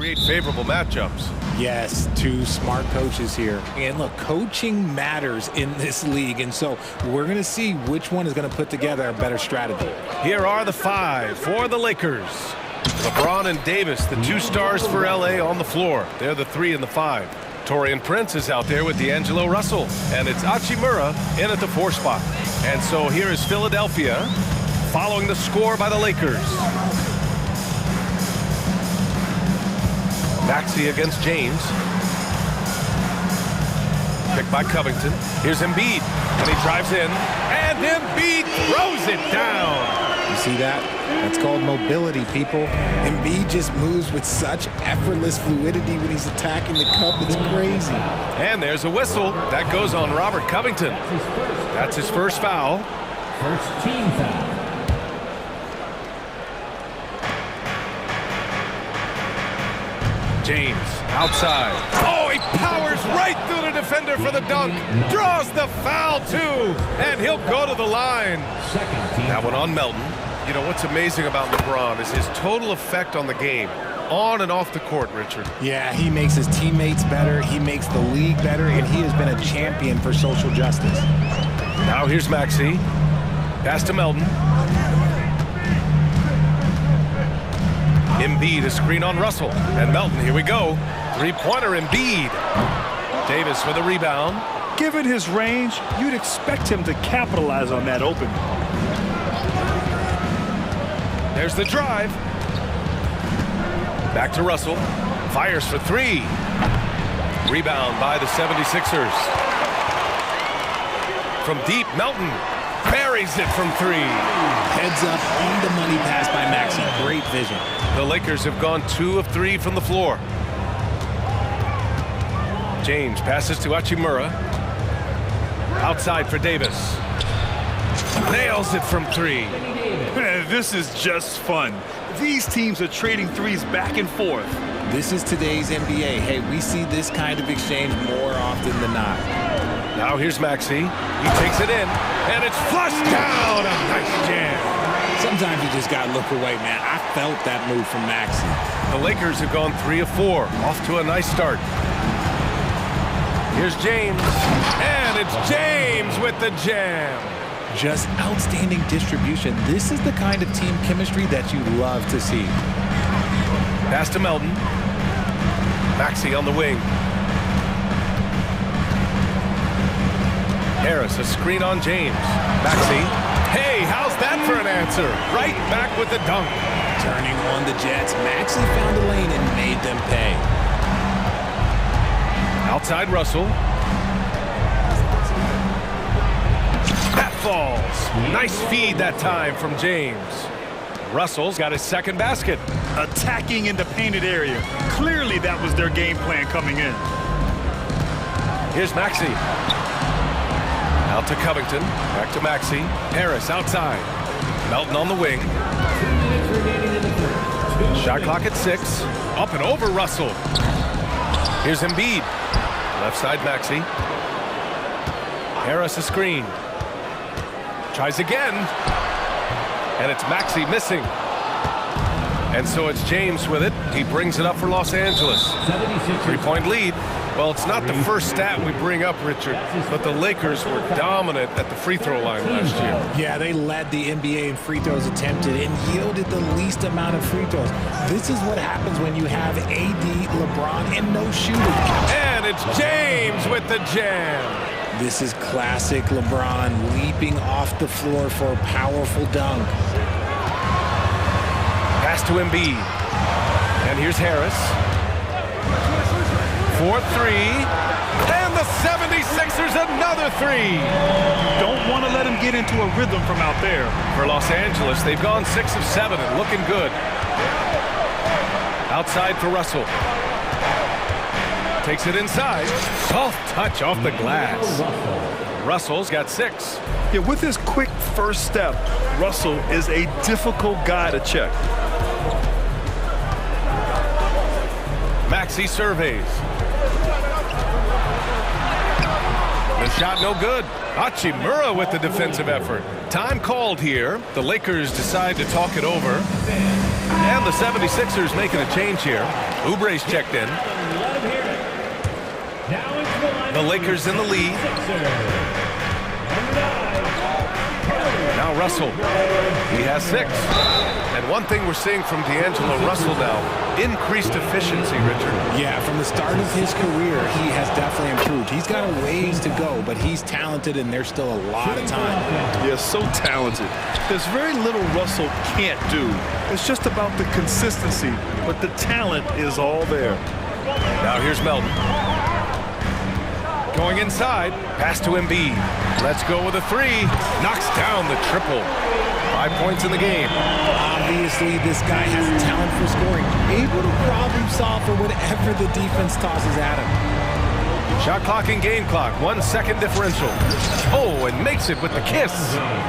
create favorable matchups. Yes, two smart coaches here. And look, coaching matters in this league, and so we're going to see which one is going to put together a better strategy. Here are the five for the Lakers. LeBron and Davis, the two stars for LA on the floor. They're the 3 and the 5. Torian Prince is out there with D'Angelo Russell, and it's Hachimura in at the 4 spot. And so here is Philadelphia following the score by the Lakers. Maxey against James. Picked by Covington. Here's Embiid, and he drives in, and Embiid throws it down. You see that? That's called mobility, people. Embiid just moves with such effortless fluidity when he's attacking the cup. It's crazy. And there's a whistle. That goes on Robert Covington. That's his first foul. First team foul. James outside. Oh, he powers right through the defender for the dunk. Draws the foul, too. And he'll go to the line. That one on Melton. You know, what's amazing about LeBron is his total effect on the game, on and off the court, Richard. Yeah, he makes his teammates better. He makes the league better, and he has been a champion for social justice. Now here's Maxey. Pass to Melton. Embiid, a screen on Russell. And Melton, here we go. Three-pointer Embiid. Davis with a rebound. Given his range, you'd expect him to capitalize on that opening. There's the drive. Back to Russell. Fires for 3. Rebound by the 76ers. From deep, Melton buries it from 3. Heads up, on the money pass by Maxey. Great vision. The Lakers have gone 2 of 3 from the floor. James passes to Hachimura. Outside for Davis. Nails it from 3. This is just fun. These teams are trading threes back and forth. This is today's NBA. Hey, we see this kind of exchange more often than not. Now here's Maxey. He takes it in, and it's flushed down. A nice jam. Sometimes you just got to look away, man. I felt that move from Maxey. The Lakers have gone 3 of 4. Off to a nice start. Here's James. And it's James with the jam. Just outstanding distribution. This is the kind of team chemistry that you love to see. Pass to Melton. Maxey on the wing. Harris, a screen on James. Maxey. Hey, how's that for an answer? Right back with the dunk. Turning on the Jets. Maxey found a lane and made them pay. Outside Russell. That falls. Nice feed that time from James. Russell's got his second basket. Attacking in the painted area. Clearly that was their game plan coming in. Here's Maxey. Out to Covington. Back to Maxey. Harris outside. Melton on the wing. Shot clock at 6. Up and over Russell. Here's Embiid. Left side Maxey. Harris a screen. Tries again. And it's Maxey missing. And so it's James with it. He brings it up for Los Angeles. 3-point lead. Well, it's not the first stat we bring up, Richard, but the Lakers were dominant at the free throw line last year. Yeah, they led the NBA in free throws attempted and yielded the least amount of free throws. This is what happens when you have AD, LeBron, and no shooting. And it's James with the jam. This is classic LeBron leaping off the floor for a powerful dunk. Pass to Embiid. And here's Harris. 4-3. And the 76ers another 3. Don't want to let him get into a rhythm from out there. For Los Angeles, they've gone 6 of 7 and looking good. Outside for Russell. Takes it inside. Soft touch off the glass. Russell's got 6. Yeah, with his quick first step, Russell is a difficult guy to check. Maxey surveys. The shot no good. Hachimura with the defensive effort. Time called here. The Lakers decide to talk it over. And the 76ers making a change here. Oubre's checked in. The Lakers in the lead. Now Russell. He has 6. And one thing we're seeing from D'Angelo Russell now, increased efficiency, Richard. Yeah, from the start of his career, he has definitely improved. He's got a ways to go, but he's talented, and there's still a lot of time. Yeah, so talented. There's very little Russell can't do. It's just about the consistency, but the talent is all there. Now here's Melton. Going inside, pass to Embiid. Let's go with a 3. Knocks down the triple. 5 points in the game. Obviously, this guy has a talent for scoring. Able to problem solve for whatever the defense tosses at him. Shot clock and game clock, 1 second differential. Oh, and makes it with the kiss.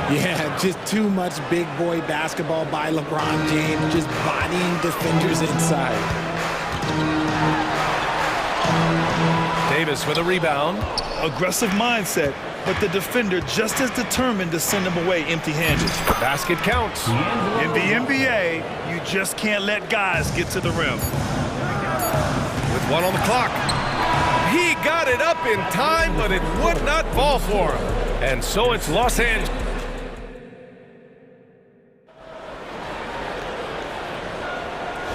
Yeah, just too much big boy basketball by LeBron James, just bodying defenders inside. Davis with a rebound. Aggressive mindset, but the defender just as determined to send him away empty-handed. Basket counts. In the NBA, you just can't let guys get to the rim. With 1 on the clock. He got it up in time, but it would not fall for him. And so it's Los Angeles.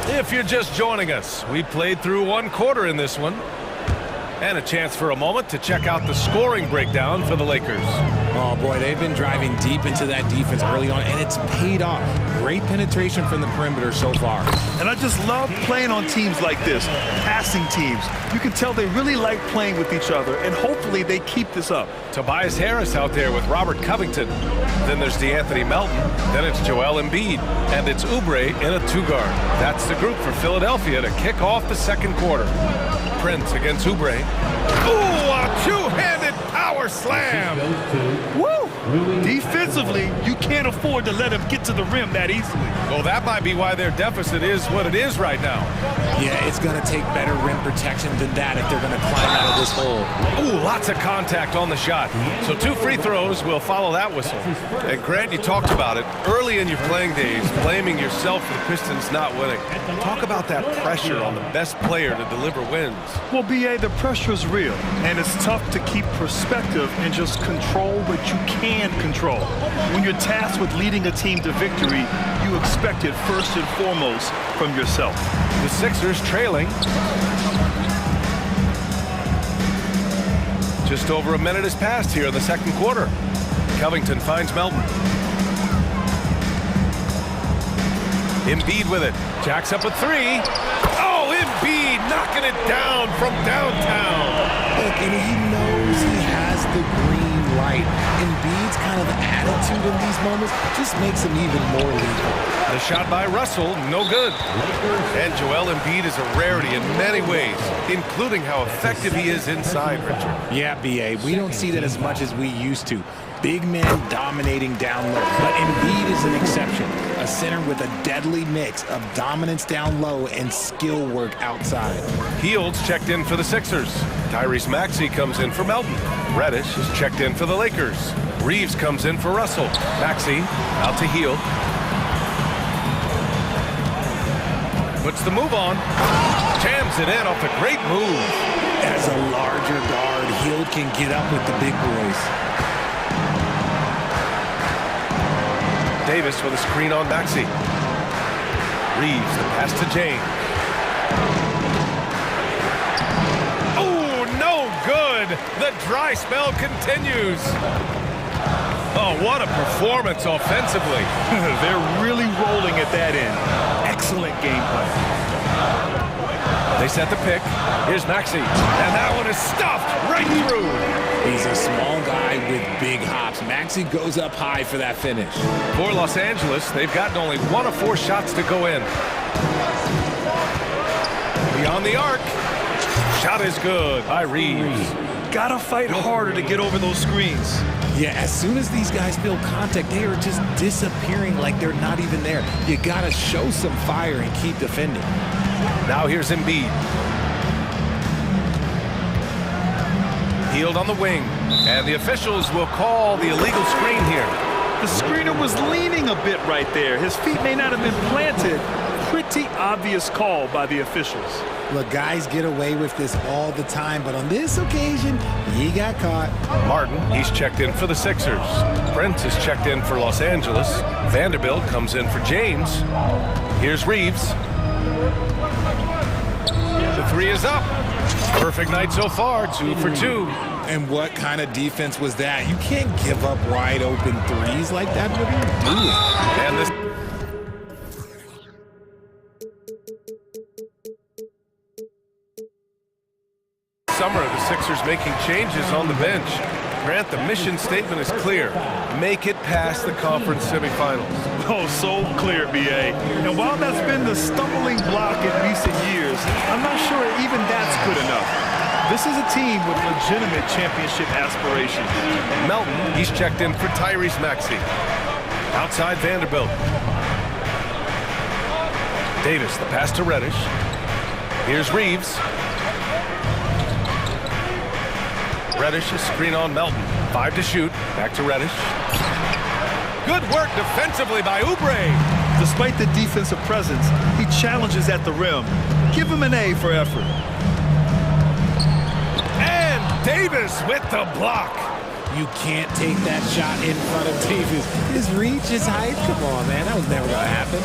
If you're just joining us, we played through 1 quarter in this one. And a chance for a moment to check out the scoring breakdown for the Lakers. Oh boy, they've been driving deep into that defense early on, and it's paid off. Great penetration from the perimeter so far. And I just love playing on teams like this, passing teams. You can tell they really like playing with each other, and hopefully they keep this up. Tobias Harris out there with Robert Covington. Then there's DeAnthony Melton. Then it's Joel Embiid. And it's Oubre in a 2-guard. That's the group for Philadelphia to kick off the 2nd quarter. Prince against Oubre. Ooh, a 2-handed power slam. Woo! Defensively, you can't afford to let him get to the rim that easily. Well, that might be why their deficit is what it is right now. Yeah, it's going to take better rim protection than that if they're going to climb out of this hole. Ooh, lots of contact on the shot. So 2 free throws will follow that whistle. And Grant, you talked about it early in your playing days, blaming yourself for the Pistons not winning. Talk about that pressure on the best player to deliver wins. Well, B.A., the pressure's real, and it's tough to keep perspective and just control what you can control. When you're tasked with leading a team to victory, you expect it first and foremost from yourself. The Sixers trailing. Just over a minute has passed here in the 2nd quarter. Covington finds Melton. Embiid with it. Jacks up a 3. Oh, Embiid knocking it down from downtown. Look, and he knows he has the green light. Embiid's kind of attitude in these moments just makes him even more lethal. The shot by Russell, no good. And Joel Embiid is a rarity in many ways, including how effective he is inside, Richard. Yeah, B.A., we don't see that as much as we used to. Big men dominating down low, but Embiid is an exception. A center with a deadly mix of dominance down low and skill work outside. Fields checked in for the Sixers. Tyrese Maxey comes in for Melton. Reddish is checked in for the Lakers. Reeves comes in for Russell. Maxey out to Hield. Puts the move on. Jams it in off a great move. As a larger guard, Hield can get up with the big boys. Davis with a screen on Maxey. Reeves, the pass to James. Oh, no good. The dry spell continues. Oh, what a performance offensively. They're really rolling at that end. Excellent gameplay. They set the pick. Here's Maxey. And that one is stuffed right through. He's a small guy with big hops. Maxey goes up high for that finish. For Los Angeles, they've gotten only 1 of 4 shots to go in. Beyond the arc. Shot is good by Reeves. Gotta fight harder to get over those screens. Yeah, as soon as these guys feel contact, they are just disappearing like they're not even there. You gotta show some fire and keep defending. Now here's Embiid. Hield on the wing, and the officials will call the illegal screen here. The screener was leaning a bit right there. His feet may not have been planted pretty obvious call by the officials. Look, guys get away with this all the time, but on this occasion, he got caught. Martin, he's checked in for the Sixers. Prince is checked in for Los Angeles. Vanderbilt comes in for James. Here's Reeves. The three is up. Perfect night so far, 2 for 2. And what kind of defense was that? You can't give up wide open threes like that. What are you doing? And this summer, the Sixers making changes on the bench. Grant, the mission statement is clear. Make it past the conference semifinals. Oh, so clear, B.A. And while that's been the stumbling block in recent years, I'm not sure even that's good enough. This is a team with legitimate championship aspirations. Melton, he's checked in for Tyrese Maxey. Outside Vanderbilt. Davis, the pass to Reddish. Here's Reeves. Reddish is screen on Melton. 5 to shoot. Back to Reddish. Good work defensively by Oubre. Despite the defensive presence, he challenges at the rim. Give him an A for effort. And Davis with the block. You can't take that shot in front of Davis. His reach, his height. Come on, man. That was never going to happen.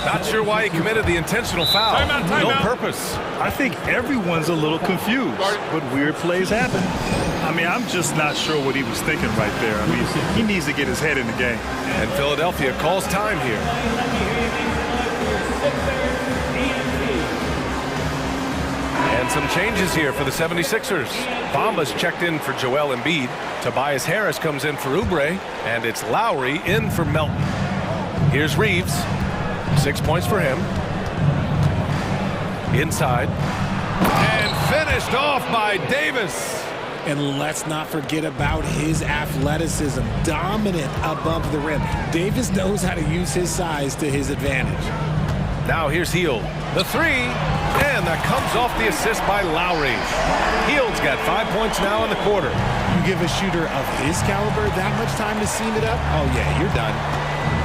Not sure why he committed the intentional foul. No purpose. I think everyone's a little confused, but weird plays happen. I mean, I'm just not sure what he was thinking right there. I mean, he needs to get his head in the game. And Philadelphia calls time here. And some changes here for the 76ers. Bamba's checked in for Joel Embiid. Tobias Harris comes in for Oubre. And it's Lowry in for Melton. Here's Reeves. 6 points for him. Inside. And finished off by Davis. And let's not forget about his athleticism. Dominant above the rim. Davis knows how to use his size to his advantage. Now here's Hield. The three. And that comes off the assist by Lowry. Hield's got 5 points now in the quarter. You give a shooter of his caliber that much time to seam it up? Oh, yeah, you're done.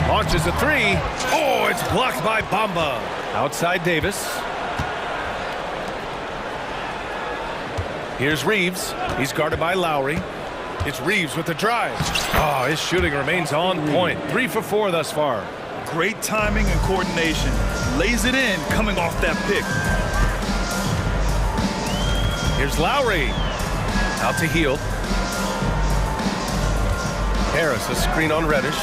Launches a three. Oh, it's blocked by Bamba. Outside Davis. Here's Reeves. He's guarded by Lowry. It's Reeves with the drive. Oh, his shooting remains on point. 3 for 4 thus far. Great timing and coordination. Lays it in coming off that pick. Here's Lowry. Out to Hield. Harris, a screen on Reddish.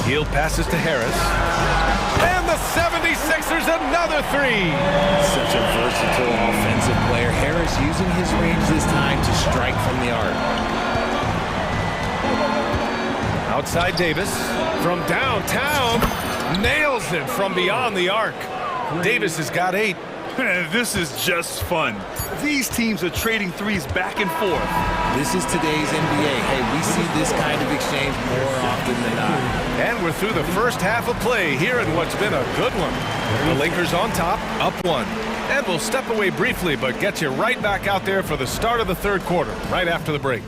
Hield passes to Harris. And the 76ers another three. Such a versatile offensive player. Harris using his range this time to strike from the arc. Outside Davis. From downtown. Nails it from beyond the arc. Davis has got 8. This is just fun. These teams are trading threes back and forth. This is today's NBA. Hey, we see this kind of exchange more often than not. And we're through the first half of play here in what's been a good one. The Lakers on top, up 1. And we'll step away briefly, but get you right back out there for the start of the third quarter, right after the break.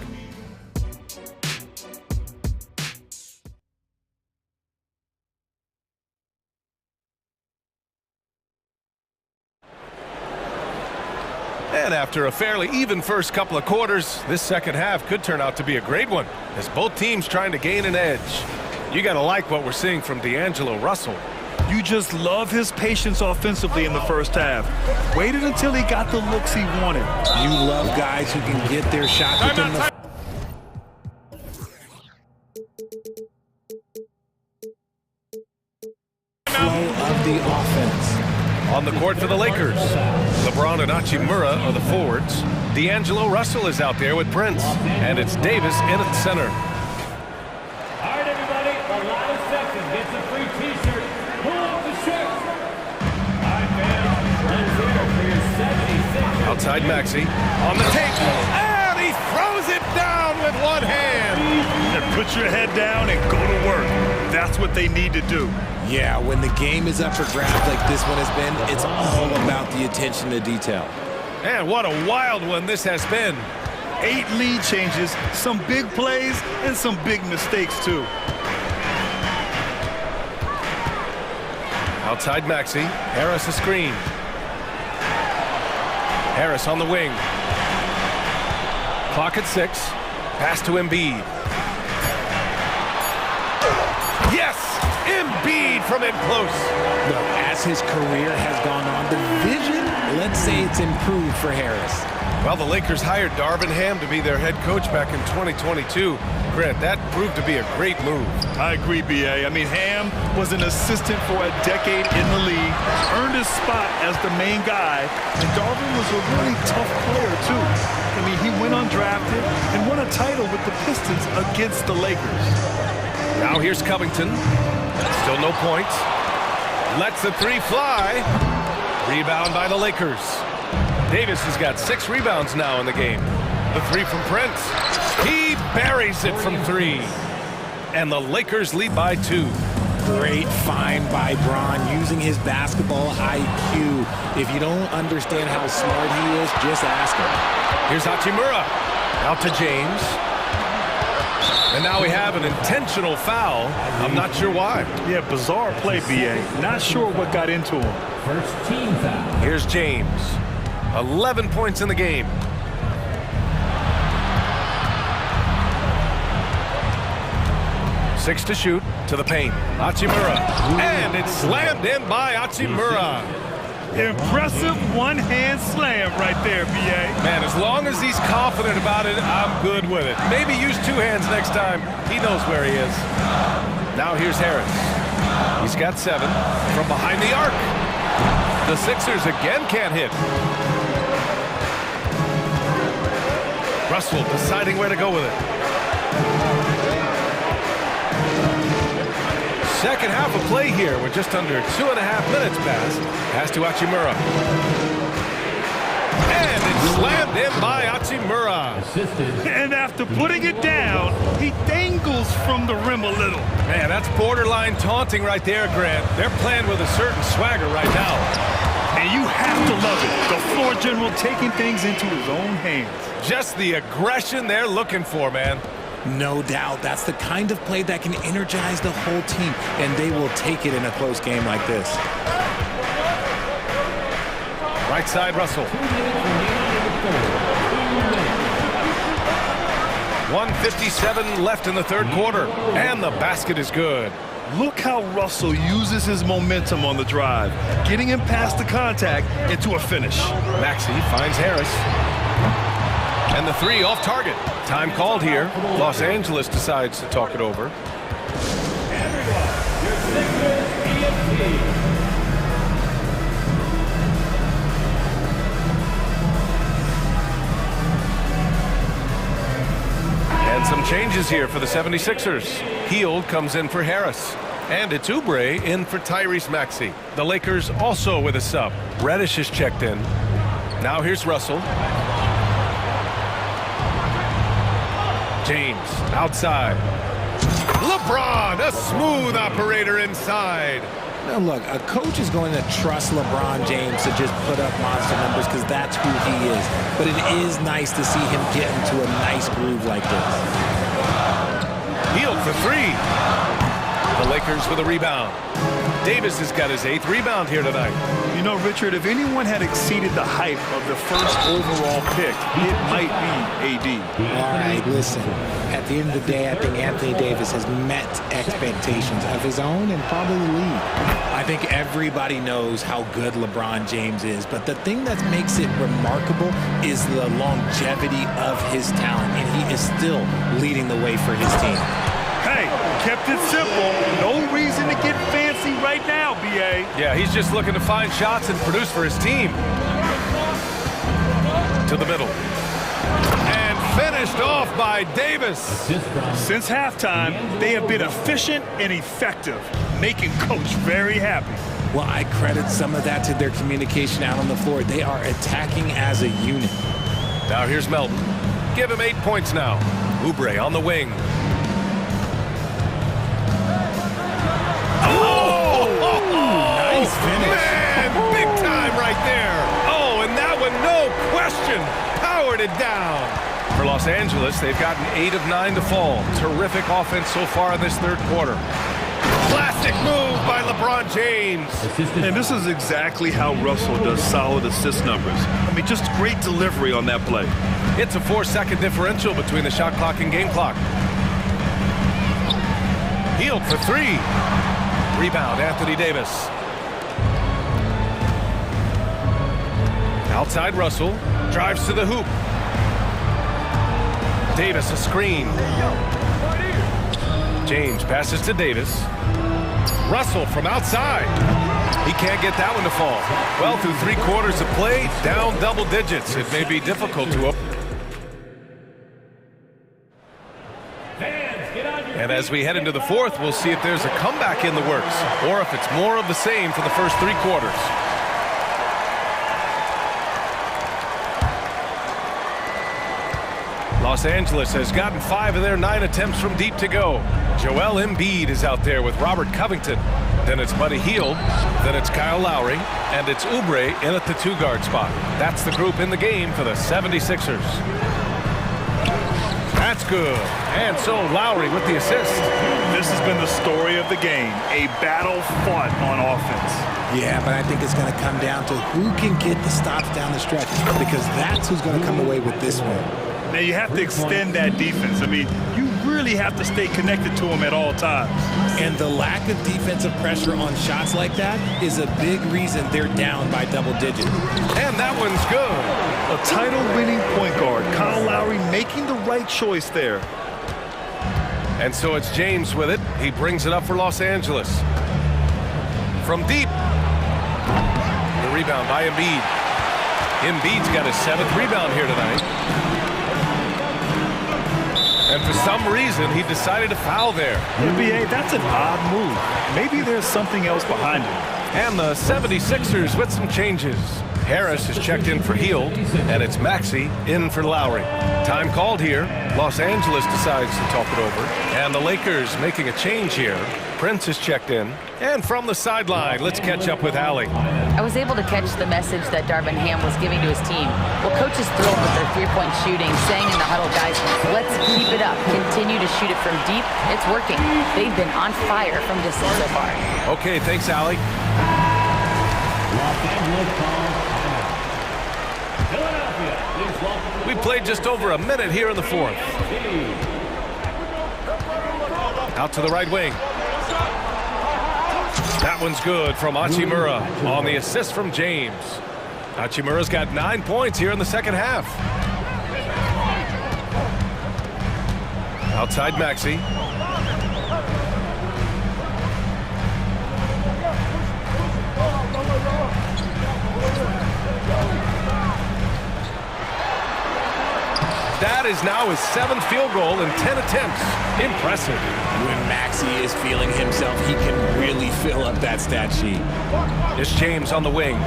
And after a fairly even first couple of quarters, this second half could turn out to be a great one, as both teams trying to gain an edge. You got to like what we're seeing from D'Angelo Russell. You just love his patience offensively in the first half. Waited until he got the looks he wanted. You love guys who can get their shot within the flow of the offense. On the court for the Lakers, LeBron and Hachimura are the forwards. D'Angelo Russell is out there with Prince. And it's Davis in at center. All right, everybody, the last section gets a free T-shirt. Pull up the shirt. All right, man, let's hear it for your 76. Outside Maxey. On the take. And he throws it down with one hand. And put your head down and go to work. That's what they need to do. Yeah, when the game is up for grabs like this one has been, it's all about the attention to detail. And what a wild one this has been. 8 lead changes, some big plays, and some big mistakes, too. Outside Maxey. Harris a screen. Harris on the wing. Clock at 6. Pass to Embiid. Yes! Embiid from in close. Look, as his career has gone on, the vision, let's say it's improved for Harris. Well, the Lakers hired Darvin Ham to be their head coach back in 2022. Grant, that proved to be a great move. I agree, B.A. I mean, Ham was an assistant for a decade in the league, earned his spot as the main guy, and Darvin was a really tough player, too. I mean, he went undrafted and won a title with the Pistons against the Lakers. Now here's Covington. Still no points. Lets the three fly. Rebound by the Lakers. Davis has got 6 rebounds now in the game. The three from Prince. He buries it from 3. And the Lakers lead by 2. Great find by Bron using his basketball IQ. If you don't understand how smart he is, just ask him. Here's Hachimura. Out to James. And now we have an intentional foul. I'm not sure why. Yeah, bizarre play, B.A. Not sure what got into him. First team foul. Here's James. 11 points in the game. Six to shoot to the paint. Hachimura. And it's slammed in by Hachimura. Impressive one-hand slam right there, B.A. Man, as long as he's confident about it, I'm good with it. Maybe use 2 hands next time. He knows where he is. Now here's Harris. He's got 7 from behind the arc. The Sixers again can't hit. Russell deciding where to go with it. Second half of play here with just under 2.5 minutes passed. Pass to Hachimura. And it's slammed in by Hachimura. And after putting it down, he dangles from the rim a little. Man, that's borderline taunting right there, Grant. They're playing with a certain swagger right now. And you have to love it. The floor general taking things into his own hands. Just the aggression they're looking for, man. No doubt. That's the kind of play that can energize the whole team, and they will take it in a close game like this. Right side, Russell. 1:57 left in the third quarter, and the basket is good. Look how Russell uses his momentum on the drive, getting him past the contact into a finish. Maxey finds Harris. And the 3 off target. Time called here. Los Angeles decides to talk it over. Everyone, your Sixers EFT. And some changes here for the 76ers. Hield comes in for Harris. And it's Oubre in for Tyrese Maxey. The Lakers also with a sub. Reddish is checked in. Now here's Russell. James outside. LeBron, a smooth operator inside. Now look, a coach is going to trust LeBron James to just put up monster numbers because that's who he is. But it is nice to see him get into a nice groove like this. Hield for 3. The Lakers with a rebound. Davis has got his 8th rebound here tonight. You know, Richard, if anyone had exceeded the hype of the first overall pick, it might be AD. All right, listen. At the end of the day, I think Anthony Davis has met expectations of his own and probably the league. I think everybody knows how good LeBron James is, but the thing that makes it remarkable is the longevity of his talent, and he is still leading the way for his team. Hey, kept it simple. No reason to get fancy right now, B.A. Yeah, he's just looking to find shots and produce for his team. To the middle. And finished off by Davis. Since halftime, they have been efficient and effective, making Coach very happy. Well, I credit some of that to their communication out on the floor. They are attacking as a unit. Now here's Melton. Give him 8 points now. Oubre on the wing. Nice finish. Man, big time right there. Oh, and that one, no question, powered it down. For Los Angeles, they've gotten 8 of 9 to fall. Terrific offense so far in this third quarter. Classic move by LeBron James. And this is exactly how Russell does solid assist numbers. I mean, just great delivery on that play. It's a 4-second differential between the shot clock and game clock. Healed for three. Rebound, Anthony Davis. Outside Russell, drives to the hoop. Davis a screen. James passes to Davis. Russell from outside. He can't get that one to fall. Well, through 3 quarters of play, down double digits. It may be difficult to... And as we head into the fourth, we'll see if there's a comeback in the works, or if it's more of the same for the first 3 quarters. Los Angeles has gotten 5 of their 9 attempts from deep to go. Joel Embiid is out there with Robert Covington. Then it's Buddy Hield. Then it's Kyle Lowry. And it's Oubre in at the 2-guard spot. That's the group in the game for the 76ers. That's good. And so Lowry with the assist. This has been the story of the game. A battle fought on offense. Yeah, but I think it's going to come down to who can get the stops down the stretch, because that's who's going to come away with this one. Now, you have to extend that defense. I mean, you really have to stay connected to them at all times. And the lack of defensive pressure on shots like that is a big reason they're down by double digits. And that one's good. A title-winning point guard, Kyle Lowry, making the right choice there. And so it's James with it. He brings it up for Los Angeles. From deep. The rebound by Embiid. Embiid's got his 7th rebound here tonight. And for some reason, he decided to foul there. NBA, that's an odd move. Maybe there's something else behind it. And the 76ers with some changes. Harris is checked in for Hield, and it's Maxey in for Lowry. Time called here. Los Angeles decides to talk it over. And the Lakers making a change here. Prince is checked in. And from the sideline, let's catch up with Allie. I was able to catch the message that Darvin Ham was giving to his team. Well, coach is thrilled with their 3-point shooting, saying in the huddle, guys, let's keep it up. Continue to shoot it from deep. It's working. They've been on fire from distance so far. Okay, thanks, Allie. We played just over a minute here in the fourth. Out to the right wing. That one's good from Hachimura on the assist from James. Hachimura's got 9 points here in the second half. Outside Maxey. That is now his 7th field goal in 10 attempts. Impressive. When Maxey is feeling himself, he can really fill up that stat sheet. It's James on the wing.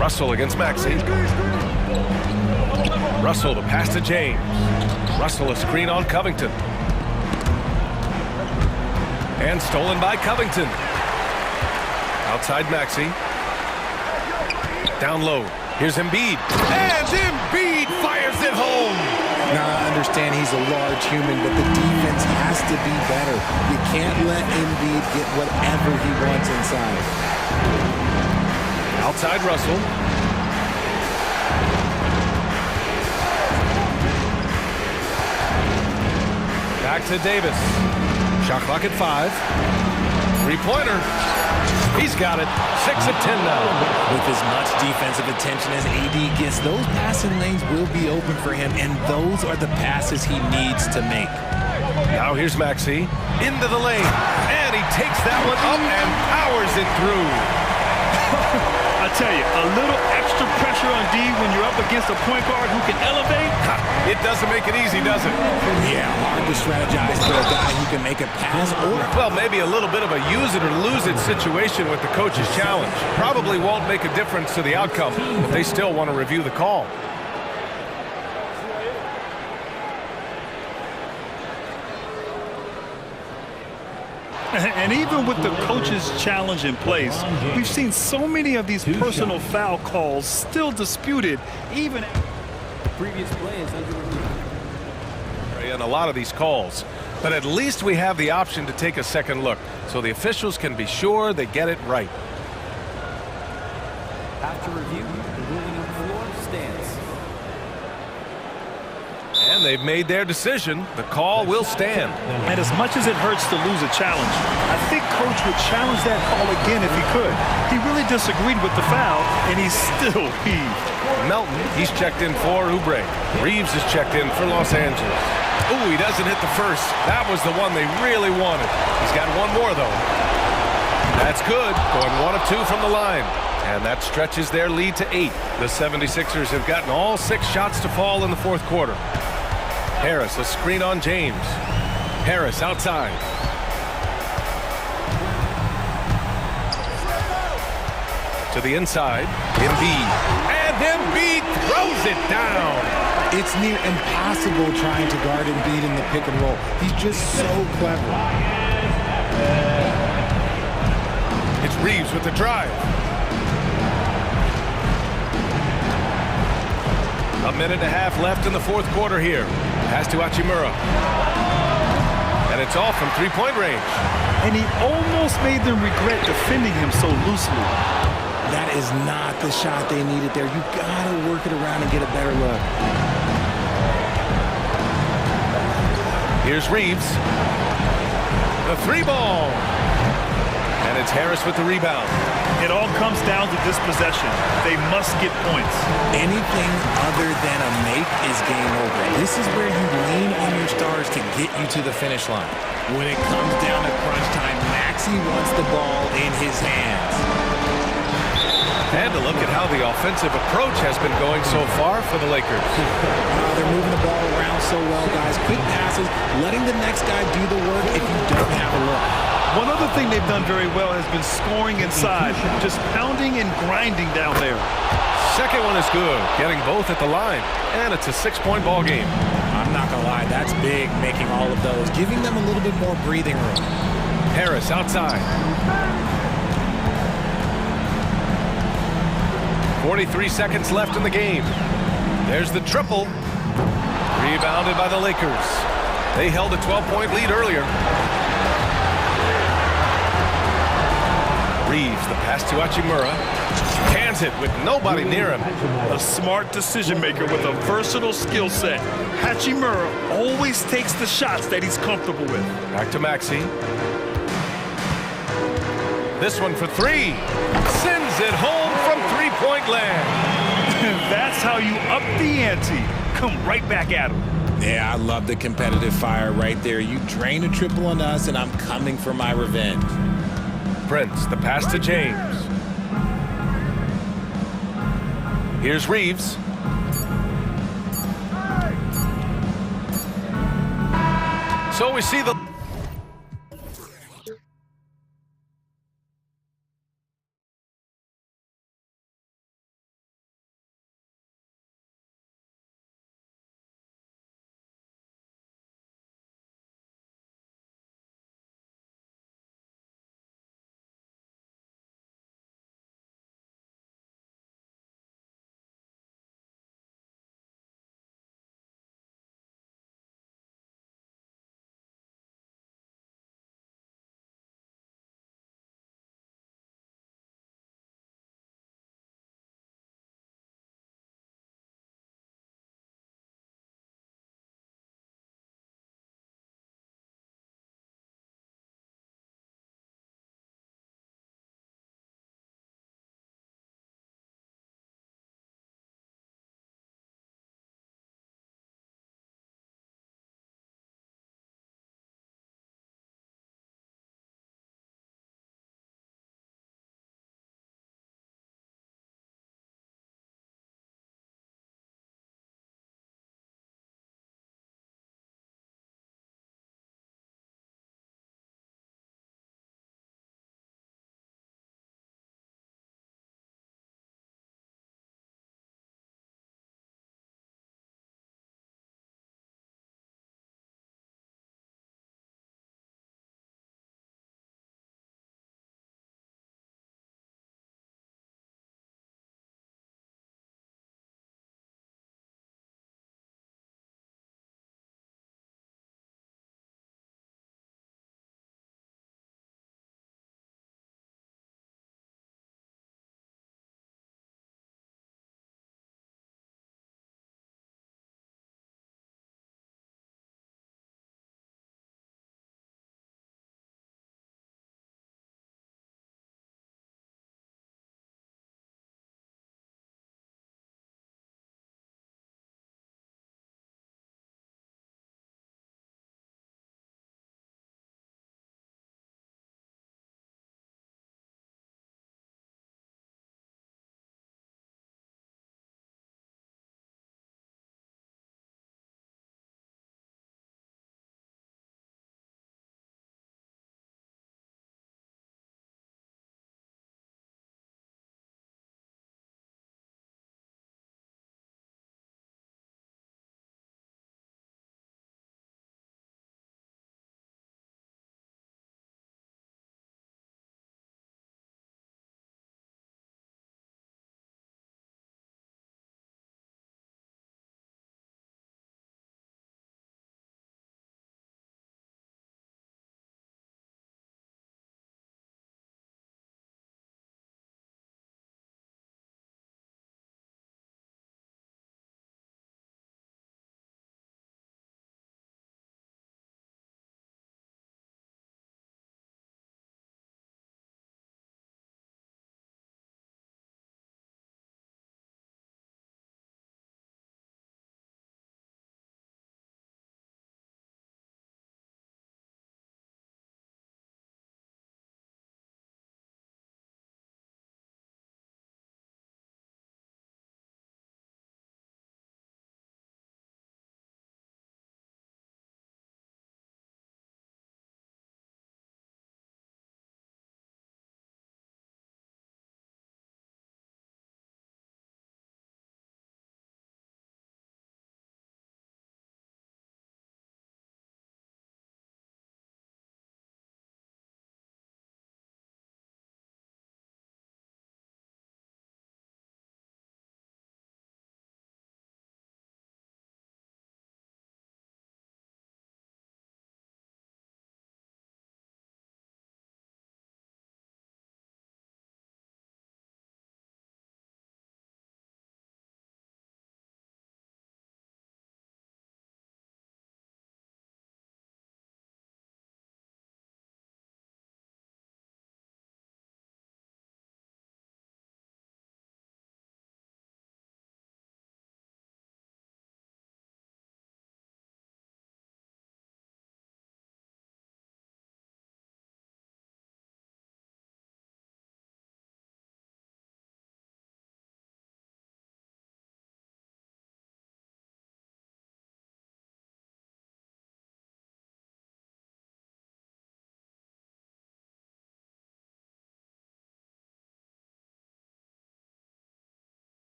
Russell against Maxey. Russell to pass to James. Russell a screen on Covington. And stolen by Covington. Outside Maxey. Down low. Here's Embiid. And Embiid fires it home. Now, I understand he's a large human, but the defense has to be better. You can't let Embiid get whatever he wants inside. Outside Russell. Back to Davis. Shot clock at 5. 3-pointer. He's got it. 6 of 10 now. With as much defensive attention as AD gets, those passing lanes will be open for him, and those are the passes he needs to make. Now here's Maxey into the lane, and he takes that one up and powers it through. I tell you, a little extra pressure on D when you're up against a point guard who can elevate. It doesn't make it easy, does it? Yeah, hard to strategize for a guy who can make a pass or... Well, maybe a little bit of a use it or lose it situation with the coach's challenge. Probably won't make a difference to the outcome, but they still want to review the call. And even with the coach's challenge in place, we've seen so many of these personal foul calls still disputed, even after the previous play is under review. And a lot of these calls. But at least we have the option to take a second look, so the officials can be sure they get it right. After review, the ruling on the floor stands. And they've made their decision. The call will stand. And as much as it hurts to lose a challenge, I think Coach would challenge that call again if he could. He really disagreed with the foul, and he still heaved. Melton, he's checked in for Oubre. Reeves is checked in for Los Angeles. Ooh, he doesn't hit the first. That was the one they really wanted. He's got one more, though. That's good. Going 1 of 2 from the line. And that stretches their lead to 8. The 76ers have gotten all 6 shots to fall in the fourth quarter. Harris, a screen on James. Harris outside. To the inside. Embiid. And Embiid throws it down. It's near impossible trying to guard Embiid in the pick and roll. He's just so clever. It's Reeves with the drive. A minute and a half left in the fourth quarter here. Pass to Hachimura. And it's off from three-point range. And he almost made them regret defending him so loosely. That is not the shot they needed there. You gotta work it around and get a better look. Here's Reeves. The 3-ball. And it's Harris with the rebound. It all comes down to this possession. They must get points. Anything other than a make is game over. This is where you lean on your stars to get you to the finish line. When it comes down to crunch time, Maxey wants the ball in his hands. And to look at how the offensive approach has been going so far for the Lakers. They're moving the ball around so well, guys. Quick passes, letting the next guy do the work if you don't have a look. One other thing they've done very well has been scoring inside, just pounding and grinding down there. Second one is good, getting both at the line. And it's a 6-point ball game. I'm not going to lie, that's big, making all of those, giving them a little bit more breathing room. Harris outside. 43 seconds left in the game. There's the triple. Rebounded by the Lakers. They held a 12-point lead earlier. Reeves, the pass to Hachimura. Cans it with nobody near him. A smart decision maker with a versatile skill set. Hachimura always takes the shots that he's comfortable with. Back to Maxey. This one for 3. Sends it home from three-point land. That's how you up the ante. Come right back at him. Yeah, I love the competitive fire right there. You drain a triple on us, and I'm coming for my revenge. Prince, the pass to James. Here's Reeves. So we see the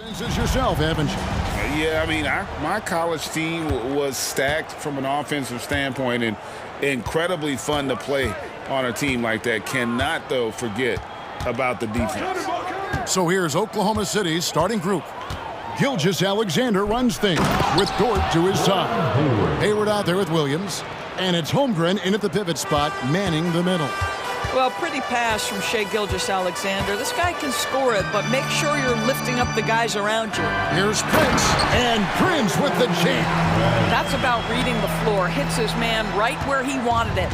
As yourself, haven't you? Yeah, I mean, my college team was stacked from an offensive standpoint and incredibly fun to play on a team like that. Cannot, though, forget about the defense. So here's Oklahoma City's starting group. Gilgeous-Alexander runs things with Dort to his side. Hayward out there with Williams. And it's Holmgren in at the pivot spot, manning the middle. Well, pretty pass from Shai Gilgeous-Alexander. This guy can score it, but make sure you're lifting up the guys around you. Here's Prince, and Prince with the jam. That's about reading the floor. Hits his man right where he wanted it.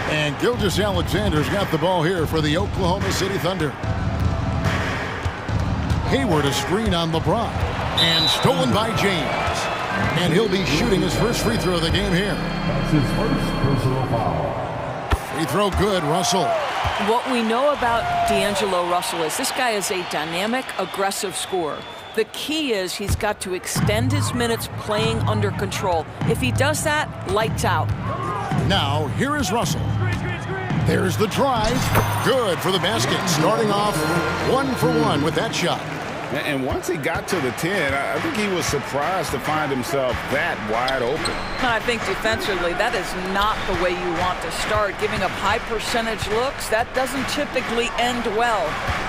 And Gilgeous-Alexander's got the ball here for the Oklahoma City Thunder. Hayward a screen on LeBron, and stolen by James. And he'll be shooting his first free throw of the game here. That's his first personal foul. Free throw good, Russell. What we know about D'Angelo Russell is this guy is a dynamic, aggressive scorer. The key is he's got to extend his minutes playing under control. If he does that, lights out. Now, here is Russell. There's the drive. Good for the basket. Starting off 1 for 1 with that shot. And once he got to the 10, I think he was surprised to find himself that wide open. I think defensively, that is not the way you want to start. Giving up high percentage looks, that doesn't typically end well.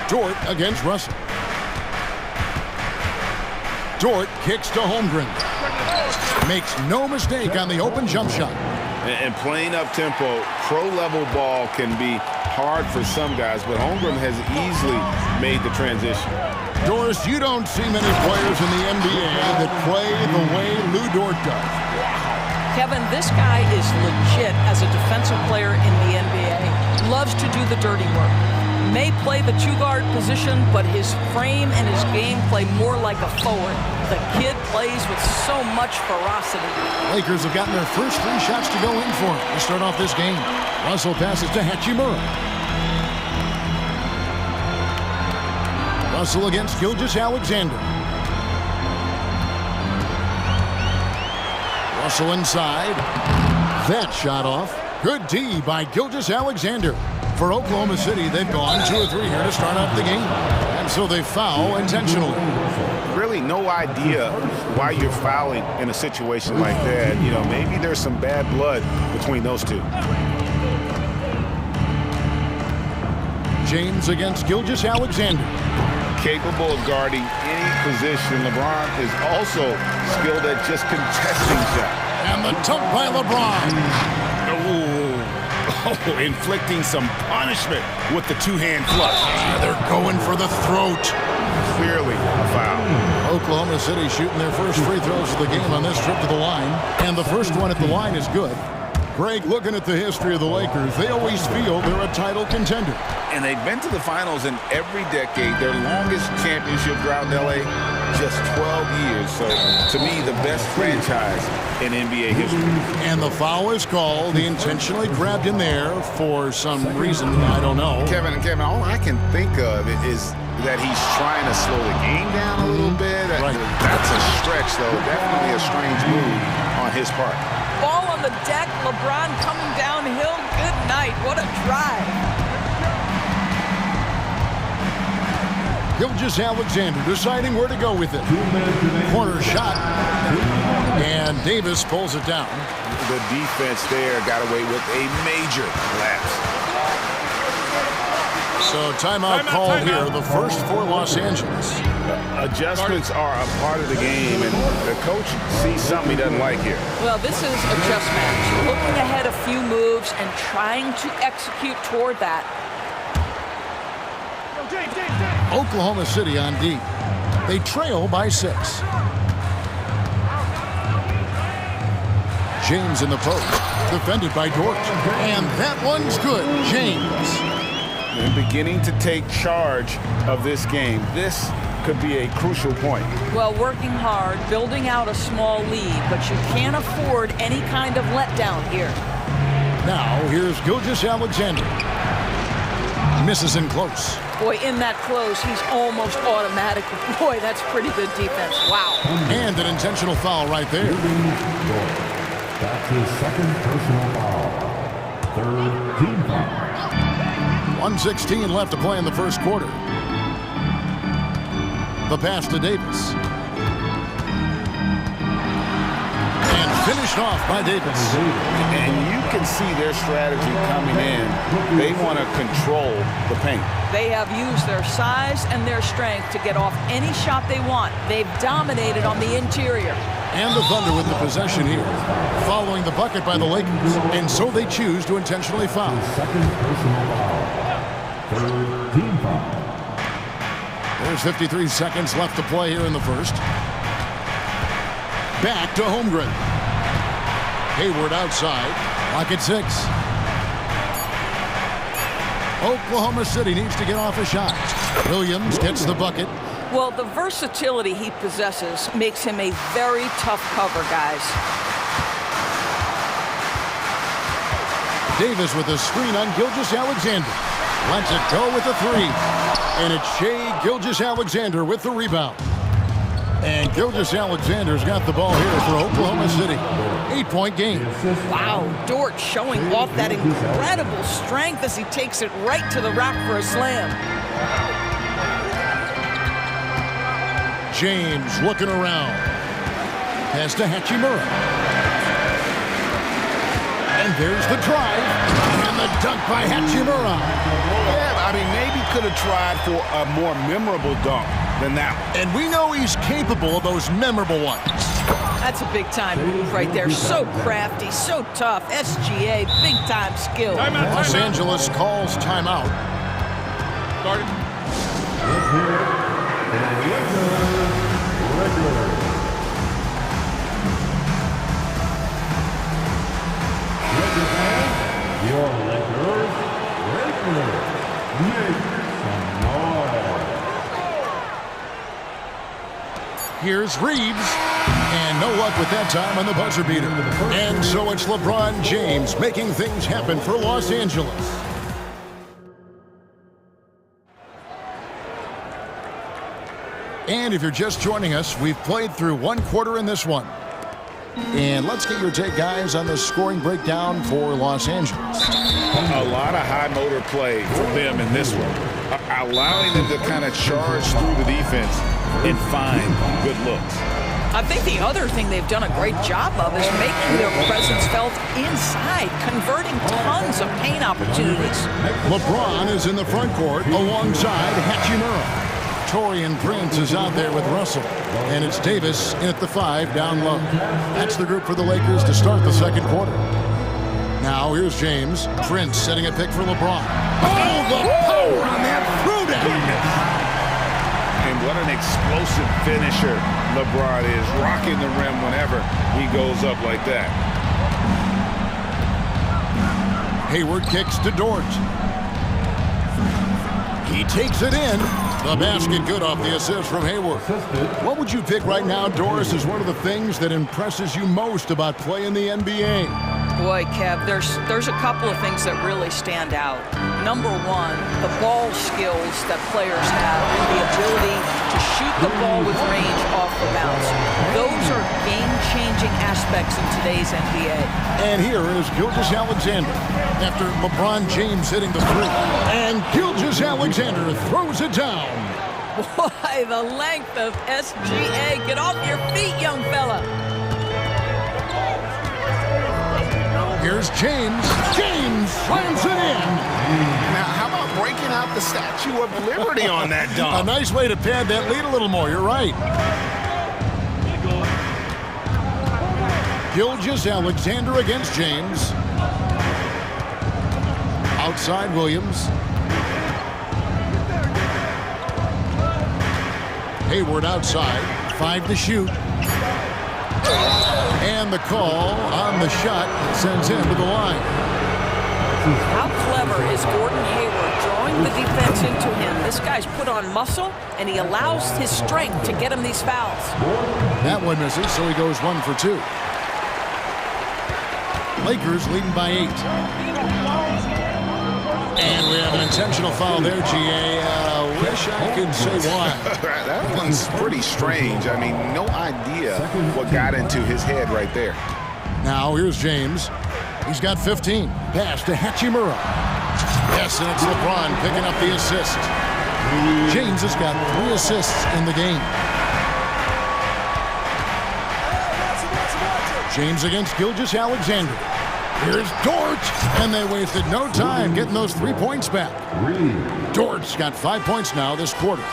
Dort against Russell. Dort kicks to Holmgren. Makes no mistake on the open jump shot. And playing up-tempo, pro-level ball can be hard for some guys, but Holmgren has easily made the transition. Doris, you don't see many players in the NBA that play the way Lou Dort does. Kevin, this guy is legit as a defensive player in the NBA. Loves to do the dirty work. May play the two-guard position, but his frame and his game play more like a forward. The kid plays with so much ferocity. Lakers have gotten their first 3 shots to go in for him to start off this game. Russell passes to Hachimura. Russell against Gilgeous-Alexander. Russell inside. That shot off. Good D by Gilgeous-Alexander. For Oklahoma City, they've gone 2 or 3 here to start off the game. And so they foul intentionally. Really no idea why you're fouling in a situation like that. You know, maybe there's some bad blood between those two. James against Gilgeous-Alexander. Capable of guarding any position. LeBron is also skilled at just contesting shots. And the dunk by LeBron. Oh, inflicting some punishment with the two-hand flush. They're going for the throat. Clearly a foul. Oklahoma City shooting their first free throws of the game on this trip to the line. And the first one at the line is good. Greg, looking at the history of the Lakers, they always feel they're a title contender. And they've been to the finals in every decade. Their longest championship drought in L.A., just 12 years. So, to me, the best franchise in NBA history. And the foul is called. He intentionally grabbed him there for some reason. I don't know. Kevin, all I can think of is that he's trying to slow the game down a little bit. Right. That's a stretch, though. Definitely a strange move on his part. Ball on the deck, LeBron coming downhill. Good night. What a drive. Gilgeous-Alexander deciding where to go with it. Corner shot. And Davis pulls it down. The defense there got away with a major lapse. So timeout called here, the first for Los Angeles. Adjustments are a part of the game, and the coach sees something he doesn't like here. Well, this is a chess match. Looking ahead a few moves and trying to execute toward that. Oklahoma City on D. They trail by 6. James in the post, defended by Dort. And that one's good. James. And beginning to take charge of this game. This could be a crucial point. Well, working hard, building out a small lead, but you can't afford any kind of letdown here. Now, here's Gilgeous-Alexander. Misses in close. Boy, in that close, he's almost automatic. Boy, that's pretty good defense. Wow. And an intentional foul right there. That's his second personal foul. Third team foul. 1:16 left to play in the first quarter. The pass to Davis. And finished off by Davis. And you can see their strategy coming in. They want to control the paint. They have used their size and their strength to get off any shot they want. They've dominated on the interior. And the Thunder with the possession here, following the bucket by the Lakers. And so they choose to intentionally foul. There's 53 seconds left to play here in the first. Back to Holmgren. Hayward outside. Clock at 6. Oklahoma City needs to get off a shot. Williams gets the bucket. Well, the versatility he possesses makes him a very tough cover, guys. Davis with a screen on Gilgeous-Alexander. Lets it go with a 3. And it's Shai Gilgeous-Alexander with the rebound. And Gilgeous-Alexander's got the ball here for Oklahoma City. 8-point game. Wow, Dort showing off that incredible strength as he takes it right to the rack for a slam. James looking around. Pass to Hachimura. And there's the drive. And the dunk by Hachimura. Yeah, I mean, maybe could have tried for a more memorable dunk than that one. And we know he's capable of those memorable ones. That's a big-time move right there. So crafty, so tough. SGA, big-time skill. Los Angeles calls timeout. Here's Reeves, and no luck with that time on the buzzer beater. And so it's LeBron James making things happen for Los Angeles. And if you're just joining us, we've played through one quarter in this one. And let's get your take, guys, on the scoring breakdown for Los Angeles. A lot of high motor play for them in this one, allowing them to kind of charge through the defense and find good looks. I think the other thing they've done a great job of is making their presence felt inside, converting tons of paint opportunities. LeBron is in the front court alongside Hachimura. Taurean Prince is out there with Russell. And it's Davis in at the 5 down low. That's the group for the Lakers to start the second quarter. Now here's James. Prince setting a pick for LeBron. Oh, the power on that throwdown. And what an explosive finisher LeBron is, rocking the rim whenever he goes up like that. Hayward kicks to Dort. He takes it in. The basket good off the assist from Hayward. What would you pick right now, Doris, is one of the things that impresses you most about playing the NBA? Boy, Kev, there's a couple of things that really stand out. Number one, the ball skills that players have and the ability to shoot the ball with range off the bounce. Those are game-changing aspects in today's NBA. And here is Gilgeous-Alexander after LeBron James hitting the 3. And Gilgeous-Alexander throws it down. Boy, the length of SGA. Get off your feet, young fella. Here's James. James slams it in. Now, how about breaking out the Statue of Liberty on that dunk? A nice way to pad that lead a little more. You're right. Gilgeous-Alexander against James. Outside Williams. Hayward outside. 5 to shoot. And the call on the shot sends him to the line. How clever is Gordon Hayward drawing the defense into him? This guy's put on muscle, and he allows his strength to get him these fouls. That one misses, so he goes 1 for 2. Lakers leading by 8. And we have an intentional foul there, GA. Wish I could say why. That one's pretty strange. I mean, no idea what got into his head right there. Now here's James. He's got 15. Pass to Hachimura. Yes, and it's LeBron picking up the assist. James has got 3 assists in the game. James against Gilgeous-Alexander. Here's Dort, and they wasted no time getting those 3 points back. Dort's got 5 points now this quarter.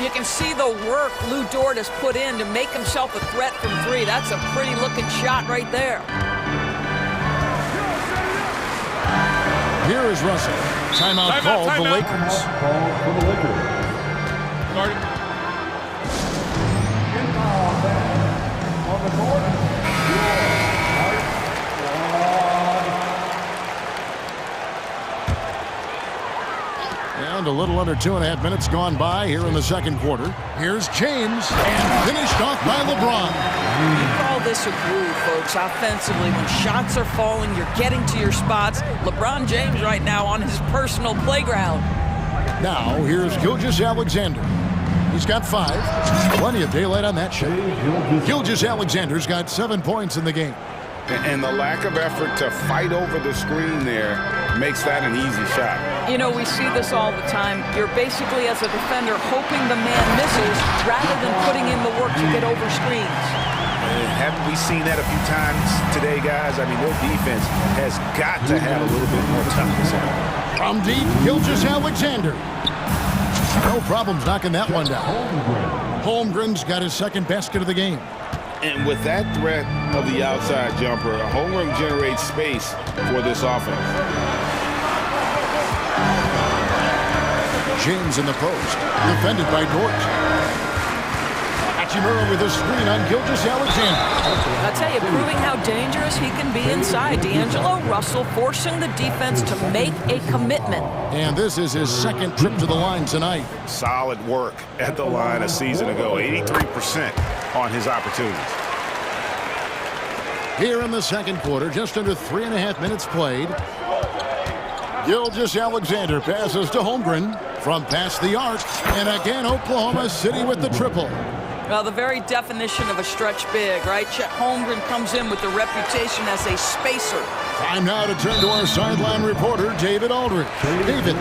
You can see the work Lou Dort has put in to make himself a threat from 3. That's a pretty looking shot right there. Here is Russell. Timeout called the Lakers. And a little under 2.5 minutes gone by here in the second quarter. Here's James, and finished off by LeBron. You call this a groove, folks. Offensively, when shots are falling, you're getting to your spots. LeBron James right now on his personal playground. Now, here's Gilgeous-Alexander. He's got 5. Plenty of daylight on that shot. Gilgeous-Alexander's got 7 points in the game. And the lack of effort to fight over the screen there makes that an easy shot. You know, we see this all the time. You're basically, as a defender, hoping the man misses rather than putting in the work to get over screens. Haven't we seen that a few times today, guys? I mean, their defense has got to have a little bit more toughness on it. From deep, Gilgeous-Alexander. No problems knocking that one down. Holmgren's got his second basket of the game. And with that threat of the outside jumper, Holmgren generates space for this offense. James in the post, defended by Dort. Hachimura with a screen on Gilgeous-Alexander. I'll tell you, proving how dangerous he can be inside. D'Angelo Russell forcing the defense to make a commitment. And this is his second trip to the line tonight. Solid work at the line a season ago. 83% on his opportunities. Here in the second quarter, just under 3.5 minutes played. Gilgeous-Alexander passes to Holmgren from past the arc. And again, Oklahoma City with the triple. Well, the very definition of a stretch big, right? Chet Holmgren comes in with the reputation as a spacer. Time now to turn to our sideline reporter, David Aldridge. David.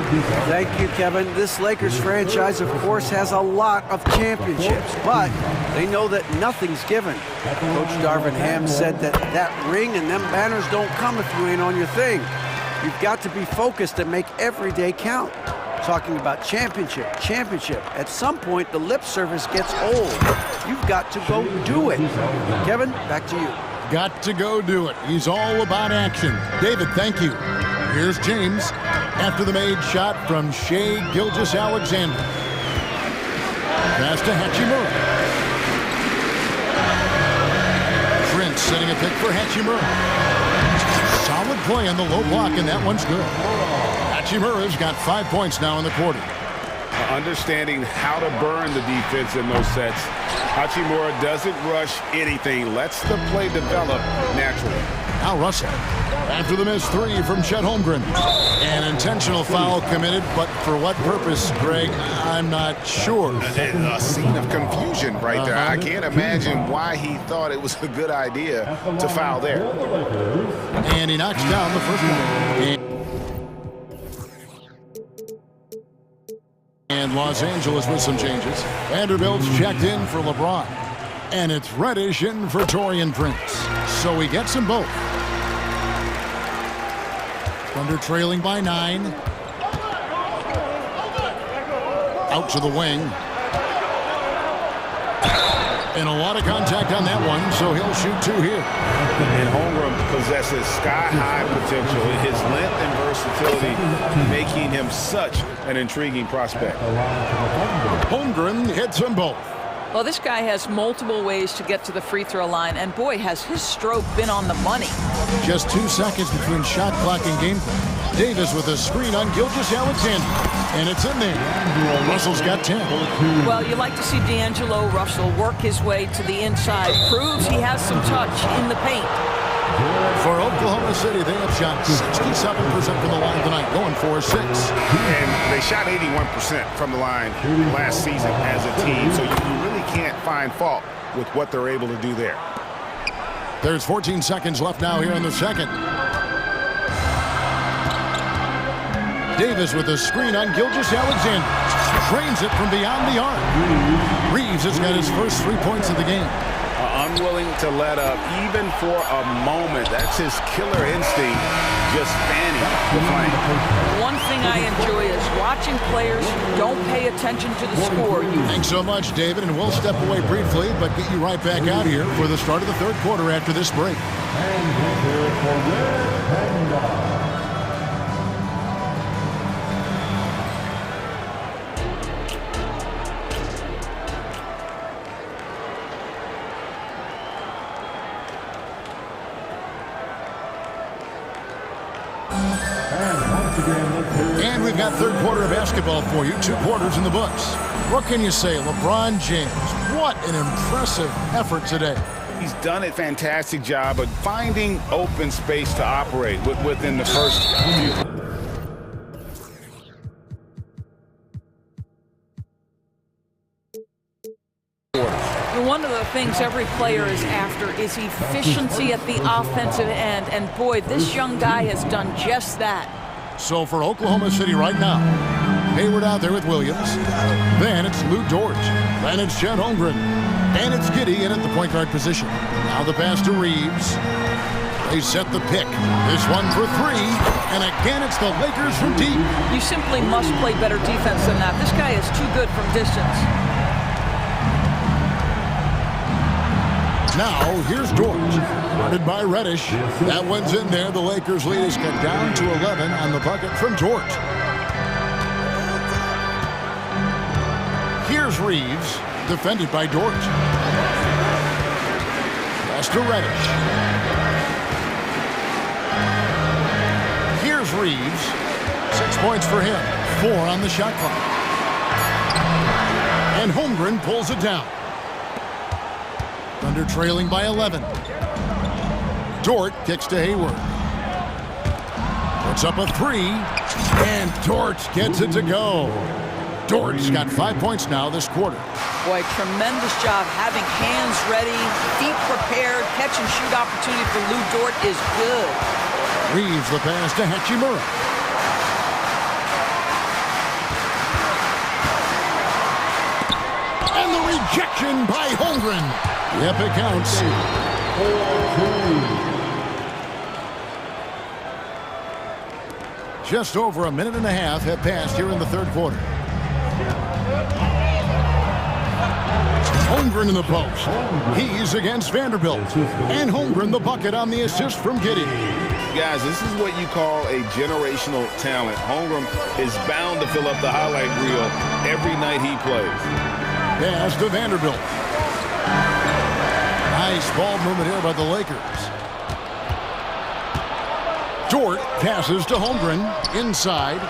Thank you, Kevin. This Lakers franchise, of course, has a lot of championships, but they know that nothing's given. Coach Darvin Ham said that ring and them banners don't come if you ain't on your thing. You've got to be focused and make every day count. Talking about championship. At some point, the lip service gets old. You've got to go do it. Kevin, back to you. Got to go do it. He's all about action. David, thank you. Here's James after the made shot from Shai Gilgeous-Alexander. Pass to Hachimura. Prince setting a pick for Hachimura. Solid play on the low block, and that one's good. Hachimura's got 5 points now in the quarter. Understanding how to burn the defense in those sets. Hachimura doesn't rush anything, lets the play develop naturally. Now Russell, after the missed 3 from Chet Holmgren. An intentional foul committed, but for what purpose, Greg, I'm not sure. A scene of confusion right there. I can't imagine why he thought it was a good idea to foul there. And he knocks down the first one. And Los Angeles with some changes. Vanderbilt's checked in for LeBron. And it's Reddish in for Taurean Prince. So he gets them both. Thunder trailing by 9. Out to the wing. And a lot of contact on that one, so he'll shoot 2 here. And Holmgren possesses sky-high potential. His length and versatility making him such an intriguing prospect. Holmgren hits them both. Well, this guy has multiple ways to get to the free throw line, and boy, has his stroke been on the money. Just 2 seconds between shot clock and game clock. Davis with a screen on Gilgeous-Alexander. And it's in there. Russell's got 10. Well, you like to see D'Angelo Russell work his way to the inside. Proves he has some touch in the paint. For Oklahoma City, they have shot 67% from the line tonight, going for 6. And they shot 81% from the line last season as a team, so you really can't find fault with what they're able to do there. There's 14 seconds left now here in the second. Davis with a screen on Gilgeous-Alexander. Drains it from beyond the arc. Reeves has got his first 3 points of the game. Unwilling to let up even for a moment. That's his killer instinct, just fanning the flame. One thing I enjoy is watching players who don't pay attention to the score. Thanks so much, David, and we'll step away briefly, but get you right back out here for the start of the third quarter after this break. And we've got third quarter of basketball for you. 2 quarters in the books. What can you say? LeBron James, what an impressive effort today. He's done a fantastic job of finding open space to operate within the first few. One of the things every player is after is efficiency at the offensive end, and boy, this young guy has done just that. So for Oklahoma City right now, Hayward out there with Williams. Then it's Lou Dort. Then it's Chet Holmgren. And it's Giddey in at the point guard position. Now the pass to Reeves. They set the pick. This one for 3. And again, it's the Lakers from deep. You simply must play better defense than that. This guy is too good from distance. Now, here's Dort. Guarded by Reddish. That one's in there. The Lakers lead is cut down to 11 on the bucket from Dort. Here's Reeves. Defended by Dort. Pass to Reddish. Here's Reeves. 6 points for him. 4 on the shot clock. And Holmgren pulls it down. Thunder trailing by 11. Dort kicks to Hayward. Puts up a 3. And Dort gets it to go. Dort's got 5 points now this quarter. Boy, tremendous job having hands ready, feet prepared, catch and shoot opportunity for Lou Dort is good. Reeves the pass to Hachimura. And the rejection by Holmgren. Yep, it counts. Just over a minute and a half have passed here in the third quarter. Holmgren in the post. He's against Vanderbilt. And Holmgren the bucket on the assist from Giddey. Guys, this is what you call a generational talent. Holmgren is bound to fill up the highlight reel every night he plays. Pass to Vanderbilt. Nice ball movement here by the Lakers. Dort passes to Holmgren. Inside.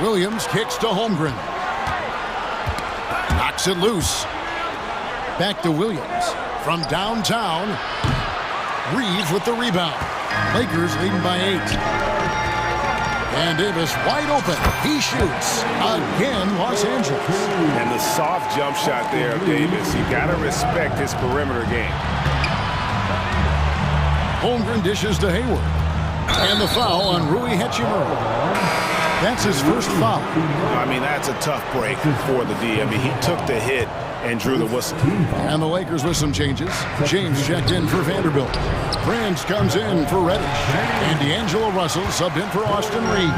Williams kicks to Holmgren. Knocks it loose. Back to Williams. From downtown. Reeves with the rebound. Lakers leading by 8. And Davis wide open. He shoots. Again, Los Angeles. And the soft jump shot there of Davis. You got to respect his perimeter game. Holmgren dishes to Hayward. And the foul on Rui Hachimura. That's his first foul. I mean, that's a tough break for the D. I mean, he took the hit and drew the whistle. And the Lakers with some changes. James checked in for Vanderbilt. Prince comes in for Reddish. And D'Angelo Russell subbed in for Austin Reeves.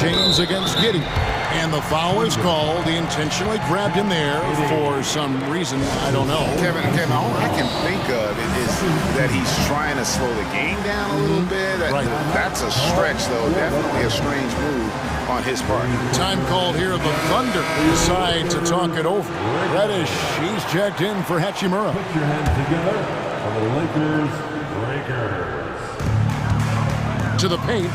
James against Giddey. And the foul is called. He intentionally grabbed him there for some reason. I don't know. Kevin, all I can think of is that he's trying to slow the game down a little bit. Right. That's a stretch, though. Definitely a strange move on his part. Time called here. The Thunder decide to talk it over. Reddish, he's checked in for Hachimura. Put your hands together for the Lakers Breakers. To the paint.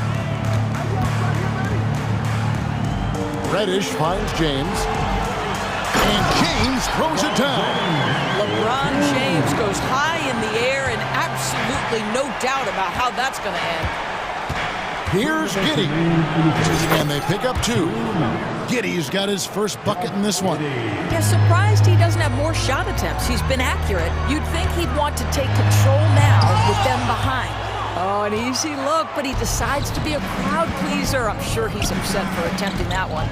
Reddish finds James. And James throws it down. LeBron James goes high in the air and absolutely no doubt about how that's going to end. Here's Giddey. And they pick up 2. Giddey's got his first bucket in this one. Yeah, surprised he doesn't have more shot attempts. He's been accurate. You'd think he'd want to take control now with them behind. Oh, an easy look, but he decides to be a crowd pleaser. I'm sure he's upset for attempting that one.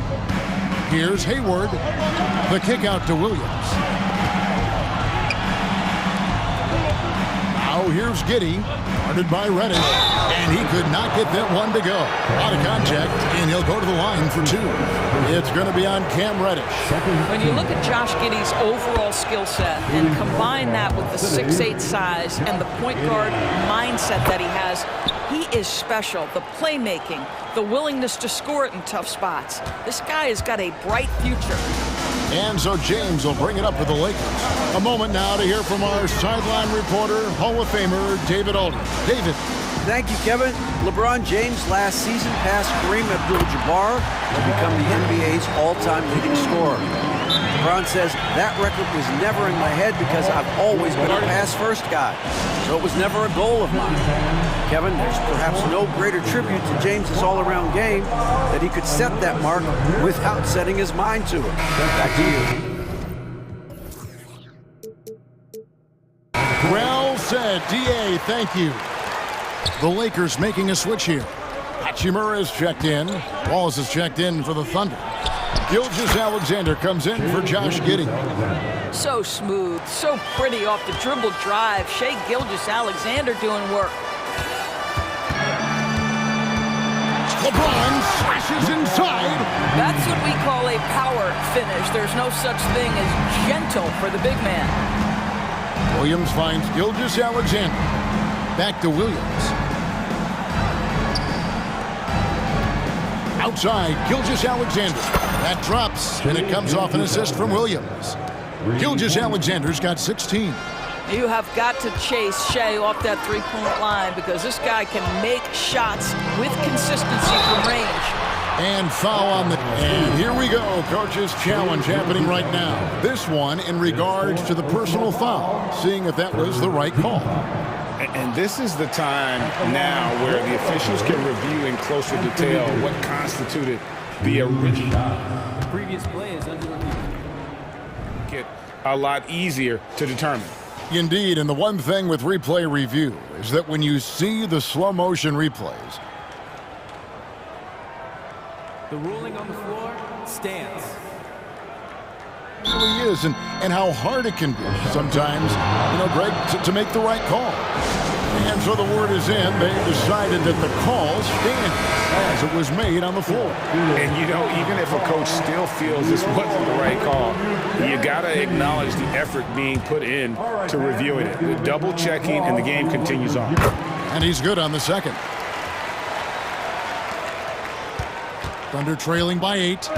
Here's Hayward. The kick out to Williams. Now here's Giddey, guarded by Reddish, and he could not get that one to go. Out of contact, and he'll go to the line for two. It's going to be on Cam Reddish. When you look at Josh Giddey's overall skill set and combine that with the 6'8" size and the point guard mindset that he has, he is special. The playmaking, the willingness to score it in tough spots. This guy has got a bright future. And so James will bring it up for the Lakers. A moment now to hear from our sideline reporter, Hall of Famer David Aldridge. David. Thank you, Kevin. LeBron James last season passed Kareem Abdul-Jabbar to become the NBA's all-time leading scorer. LeBron says, that record was never in my head because I've always been a pass-first guy, so it was never a goal of mine. Kevin, there's perhaps no greater tribute to James's all-around game that he could set that mark without setting his mind to it. Back to you. Well said, D.A., thank you. The Lakers making a switch here. Hachimura is checked in. Wallace is checked in for the Thunder. Gilgeous-Alexander comes in for Josh Giddey. So smooth, so pretty off the dribble drive. Shai Gilgeous-Alexander doing work. LeBron slashes inside. That's what we call a power finish. There's no such thing as gentle for the big man. Williams finds Gilgeous-Alexander. Back to Williams. Outside, Gilgeous-Alexander. That drops, and it comes off an assist from Williams. Gilgeous-Alexander's got 16. You have got to chase Shai off that three-point line because this guy can make shots with consistency from range. And foul on the... And here we go, coach's challenge happening right now. This one in regards to the personal foul, seeing if that was the right call. And this is the time now where the officials can review in closer detail what constituted the original. The previous play is under review. Get a lot easier to determine. Indeed, and the one thing with replay review is that when you see the slow motion replays, The ruling on the floor stands. it really is, and how hard it can be sometimes, Greg, to make the right call. And so the word is in. They decided that the call stands as it was made on the floor. And, even if a coach still feels this wasn't the right call, you got to acknowledge the effort being put in to reviewing it. The double checking, and the game continues on. And he's good on the second. Thunder trailing by 8.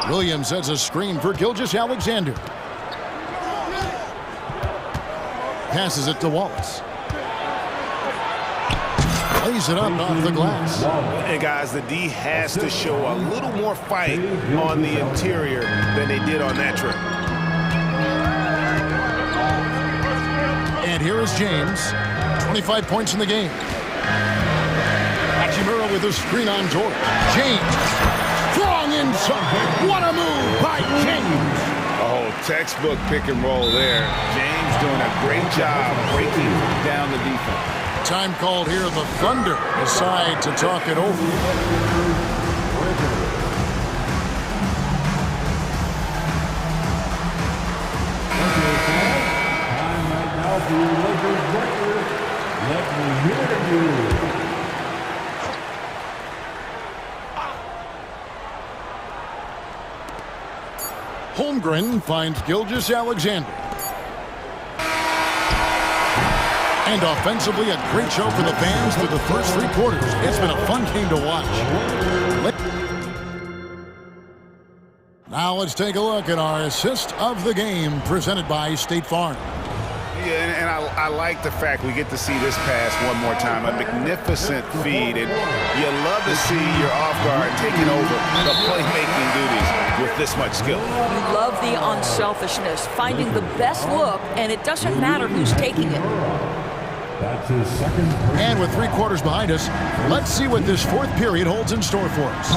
Williams sets a screen for Gilgeous-Alexander. Passes it to Wallace. Lays it up off the glass. And guys, the D has to show a little more fight on the interior than they did on that trip. And here is James. 25 points in the game. Hachimura with a screen on George. James. Strong inside. What a move by James. Oh, textbook pick and roll there. James doing a great job breaking down the defense. Time called here. The Thunder decide to talk it over. Time right now for your Lakers record. Let me hear you. Holmgren finds Gilgeous-Alexander. And offensively, a great show for the fans through the first 3 quarters. It's been a fun game to watch. Now let's take a look at our assist of the game presented by State Farm. Yeah, and I like the fact we get to see this pass one more time. A magnificent feed, and you love to see your off guard taking over the playmaking duties with this much skill. You love the unselfishness, finding the best look, and it doesn't matter who's taking it. That's his second. And with 3 quarters behind us, let's see what this 4th period holds in store for us.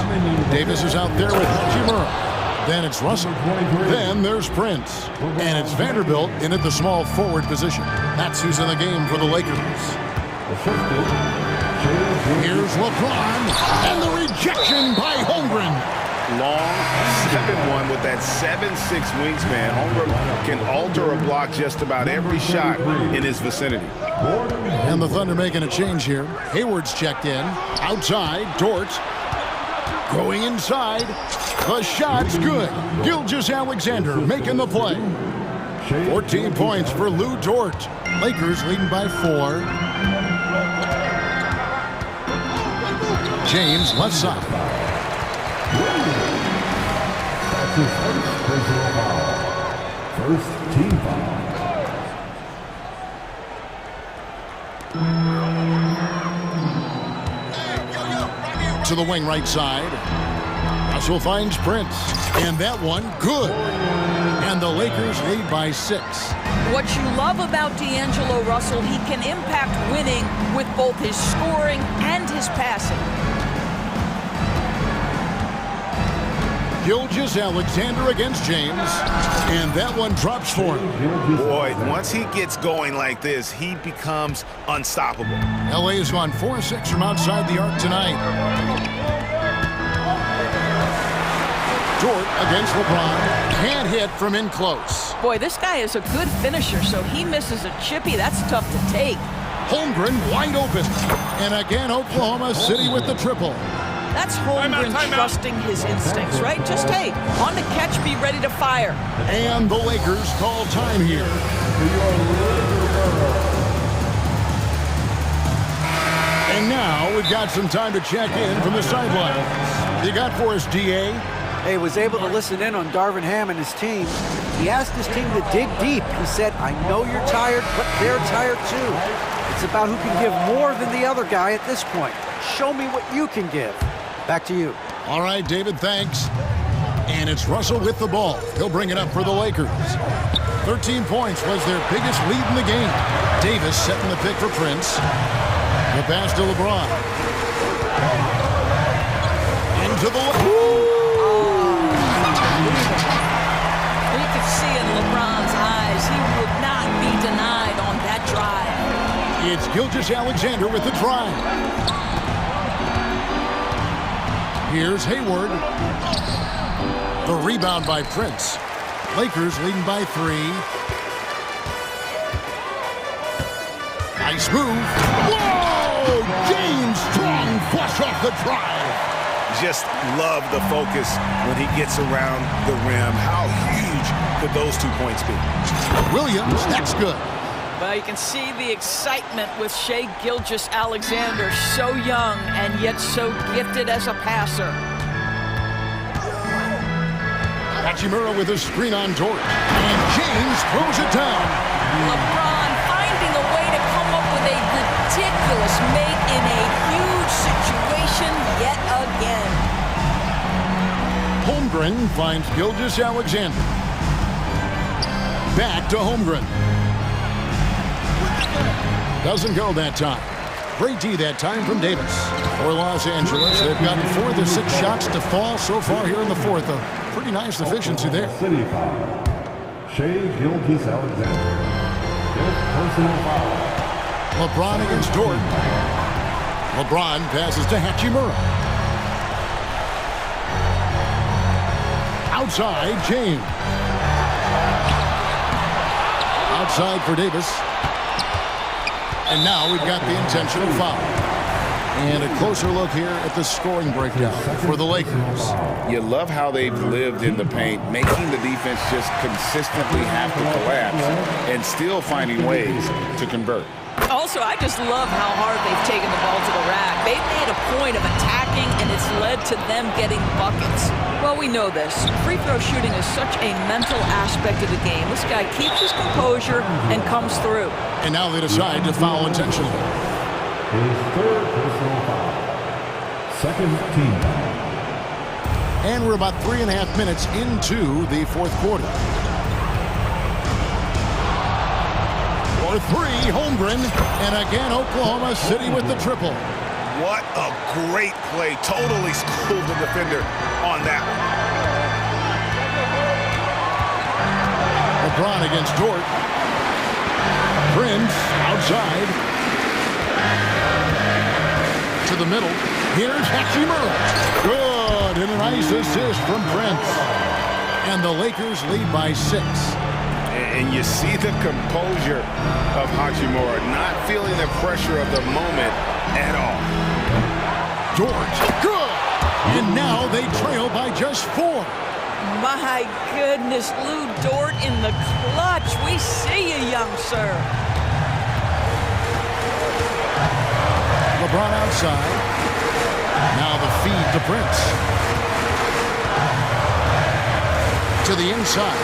Davis is out there with Hachimura. Then it's Russell. Then there's Prince. And it's Vanderbilt in at the small forward position. That's who's in the game for the Lakers. Here's LeBron, and the rejection by Holmgren. Long 7-1 with that 7'6" wingspan. Holmgren can alter a block just about every shot in his vicinity. And the Thunder making a change here. Hayward's checked in. Outside, Dort. Going inside. The shot's good. Gilgeous-Alexander making the play. 14 points for Lou Dort. Lakers leading by 4. James left side. That's his first personal foul. First team foul. To the wing right side. Russell finds Prince. And that one, good. And the Lakers lead by 6. What you love about D'Angelo Russell, he can impact winning with both his scoring and his passing. Gilgeous-Alexander against James. And that one drops for him. Boy, once he gets going like this, he becomes unstoppable. LA has gone 4-6 from outside the arc tonight. Dort against LeBron. Can't hit from in close. Boy, this guy is a good finisher, so he misses a chippy. That's tough to take. Holmgren wide open. And again, Oklahoma City with the triple. That's Holmgren trusting his instincts, right? Just, hey, on the catch, be ready to fire. And the Lakers call time here. And now we've got some time to check in from the sidelines. You got for us, D.A.? He was able to listen in on Darvin Ham and his team. He asked his team to dig deep. He said, I know you're tired, but they're tired too. It's about who can give more than the other guy at this point. Show me what you can give. Back to you. All right, David, thanks. And it's Russell with the ball. He'll bring it up for the Lakers. 13 points was their biggest lead in the game. Davis setting the pick for Prince. The pass to LeBron. Into the... You could see in LeBron's eyes, he would not be denied on that drive. It's Gilgeous-Alexander with the drive. Here's Hayward. The rebound by Prince. Lakers leading by 3. Nice move. Whoa! James Strong flush off the drive. Just love the focus when he gets around the rim. How huge could those 2 points be? Williams, that's good. Well, you can see the excitement with Shai Gilgeous-Alexander, so young and yet so gifted as a passer. Hachimura with a screen on Dort. And James throws it down. LeBron finding a way to come up with a ridiculous make in a huge situation yet again. Holmgren finds Gilgeous-Alexander. Back to Holmgren. Doesn't go that time. Great D that time from Davis. For Los Angeles, they've gotten 4 of the 6 shots to fall so far here in the 4th. A pretty nice efficiency there. City foul. Shai Gilgeous-Alexander. Fifth personal foul. LeBron against Dort. LeBron passes to Hachimura. Outside, James. Outside for Davis. And now we've got the intentional foul. And a closer look here at the scoring breakdown for the Lakers. You love how they've lived in the paint, making the defense just consistently have to collapse and still finding ways to convert. Also, I just love how hard they've taken the ball to the rack. They've made a point of attacking, and it's led to them getting buckets. Well, we know this. Free throw shooting is such a mental aspect of the game. This guy keeps his composure and comes through. And now they decide to foul intentionally. His third personal foul. Second team foul. And we're about 3.5 minutes into the 4th quarter. For 3, Holmgren. And again, Oklahoma City with the triple. What a great play. Totally schooled the defender on that one. LeBron against Dort. Prince outside. to the middle. Here's Hachimura. Good, and a nice assist from Prince. And the Lakers lead by 6. And you see the composure of Hachimura, not feeling the pressure of the moment at all. George, good! And now they trail by just 4. My goodness, Lou Dort in the clutch. We see you, young sir. LeBron outside. Now the feed to Prince. To the inside.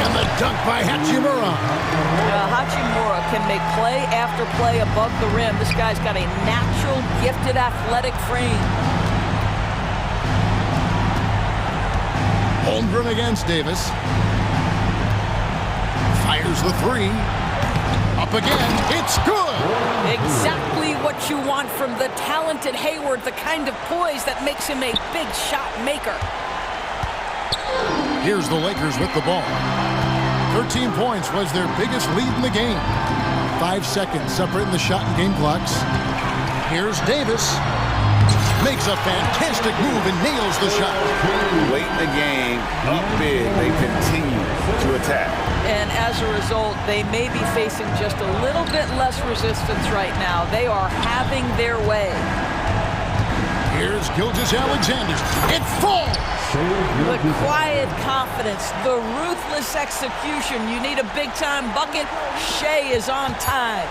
And the dunk by Hachimura. Hachimura can make play after play above the rim. This guy's got a natural, gifted, athletic frame. Holmgren against Davis. Fires the 3. Up again. It's good. Exactly what you want from the talented Hayward, the kind of poise that makes him a big shot maker. Here's the Lakers with the ball. 13 points was their biggest lead in the game. 5 seconds separating the shot and game clocks. Here's Davis. Makes a fantastic move and nails the shot. Late in the game, up big, they continue to attack. And as a result, they may be facing just a little bit less resistance right now. They are having their way. Here's Gilgeous-Alexander. It falls! The quiet confidence, the ruthless execution. You need a big-time bucket. Shea is on time.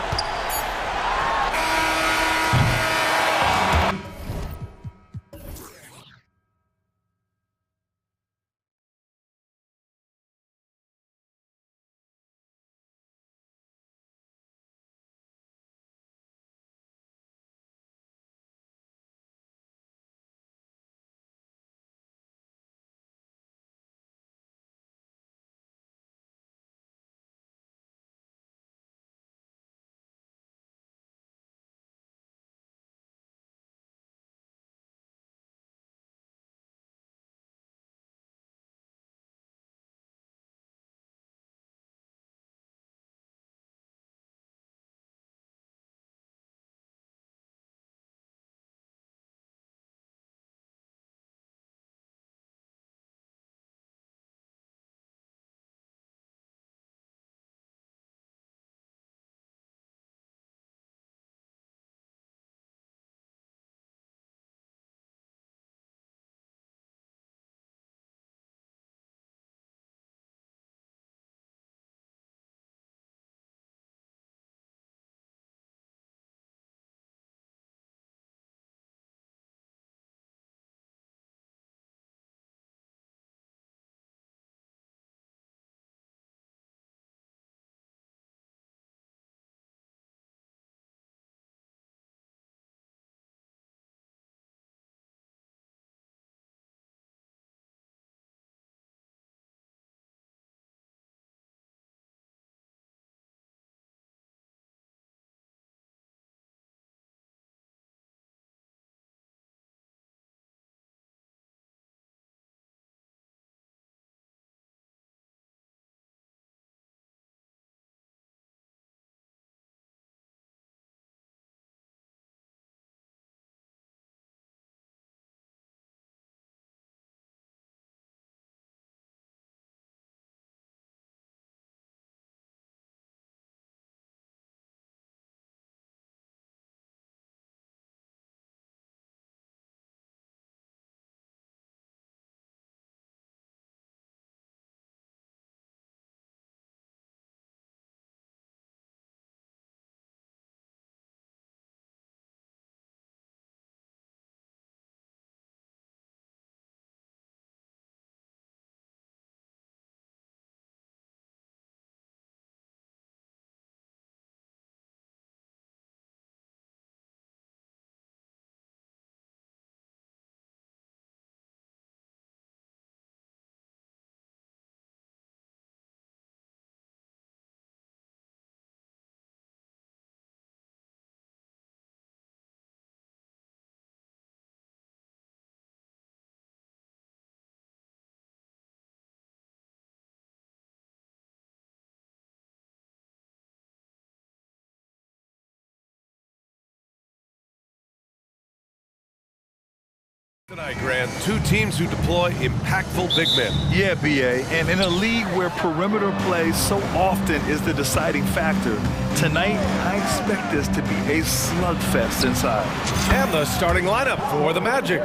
Tonight, Grant, two teams who deploy impactful big men. Yeah, BA, and in a league where perimeter play so often is the deciding factor, tonight I expect this to be a slugfest inside. And the starting lineup for the Magic.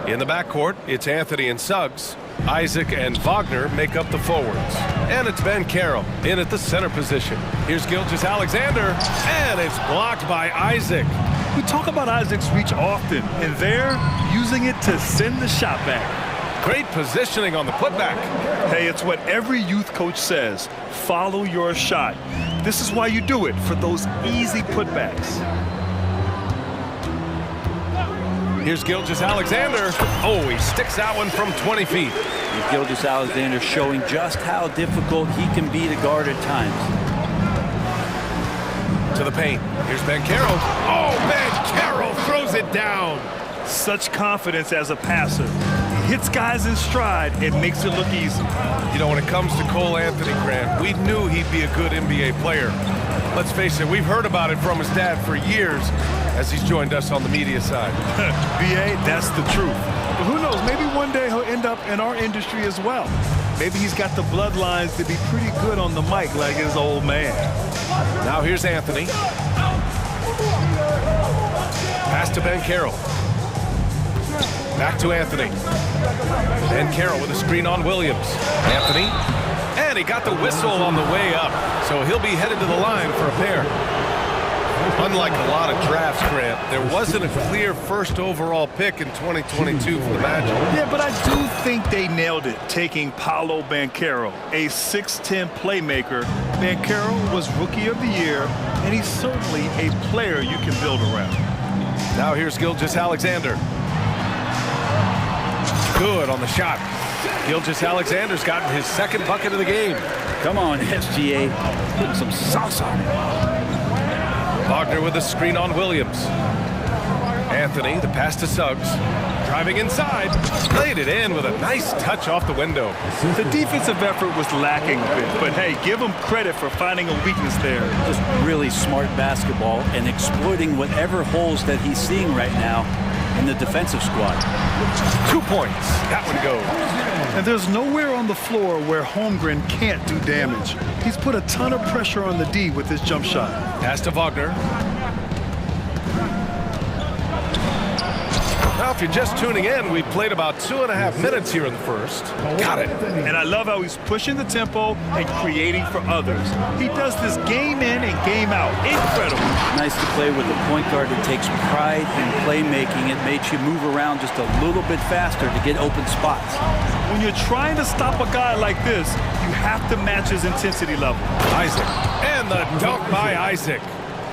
In the backcourt, it's Anthony and Suggs. Isaac and Wagner make up the forwards. And it's Ben Carroll in at the center position. Here's Gilgeous-Alexander, and it's blocked by Isaac. We talk about Isaac's reach often, and they're using it to send the shot back. Great positioning on the putback. Hey, it's what every youth coach says. Follow your shot. This is why you do it, for those easy putbacks. Here's Gilgeous-Alexander. Oh, he sticks that one from 20 feet. Gilgeous-Alexander showing just how difficult he can be to guard at times. To the paint. Here's Ben Carroll. Oh, Ben Carroll throws it down. Such confidence as a passer. He hits guys in stride and makes it look easy. You know, when it comes to Cole Anthony, Grant, we knew he'd be a good NBA player. Let's face it, we've heard about it from his dad for years as he's joined us on the media side. BA, that's the truth. But who knows, maybe one day he'll end up in our industry as well. Maybe he's got the bloodlines to be pretty good on the mic like his old man. Now here's Anthony. Pass to Ben Carroll. Back to Anthony. Ben Carroll with a screen on Williams. Anthony. And he got the whistle on the way up. So he'll be headed to the line for a pair. Unlike a lot of drafts, Grant, there wasn't a clear first overall pick in 2022 for the Magic. Yeah, but I do think they nailed it, taking Paolo Banchero, a 6'10 playmaker. Banchero was Rookie of the Year, and he's certainly a player you can build around. Now here's Gilgeous-Alexander. Good on the shot. Gilgeous-Alexander's gotten his second bucket of the game. Come on, SGA. Putting some sauce on it. Wagner with a screen on Williams. Anthony, the pass to Suggs. Driving inside. Laid it in with a nice touch off the window. The defensive effort was lacking a bit, but hey, give him credit for finding a weakness there. Just really smart basketball and exploiting whatever holes that he's seeing right now in the defensive squad. 2 points. That one goes. And there's nowhere on the floor where Holmgren can't do damage. He's put a ton of pressure on the D with his jump shot. Pass to Wagner. Now, if you're just tuning in, we played about 2.5 minutes here in the first. Got it. And I love how he's pushing the tempo and creating for others. He does this game in and game out. Incredible. Nice to play with a point guard that takes pride in playmaking. It makes you move around just a little bit faster to get open spots. When you're trying to stop a guy like this, you have to match his intensity level. Isaac. And the dunk by Isaac.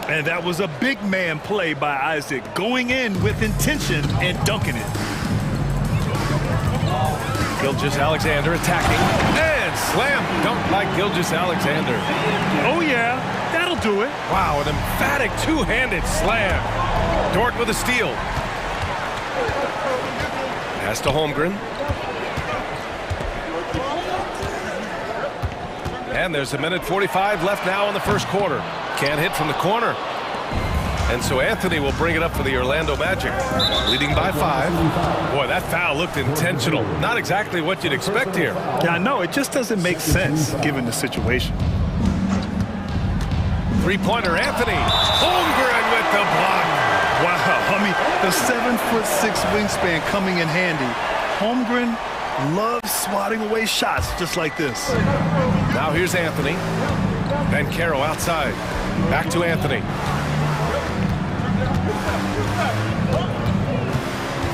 And that was a big man play by Isaac, going in with intention and dunking it. Gilgeous-Alexander attacking. And slam dunk by Gilgeous-Alexander. Oh, yeah, that'll do it. Wow, an emphatic two-handed slam. Dort with a steal. Pass to Holmgren. And there's 1:45 left now in the first quarter. Can't hit from the corner. And so Anthony will bring it up for the Orlando Magic, leading by 5. Boy, that foul looked intentional. Not exactly what you'd expect here. Yeah, I know. It just doesn't make sense given the situation. Three-pointer, Anthony. Holmgren with the block. Wow, I mean, the 7'6" wingspan coming in handy. Holmgren loves swatting away shots just like this. Now here's Anthony. Ben Carroll outside. Back to Anthony.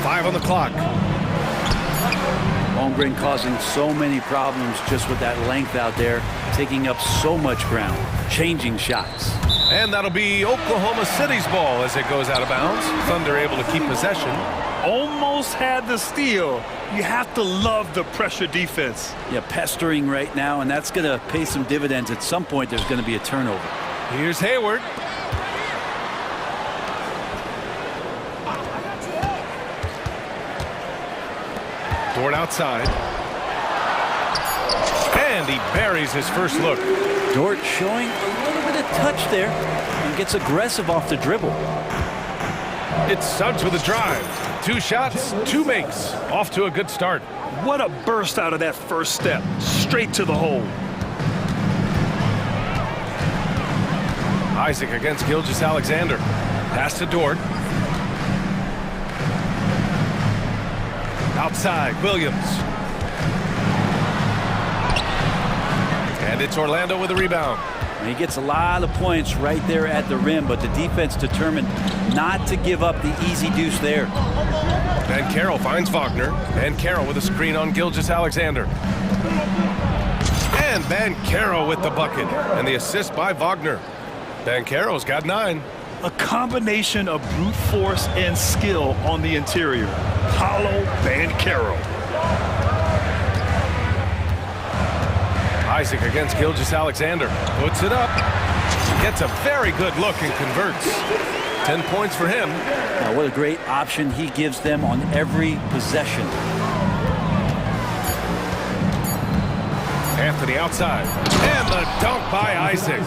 5 on the clock. Holmgren causing so many problems just with that length out there, taking up so much ground, changing shots. And that'll be Oklahoma City's ball as it goes out of bounds. Thunder able to keep possession. Almost had the steal. You have to love the pressure defense. Yeah, pestering right now, and that's going to pay some dividends. At some point, there's going to be a turnover. Here's Hayward. Dort outside. And he buries his first look. Dort showing a little bit of touch there and gets aggressive off the dribble. It's Suggs with a drive. 2 shots, 2 makes. Off to a good start. What a burst out of that first step. Straight to the hole. Isaac against Gilgeous-Alexander. Pass to Dort. Outside, Williams. And it's Orlando with a rebound. And he gets a lot of points right there at the rim, but the defense determined not to give up the easy deuce there. Van Carroll finds Wagner. Van Carroll with a screen on Gilgeous-Alexander. And Van Carroll with the bucket. And the assist by Wagner. Van Carroll's got 9. A combination of brute force and skill on the interior. Paulo Van Carroll. Isaac against Gilgeous-Alexander. Puts it up. Gets a very good look and converts. 10 points for him. Now, what a great option he gives them on every possession. Anthony outside. And the dunk by Isaac.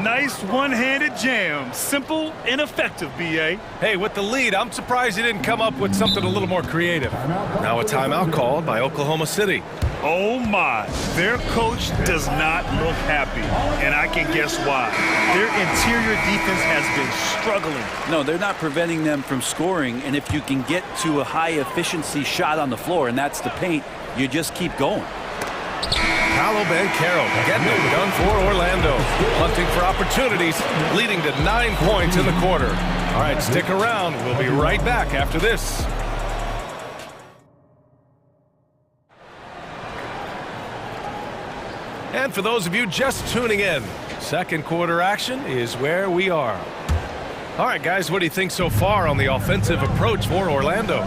Nice one-handed jam. Simple and effective, B.A. Hey, with the lead, I'm surprised he didn't come up with something a little more creative. Now a timeout called by Oklahoma City. Oh, my. Their coach does not look happy, and I can guess why. Their interior defense has been struggling. No, they're not preventing them from scoring, and if you can get to a high-efficiency shot on the floor, and that's the paint, you just keep going. Paulo Van Carroll getting it done for Orlando. Hunting for opportunities, leading to 9 points in the quarter. All right, stick around. We'll be right back after this. And for those of you just tuning in, second quarter action is where we are. All right, guys, what do you think so far on the offensive approach for Orlando?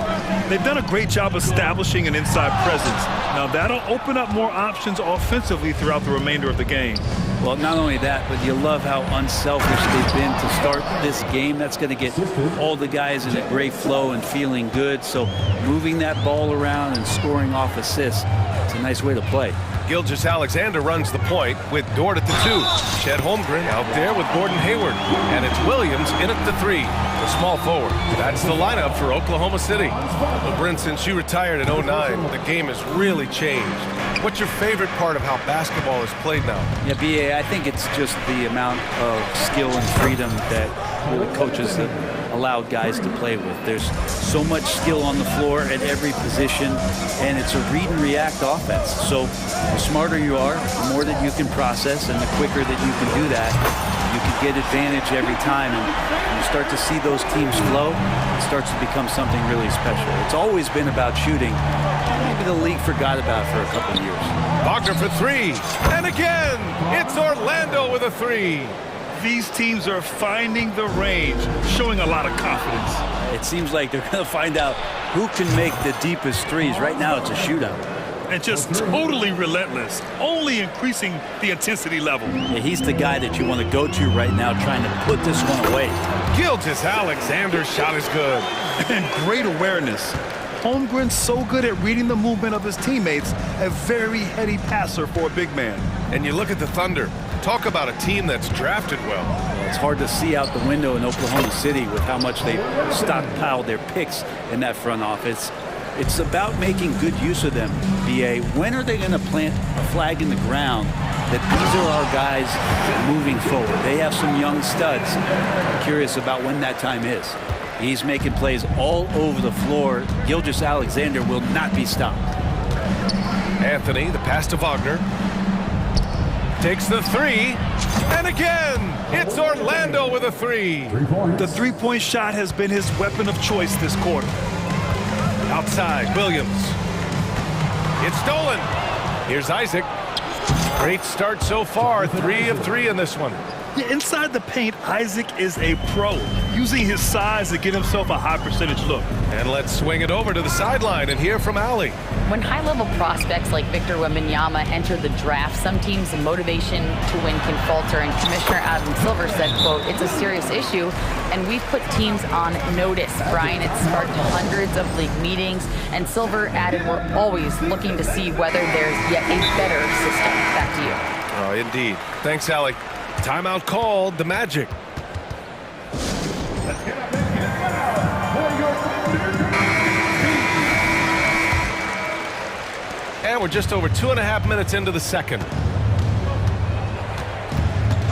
They've done a great job establishing an inside presence. Now, that'll open up more options offensively throughout the remainder of the game. Well, not only that, but you love how unselfish they've been to start this game. That's going to get all the guys in a great flow and feeling good. So moving that ball around and scoring off assists, it's a nice way to play. Gilgeous-Alexander runs the point with Dort at the 2. Chet Holmgren out there with Gordon Hayward. And it's Williams in at the 3, the small forward. That's the lineup for Oklahoma City. Well, Brent, since you retired in 09, the game has really changed. What's your favorite part of how basketball is played now? Yeah, B.A., I think it's just the amount of skill and freedom that the coaches have allowed guys to play with. There's so much skill on the floor at every position, and it's a read and react offense. So the smarter you are, the more that you can process, and the quicker that you can do that, you can get advantage every time. And when you start to see those teams flow, it starts to become something really special. It's always been about shooting. Maybe the league forgot about it for a couple of years. Wagner for 3, and again, it's Orlando with a 3. These teams are finding the range, showing a lot of confidence. It seems like they're going to find out who can make the deepest threes. Right now, it's a shootout. And just totally relentless, only increasing the intensity level. Yeah, he's the guy that you want to go to right now, trying to put this one away. Gilgeous-Alexander's shot is good. And great awareness. Holmgren's so good at reading the movement of his teammates, a very heady passer for a big man. And you look at the Thunder. Talk about a team that's drafted well. It's hard to see out the window in Oklahoma City with how much they stockpiled their picks in that front office. It's about making good use of them, B.A. When are they going to plant a flag in the ground that these are our guys moving forward? They have some young studs. I'm curious about when that time is. He's making plays all over the floor. Gilgeous-Alexander will not be stopped. Anthony, the pass to Wagner. Takes the 3, and again, it's Orlando with a 3. The three-point shot has been his weapon of choice this quarter. Outside, Williams. It's stolen. Here's Isaac. Great start so far, 3 of 3 in this one. Yeah, inside the paint, Isaac is a pro, using his size to get himself a high percentage look. And let's swing it over to the sideline and hear from Allie. When high-level prospects like Victor Wembanyama enter the draft, some teams' motivation to win can falter, and Commissioner Adam Silver said, quote, "It's a serious issue, and we've put teams on notice." Brian, it sparked hundreds of league meetings, and Silver added, "We're always looking to see whether there's yet a better system." Back to you. Oh, indeed. Thanks, Allie. Timeout called, the Magic. And we're just over 2.5 minutes into the second.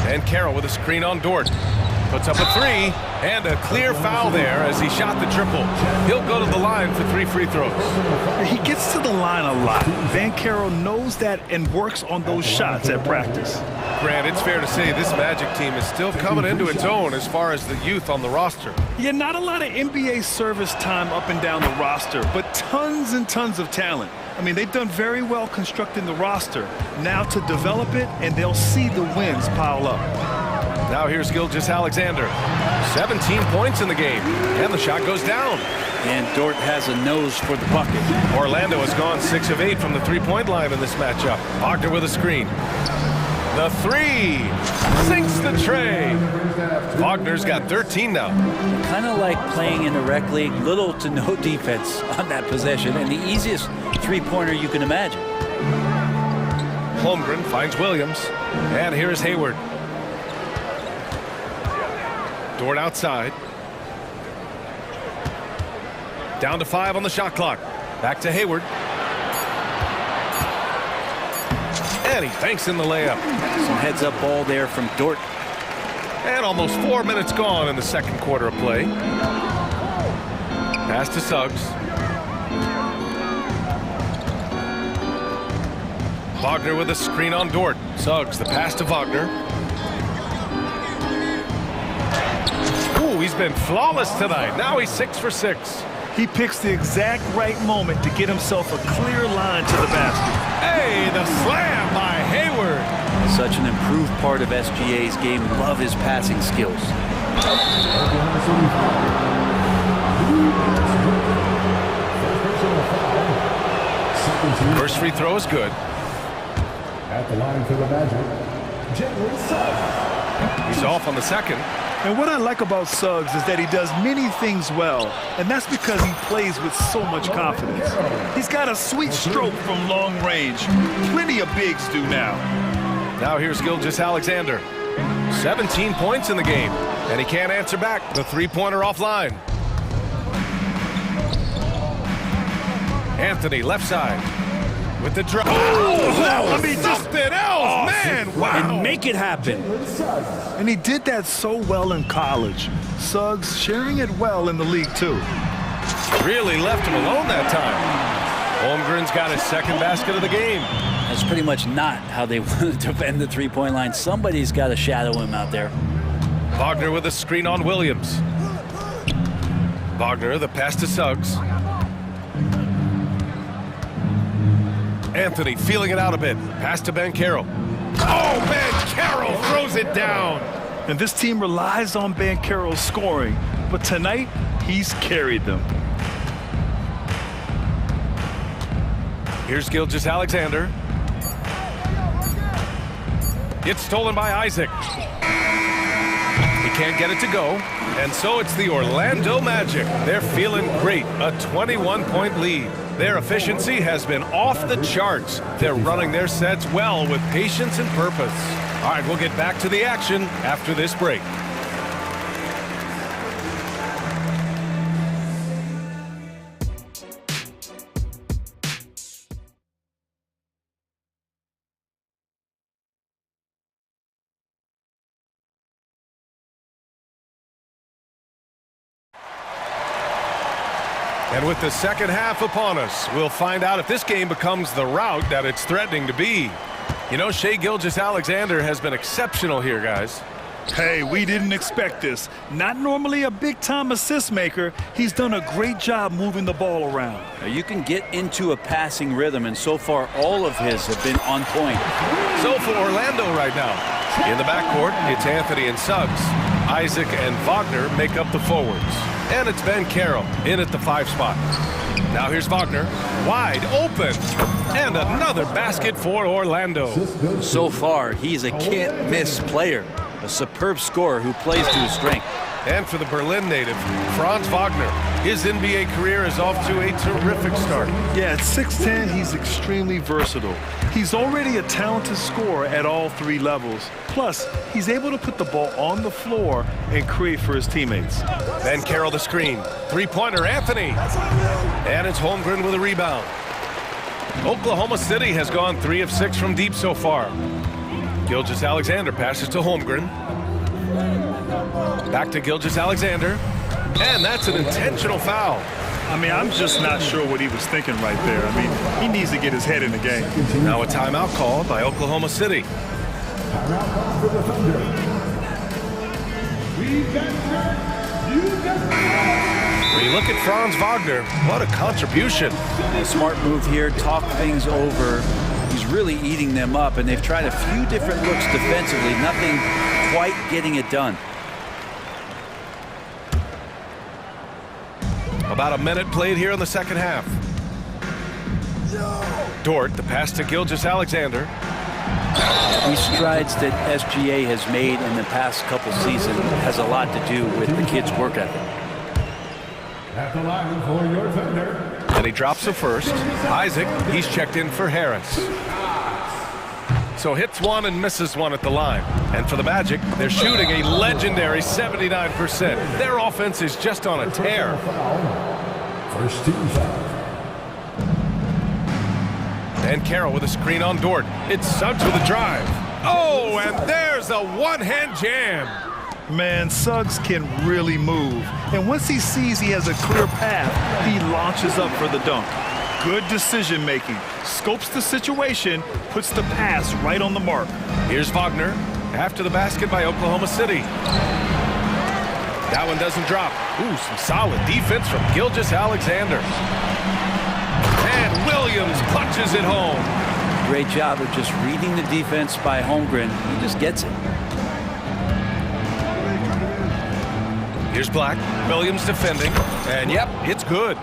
And Carroll with a screen on Dort. Puts up a three, and a clear foul there as he shot the triple. He'll go to the line for 3 free throws. He gets to the line a lot. Van Carroll knows that and works on those shots at practice. Grant, it's fair to say this Magic team is still coming into its own as far as the youth on the roster. Yeah, not a lot of NBA service time up and down the roster, but tons and tons of talent. I mean, they've done very well constructing the roster. Now to develop it, and they'll see the wins pile up. Now here's Gilgeous-Alexander. 17 points in the game, and the shot goes down. And Dort has a nose for the bucket. Orlando has gone 6 of 8 from the three-point line in this matchup. Wagner with a screen. The three sinks the tray. Wagner's got 13 now. Kind of like playing in a rec league, little to no defense on that possession, and the easiest three-pointer you can imagine. Holmgren finds Williams, and here's Hayward. Dort outside. Down to 5 on the shot clock. Back to Hayward. And he banks in the layup. Some heads-up ball there from Dort. And almost 4 minutes gone in the second quarter of play. Pass to Suggs. Wagner with a screen on Dort. Suggs, the pass to Wagner. Ooh, he's been flawless tonight. Now he's 6 for 6. He picks the exact right moment to get himself a clear line to the basket. Hey, the slam by Hayward. Such an improved part of SGA's game. Love his passing skills. First free throw is good. At the line for the Magic, Jalen Suggs. He's off on the second. And what I like about Suggs is that he does many things well, and that's because he plays with so much confidence. He's got a sweet stroke from long range. Plenty of bigs do now. Now here's Gilgeous-Alexander. 17 points in the game, and he can't answer back. The three-pointer offline. Anthony left side with the drive. Oh, I mean, something else, man! Wow! And make it happen. And he did that so well in college. Suggs sharing it well in the league, too. Really left him alone that time. Holmgren's got his second basket of the game. That's pretty much not how they want to defend the three-point line. Somebody's got to shadow him out there. Wagner with a screen on Williams. Wagner, the pass to Suggs. Anthony feeling it out a bit. Pass to Ben Carroll. Oh, Ben Carroll throws it down. And this team relies on Ben Carroll's scoring, but tonight he's carried them. Here's Gilgeous-Alexander. It's stolen by Isaac. He can't get it to go, and so it's the Orlando Magic. They're feeling great, a 21-point lead. Their efficiency has been off the charts. They're running their sets well with patience and purpose. All right, we'll get back to the action after this break. And with the second half upon us, we'll find out if this game becomes the rout that it's threatening to be. You know, Shai Gilgeous-Alexander has been exceptional here, guys. Hey, we didn't expect this. Not normally a big-time assist maker. He's done a great job moving the ball around. Now you can get into a passing rhythm, and so far all of his have been on point. So for Orlando right now, in the backcourt, it's Anthony and Suggs. Isaac and Wagner make up the forwards. And it's Ben Carroll in at the 5 spot. Now here's Wagner, wide open, and another basket for Orlando. So far, he's a can't-miss player, a superb scorer who plays to his strength. And for the Berlin native, Franz Wagner, his NBA career is off to a terrific start. Yeah, at 6'10", he's extremely versatile. He's already a talented scorer at all 3 levels. Plus, he's able to put the ball on the floor and create for his teammates. Ben Carroll the screen. Three-pointer, Anthony. And it's Holmgren with a rebound. Oklahoma City has gone 3 of 6 from deep so far. Gilgeous-Alexander passes to Holmgren. Back to Gilgeous-Alexander. And that's an intentional foul. I mean, I'm just not sure what he was thinking right there. I mean, he needs to get his head in the game. Now a timeout called by Oklahoma City. When you look at Franz Wagner, what a contribution. A smart move here, talk things over. He's really eating them up, and they've tried a few different looks defensively, nothing quite getting it done. About a minute played here in the second half. Dort, the pass to Gilgeous-Alexander. These strides that SGA has made in the past couple seasons has a lot to do with the kid's work ethic. At the line for your defender. And he drops the first. Isaac, he's checked in for Harris. So hits one and misses one at the line. And for the Magic, they're shooting a legendary 79%. Their offense is just on a tear. First team foul. And Carroll with a screen on Dort. It's Suggs with a drive. Oh, and there's a one-hand jam. Man, Suggs can really move. And once he sees he has a clear path, he launches up for the dunk. Good decision making. Scopes the situation, puts the pass right on the mark. Here's Wagner after the basket by Oklahoma City. That one doesn't drop. Ooh, some solid defense from Gilgeous-Alexander. And Williams punches it home. Great job of just reading the defense by Holmgren. He just gets it. Here's Black. Williams defending. And yep, it's good.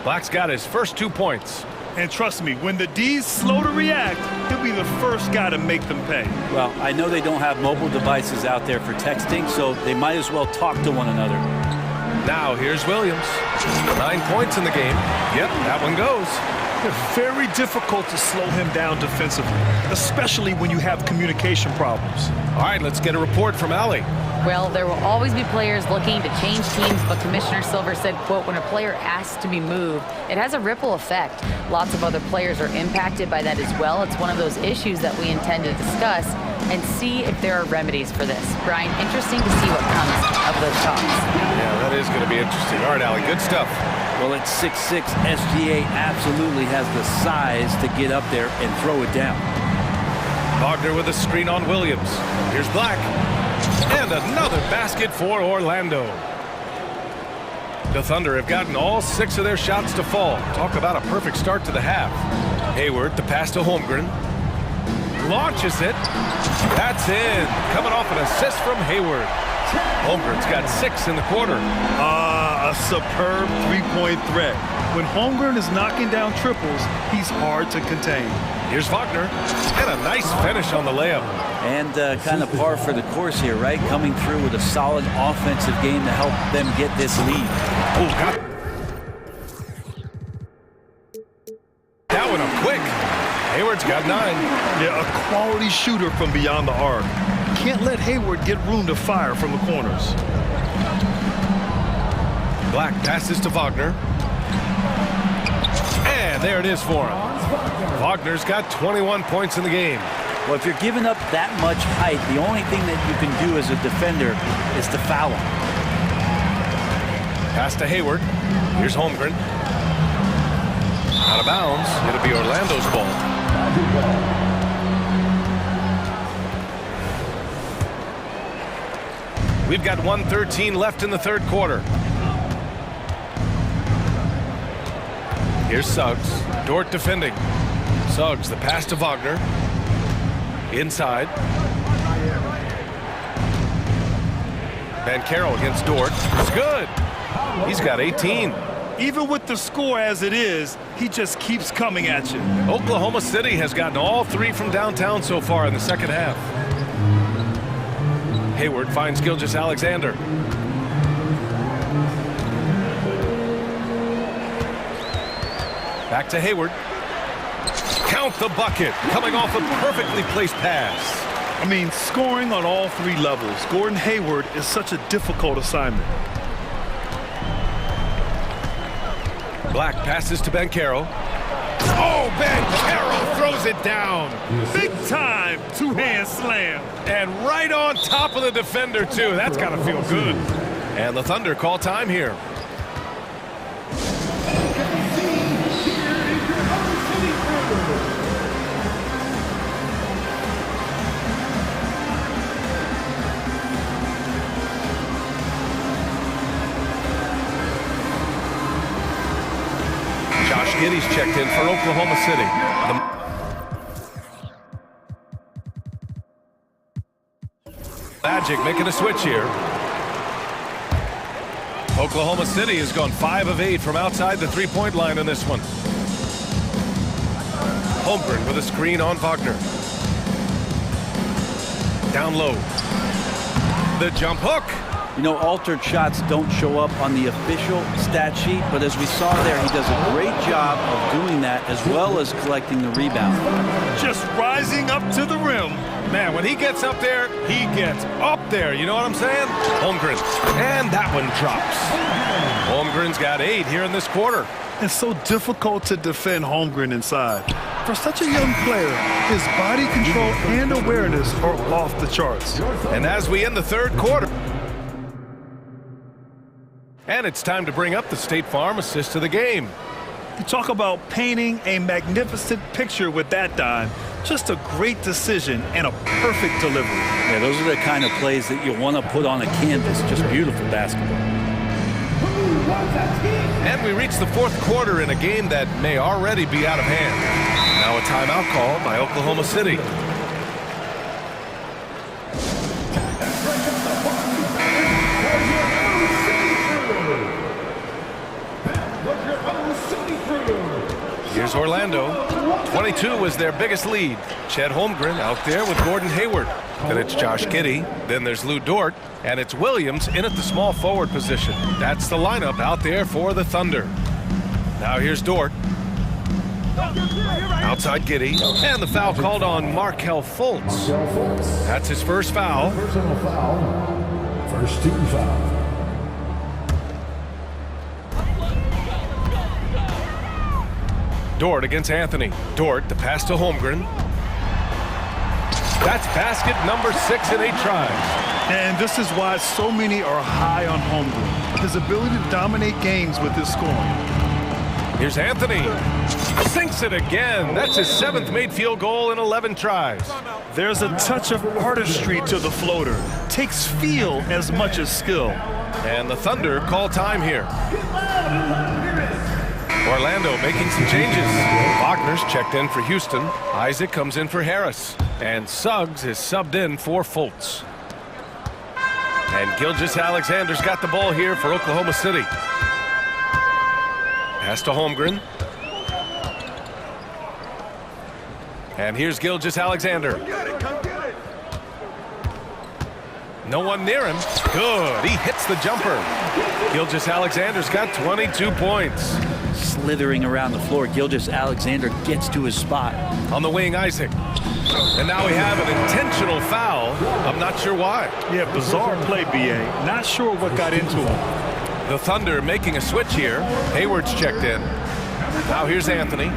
Black's got his first 2 points. And trust me, when the D's slow to react, he'll be the first guy to make them pay. Well, I know they don't have mobile devices out there for texting, so they might as well talk to one another. Now here's Williams. 9 points in the game. Yep, that one goes. It's very difficult to slow him down defensively, especially when you have communication problems. All right, let's get a report from Allie. Well, there will always be players looking to change teams, but Commissioner Silver said, quote, when a player asks to be moved, it has a ripple effect. Lots of other players are impacted by that as well. It's one of those issues that we intend to discuss and see if there are remedies for this. Brian, interesting to see what comes of those talks. Yeah, that is going to be interesting. All right, Allie, good stuff. Well, at 6'6", SGA absolutely has the size to get up there and throw it down. Wagner with a screen on Williams. Here's Black. And another basket for Orlando. The Thunder have gotten all 6 of their shots to fall. Talk about a perfect start to the half. Hayward, the pass to Holmgren. Launches it. That's in. Coming off an assist from Hayward. Holmgren's got 6 in the quarter. A superb three-point threat. When Holmgren is knocking down triples, he's hard to contain. Here's Wagner. And a nice finish on the layup. And kind of par for the course here, right? Coming through with a solid offensive game to help them get this lead. Oh, got that one up quick. Hayward's got 9. Yeah, a quality shooter from beyond the arc. Can't let Hayward get room to fire from the corners. Black passes to Wagner. And there it is for him. Wagner's got 21 points in the game. Well, if you're giving up that much height, the only thing that you can do as a defender is to foul him. Pass to Hayward. Here's Holmgren. Out of bounds. It'll be Orlando's ball. We've got 1:13 left in the third quarter. Here's Suggs. Dort defending. Suggs, the pass to Wagner. Inside. Banchero against Dort. It's good. He's got 18. Even with the score as it is, he just keeps coming at you. Oklahoma City has gotten all 3 from downtown so far in the second half. Hayward finds Gilgeous-Alexander. Back to Hayward. Count the bucket. Coming off a perfectly placed pass. I mean, scoring on all 3 levels. Gordon Hayward is such a difficult assignment. Black passes to Banchero. Oh, throws it down. Big time two-hand slam. And right on top of the defender, too. That's got to feel good. And the Thunder call time here. Josh Giddey's checked in for Oklahoma City. Magic making a switch here. Oklahoma City has gone 5 of 8 from outside the three-point line in this one. Holmgren with a screen on Wagner. Down low. The jump hook. You know, altered shots don't show up on the official stat sheet, but as we saw there, he does a great job of doing that as well as collecting the rebound. Just rising up to the rim. Man, when he gets up there, he gets up there. You know what I'm saying? Holmgren. And that one drops. Holmgren's got 8 here in this quarter. It's so difficult to defend Holmgren inside. For such a young player, his body control and awareness are off the charts. And as we end the third quarter, and it's time to bring up the State Farm assist of the game. You talk about painting a magnificent picture with that dime. Just a great decision and a perfect delivery. Yeah, those are the kind of plays that you want to put on a canvas. Just beautiful basketball. And we reach the fourth quarter in a game that may already be out of hand. Now a timeout call by Oklahoma City. Here's Orlando. 22 was their biggest lead. Chet Holmgren out there with Gordon Hayward. Then it's Josh Giddey. Then there's Lou Dort. And it's Williams in at the small forward position. That's the lineup out there for the Thunder. Now here's Dort. Outside Giddey. And the foul called on Markelle Fultz. That's his first foul. Personal foul. First team foul. Dort against Anthony. Dort, the pass to Holmgren. That's basket number 6 in 8 tries. And this is why so many are high on Holmgren. His ability to dominate games with his scoring. Here's Anthony. Sinks it again. That's his 7th made field goal in 11 tries. There's a touch of artistry to the floater. Takes feel as much as skill. And the Thunder call time here. Orlando making some changes. Wagner's checked in for Houston. Isaac comes in for Harris. And Suggs is subbed in for Fultz. And Gilgeous-Alexander's got the ball here for Oklahoma City. Pass to Holmgren. And here's Gilgeous-Alexander. No one near him. Good. He hits the jumper. Gilgeous-Alexander's got 22 points. Slithering around the floor, Gilgeous-Alexander gets to his spot. On the wing, Isaac. And now we have an intentional foul. I'm not sure why. Yeah, bizarre play, B.A. Not sure what got into him. The Thunder making a switch here. Hayward's checked in. Now here's Anthony.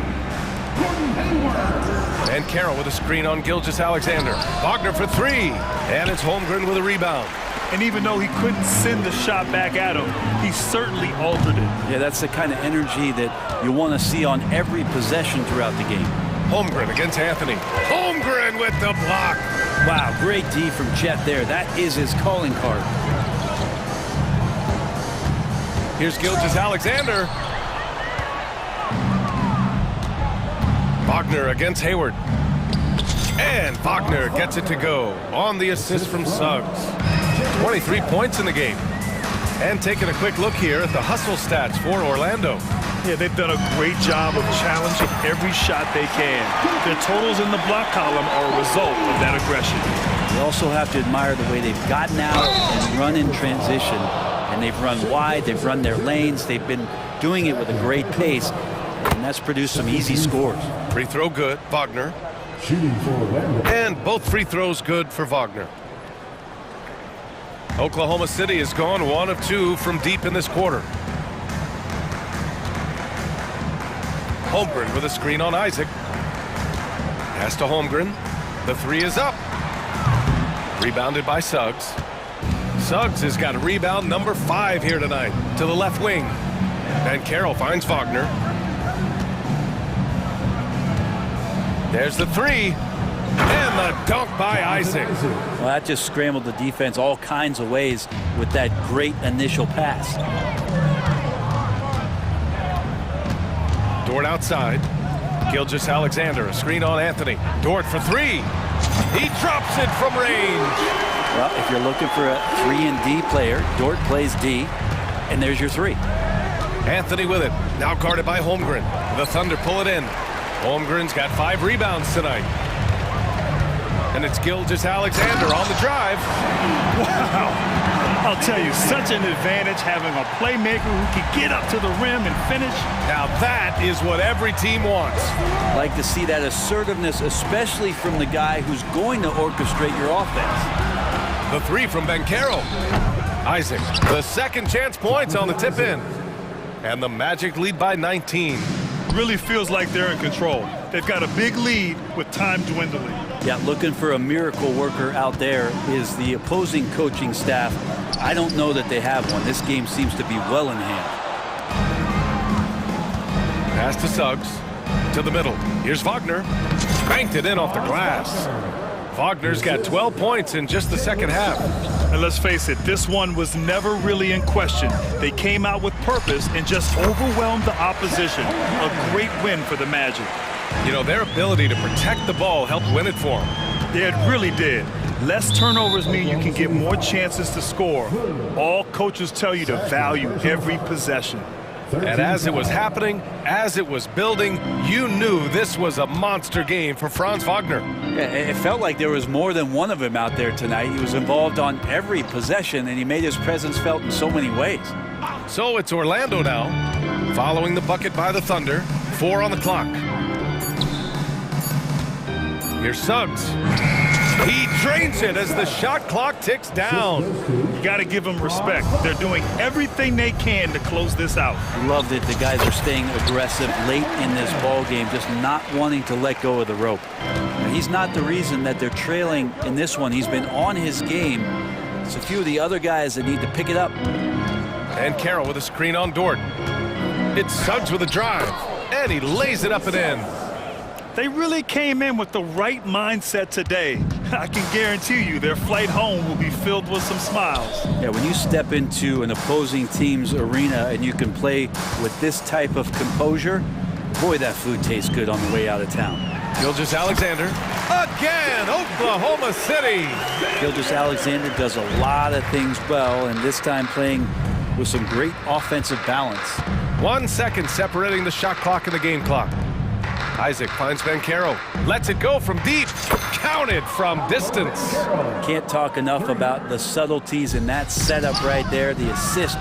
And Carroll with a screen on Gilgeous-Alexander. Wagner for 3. And it's Holmgren with a rebound. And even though he couldn't send the shot back at him, he certainly altered it. Yeah, that's the kind of energy that you want to see on every possession throughout the game. Holmgren against Anthony. Holmgren with the block. Wow, great D from Chet there. That is his calling card. Here's Gilgeous-Alexander. Wagner against Hayward. And Wagner gets it to go on the assist from Suggs. 23 points in the game. And taking a quick look here at the hustle stats for Orlando. Yeah, they've done a great job of challenging every shot they can. Their totals in the block column are a result of that aggression. You also have to admire the way they've gotten out and run in transition. And they've run wide, they've run their lanes, they've been doing it with a great pace. And that's produced some easy scores. Free throw good, Wagner. Shooting for Orlando. And both free throws good for Wagner. Oklahoma City has gone 1 of 2 from deep in this quarter. Holmgren with a screen on Isaac. Pass to Holmgren. The three is up. Rebounded by Suggs. Suggs has got a rebound number 5 here tonight to the left wing. And Carroll finds Wagner. There's the three. And the dunk by Isaac. Well, that just scrambled the defense all kinds of ways with that great initial pass. Dort outside. Gilgeous-Alexander, a screen on Anthony. Dort for 3. He drops it from range. Well, if you're looking for a 3-and-D player, Dort plays D, and there's your 3. Anthony with it. Now guarded by Holmgren. The Thunder pull it in. Holmgren's got 5 rebounds tonight. And it's Gilgeous-Alexander on the drive. Wow. I'll tell you, such an advantage having a playmaker who can get up to the rim and finish. Now that is what every team wants. Like to see that assertiveness, especially from the guy who's going to orchestrate your offense. The 3 from Banchero. Isaac, the second chance points on the tip in. And the Magic lead by 19. Really feels like they're in control. They've got a big lead with time dwindling. Yeah, looking for a miracle worker out there is the opposing coaching staff. I don't know that they have one. This game seems to be well in hand. Pass to Suggs. To the middle. Here's Wagner. Banked it in off the glass. Wagner's got 12 points in just the second half. And let's face it, this one was never really in question. They came out with purpose and just overwhelmed the opposition. A great win for the Magic. You know, their ability to protect the ball helped win it for them. It really did. Less turnovers mean you can get more chances to score. All coaches tell you to value every possession. And as it was happening, as it was building, you knew this was a monster game for Franz Wagner. Yeah, it felt like there was more than one of him out there tonight. He was involved on every possession, and he made his presence felt in so many ways. So it's Orlando now, following the bucket by the Thunder. 4 on the clock. Here's Suggs. He drains it as the shot clock ticks down. You got to give them respect. They're doing everything they can to close this out. Loved it. The guys are staying aggressive late in this ball game, just not wanting to let go of the rope. And he's not the reason that they're trailing in this one. He's been on his game. It's a few of the other guys that need to pick it up. And Carroll with a screen on Dort. It's Suggs with a drive, and he lays it up and in. They really came in with the right mindset today. I can guarantee you their flight home will be filled with some smiles. Yeah, when you step into an opposing team's arena and you can play with this type of composure, boy, that food tastes good on the way out of town. Gilgeous-Alexander again, Oklahoma City. Gilgeous-Alexander does a lot of things well, and this time playing with some great offensive balance. 1 second separating the shot clock and the game clock. Isaac finds Banchero, lets it go from deep, counted from distance. Can't talk enough about the subtleties in that setup right there. The assist,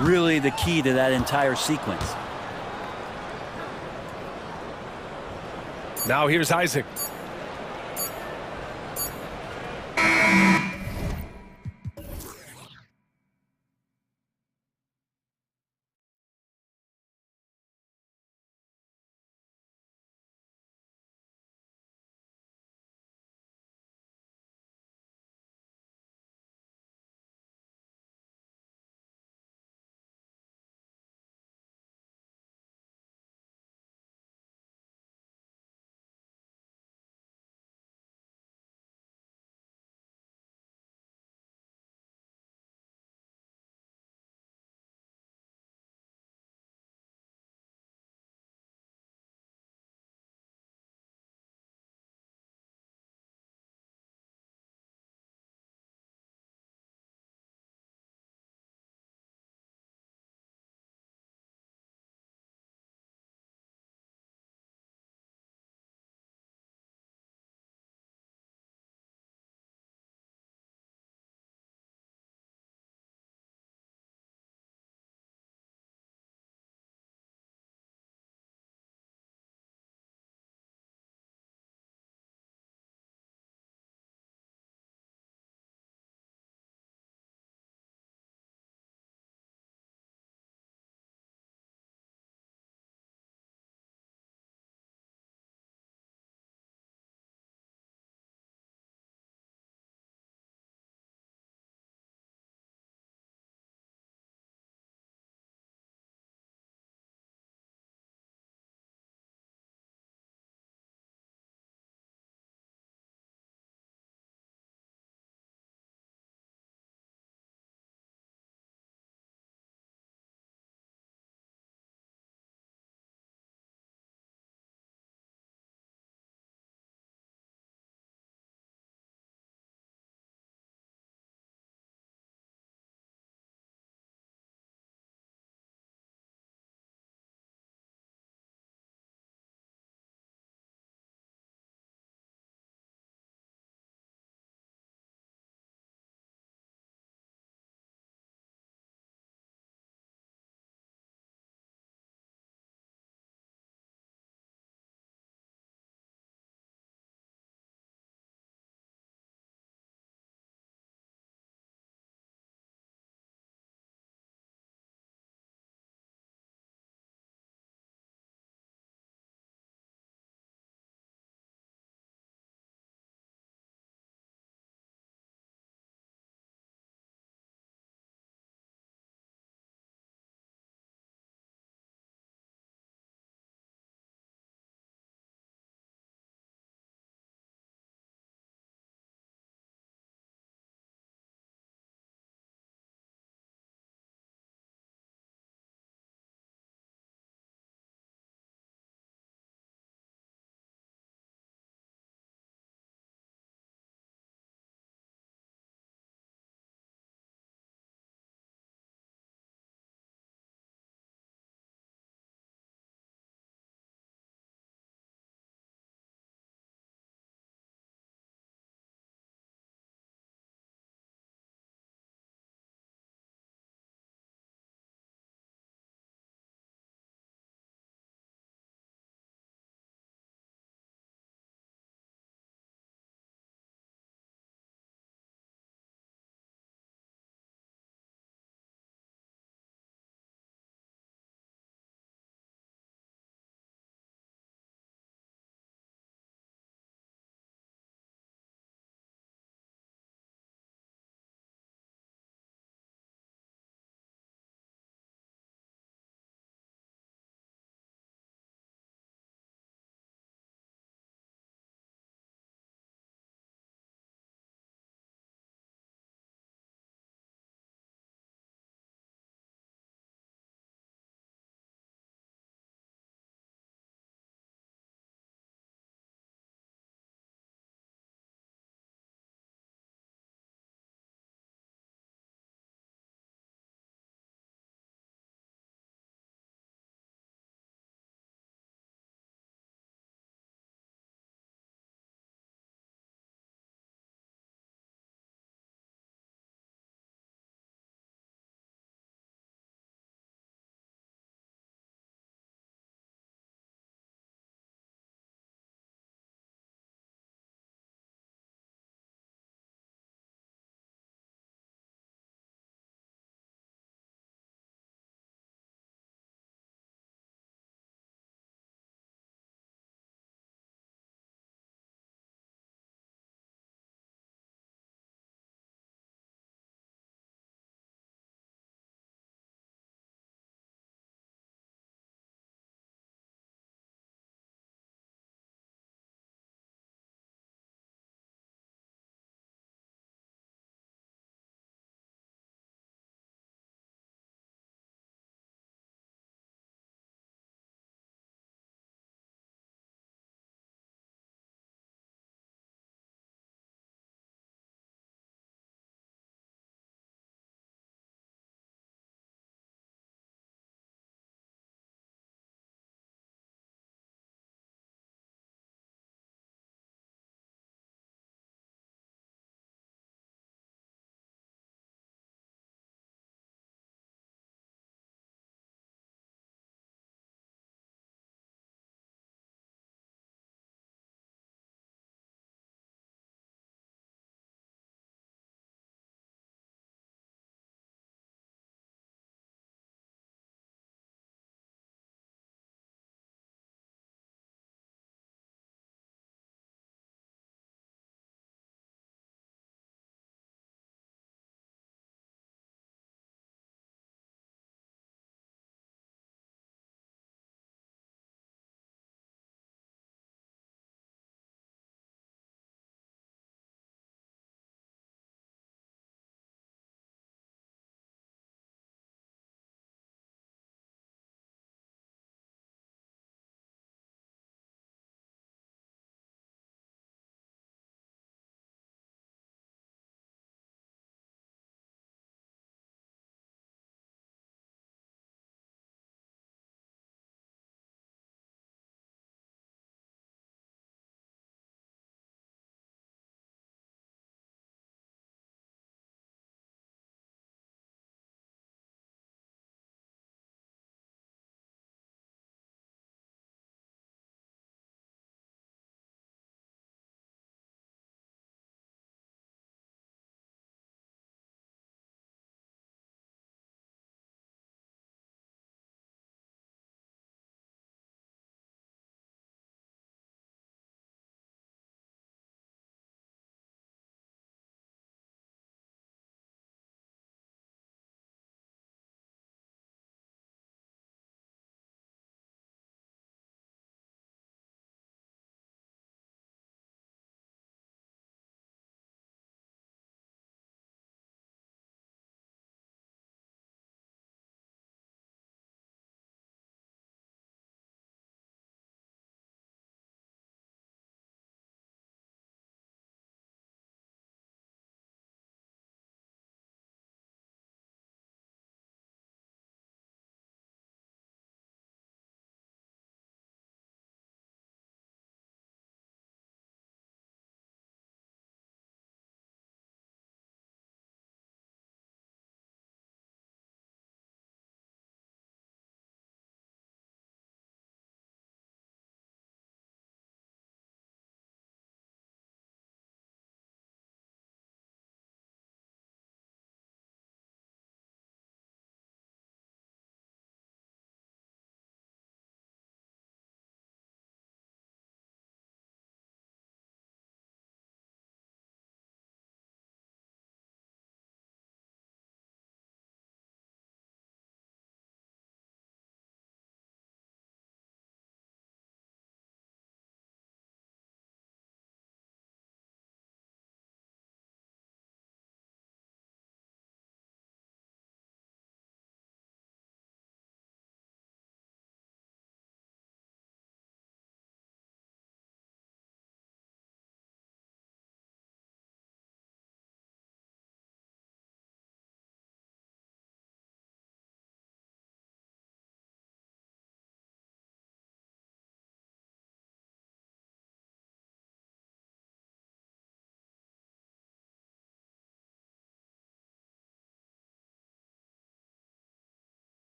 really the key to that entire sequence. Now here's Isaac.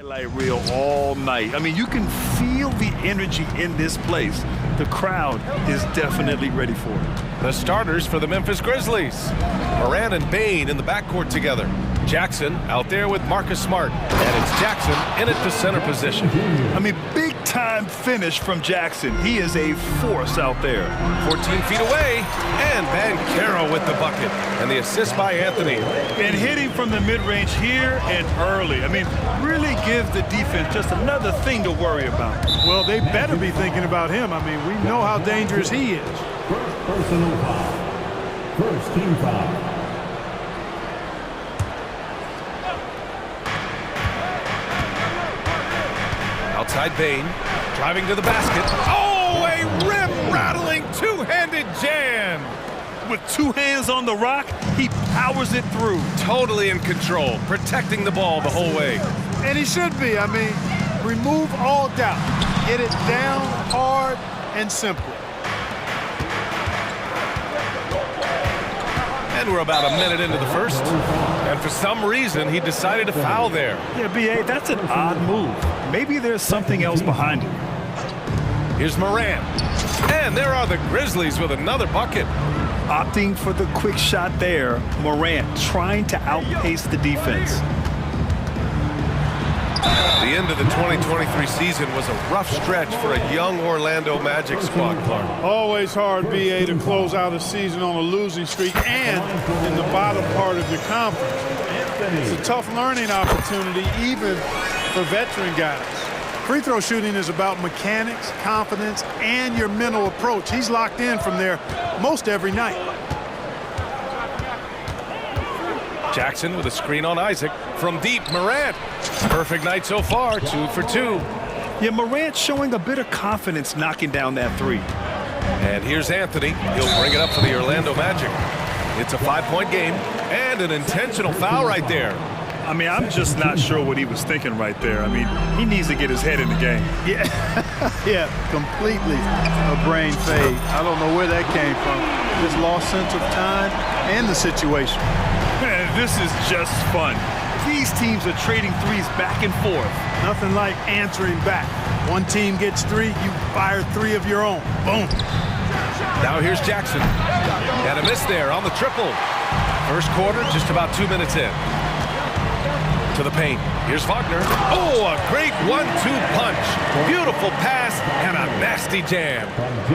Highlight reel all night. I mean, you can feel the energy in this place. The crowd is definitely ready for it. The starters for the Memphis Grizzlies. Moran and Bain in the backcourt together. Jackson out there with Marcus Smart. And it's Jackson in at the center position. I mean, big-time finish from Jackson. He is a force out there. 14 feet away, and Banchero with the bucket. And the assist by Anthony. And hitting from the mid-range here and early. I mean, really give the defense just another thing to worry about. Well, they better be thinking about him. I mean, we know how dangerous he is. First personal foul. First team foul. Outside Bain, driving to the basket. Oh, a rim-rattling two-handed jam. With two hands on the rock, he powers it through. Totally in control, protecting the ball the whole way. And he should be. I mean, remove all doubt. Get it down hard and simple. And we're about a minute into the first. And for some reason, he decided to foul there. Yeah, B.A., that's an odd move. Maybe there's something else behind it. Here's Moran. And there are the Grizzlies with another bucket. Opting for the quick shot there, Moran trying to outpace the defense. The end of the 2023 season was a rough stretch for a young Orlando Magic squad, Clark. Always hard, B.A., to close out a season on a losing streak and in the bottom part of your conference. It's a tough learning opportunity, even for veteran guys. Free throw shooting is about mechanics, confidence, and your mental approach. He's locked in from there most every night. Jackson with a screen on Isaac. From deep, Morant. Perfect night so far, 2 for 2. Yeah, Morant showing a bit of confidence knocking down that three. And here's Anthony. He'll bring it up for the Orlando Magic. It's a 5-point game and an intentional foul right there. I mean, I'm just not sure what he was thinking right there. I mean, he needs to get his head in the game. Yeah, yeah, completely a brain fade. I don't know where that came from. Just lost sense of time and the situation. Man, this is just fun. These teams are trading threes back and forth. Nothing like answering back. One team gets three, you fire three of your own. Boom. Now here's Jackson. And a miss there on the triple. First quarter, just about 2 minutes in. To the paint. Here's Wagner. Oh, a great 1-2 punch. Beautiful pass and a nasty jam.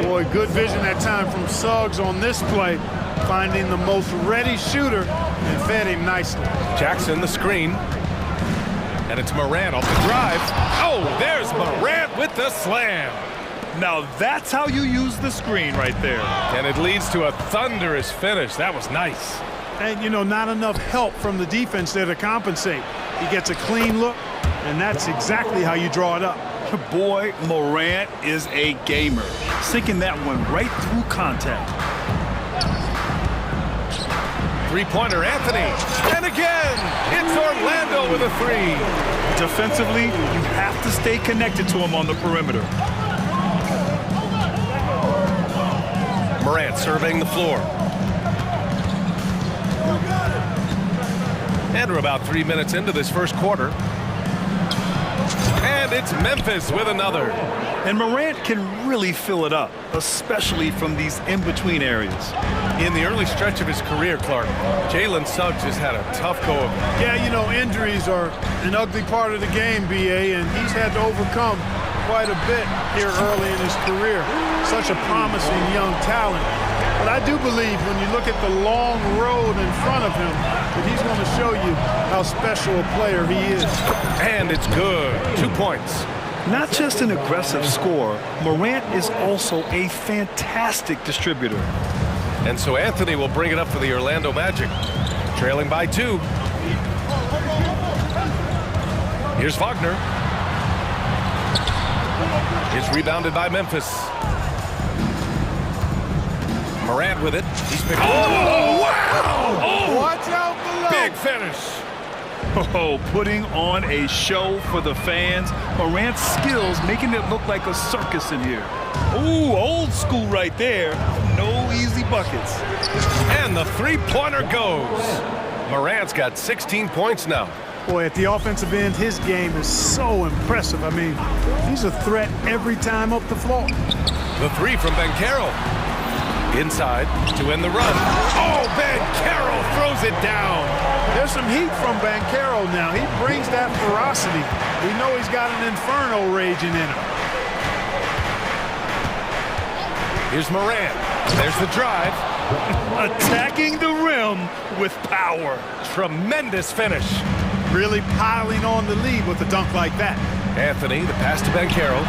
Boy, good vision that time from Suggs on this play. Finding the most ready shooter and fed him nicely. Jackson, the screen. And it's Morant off the drive. Oh, there's Morant with the slam. Now that's how you use the screen right there. And it leads to a thunderous finish. That was nice. And, you know, not enough help from the defense there to compensate. He gets a clean look, and that's exactly how you draw it up. Boy, Morant is a gamer. Sinking that one right through contact. Three-pointer, Anthony. And again, it's Orlando with a three. Defensively, you have to stay connected to him on the perimeter. Morant surveying the floor. And we're about 3 minutes into this first quarter. And it's Memphis with another. And Morant can really fill it up, especially from these in-between areas. In the early stretch of his career, Clark, Jalen Suggs has had a tough go of it. Yeah, you know, injuries are an ugly part of the game, B.A., and he's had to overcome quite a bit here early in his career. Such a promising young talent. But I do believe when you look at the long road in front of him that he's going to show you how special a player he is. And it's good. 2 points. Not just an aggressive scorer, Morant is also a fantastic distributor. And so Anthony will bring it up for the Orlando Magic. Trailing by 2. Here's Wagner. It's rebounded by Memphis. Morant with it. He's picked. Oh, wow! Oh, watch out below. Big finish. Oh, putting on a show for the fans. Morant's skills making it look like a circus in here. Ooh, old school right there. No easy buckets. And the three-pointer goes. Morant's got 16 points now. Boy, at the offensive end, his game is so impressive. I mean, he's a threat every time up the floor. The three from Banchero. Inside to end the run. Oh, Banchero throws it down. There's some heat from Banchero now. He brings that ferocity. We know he's got an inferno raging in him. Here's Morant. There's the drive. Attacking the rim with power. Tremendous finish. Really piling on the lead with a dunk like that. Anthony, the pass to Banchero.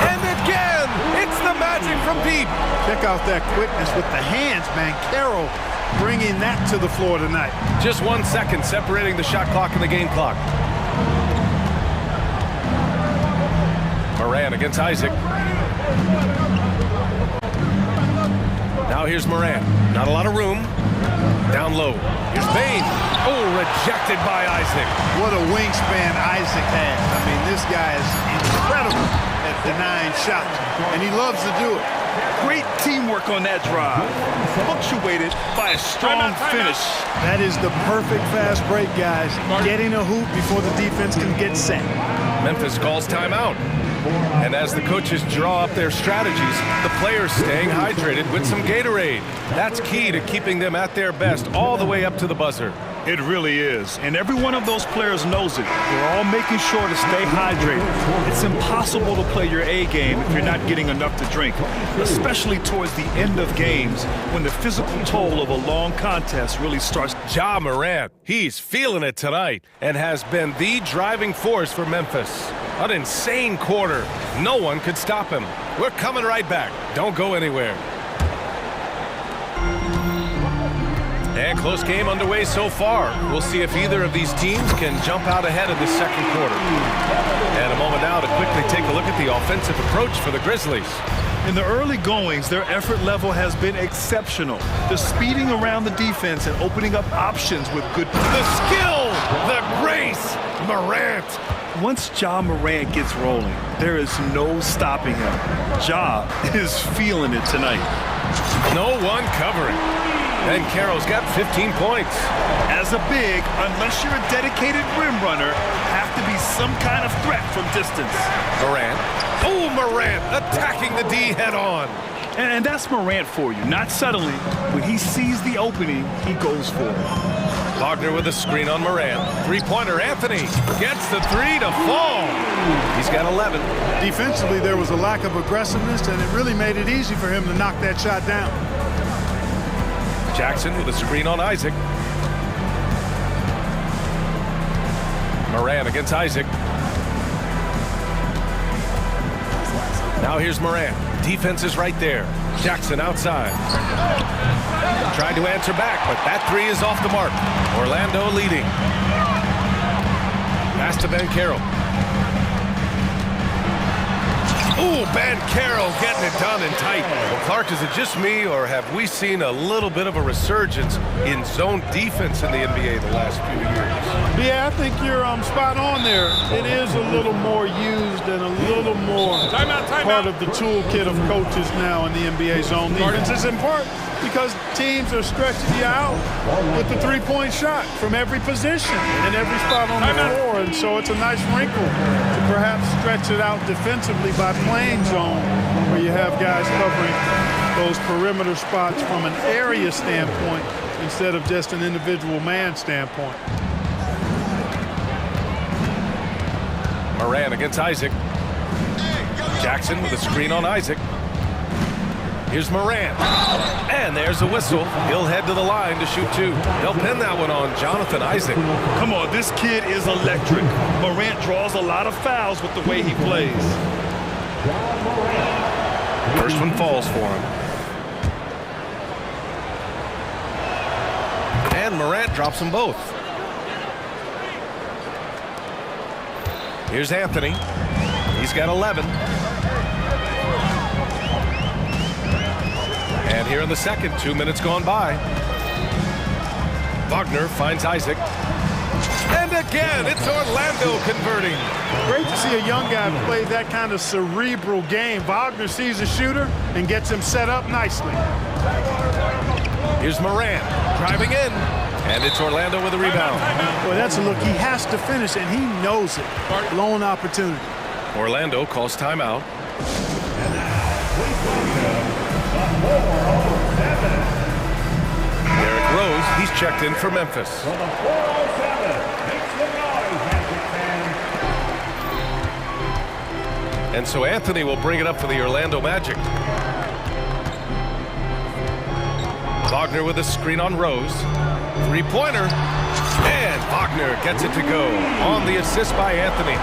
And again, it's the magic from Pete. Check out that quickness with the hands. Banchero bringing that to the floor tonight. Just 1 second separating the shot clock and the game clock. Morant against Isaac. Now here's Morant. Not a lot of room. Down low. Here's Bain. Oh, rejected by Isaac. What a wingspan Isaac has. I mean, this guy is incredible at denying shots, and he loves to do it. Great teamwork on that drive. Punctuated by a strong finish. That is the perfect fast break, guys. Getting a hoop before the defense can get set. Memphis calls timeout. And as the coaches draw up their strategies, the players staying hydrated with some Gatorade. That's key to keeping them at their best all the way up to the buzzer. It really is. And every one of those players knows it. They're all making sure to stay hydrated. It's impossible to play your A game if you're not getting enough to drink, especially towards the end of games when the physical toll of a long contest really starts. Ja Morant, he's feeling it tonight and has been the driving force for Memphis. An insane quarter. No one could stop him. We're coming right back. Don't go anywhere. And close game underway so far. We'll see if either of these teams can jump out ahead of the second quarter. And a moment now to quickly take a look at the offensive approach for the Grizzlies. In the early goings, their effort level has been exceptional. They're speeding around the defense and opening up options with good. The skill, the grace, Morant. Once Ja Morant gets rolling, there is no stopping him. Ja is feeling it tonight. No one covering. And Carroll's got 15 points. As a big, unless you're a dedicated rim runner, have to be some kind of threat from distance. Morant. Oh, Morant attacking the D head on. And that's Morant for you. Not suddenly. When he sees the opening, he goes for it. Wagner with a screen on Morant. Three-pointer, Anthony gets the three to fall. He's got 11. Defensively, there was a lack of aggressiveness, and it really made it easy for him to knock that shot down. Jackson with a screen on Isaac. Morant against Isaac. Now here's Morant. Defense is right there. Jackson outside. Tried to answer back, but that three is off the mark. Orlando leading. Pass to Banchero. Ooh, Banchero getting it done and tight. Well, Clark, is it just me, or have we seen a little bit of a resurgence in zone defense in the NBA the last few years? Yeah, I think you're spot on there. It is a little more used and a little more part of the toolkit of coaches now in the NBA zone defense. It's important because teams are stretching you out with the three-point shot from every position and every spot on the floor. And so it's a nice wrinkle to perhaps stretch it out defensively by playing zone, where you have guys covering those perimeter spots from an area standpoint instead of just an individual man standpoint. Morant against Isaac. Jackson with a screen on Isaac. Here's Morant. And there's a whistle. He'll head to the line to shoot two. They'll pin that one on Jonathan Isaac. Come on, this kid is electric. Morant draws a lot of fouls with the way he plays. First one falls for him. And Morant drops them both. Here's Anthony. He's got 11. And here in the second, 2 minutes gone by. Wagner finds Isaac. And again, it's Orlando converting. Great to see a young guy play that kind of cerebral game. Wagner sees a shooter and gets him set up nicely. Here's Morant driving in. And it's Orlando with a rebound. Boy, that's a look he has to finish, and he knows it. Lone opportunity. Orlando calls timeout. Derrick Rose, he's checked in for Memphis. And so Anthony will bring it up for the Orlando Magic. Wagner with a screen on Rose. Three-pointer. And Wagner gets it to go on the assist by Anthony.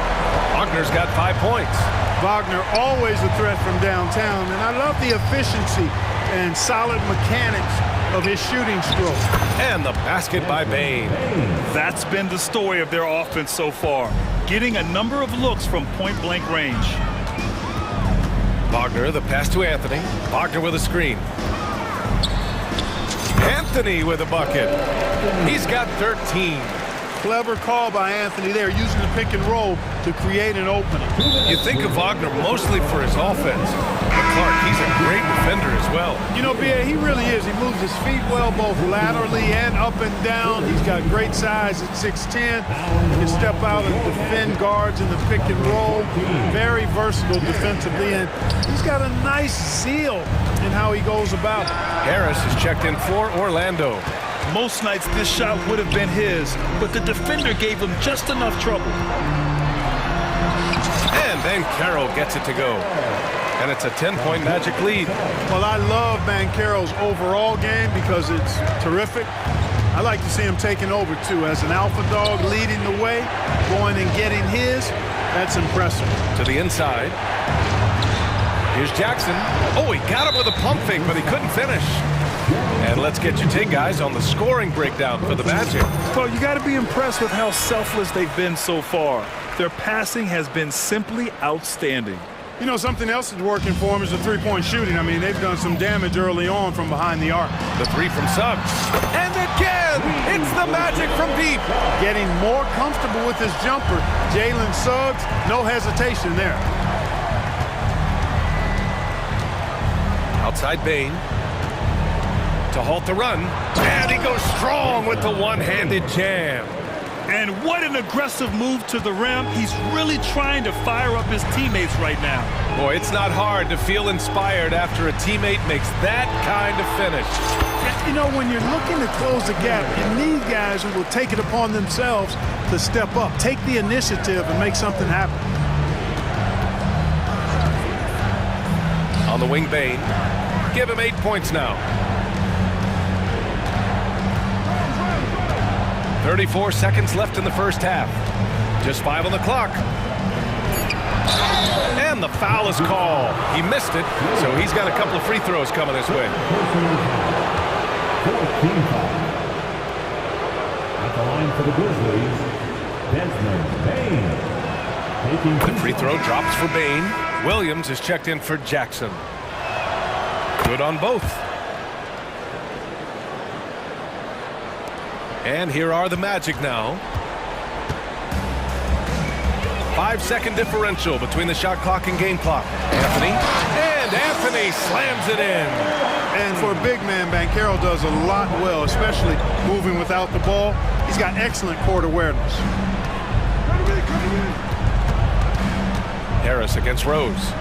Wagner's got 5 points. Wagner always a threat from downtown, and I love the efficiency and solid mechanics of his shooting stroke. And the basket by Bain. That's been the story of their offense so far, getting a number of looks from point-blank range. Wagner, the pass to Anthony. Wagner with a screen. Anthony with a bucket. He's got 13. Clever call by Anthony there, using the pick and roll to create an opening. You think of Wagner mostly for his offense, but Clark, he's a great defender as well. You know, B.A., he really is. He moves his feet well, both laterally and up and down. He's got great size at 6'10". He can step out and defend guards in the pick and roll. Very versatile defensively, and he's got a nice zeal in how he goes about it. Harris is checked in for Orlando. Most nights this shot would have been his, but the defender gave him just enough trouble. And then Carroll gets it to go. And it's a 10-point Magic lead. Well, I love Banchero's overall game because it's terrific. I like to see him taking over, too. As an alpha dog leading the way, going and getting his, that's impressive. To the inside. Here's Jackson. Oh, he got him with a pump fake, but he couldn't finish. And let's get your take, guys, on the scoring breakdown for the Magic. Well, you got to be impressed with how selfless they've been so far. Their passing has been simply outstanding. You know, something else that's working for them is the three-point shooting. I mean, they've done some damage early on from behind the arc. The three from Suggs. And again, it's the Magic from deep. Getting more comfortable with his jumper. Jalen Suggs, no hesitation there. Outside Bain. To halt the run, and he goes strong with the one-handed jam. And what an aggressive move to the rim. He's really trying to fire up his teammates right now. Boy, it's not hard to feel inspired after a teammate makes that kind of finish. You know, when you're looking to close the gap, you need guys who will take it upon themselves to step up, take the initiative, and make something happen. On the wing, Bain. Give him 8 points now. 34 seconds left in the first half. Just 5 on the clock. And the foul is called. He missed it, so he's got a couple of free throws coming his way. At the line for the Grizzlies, Desmond Bain. The free throw drops for Bain. Williams is checked in for Jackson. Good on both. And here are the Magic now. 5-second differential between the shot clock and game clock. Anthony. And Anthony slams it in. And for a big man, Banchero does a lot well, especially moving without the ball. He's got excellent court awareness. Harris against Rose.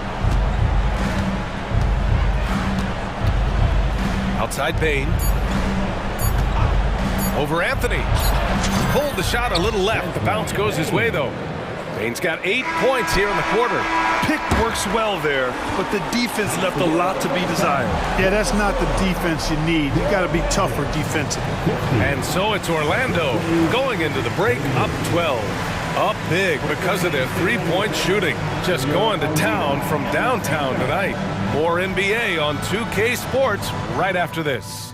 Outside Bain. Over Anthony. Pulled the shot a little left. The bounce goes his way, though. Bain's got 8 points here in the quarter. Pick works well there, but the defense left a lot to be desired. Yeah, that's not the defense you need. You got to be tougher defensively. And so it's Orlando going into the break up 12. Up big because of their three-point shooting. Just going to town from downtown tonight. More NBA on 2K Sports right after this.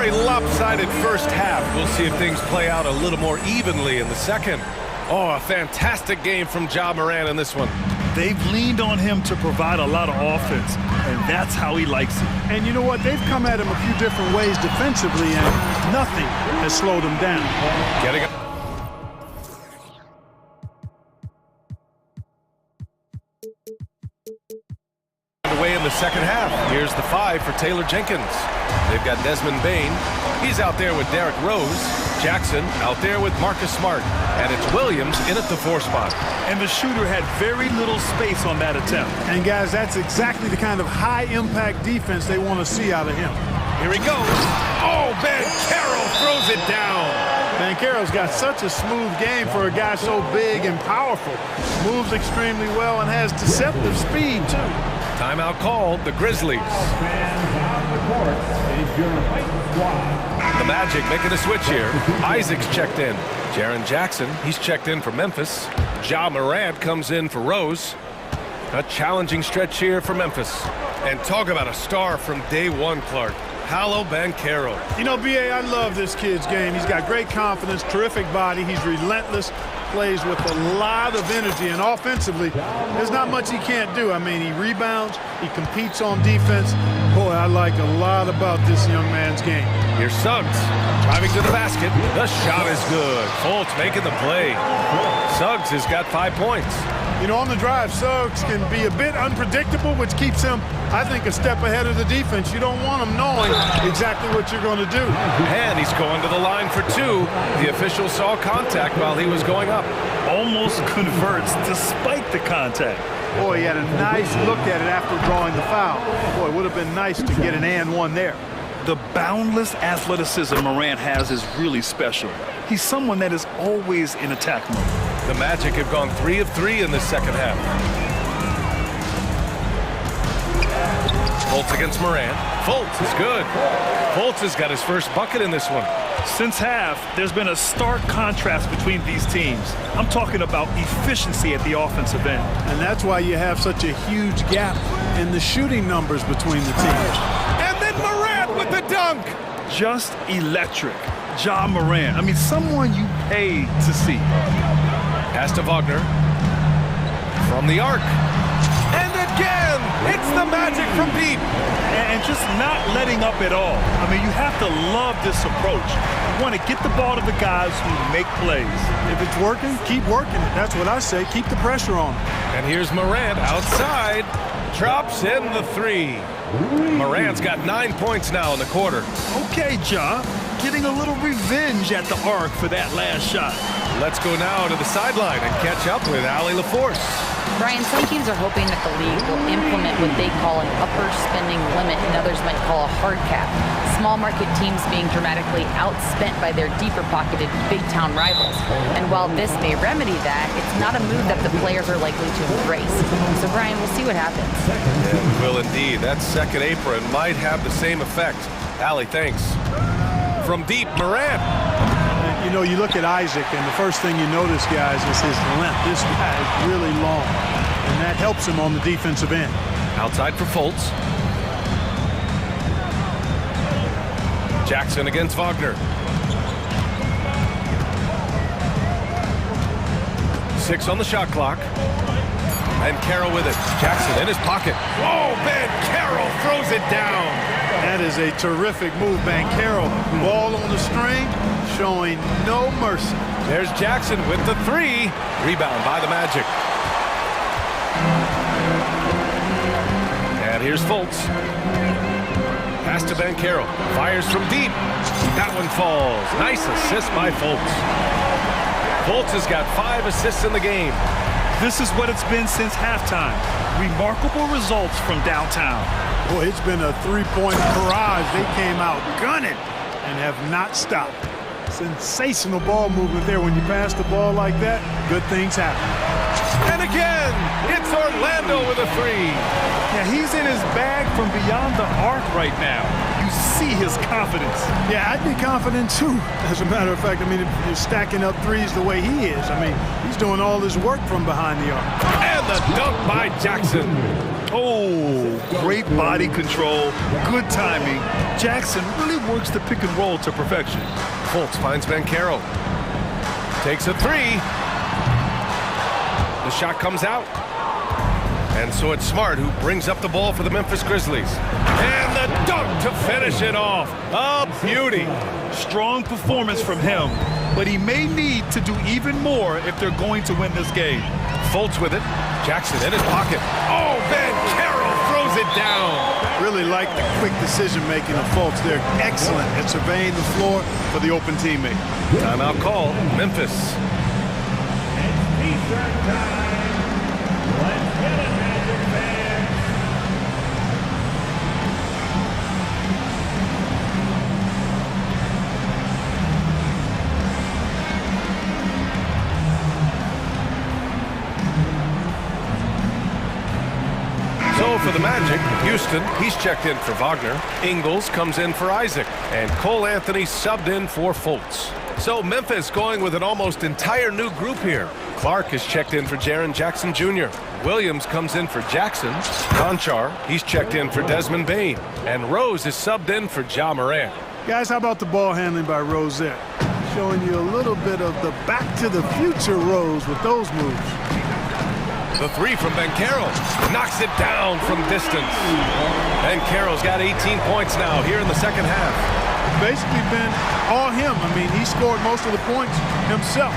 Lopsided first half. We'll see if things play out a little more evenly in the second. Oh, a fantastic game from Ja Morant in this one. They've leaned on him to provide a lot of offense. and that's how he likes it. And you know what? They've come at him a few different ways defensively, and nothing has slowed him down. Getting up. Away in the second half. Here's the 5 for Taylor Jenkins. They've got Desmond Bain. He's out there with Derrick Rose. Jackson out there with Marcus Smart. And it's Williams in at the 4 spot. And the shooter had very little space on that attempt. And guys, that's exactly the kind of high-impact defense they want to see out of him. Here he goes. Oh, Banchero throws it down. Banchero's got such a smooth game for a guy so big and powerful. Moves extremely well and has deceptive speed, too. Timeout called, the Grizzlies. The Magic making a switch here. Isaac's checked in. Jaren Jackson, he's checked in for Memphis. Ja Morant comes in for Rose. A challenging stretch here for Memphis. And talk about a star from day one, Clark. Paolo Banchero. You know, B.A., I love this kid's game. He's got great confidence, terrific body. He's relentless, plays with a lot of energy, and offensively, there's not much he can't do. I mean, he rebounds, he competes on defense. Boy, I like a lot about this young man's game. Here's Suggs, driving to the basket. The shot is good. Fultz making the play. Suggs has got 5 points. You know, on the drive, Suggs can be a bit unpredictable, which keeps him, I think, a step ahead of the defense. You don't want him knowing exactly what you're going to do. And he's going to the line for 2. The official saw contact while he was going up. Almost converts despite the contact. Boy, he had a nice look at it after drawing the foul. Boy, it would have been nice to get an and one there. The boundless athleticism Morant has is really special. He's someone that is always in attack mode. The Magic have gone 3 of 3 in this second half. Fultz against Morant. Fultz is good. Fultz has got his first bucket in this one. Since half, there's been a stark contrast between these teams. I'm talking about efficiency at the offensive end. And that's why you have such a huge gap in the shooting numbers between the teams. And then Morant with the dunk. Just electric. Ja Morant. I mean, someone you pay to see. Pass to Wagner. From the arc. And again, it's the Magic from deep. And just not letting up at all. I mean, you have to love this approach. You want to get the ball to the guys who make plays. If it's working, keep working it. That's what I say. Keep the pressure on him. And here's Morant outside. Drops in the 3. Morant's got 9 points now in the quarter. Okay, Ja. Getting a little revenge at the arc for that last shot. Let's go now to the sideline and catch up with Allie LaForce. Brian, some teams are hoping that the league will implement what they call an upper spending limit, and others might call a hard cap. Small market teams being dramatically outspent by their deeper pocketed big town rivals. And while this may remedy that, it's not a move that the players are likely to embrace. So Brian, we'll see what happens. Yeah, we will indeed. That second apron might have the same effect. Allie, thanks. From deep, Morant. You know, you look at Isaac, and the first thing you notice, guys, is his length. This guy is really long, and that helps him on the defensive end. Outside for Fultz. Jackson against Wagner. 6 on the shot clock. Banchero with it. Jackson in his pocket. Oh, Banchero throws it down. That is a terrific move, Banchero. Ball on the string, showing no mercy. There's Jackson with the 3. Rebound by the Magic. And here's Fultz. Pass to Banchero. Fires from deep. That one falls. Nice assist by Fultz. Fultz has got 5 assists in the game. This is what it's been since halftime. Remarkable results from downtown. Boy, it's been a three-point barrage. They came out gunning and have not stopped. Sensational ball movement there. When you pass the ball like that, good things happen. And again, it's Orlando with a 3. Yeah, he's in his bag from beyond the arc right now. You see his confidence. Yeah, I'd be confident too. As a matter of fact, I mean, if you're stacking up threes the way he is, I mean, he's doing all his work from behind the arc. And the dunk by Jackson. Oh, great body control, good timing. Jackson really works the pick and roll to perfection. Fultz finds Banchero. Takes a 3. The shot comes out. And so it's Smart who brings up the ball for the Memphis Grizzlies. And the dunk to finish it off. A beauty. Strong performance from him, but he may need to do even more if they're going to win this game. Fultz with it. Jackson in his pocket. Oh, Van Carroll throws it down. Really like the quick decision-making of Fultz. They're excellent at surveying the floor for the open teammate. Timeout call, Memphis. T-shirt time. Let's get it, Magic fans. So for the Magic, Houston, he's checked in for Wagner. Ingles comes in for Isaac. And Cole Anthony subbed in for Fultz. So Memphis going with an almost entire new group here. Clark is checked in for Jaren Jackson Jr. Williams comes in for Jackson. Conchar, he's checked in for Desmond Bain. And Rose is subbed in for Ja Morant. Guys, how about the ball handling by Rosette? Showing you a little bit of the back-to-the-future Rose with those moves. The three from Banchero knocks it down from distance. Banchero's got 18 points now here in the second half. Basically been all him. I mean, he scored most of the points himself.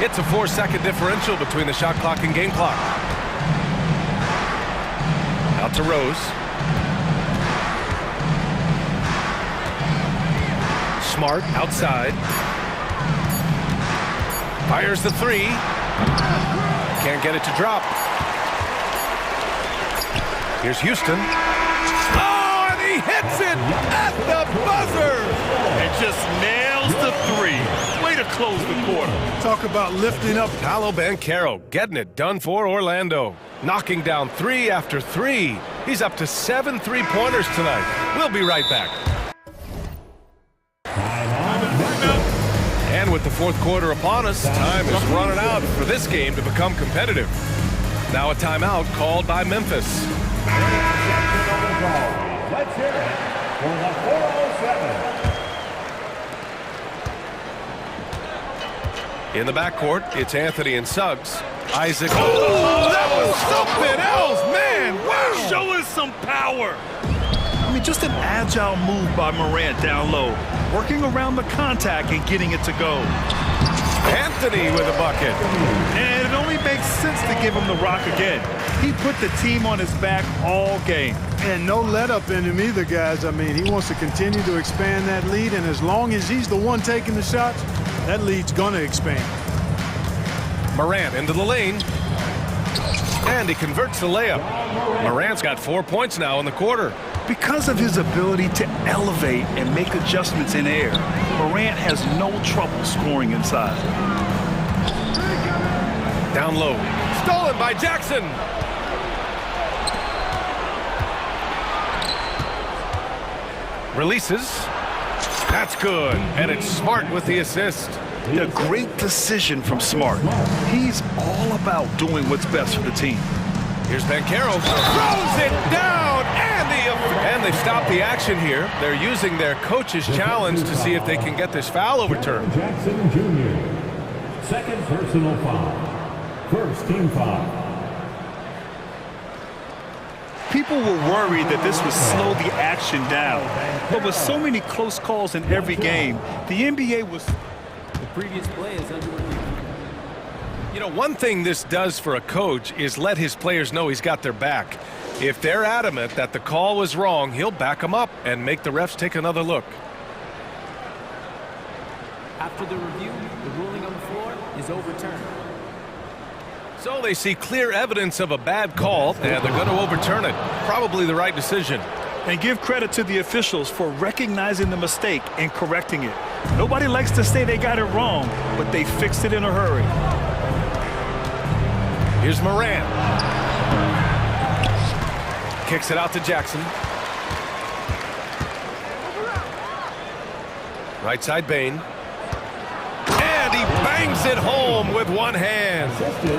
It's a 4-second differential between the shot clock and game clock. Out to Rose. Smart outside. Fires the three. Can't get it to drop. Here's Houston. Oh, and he hits it at the buzzer. And just nails the three. Way to close the quarter. Talk about lifting up. Paolo Banchero getting it done for Orlando. Knocking down three after three. He's up to 7 3-pointers tonight. We'll be right back. And with the fourth quarter upon us, time is running out for this game to become competitive. Now a timeout called by Memphis. Let's hear it for the 407. In the backcourt, it's Anthony and Suggs. Isaac. Oh, that was something else, man. Wow. Show us some power. I mean, just an agile move by Morant down low, working around the contact and getting it to go. Anthony with a bucket. And it only makes sense to give him the rock again. He put the team on his back all game. And no let-up in him either, guys. I mean, he wants to continue to expand that lead, and as long as he's the one taking the shots, that lead's going to expand. Morant into the lane. And he converts the layup. Morant's got 4 points now in the quarter. Because of his ability to elevate and make adjustments in air, Morant has no trouble scoring inside. Down low. Stolen by Jackson. Releases. That's good. And it's Smart with the assist. A great decision from Smart. He's all about doing what's best for the team. Here's Banchero. Throws it down. And they've stopped the action here. They're using their coach's challenge to see if they can get this foul overturned. Jackson Jr. Second personal foul. First team foul. People were worried that this would slow the action down. But with so many close calls in every game, the NBA was... The previous play is under review. You know, one thing this does for a coach is let his players know he's got their back. If they're adamant that the call was wrong, he'll back them up and make the refs take another look. After the review, the ruling on the floor is overturned. So they see clear evidence of a bad call, and they're going to overturn it. Probably the right decision. And give credit to the officials for recognizing the mistake and correcting it. Nobody likes to say they got it wrong, but they fixed it in a hurry. Here's Morant. Kicks it out to Jackson. Right side Bain. And he bangs it home with one hand.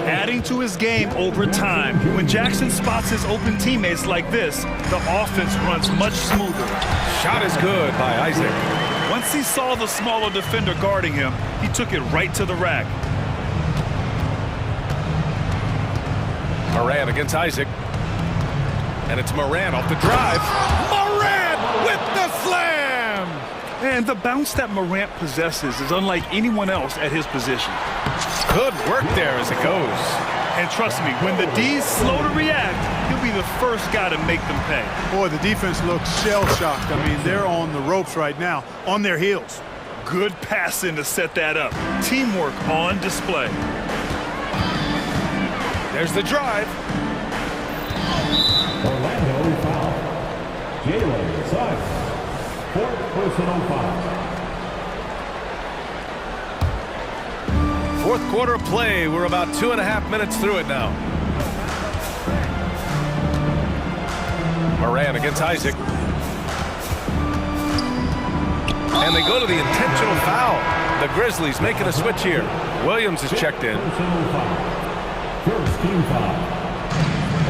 Adding to his game over time. When Jackson spots his open teammates like this, the offense runs much smoother. Shot is good by Isaac. Once he saw the smaller defender guarding him, he took it right to the rack. Morant against Isaac. And it's Morant off the drive. Morant with the slam! And the bounce that Morant possesses is unlike anyone else at his position. Good work there as it goes. And trust me, when the D's slow to react, he'll be the first guy to make them pay. Boy, the defense looks shell-shocked. I mean, they're on the ropes right now, on their heels. Good passing to set that up. Teamwork on display. There's the drive. Orlando foul. Jalen Suggs. Fourth personal foul. Fourth quarter of play. We're about 2.5 minutes through it now. Morant against Isaac. And they go to the intentional foul. The Grizzlies making a switch here. Williams is checked in. First team foul.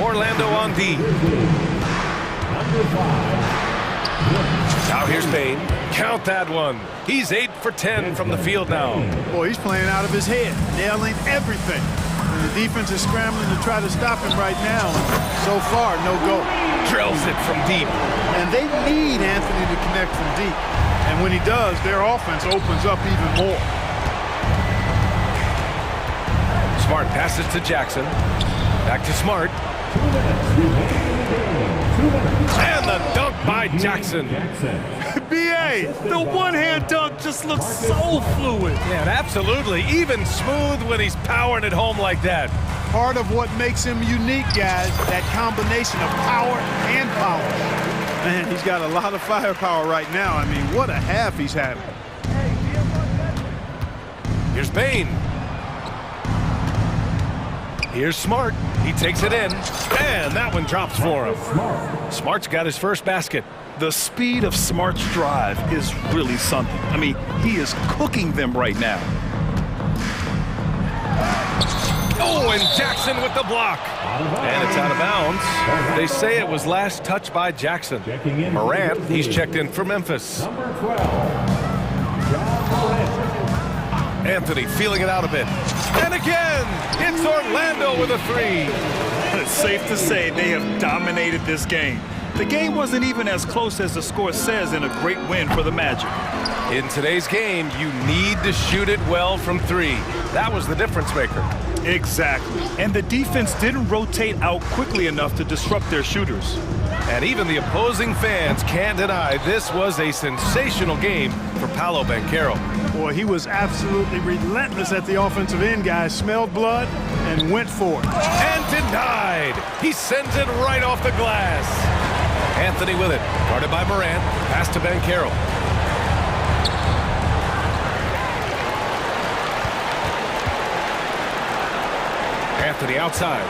Orlando on D. Number 5. Now here's Bain. Count that one. He's 8 for 10 from the field now. Boy, he's playing out of his head, nailing everything. And the defense is scrambling to try to stop him right now. So far, no go. Drills it from deep. And they need Anthony to connect from deep. And when he does, their offense opens up even more. Smart passes to Jackson. Back to Smart. 2 minutes remaining in the game. 2 minutes. And the dunk by Jackson. B.A., the one-hand dunk just looks so fluid. Yeah, absolutely. Even smooth when he's powering it home like that. Part of what makes him unique, guys, that combination of power and polish. Man, he's got a lot of firepower right now. I mean, what a half he's having. Here's Bain. Here's Smart. He takes it in. And that one drops for him. Smart's got his first basket. The speed of Smart's drive is really something. I mean, he is cooking them right now. Oh, and Jackson with the block. And it's out of bounds. They say it was last touched by Jackson. Morant, he's checked in for Memphis. Number 12. Anthony feeling it out a bit. And again, it's Orlando with a 3. It's safe to say they have dominated this game. The game wasn't even as close as the score says in a great win for the Magic. In today's game, you need to shoot it well from 3. That was the difference maker. Exactly. And the defense didn't rotate out quickly enough to disrupt their shooters. And even the opposing fans can't deny this was a sensational game for Paolo Banchero. Boy, he was absolutely relentless at the offensive end, guys. Smelled blood and went for it. And denied. He sends it right off the glass. Anthony with it. Guarded by Morant. Pass to Banchero. Anthony outside.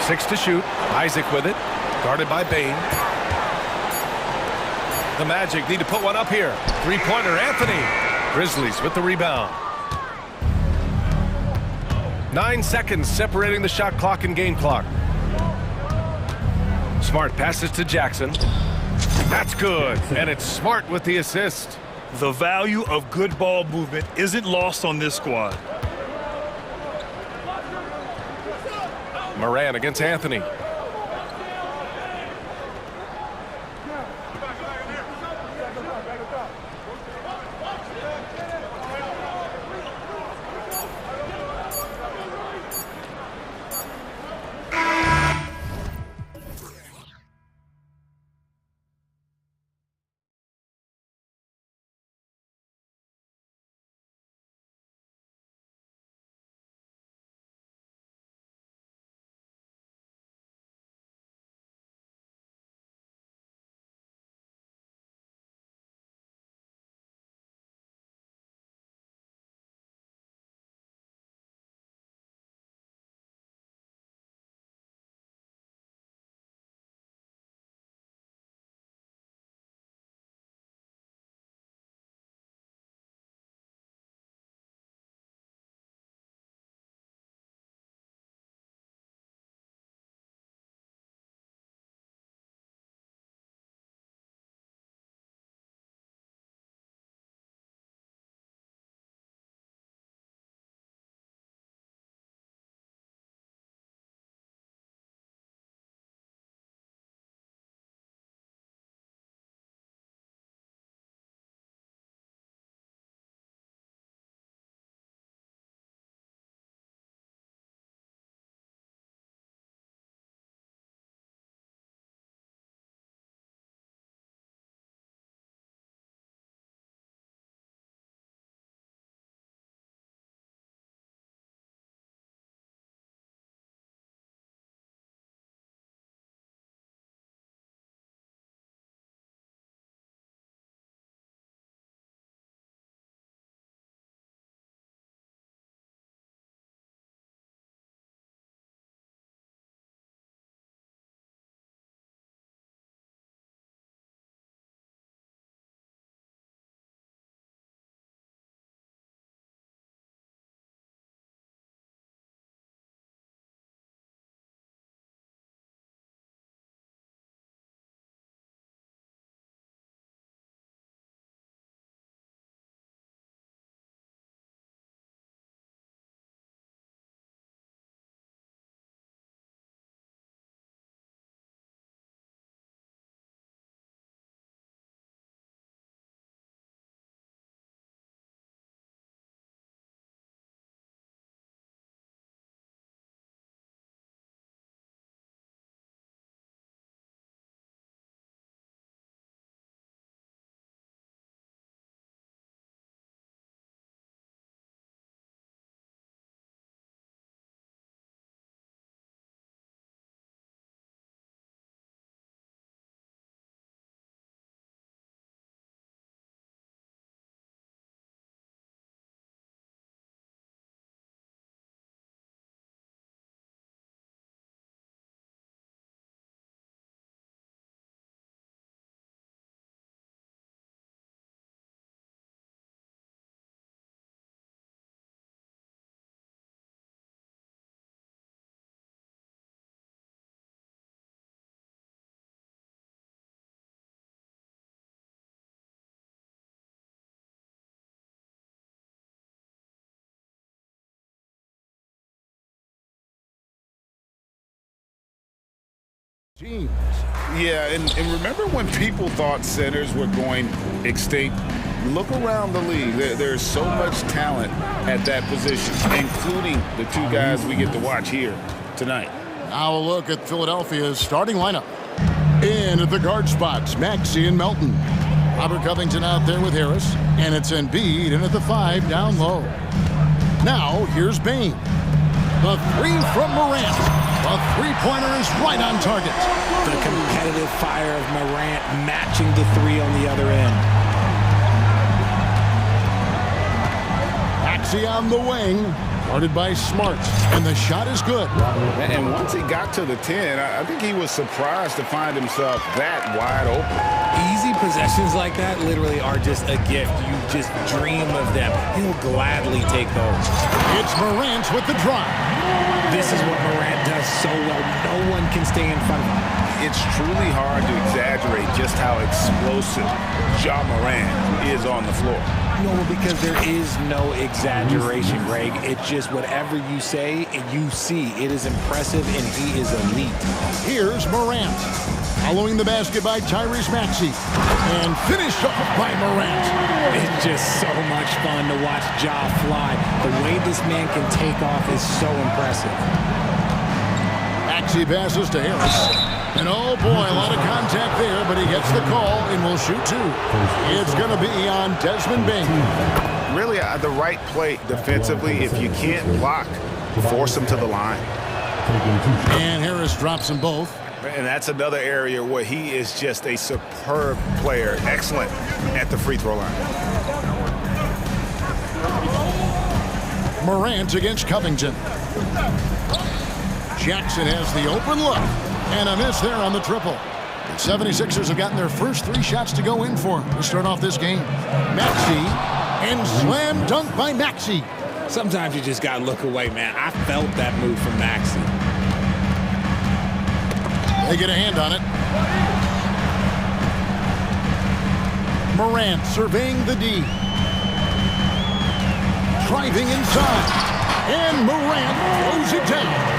6 to shoot. Isaac with it. Guarded by Bain. The Magic need to put one up here. 3-pointer, Anthony. Grizzlies with the rebound. 9 seconds separating the shot clock and game clock. Smart passes to Jackson. That's good. And it's Smart with the assist. The value of good ball movement isn't lost on this squad. Morant against Anthony. Teams. Yeah, and remember when people thought centers were going extinct? Look around the league. There's so much talent at that position, including the two guys we get to watch here tonight. Now a look at Philadelphia's starting lineup. In at the guard spots, Maxey and Melton. Robert Covington out there with Harris, and it's Embiid in at the 5 down low. Now here's Bane. The 3 from Morant. The three-pointer is right on target. The competitive fire of Morant matching the 3 on the other end. Maxey on the wing, guarded by Smart, and the shot is good. And once he got to the 10, I think he was surprised to find himself that wide open. Easy possessions like that literally are just a gift. You just dream of them. He'll gladly take those. It's Morant with the drive. This is what Morant does so well. No one can stay in front of him. It's truly hard to exaggerate just how explosive Ja Morant is on the floor. No, because there is no exaggeration, Greg. It's just whatever you say and you see. It is impressive, and he is elite. Here's Morant. Following the basket by Tyrese Maxey. And finished off by Morant. It's just so much fun to watch Ja fly. The way this man can take off is so impressive. Maxey passes to Harris. And oh boy, a lot of contact there, but he gets the call and will shoot 2. It's going to be on Desmond Bane. Really, the right play defensively. If you can't block, force him to the line. And Harris drops them both. And that's another area where he is just a superb player. Excellent at the free throw line. Morant against Covington. Jackson has the open look. And a miss there on the triple. The 76ers have gotten their first 3 shots to go in for to start off this game. Maxey, and slam dunk by Maxey. Sometimes you just got to look away, man. I felt that move from Maxey. They get a hand on it. Morant surveying the D. Driving inside. And Morant throws it down.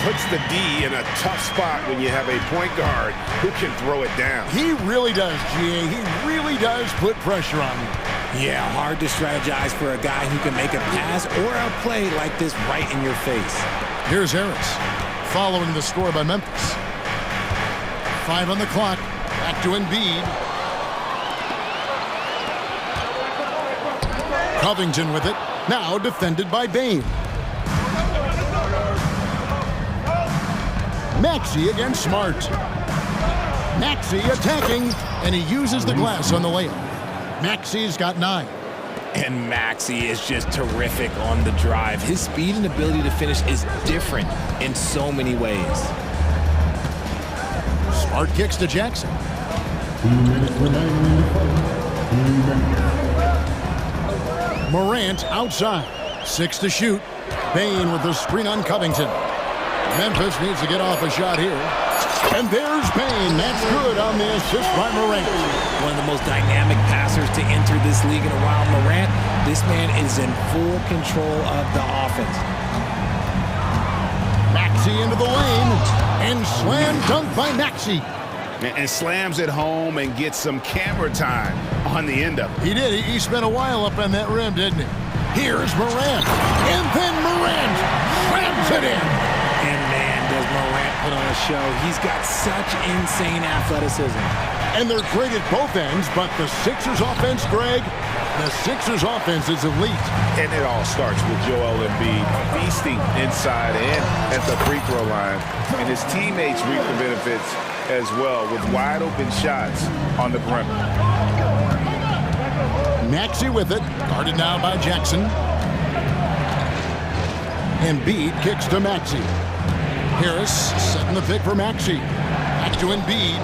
Puts the D in a tough spot when you have a point guard who can throw it down. He really does, GA. He really does put pressure on you. Yeah, hard to strategize for a guy who can make a pass or a play like this right in your face. Here's Harris, following the score by Memphis. 5 on the clock. Back to Embiid. Covington with it. Now defended by Bane. Maxey against Smart. Maxey attacking, and he uses the glass on the layup. Maxey's got 9. And Maxey is just terrific on the drive. His speed and ability to finish is different in so many ways. Smart kicks to Jackson. Morant outside. 6 to shoot. Bane with the screen on Covington. Memphis needs to get off a shot here. And there's Bane. That's good on the assist by Morant. One of the most dynamic passers to enter this league in a while. Morant, this man is in full control of the offense. Maxey into the lane. And slam dunk by Maxey. And slams it home and gets some camera time on the end of it. He did. He spent a while up on that rim, didn't he? Here's Morant. And then Morant slams it in. And man, does Morant put on a show. He's got such insane athleticism. And they're great at both ends, but the Sixers offense, Greg, the Sixers offense is elite. And it all starts with Joel Embiid feasting inside and at the free throw line. And his teammates reap the benefits as well with wide open shots on the perimeter. Maxey with it, guarded now by Jackson. Embiid kicks to Maxey. Harris setting the pick for Maxey. Back to Embiid.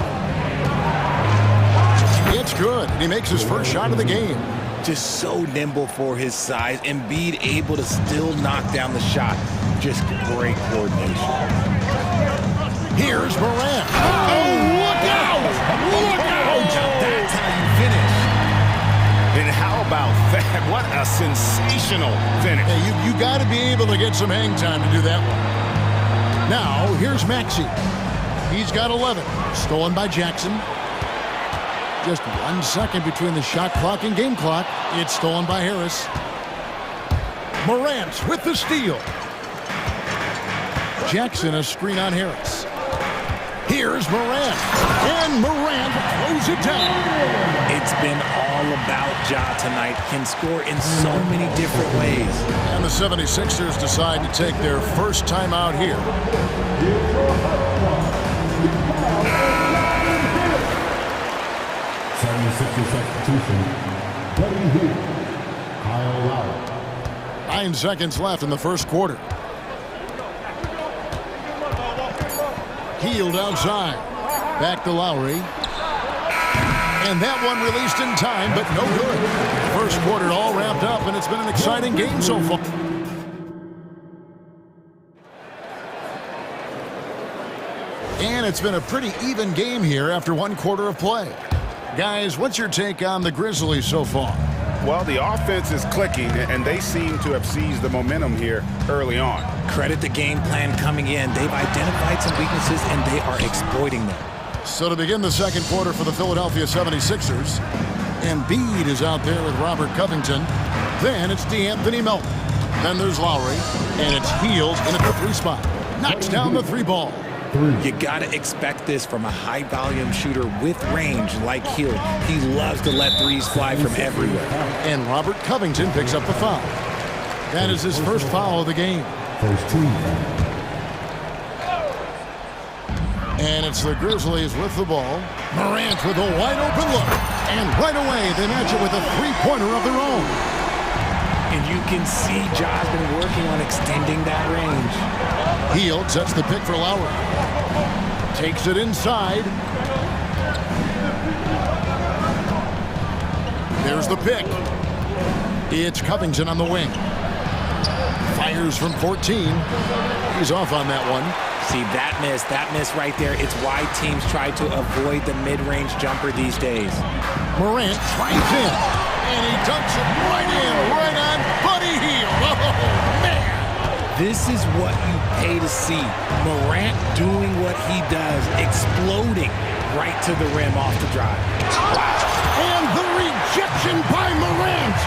It's good, and he makes his first shot of the game. Just so nimble for his size. Embiid able to still knock down the shot. Just great coordination. Here's Morant. Oh, look out! Look out! That's how you finish. And how about that? What a sensational finish. Hey, you got to be able to get some hang time to do that one. Now, here's Maxey. He's got 11. Stolen by Jackson. Just 1 second between the shot clock and game clock. It's stolen by Harris. Morant with the steal. Jackson a screen on Harris. Here's Morant. And Morant throws it down. It's been all about Ja tonight. Can score in so many different ways. And the 76ers decide to take their first time out here. 76er substitution. Buddy Hield. Kyle Lowry. 9 seconds left in the first quarter. Hield outside. Back to Lowry. And that one released in time, but no good. First quarter all wrapped up, and it's been an exciting game so far. And it's been a pretty even game here after 1 quarter of play. Guys, what's your take on the Grizzlies so far? Well, the offense is clicking, and they seem to have seized the momentum here early on. Credit the game plan coming in. They've identified some weaknesses, and they are exploiting them. So to begin the second quarter for the Philadelphia 76ers, Embiid is out there with Robert Covington. Then it's DeAnthony Melton. Then there's Lowry, and it's Hield in at the 3 spot. Knocks down the 3 ball. You got to expect this from a high-volume shooter with range like Hield. He loves to let threes fly from everywhere. And Robert Covington picks up the foul. That is his first foul of the game. First team. And it's the Grizzlies with the ball. Morant with a wide-open look. And right away, they match it with a three-pointer of their own. And you can see Ja's been working on extending that range. Hield sets the pick for Lowry. Takes it inside. There's the pick. It's Covington on the wing. Fires from 14. He's off on that one. See, that miss right there, it's why teams try to avoid the mid-range jumper these days. Morant drives in, and he dunks it right in, right on Buddy Hield. Oh, man. This is what you pay to see. Morant doing what he does, exploding right to the rim off the drive. And the rejection by Morant.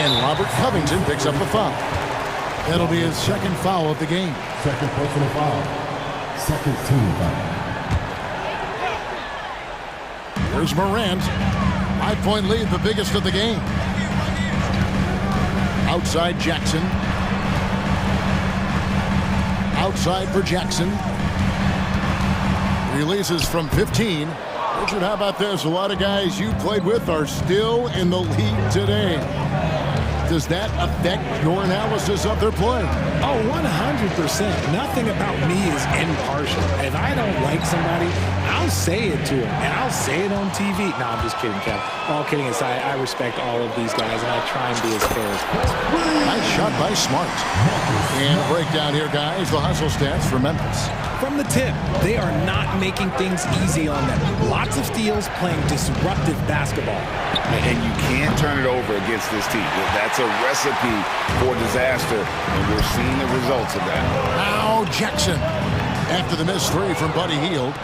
And Robert Covington picks up the foul. That'll be his second foul of the game. Second personal foul. Second team foul. Here's Morant. 5-point lead, the biggest of the game. Outside Jackson. Outside for Jackson. Releases from 15. Richard, how about this? A lot of guys you played with are still in the league today. Does that affect your analysis of their play? Oh, 100%. Nothing about me is impartial. If I don't like somebody, I'll say it to them, and I'll say it on TV. No, I'm just kidding, Kev. All kidding aside, I respect all of these guys, and I try and be as fair as possible. Nice shot by Smart. And a breakdown here, guys. The hustle stats for Memphis. From the tip, they are not making things easy on them. Lots of steals, playing disruptive basketball. And you can't turn it over against this team. That's a recipe for disaster, and we're seeing the results of that. Now Jackson. After the missed 3 from Buddy Hield.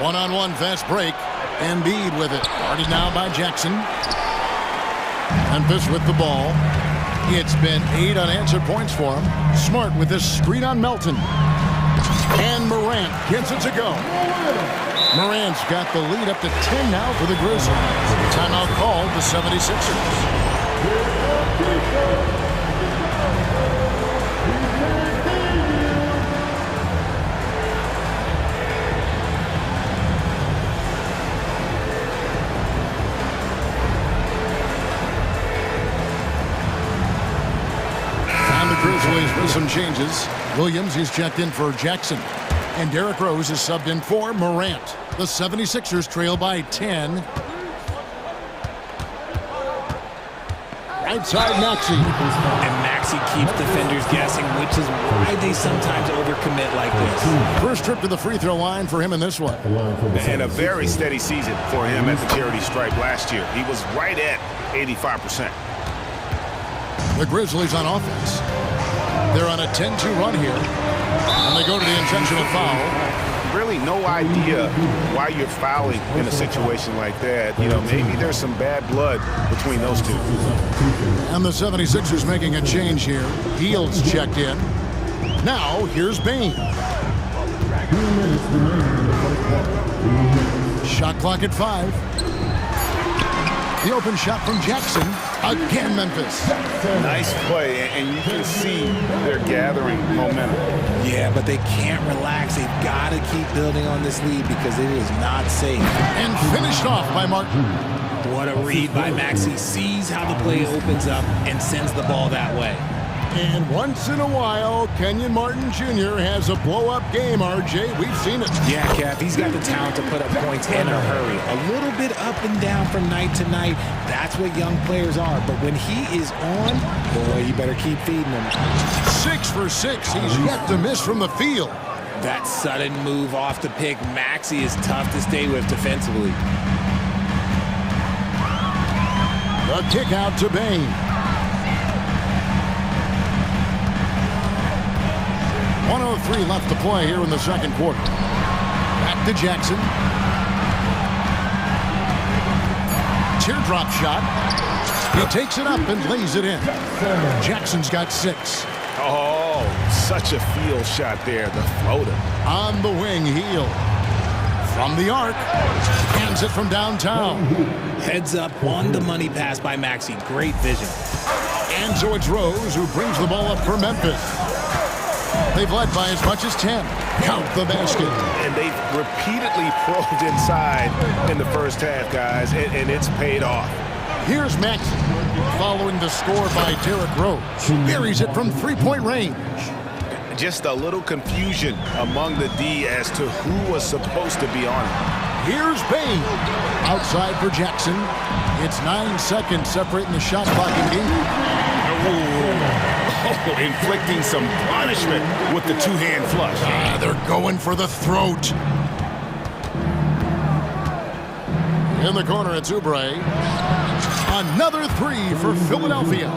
One-on-one fast break. Embiid with it. Guarded now by Jackson. Memphis with the ball. It's been 8 unanswered points for him. Smart with this screen on Melton. And Morant gets it to go. Morant's got the lead up to 10 now for the Grizzlies. Timeout called the 76ers. And the Grizzlies with some changes. Williams, he's checked in for Jackson. And Derrick Rose is subbed in for Morant. The 76ers trail by 10. Right side, Maxey. And Maxey keeps defenders guessing, which is why they sometimes overcommit like this. First trip to the free throw line for him in this one. And a very steady season for him at the charity stripe last year. He was right at 85%. The Grizzlies on offense. They're on a 10-2 run here, and they go to the intentional foul. Really no idea why you're fouling in a situation like that. You know, maybe there's some bad blood between those two. And the 76ers making a change here. Heald's checked in. Now, here's Bain. Shot clock at 5. The open shot from Jackson. Again, Memphis. Nice play, and you can see they're gathering momentum. Yeah, but they can't relax. They've got to keep building on this lead because it is not safe. And finished off by Martin. What a read by Maxey. Sees how the play opens up and sends the ball that way. And once in a while, Kenyon Martin Jr. has a blow-up game, RJ. We've seen it. Yeah, Kev, he's got the talent to put up points in a hurry. A little bit up and down from night to night. That's what young players are. But when he is on, boy, you better keep feeding him. 6 for 6. He's yet to miss from the field. That sudden move off the pick, Maxey is tough to stay with defensively. The kick out to Bain. 1:03 left to play here in the second quarter. Back to Jackson. Teardrop shot. He takes it up and lays it in. Jackson's got 6. Oh, such a field shot there, the floater. On the wing, Hield. From the arc. Hands it from downtown. Heads up on the money pass by Maxey. Great vision. And so it's Rose who brings the ball up for Memphis. They've led by as much as 10. Count the basket. And they've repeatedly probed inside in the first half, guys, and it's paid off. Here's Maxey following the score by Derrick Rose. Buries it from three-point range. Just a little confusion among the D as to who was supposed to be on it. Here's Bain. Outside for Jackson. It's 9 seconds separating the shot clock and game. Inflicting some punishment with the two-hand flush. They're going for the throat. In the corner, it's Oubre. Another 3 for Philadelphia.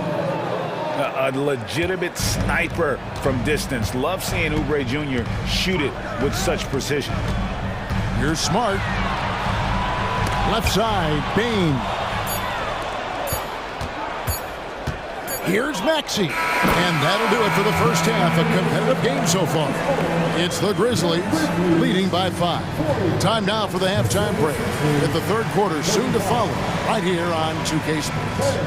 A legitimate sniper from distance. Love seeing Oubre Jr. shoot it with such precision. Here's Smart. Left side, Bain. Here's Maxey. And that'll do it for the first half. A competitive game so far. It's the Grizzlies leading by 5. Time now for the halftime break. In the third quarter, soon to follow, right here on 2K Sports.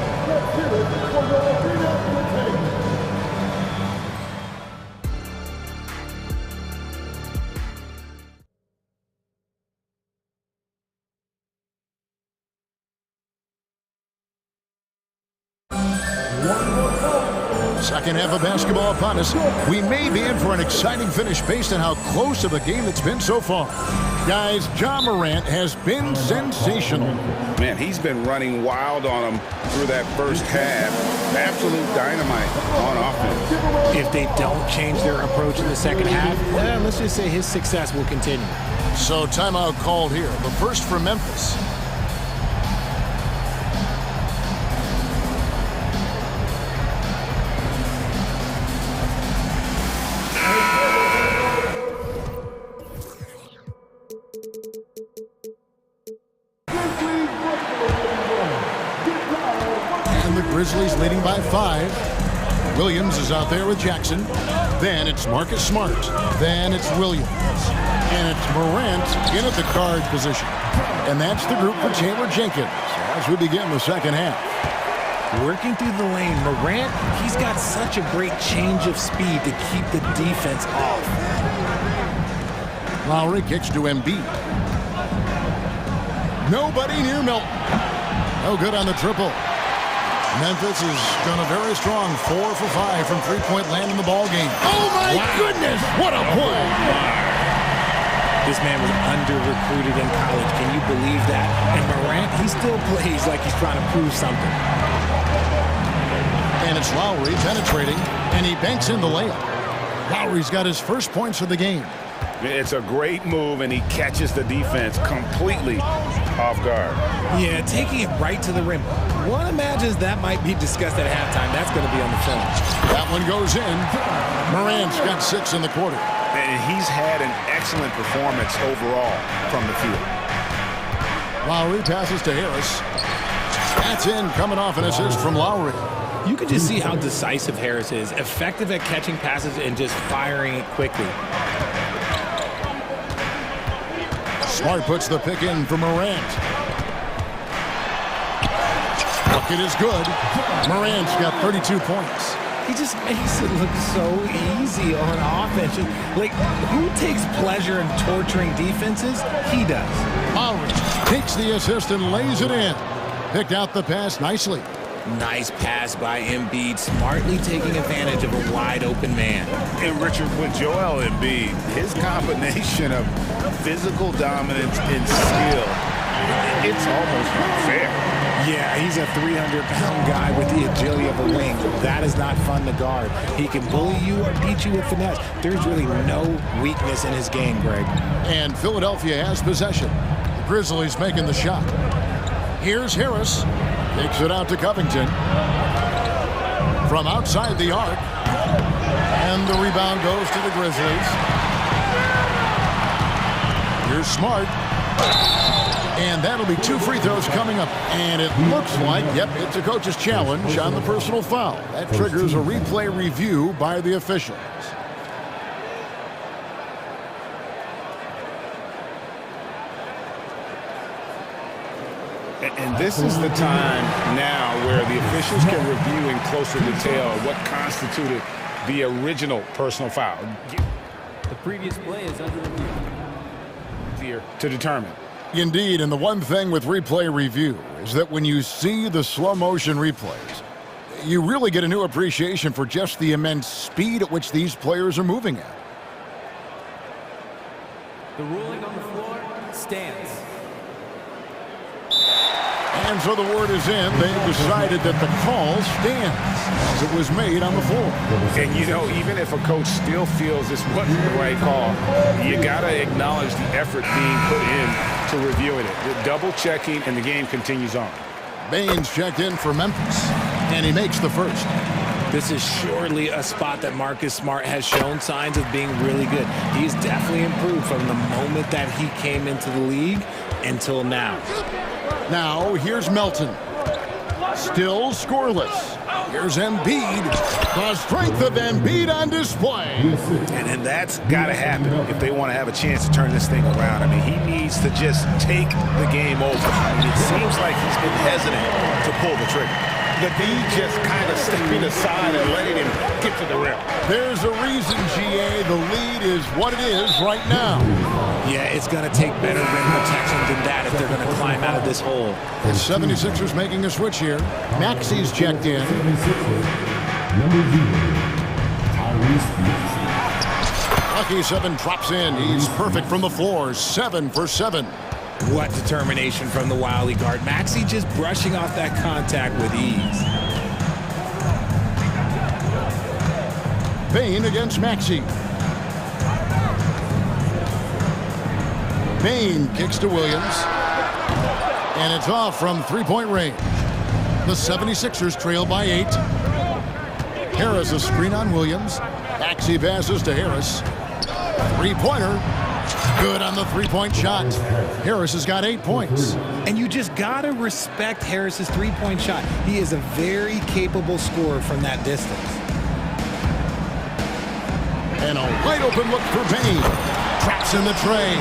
Second half of basketball upon us. We may be in for an exciting finish based on how close of a game it's been so far. Guys, Ja Morant has been sensational. Man, he's been running wild on him through that first half. Absolute dynamite on offense. If they don't change their approach in the second half, let's just say his success will continue. So timeout called here. The first for Memphis. Grizzlies leading by 5. Williams is out there with Jackson. Then it's Marcus Smart. Then it's Williams. And it's Morant in at the guard position. And that's the group for Taylor Jenkins as we begin the second half. Working through the lane, Morant, he's got such a great change of speed to keep the defense off. Lowry kicks to Embiid. Nobody near Milton. No good on the triple. Memphis has done a very strong 4 for 5 from three-point land in the ball game. Oh my goodness! What a play! This man was under-recruited in college. Can you believe that? And Morant, he still plays like he's trying to prove something. And it's Lowry penetrating, and he banks in the layup. Lowry's got his first points of the game. It's a great move, and he catches the defense completely off guard. Yeah, taking it right to the rim. One imagines that might be discussed at halftime. That's going to be on the film. That one goes in. Morant's got 6 in the quarter. And he's had an excellent performance overall from the field. Lowry passes to Harris. That's in, coming off an assist from Lowry. You can just see how decisive Harris is. Effective at catching passes and just firing it quickly. Smart puts the pick in for Morant. Bucket is good. Morant's got 32 points. He just makes it look so easy on offense. Like, who takes pleasure in torturing defenses? He does. Lowry takes the assist and lays it in. Picked out the pass nicely. Nice pass by Embiid, smartly taking advantage of a wide-open man. And Richard, with Joel Embiid, his combination of physical dominance and skill, it's almost unfair. Yeah, he's a 300-pound guy with the agility of a wing. That is not fun to guard. He can bully you or beat you with finesse. There's really no weakness in his game, Greg. And Philadelphia has possession. The Grizzlies making the shot. Here's Harris. Takes it out to Covington. From outside the arc. And the rebound goes to the Grizzlies. Here's Smart. And that'll be 2 free throws coming up. And it looks like, yep, it's a coach's challenge on the personal foul. That triggers a replay review by the officials. And this is the time now where the officials can review in closer detail what constituted the original personal foul. The previous play is under review. Here to determine. Indeed, and the one thing with replay review is that when you see the slow motion replays, you really get a new appreciation for just the immense speed at which these players are moving at. The ruling on the floor stands. And so the word is in. They've decided that the call stands as it was made on the floor. And, you know, even if a coach still feels this wasn't the right call, you got to acknowledge the effort being put in to reviewing it. The double checking, and the game continues on. Baines checked in for Memphis, and he makes the first. This is surely a spot that Marcus Smart has shown signs of being really good. He's definitely improved from the moment that he came into the league until now. Now, here's Melton. Still scoreless. Here's Embiid. The strength of Embiid on display. And that's got to happen if they want to have a chance to turn this thing around. I mean, he needs to just take the game over. I mean, it seems like he's been hesitant to pull the trigger. The D just kind of stepping aside and letting him get to the rim. There's a reason, GA. The lead is what it is right now. Yeah, it's going to take better rim protection than that if they're going to climb out of this hole. The 76ers making a switch here. Maxi's checked in. Lucky 7 drops in. He's perfect from the floor. 7 for 7. What determination from the wily guard. Maxey just brushing off that contact with ease. Bane against Maxey. Bane kicks to Williams. And it's off from three-point range. The 76ers trail by 8. Harris a screen on Williams. Maxey passes to Harris. Three-pointer. Good on the three-point shot. Harris has got 8 points. And you just got to respect Harris's three-point shot. He is a very capable scorer from that distance. And a wide-open look for Bane. Traps in the tray.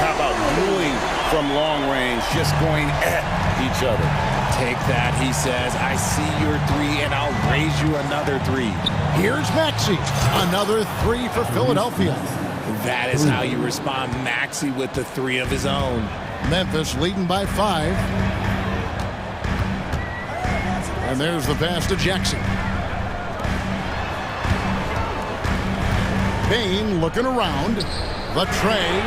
How about dueling from long range, just going at each other? Take that, he says. I see your 3, and I'll raise you another 3. Here's Maxey. Another 3 for Philadelphia. That is how you respond. Maxey with the 3 of his own. Memphis leading by 5. And there's the pass to Jackson. Bane looking around. The tray.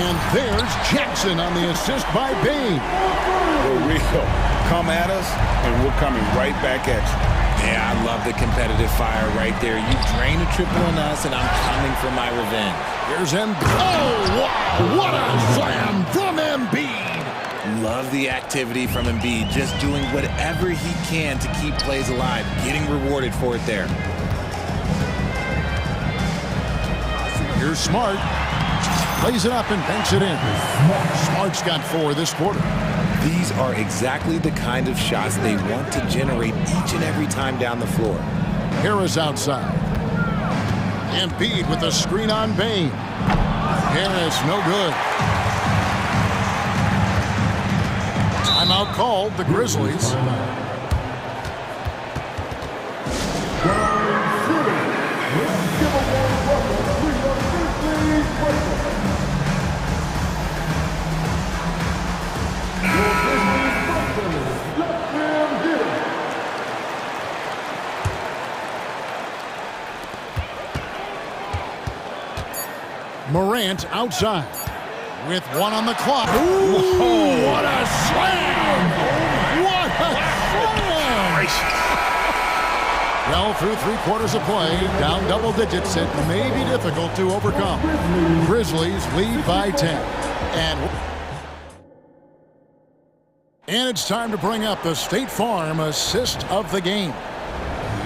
And there's Jackson on the assist by Bane. For real. Come at us, and we're coming right back at you. Yeah, I love the competitive fire right there. You drain a triple on us, and I'm coming for my revenge. Here's Embiid. Oh, wow. What a slam from Embiid. love the activity from Embiid, just doing whatever he can to keep plays alive, getting rewarded for it there. Here's Smart. Plays it up and banks it in. Smart's got 4 this quarter. These are exactly the kind of shots they want to generate each and every time down the floor. Harris outside. Embiid with a screen on Bane. Harris, no good. Timeout called, the Grizzlies. Morant outside with 1 on the clock. Ooh, what a slam! What a slam! Well, through 3 quarters of play, down double digits, it may be difficult to overcome. Grizzlies lead by 10. And it's time to bring up the State Farm assist of the game.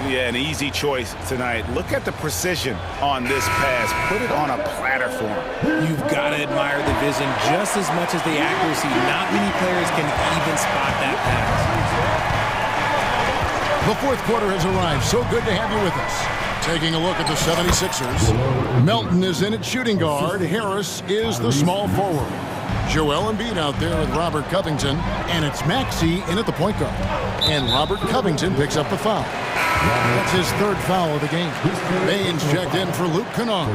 Yeah, an easy choice tonight. Look at the precision on this pass. Put it on a platter for him. You've got to admire the vision just as much as the accuracy. Not many players can even spot that pass. The 4th quarter has arrived. So good to have you with us. Taking a look at the 76ers. Melton is in at shooting guard. Harris is the small forward. Joel Embiid out there with Robert Covington. And it's Maxey in at the point guard. And Robert Covington picks up the foul. That's his 3rd foul of the game. Baines checked in for Luke Kennard.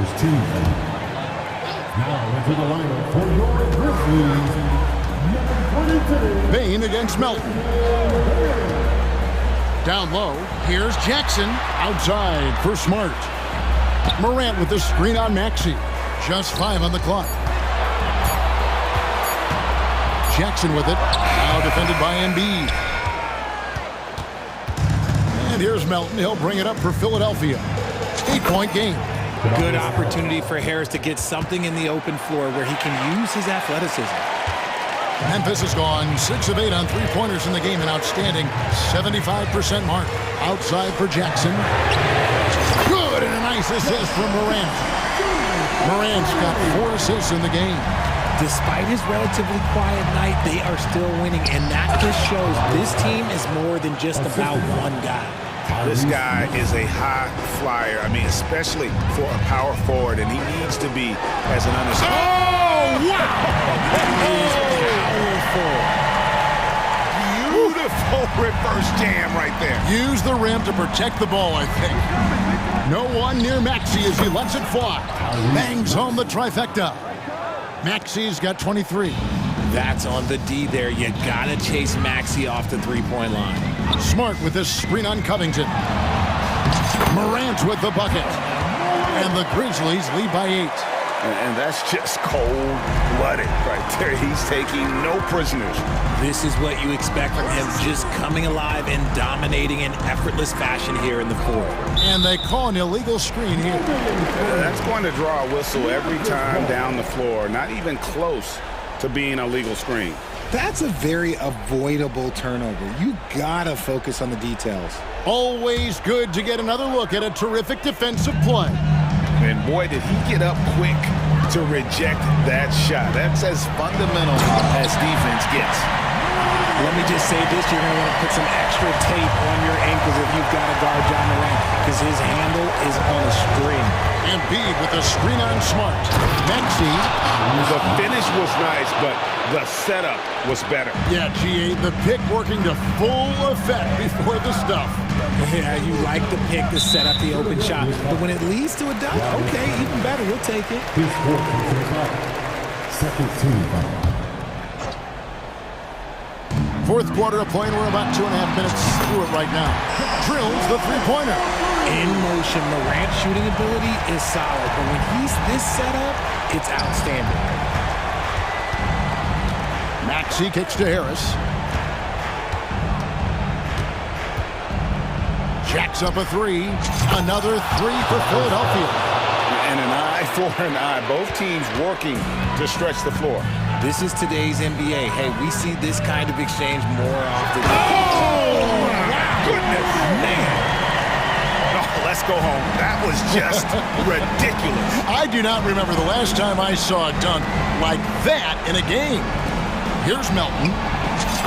Now into the lineup for your Grizzlies. Bane against Melton. Down low, here's Jackson. Outside for Smart. Morant with the screen on Maxey. Just 5 on the clock. Jackson with it. Now defended by Embiid. And here's Melton. He'll bring it up for Philadelphia. 8-point game. Good opportunity for Harris to get something in the open floor where he can use his athleticism. Memphis has gone 6 of 8 on 3-pointers in the game. An outstanding 75% mark. Outside for Jackson. Good, and a nice assist from Morant. Morant's got 4 assists in the game. Despite his relatively quiet night, they are still winning, and that just shows this team is more than just about one guy. This guy is a high flyer. I mean, especially for a power forward, and he needs to be as an undersized. Oh, wow! That is powerful. Beautiful reverse jam right there. Use the rim to protect the ball, I think. No one near Maxey as he lets it fly. Bangs home the trifecta. Maxey's got 23. That's on the D there. You gotta chase Maxey off the 3-point line. Smart with this screen on Covington. Morant with the bucket. And the Grizzlies lead by 8. And that's just cold-blooded right there. He's taking no prisoners. This is what you expect from him, just coming alive and dominating in effortless fashion here in the 4th. And they call an illegal screen here. That's going to draw a whistle every time down the floor. Not even close to being a legal screen. That's a very avoidable turnover. You gotta focus on the details. Always good to get another look at a terrific defensive play. And boy, did he get up quick to reject that shot. That's as fundamental as defense gets. Let me just say this, you're going to want to put some extra tape on your ankles if you've got to guard John Morant, because his handle is on a string. Embiid with the screen on Smart. Maxey. The finish was nice, but the setup was better. Yeah, G.A., the pick working to full effect before the stuff. Yeah, you like the pick to set up the open shot, but when it leads to a dunk, okay, even better, we'll take it. Second team foul. 4th quarter of play, and we're about 2.5 minutes through it right now. Drills the 3-pointer. In motion, Morant's shooting ability is solid, but when he's this set up, it's outstanding. Maxey kicks to Harris. Jacks up a 3. Another 3 for Philadelphia. And an eye for an eye. Both teams working to stretch the floor. This is today's NBA. Hey, we see this kind of exchange more often. Oh, my goodness. Man. Oh, let's go home. That was just ridiculous. I do not remember the last time I saw a dunk like that in a game. Here's Melton.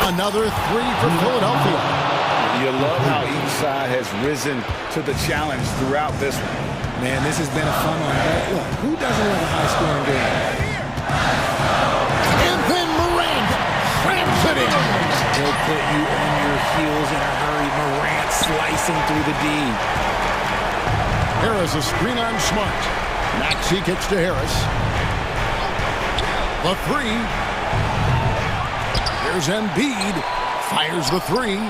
Another three for Philadelphia. You love how each side has risen to the challenge throughout this one. Man, this has been a fun one. But look, who doesn't love a high-scoring game? And then Morant slams it in. He'll put you on your heels in a hurry. Morant slicing through the D. Harris a screen on Smart. Maxey kicks to Harris. The three. Here's Embiid. Fires the three.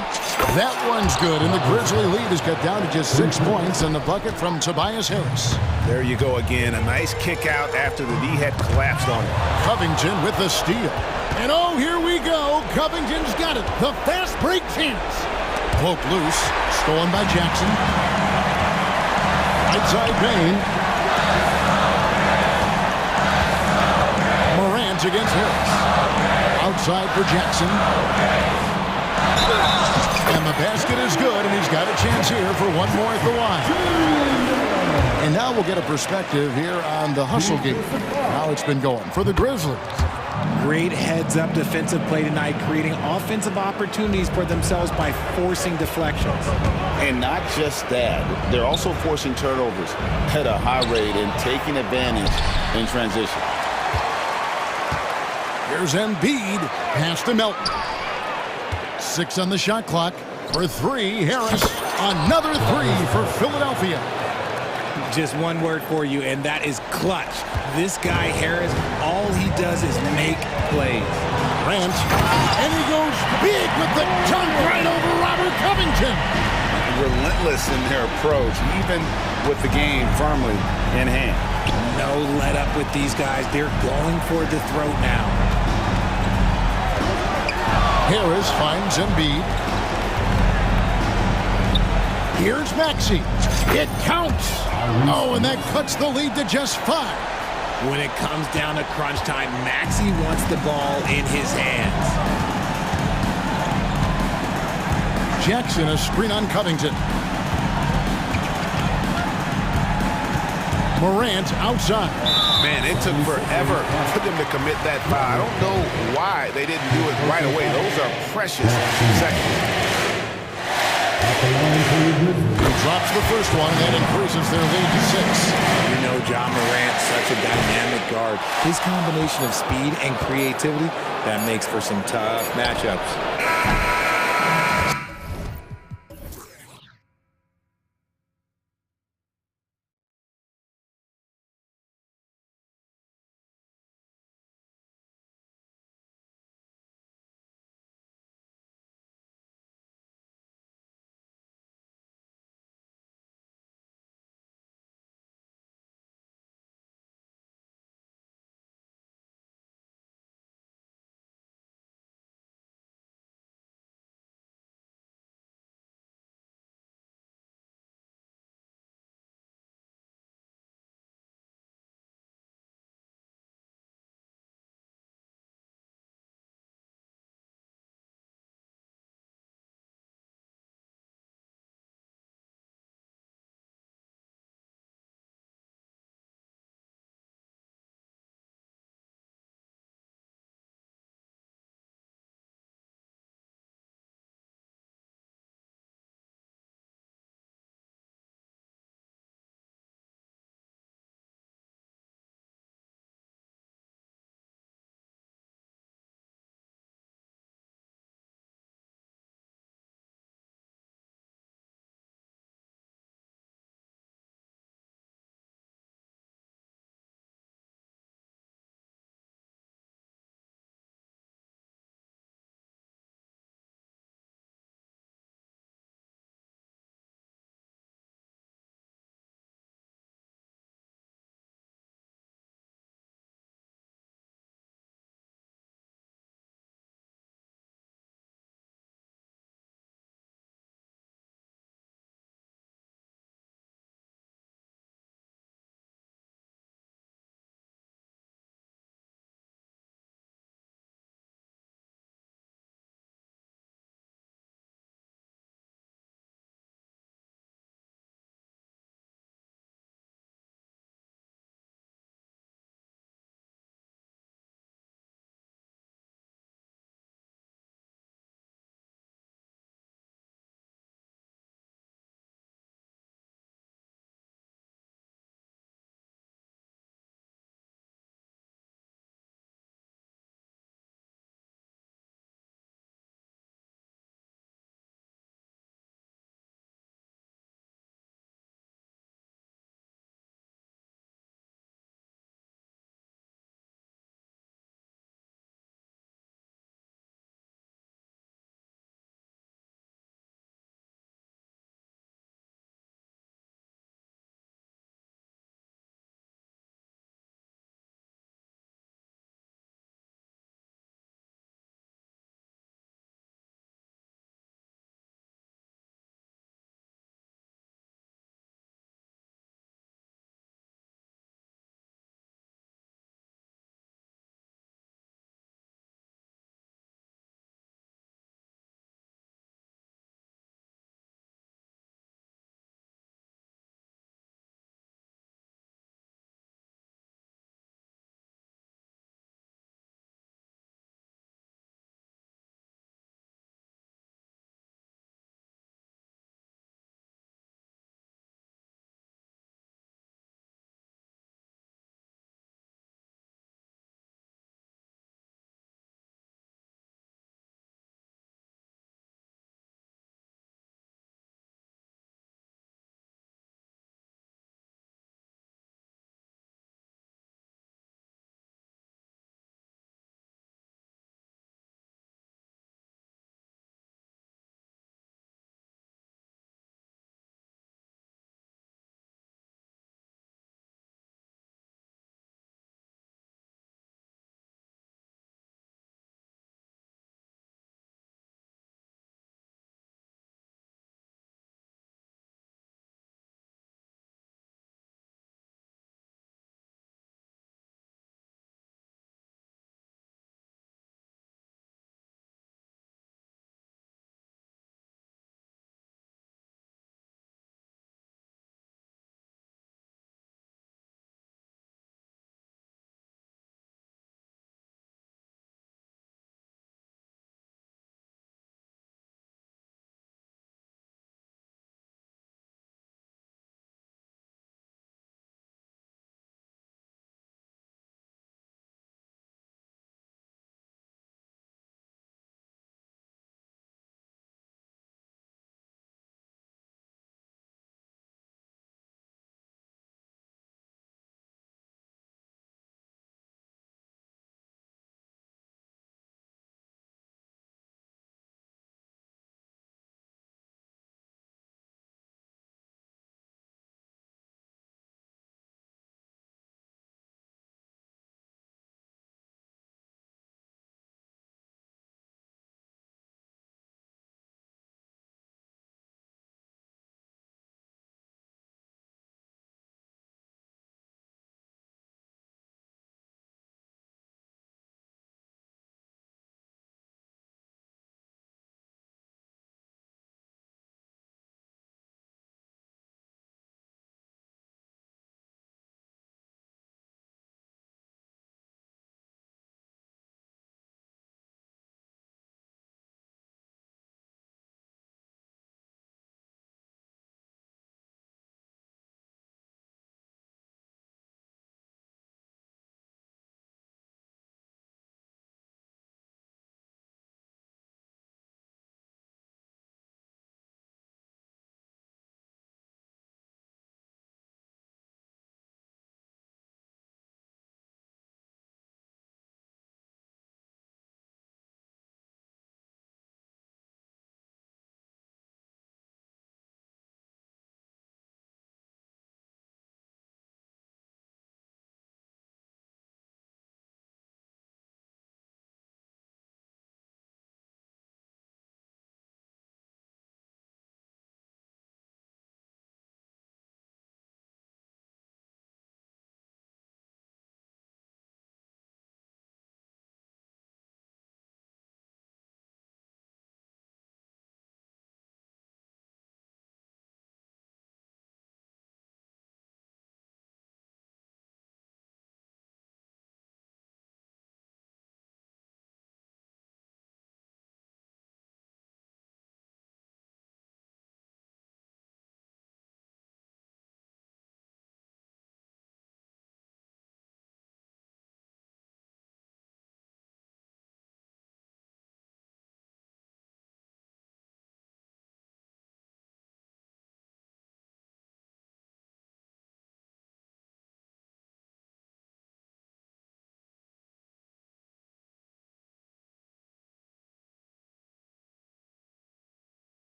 That one's good, and the Grizzly lead is cut down to just 6 points, and the bucket from Tobias Harris. There you go again. A nice kick out after the D had collapsed on it. Covington with the steal. And oh, here we go. Covington's got it. The fast break chance. Poke loose. Stolen by Jackson. Right side Payne. Morant against Harris. Outside for Jackson. And the basket is good, and he's got a chance here for one more at the line. And now we'll get a perspective here on the hustle game, how it's been going for the Grizzlies. Great heads-up defensive play tonight, creating offensive opportunities for themselves by forcing deflections. And not just that, they're also forcing turnovers at a high rate and taking advantage in transition. Here's Embiid, pass to Melton. 6 on the shot clock. For three, Harris. Another three for Philadelphia. Just one word for you, and that is clutch. This guy, Harris, all he does is make plays. Grant, and he goes big with the dunk right over Robert Covington. Relentless in their approach, even with the game firmly in hand. No let up with these guys. They're going for the throat now. Harris finds Embiid. Here's Maxey. It counts. Oh, and that cuts the lead to just 5. When it comes down to crunch time, Maxey wants the ball in his hands. Jackson a screen on Covington. Morant outside. Man, it took forever for them to commit that foul. I don't know why they didn't do it right away. Those are precious seconds. He drops the first one, and that increases their lead to 6. You know John Morant, such a dynamic guard. His combination of speed and creativity, that makes for some tough matchups.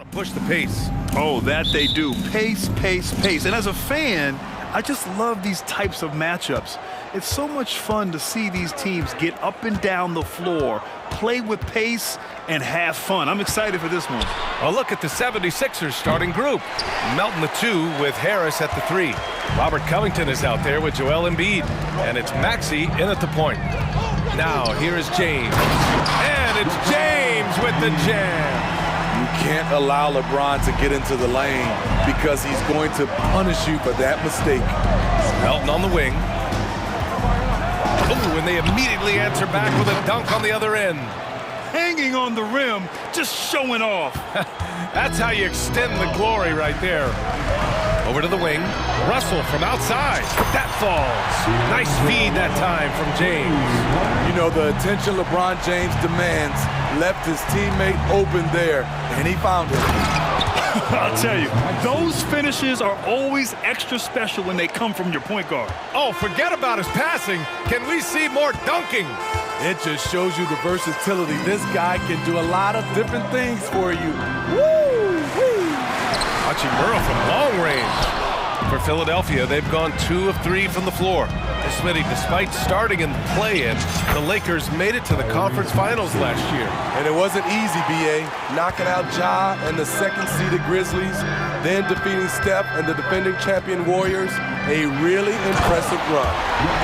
Push the pace. Oh, that they do. Pace, pace, pace. And as a fan, I just love these types of matchups. It's so much fun to see these teams get up and down the floor, play with pace, and have fun. I'm excited for this one. A look at the 76ers starting group. Melton the 2 with Harris at the 3. Robert Covington is out there with Joel Embiid. And it's Maxey in at the point. Now here is James. And it's James with the jam. You can't allow LeBron to get into the lane because he's going to punish you for that mistake. Melton on the wing. Ooh, and they immediately answer back with a dunk on the other end. Hanging on the rim, just showing off. That's how you extend the glory right there. Over to the wing. Russell from outside. That falls. Nice feed that time from James. You know, the attention LeBron James demands left his teammate open there, and he found it. I'll tell you, those finishes are always extra special when they come from your point guard. Oh, forget about his passing. Can we see more dunking? It just shows you the versatility. This guy can do a lot of different things for you. Woo-wee! Hachimura from long range. For Philadelphia, they've gone 2 of 3 from the floor. Smitty, despite starting in the play-in, the Lakers made it to the conference finals last year. And it wasn't easy, B.A. Knocking out Ja and the second-seeded Grizzlies, then defeating Steph and the defending champion Warriors. A really impressive run.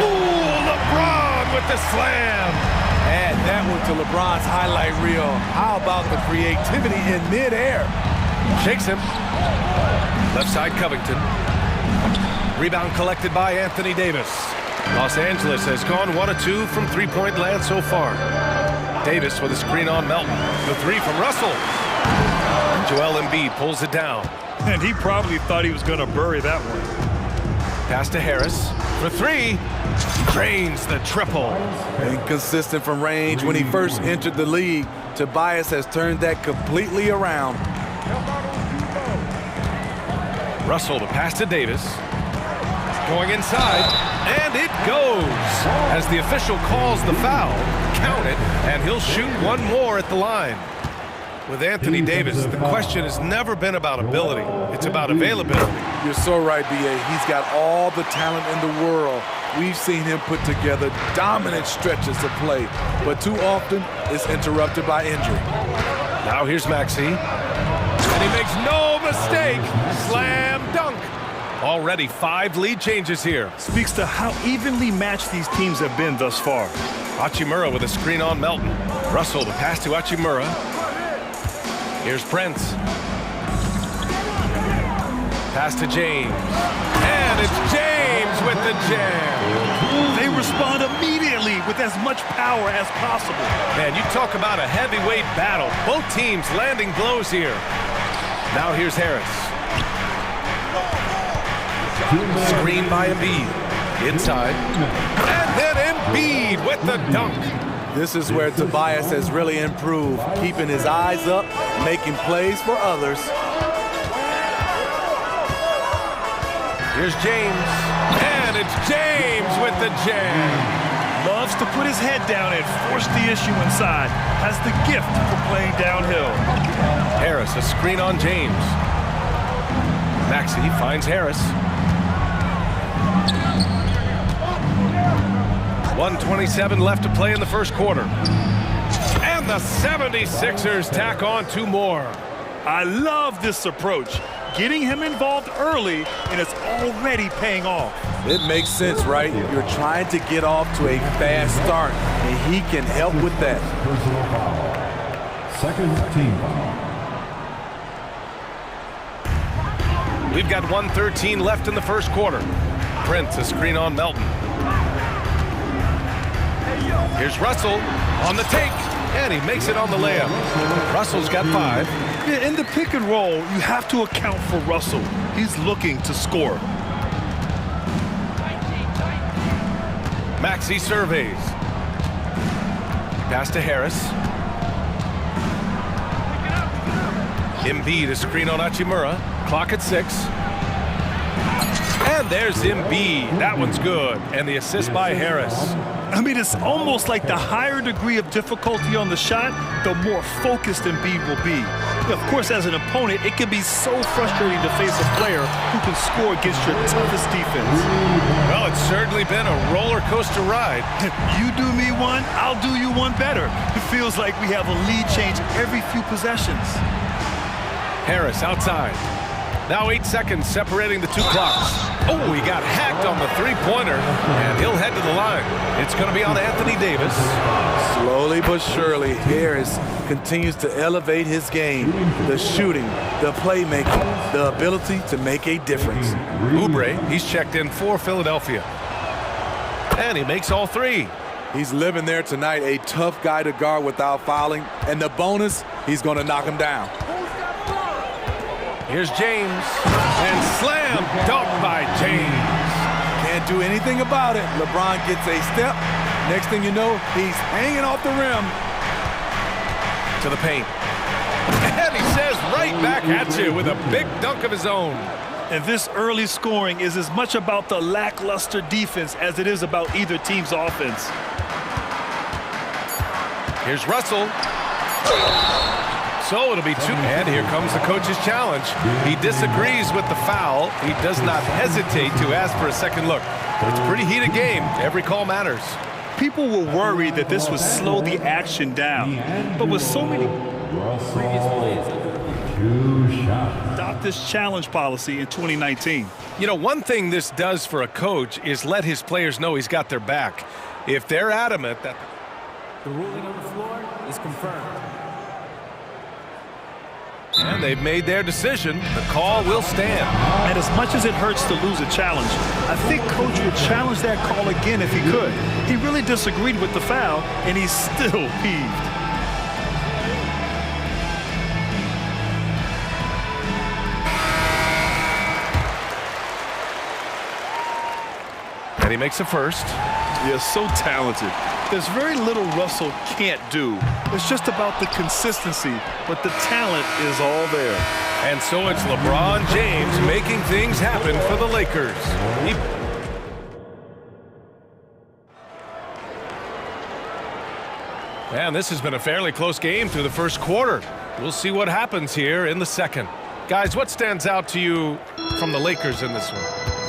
Ooh, LeBron with the slam. Add that one to LeBron's highlight reel. How about the creativity in midair? Shakes him. Left side Covington. Rebound collected by Anthony Davis. Los Angeles has gone 1 of 2 from three-point land so far. Davis with a screen on Melton. The 3 from Russell. Joel Embiid pulls it down. And he probably thought he was going to bury that one. Pass to Harris. For 3. Drains the triple. Inconsistent from range when he first entered the league. Tobias has turned that completely around. Russell to pass to Davis. Going inside, and it goes. As the official calls the foul, count it, and he'll shoot one more at the line. With Anthony Davis, the question has never been about ability. It's about availability. You're so right, B.A. He's got all the talent in the world. We've seen him put together dominant stretches of play, but too often it's interrupted by injury. Now here's Maxey, and he makes no mistake. Slam dunk. Already 5 lead changes here. Speaks to how evenly matched these teams have been thus far. Hachimura with a screen on Melton. Russell to pass to Hachimura. Here's Prince. Pass to James. And it's James with the jam. They respond immediately with as much power as possible. Man, you talk about a heavyweight battle. Both teams landing blows here. Now here's Harris. Screen by Embiid. Inside. And then Embiid with the dunk. This is where Tobias has really improved, keeping his eyes up, making plays for others. Here's James. And it's James with the jam. Loves to put his head down and force the issue inside. Has the gift for playing downhill. Harris, a screen on James. Maxey finds Harris. 1:27 left to play in the first quarter. And the 76ers tack on 2 more. I love this approach. Getting him involved early, and it's already paying off. It makes sense, right? You're trying to get off to a fast start, and he can help with that. Personal foul. Second team foul. We've got 1:13 left in the first quarter. Prince, a screen on Melton. Here's Russell on the take, and he makes it on the layup. Russell's got 5. Yeah, in the pick and roll, you have to account for Russell. He's looking to score. Maxey surveys. Pass to Harris. Embiid, a screen on Hachimura. Clock at 6. And there's Embiid. That one's good. And the assist by Harris. I mean, it's almost like the higher degree of difficulty on the shot, the more focused Embiid will be. Of course, as an opponent, it can be so frustrating to face a player who can score against your toughest defense. Well, it's certainly been a roller coaster ride. You do me one, I'll do you one better. It feels like we have a lead change every few possessions. Harris outside. Now 8 seconds separating the two clocks. Oh, he got hacked on the three-pointer, and he'll head to the line. It's going to be on Anthony Davis. Slowly but surely, Harris continues to elevate his game. The shooting, the playmaking, the ability to make a difference. Oubre, he's checked in for Philadelphia. And he makes all three. He's living there tonight, a tough guy to guard without fouling. And the bonus, he's going to knock him down. Here's James, and slam dunk by James. Can't do anything about it. LeBron gets a step. Next thing you know, he's hanging off the rim. To the paint. And he says right back at you with a big dunk of his own. And this early scoring is as much about the lackluster defense as it is about either team's offense. Here's Russell. So it'll be two. And here comes the coach's challenge. He disagrees with the foul. He does not hesitate to ask for a second look. It's a pretty heated game. Every call matters. People were worried that this would slow the action down. But with so many adopt this challenge policy in 2019. You know, one thing this does for a coach is let his players know he's got their back. If they're adamant that the ruling on the floor is confirmed. And they've made their decision. The call will stand. And as much as it hurts to lose a challenge, I think Coach would challenge that call again if he could. He really disagreed with the foul, and he's still peeved. And he makes a first. Yeah, so talented. There's very little Russell can't do. It's just about the consistency, but the talent is all there. And so it's LeBron James making things happen for the Lakers. And this has been a fairly close game through the first quarter. We'll see what happens here in the second. Guys, what stands out to you from the Lakers in this one?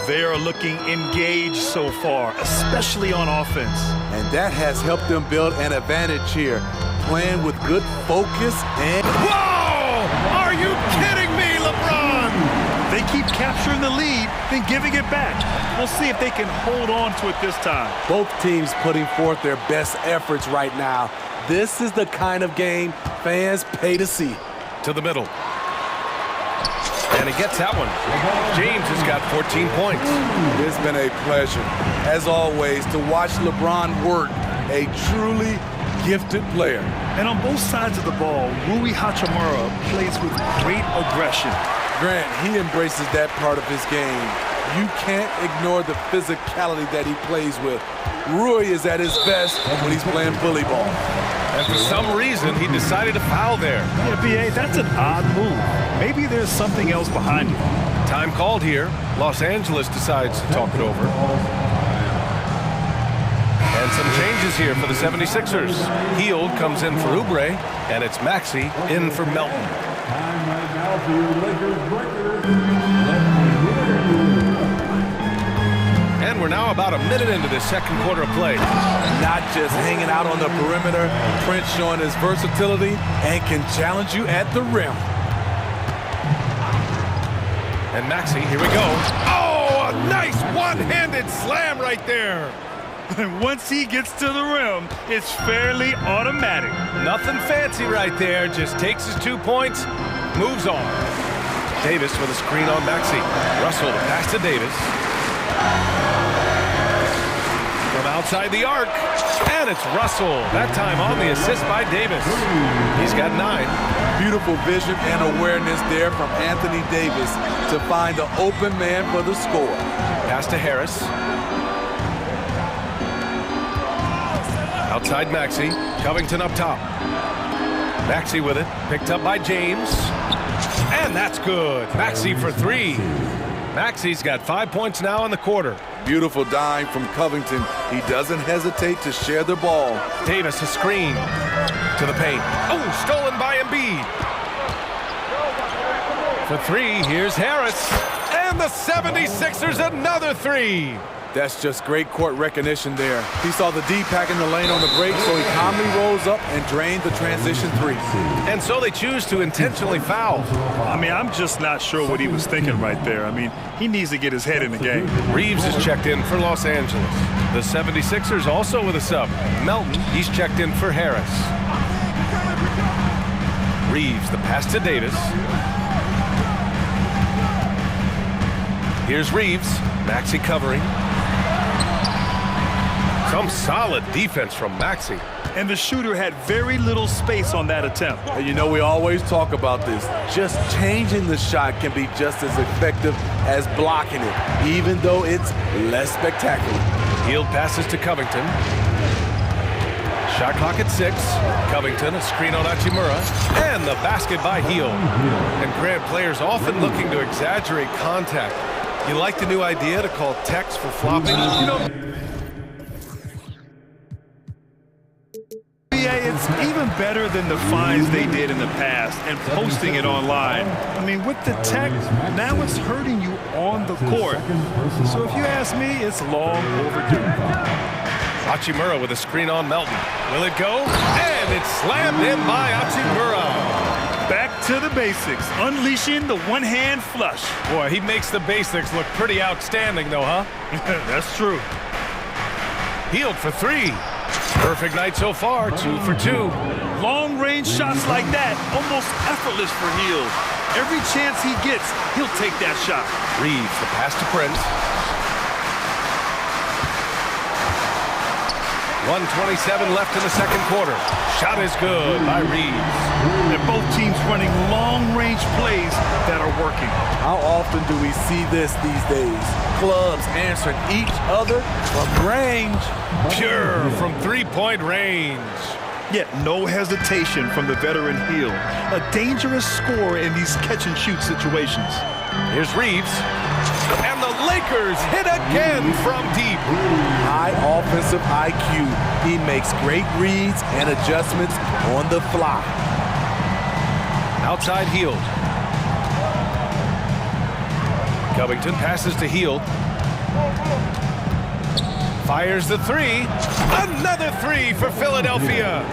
They are looking engaged so far, especially on offense. And that has helped them build an advantage here, playing with good focus and... Whoa! Are you kidding me, LeBron? They keep capturing the lead, then giving it back. We'll see if they can hold on to it this time. Both teams putting forth their best efforts right now. This is the kind of game fans pay to see. To the middle. And he gets that one. James has got 14 points. It's been a pleasure, as always, to watch LeBron work, a truly gifted player. And on both sides of the ball, Rui Hachimura plays with great aggression. Grant, he embraces that part of his game. You can't ignore the physicality that he plays with. Rui is at his best when he's playing bully ball. And for some reason, he decided to foul there. Yeah, B.A., that's an odd move. Maybe there's something else behind it. Time called here. Los Angeles decides to talk it over. And some changes here for the 76ers. Hield comes in for Oubre, and it's Maxey in for Melton. Time right now for your Lakers breakers. And we're now about a minute into this second quarter of play. Not just hanging out on the perimeter, Prince showing his versatility and can challenge you at the rim. And Maxey, here we go. Oh, a nice one-handed slam right there. And once he gets to the rim, it's fairly automatic. Nothing fancy right there. Just takes his 2 points, moves on. Davis with a screen on Maxey. Russell pass to Davis. From outside the arc, and it's Russell. That time on the assist by Davis. He's got 9. Beautiful vision and awareness there from Anthony Davis to find the open man for the score. Pass to Harris. Outside Maxey. Covington up top. Maxey with it. Picked up by James. And that's good. Maxey for 3. Maxey's got 5 points now in the quarter. Beautiful dime from Covington. He doesn't hesitate to share the ball. Davis a screen to the paint. Oh, stolen by Embiid. For three, here's Harris. And the 76ers another three. That's just great court recognition there. He saw the D pack in the lane on the break, so he calmly rolls up and drained the transition three. And so they choose to intentionally foul. I mean, I'm just not sure what he was thinking right there. I mean, he needs to get his head in the game. Reeves is checked in for Los Angeles. The 76ers also with a sub. Melton, he's checked in for Harris. Reeves, the pass to Davis. Here's Reeves. Maxey covering. Some solid defense from Maxey. And the shooter had very little space on that attempt. And you know, we always talk about this. Just changing the shot can be just as effective as blocking it, even though it's less spectacular. Hield passes to Covington. Shot clock at 6. Covington, a screen on Hachimura. And the basket by Hield. And Grant, players often looking to exaggerate contact. You like the new idea to call techs for flopping? You know, it's even better than the fines they did in the past and posting it online. I mean, with the tech, now it's hurting you on the court. So if you ask me, it's long overdue. Hachimura with a screen on Melton. Will it go? And it's slammed in by Hachimura. Back to the basics, unleashing the one-hand flush. Boy, he makes the basics look pretty outstanding, though, huh? That's true. Hield for three. Perfect night so far, 2 for 2. Long-range shots like that, almost effortless for Hield. Every chance he gets, he'll take that shot. Reeves, the pass to Prince. 1:27 left in the second quarter. Shot is good by Reeves. And both teams running long-range plays that are working. How often do we see this these days? Clubs answering each other from range. Pure from three-point range. Yet no hesitation from the veteran Hield. A dangerous scorer in these catch-and-shoot situations. Here's Reeves. And the Lakers hit again from deep. High offensive IQ. He makes great reads and adjustments on the fly. Outside Hield. Covington passes to Hield. Fires the three. Another three for Philadelphia.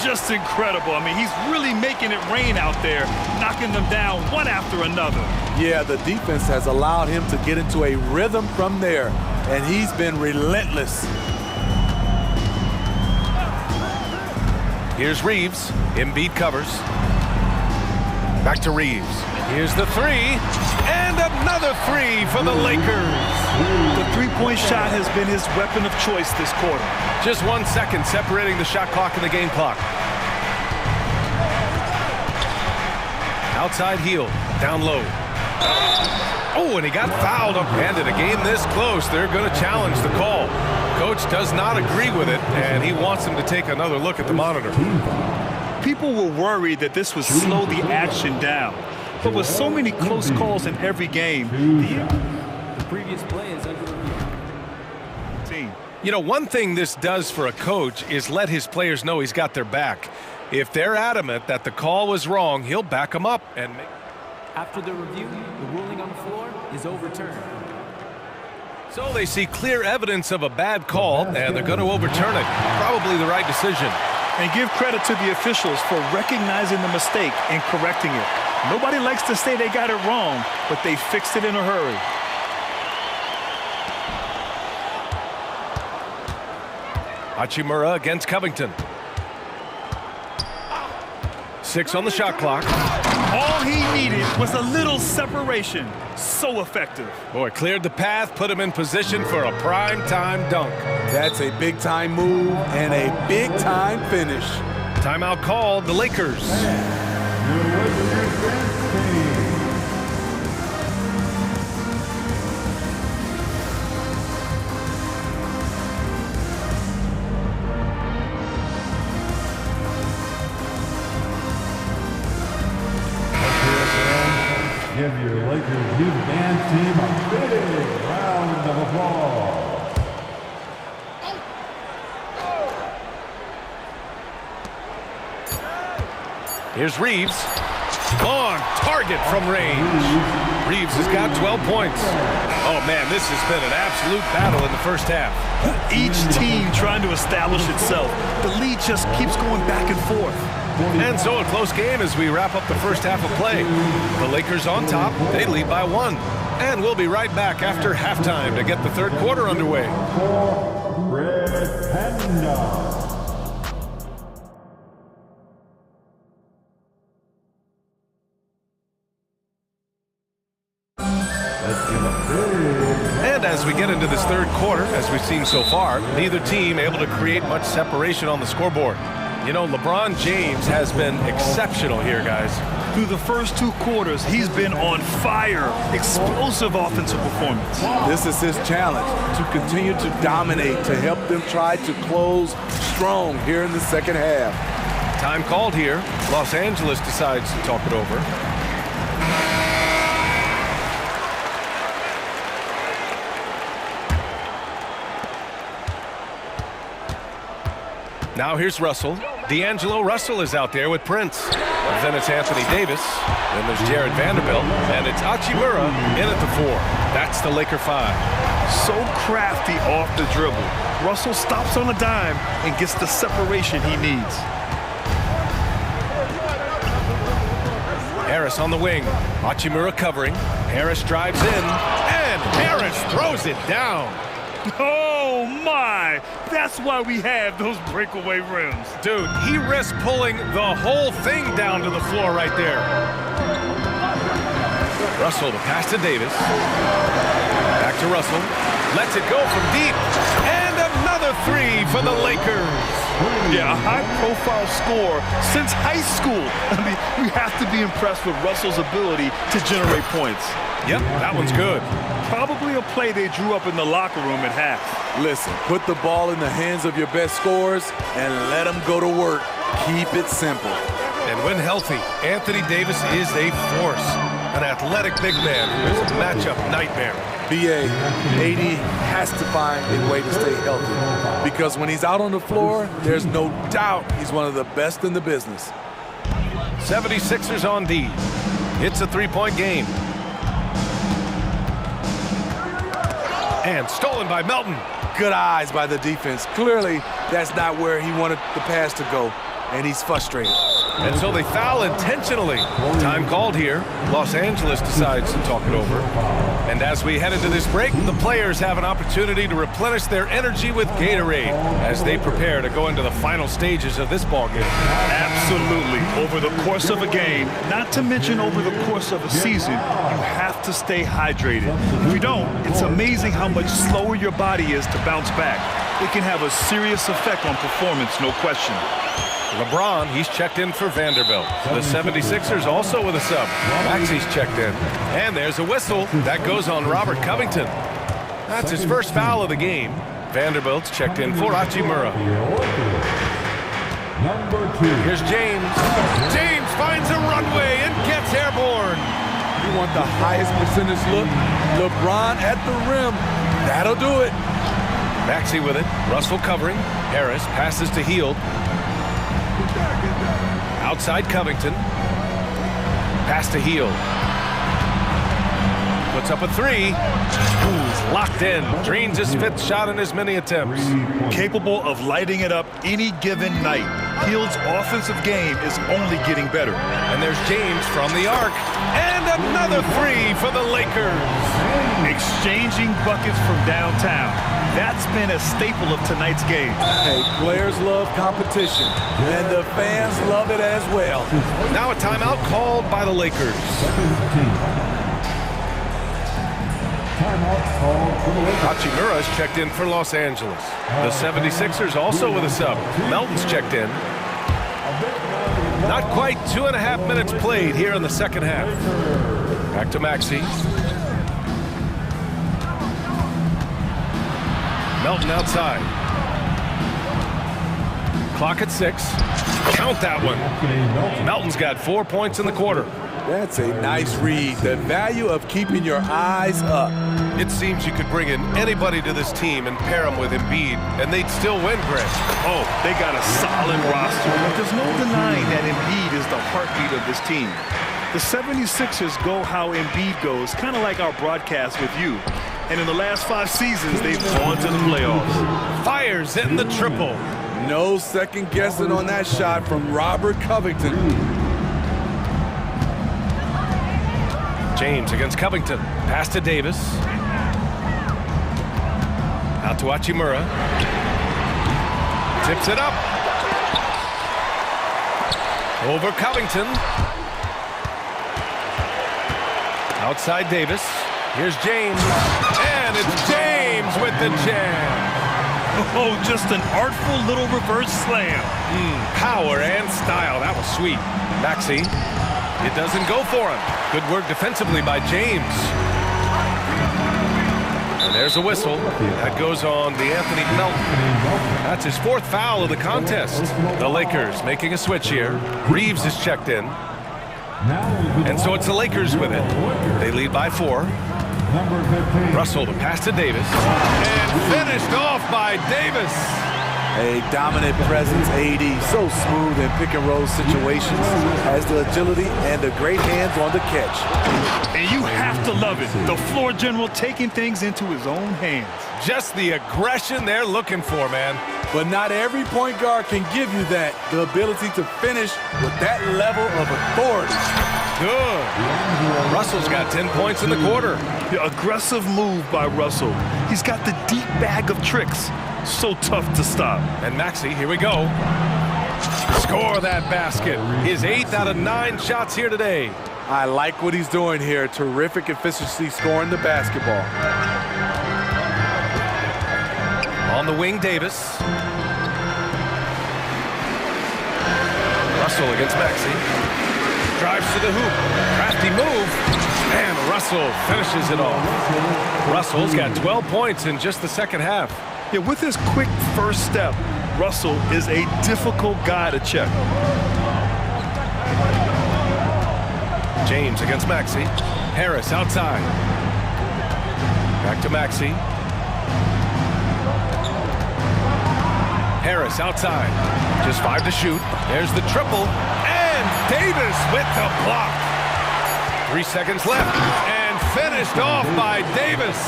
Just incredible. I mean, he's really making it rain out there, knocking them down one after another. Yeah, the defense has allowed him to get into a rhythm from there, and he's been relentless. Here's Reeves. Embiid covers. Back to Reeves. Here's the three. And another three for the Lakers. The three-point shot has been his weapon of choice this quarter. Just 1 second separating the shot clock and the game clock. Outside Hield. Down low. Oh, and he got fouled up-handed. A game this close, they're going to challenge the call. Coach does not agree with it, and he wants him to take another look at the monitor. People were worried that this would slow the action down. But with so many close calls in every game, the previous play is under review. You know, one thing this does for a coach is let his players know he's got their back. If they're adamant that the call was wrong, he'll back them up and make... After the review, the ruling on the floor is overturned. So they see clear evidence of a bad call, and they're going to overturn it. Probably the right decision. And give credit to the officials for recognizing the mistake and correcting it. Nobody likes to say they got it wrong, but they fixed it in a hurry. Hachimura against Covington. 6 on the shot clock. All he needed was a little separation. So effective. Boy, cleared the path, put him in position for a prime-time dunk. That's a big-time move and a big-time finish. Timeout called, the Lakers. Give your Lakers youth band team a big round of applause. Here's Reeves. On target from range. Reeves has got 12 points. Oh, man, this has been an absolute battle in the first half. Each team trying to establish itself. The lead just keeps going back and forth. And so a close game as we wrap up the first half of play. The Lakers on top. They lead by 1. And we'll be right back after halftime to get the third quarter underway. And as we get into this third quarter, as we've seen so far, neither team able to create much separation on the scoreboard. You know, LeBron James has been exceptional here, guys. Through the first 2 quarters, he's been on fire. Explosive offensive performance. This is his challenge, to continue to dominate, to help them try to close strong here in the second half. Time called here. Los Angeles decides to talk it over. Now here's Russell. D'Angelo Russell is out there with Prince. Then it's Anthony Davis. Then there's Jared Vanderbilt. And it's Hachimura in at the 4. That's the Laker 5. So crafty off the dribble. Russell stops on a dime and gets the separation he needs. Harris on the wing. Hachimura covering. Harris drives in. And Harris throws it down. Oh, my! That's why we have those breakaway rims. Dude, he risks pulling the whole thing down to the floor right there. Russell, the pass to Davis. Back to Russell. Lets it go from deep. And another 3 for the Lakers. Yeah, a high-profile score since high school. I mean, we have to be impressed with Russell's ability to generate points. Yep, that one's good. Probably a play they drew up in the locker room at half. Listen, put the ball in the hands of your best scorers and let them go to work. Keep it simple. And when healthy, Anthony Davis is a force. An athletic big man who is a matchup nightmare. BA, AD has to find a way to stay healthy, because when he's out on the floor, there's no doubt he's one of the best in the business. 76ers on D. It's a 3-point game. And stolen by Melton. Good eyes by the defense. Clearly, that's not where he wanted the pass to go, and he's frustrated. And so they foul intentionally. Time called here. Los Angeles decides to talk it over. And as we head into this break, the players have an opportunity to replenish their energy with Gatorade as they prepare to go into the final stages of this ball game. Absolutely. Over the course of a game, not to mention over the course of a season, you have to stay hydrated. If you don't, it's amazing how much slower your body is to bounce back. It can have a serious effect on performance, no question. LeBron, he's checked in for Vanderbilt. The 76ers also with a sub. Maxey's checked in. And there's a whistle. That goes on Robert Covington. That's his first foul of the game. Vanderbilt's checked in for Hachimura. Here's James. James finds a runway and gets airborne. You want the highest percentage look? LeBron at the rim. That'll do it. Maxey with it. Russell covering. Harris passes to Hield. Outside Covington. Pass to Hield. Puts up a 3. He's locked in. Drains his 5th shot in as many attempts. Capable of lighting it up any given night. Hield's offensive game is only getting better. And there's James from the arc. And another 3 for the Lakers. Exchanging buckets from downtown. That's been a staple of tonight's game. Hey, players love competition, and the fans love it as well. Now a timeout called by the Lakers. Hachimura is checked in for Los Angeles. The 76ers also with a sub. Melton's checked in. Not quite 2.5 minutes played here in the second half. Back to Maxey. Melton outside. Clock at 6. Count that one. Melton's got 4 points in the quarter. That's a nice read. The value of keeping your eyes up. It seems you could bring in anybody to this team and pair them with Embiid, and they'd still win, Grant. Oh, they got a solid roster, but there's no denying that Embiid is the heartbeat of this team. The 76ers go how Embiid goes, kind of like our broadcast with you. And in the last 5 seasons, they've gone to the playoffs. Fires in the triple. No second guessing on that shot from Robert Covington. James against Covington. Pass to Davis. Out to Hachimura. Tips it up. Over Covington. Outside Davis. Here's James. And it's James with the jam. Oh, just an artful little reverse slam. Power and style. That was sweet. Maxey. It doesn't go for him. Good work defensively by James. And there's a whistle. That goes on Anthony Melton. That's his 4th foul of the contest. The Lakers making a switch here. Reeves is checked in. And so it's the Lakers with it. They lead by 4. Russell to pass to Davis. And finished off by Davis. A dominant presence, AD, so smooth in pick-and-roll situations, has the agility and the great hands on the catch. And you have to love it. The floor general taking things into his own hands. Just the aggression they're looking for, man. But not every point guard can give you that, the ability to finish with that level of authority. Good. Russell's got 10 points in the quarter. The aggressive move by Russell. He's got the deep bag of tricks. So tough to stop. And Maxey, here we go. Score that basket. His 8th out of 9 shots here today. I like what he's doing here. Terrific efficiency scoring the basketball. On the wing, Davis. Russell against Maxey. Drives to the hoop. Crafty move. And Russell finishes it off. Russell's got 12 points in just the second half. Yeah, with his quick first step, Russell is a difficult guy to check. James against Maxey. Harris outside. Back to Maxey. Harris outside. Just 5 to shoot. There's the triple. And Davis with the block. 3 seconds left. And finished off by Davis.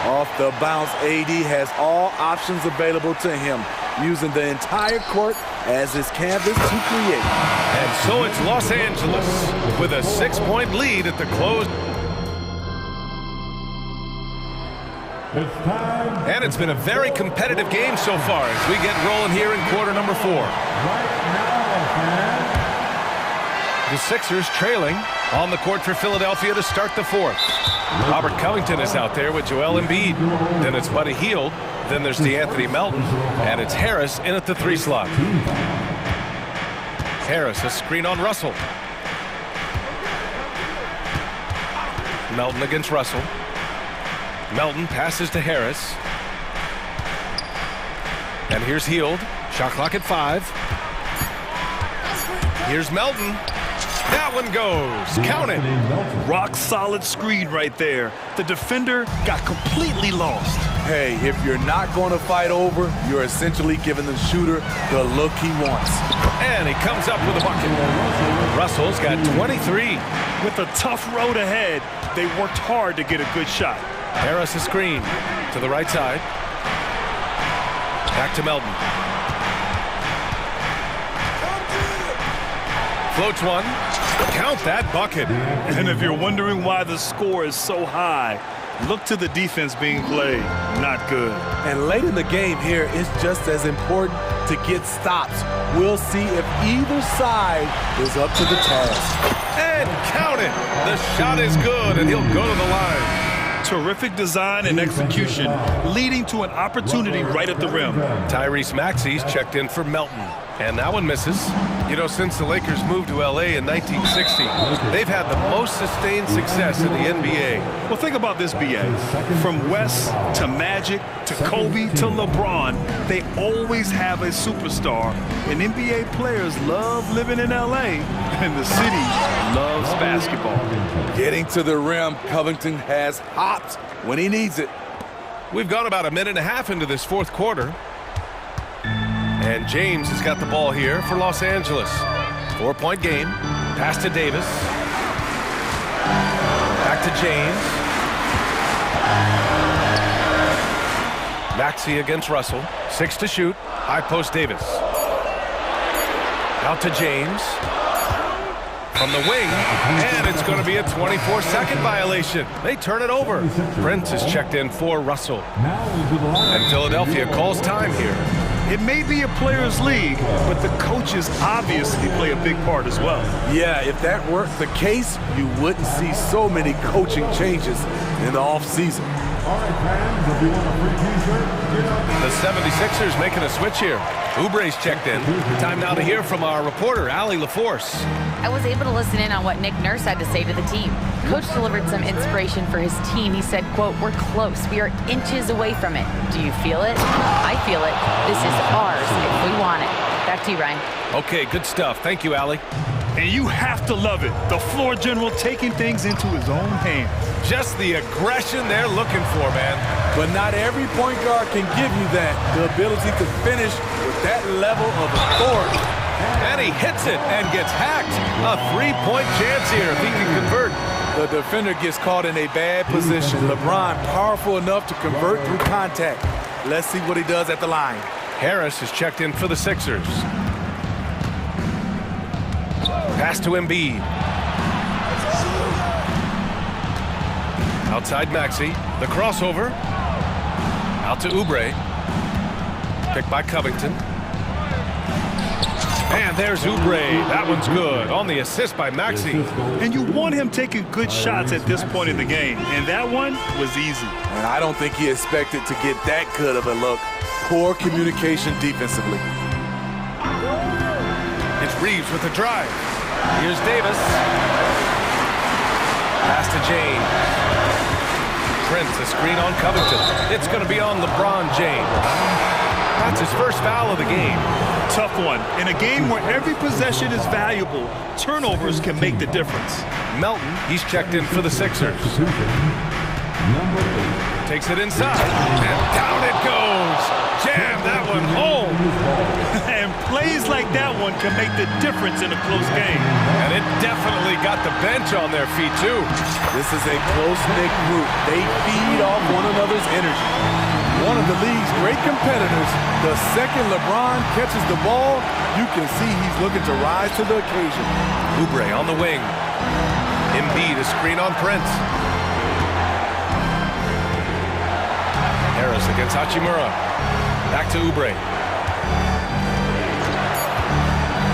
Off the bounce, AD has all options available to him, using the entire court as his canvas to create. And so it's Los Angeles with a 6-point lead at the close. And it's been a very competitive game so far as we get rolling here in quarter number 4. The Sixers trailing on the court for Philadelphia to start the 4th. Robert Covington is out there with Joel Embiid. Then it's Buddy Hield. Then there's Anthony Melton. And it's Harris in at the 3 slot. Harris, a screen on Russell. Melton against Russell. Melton passes to Harris. And here's Hield. Shot clock at 5. Here's Melton. That one goes. Count it. Rock solid screen right there. The defender got completely lost. Hey, if you're not going to fight over, you're essentially giving the shooter the look he wants. And he comes up with a bucket. Russell's got 23. With a tough road ahead, they worked hard to get a good shot. Harris a screen to the right side. Back to Melton. Floats one. Count that bucket. And if you're wondering why the score is so high, look to the defense being played. Not good. And late in the game here, it's just as important to get stops. We'll see if either side is up to the task. And count it. The shot is good, and he'll go to the line. Terrific design and execution, leading to an opportunity right at the rim. Tyrese Maxey's checked in for Melton. And that one misses. You know, since the Lakers moved to L.A. in 1960, they've had the most sustained success in the NBA. Well, think about this, B.A. From West to Magic to Kobe to LeBron, they always have a superstar. And NBA players love living in L.A., and the city loves basketball. Getting to the rim, Covington has hopped when he needs it. We've gone about a minute and a half into this 4th quarter. And James has got the ball here for Los Angeles. 4-point game. Pass to Davis. to James. Maxey against Russell. 6 to shoot. High post Davis. Out to James. From the wing, and it's going to be a 24-second violation. They turn it over. Prince is checked in for Russell. And Philadelphia calls time here. It may be a players' league, but the coaches obviously play a big part as well. Yeah, if that weren't the case, you wouldn't see so many coaching changes in the offseason. The 76ers making a switch here. Oubre's checked in. Time now to hear from our reporter, Allie LaForce. I was able to listen in on what Nick Nurse had to say to the team. Coach delivered some inspiration for his team. He said, quote, "We're close. We are inches away from it. Do you feel it? I feel it. This is ours if we want it." Back to you, Ryan. Okay, good stuff. Thank you, Allie. And you have to love it. The floor general taking things into his own hands. Just the aggression they're looking for, man. But not every point guard can give you that. The ability to finish with that level of authority. And he hits it and gets hacked. A three-point chance here if he can convert. The defender gets caught in a bad position. LeBron powerful enough to convert through contact. Let's see what he does at the line. Harris is checked in for the Sixers. Pass to Embiid. Outside Maxey. The crossover. Out to Oubre. Picked by Covington. And there's Oubre. That one's good. On the assist by Maxey. And you want him taking good shots at this point in the game. And that one was easy. And I don't think he expected to get that good of a look. Poor communication defensively. It's Reeves with the drive. Here's Davis. Pass to James. Prince, a screen on Covington. It's going to be on LeBron James. That's his first foul of the game. Tough one. In a game where every possession is valuable, turnovers can make the difference. Melton, he's checked in for the Sixers. Takes it inside, and down it goes. Jam that one home. And plays like that one can make the difference in a close game. And it definitely got the bench on their feet, too. This is a close-knit group. They feed off one another's energy. One of the league's great competitors, the second LeBron catches the ball, you can see he's looking to rise to the occasion. Oubre on the wing. Embiid, a screen on Prince. Harris against Hachimura. Back to Oubre.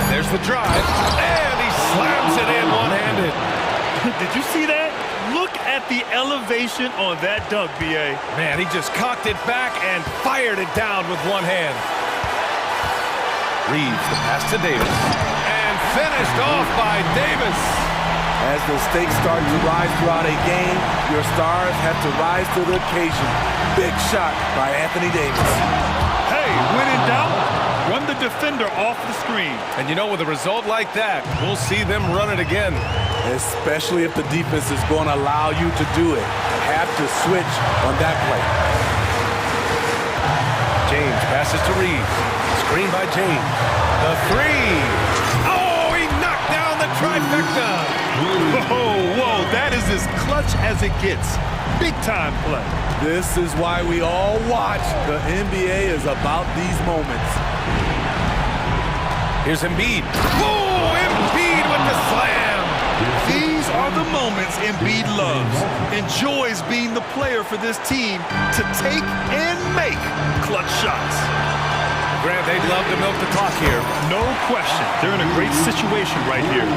There's the drive, and he slams it in one-handed. Did you see that? Look at the elevation on that dunk, B.A. Man, he just cocked it back and fired it down with one hand. Reeves, the pass to Davis, and finished off by Davis. As the stakes start to rise throughout a game, your stars have to rise to the occasion. Big shot by Anthony Davis. Hey, when in doubt, run the defender off the screen. And you know, with a result like that, we'll see them run it again. Especially if the defense is going to allow you to do it. Have to switch on that play. James passes to Reeves. Screen by James. The three. Oh, he knocked down the trifecta. Whoa, that is as clutch as it gets. Big time play. This is why we all watch. The NBA is about these moments. Here's Embiid. Whoa, Embiid with the slam. These are the moments Embiid loves. Enjoys being the player for this team to take and make clutch shots. Grant, they'd love to milk the clock here. No question. They're in a great situation right here.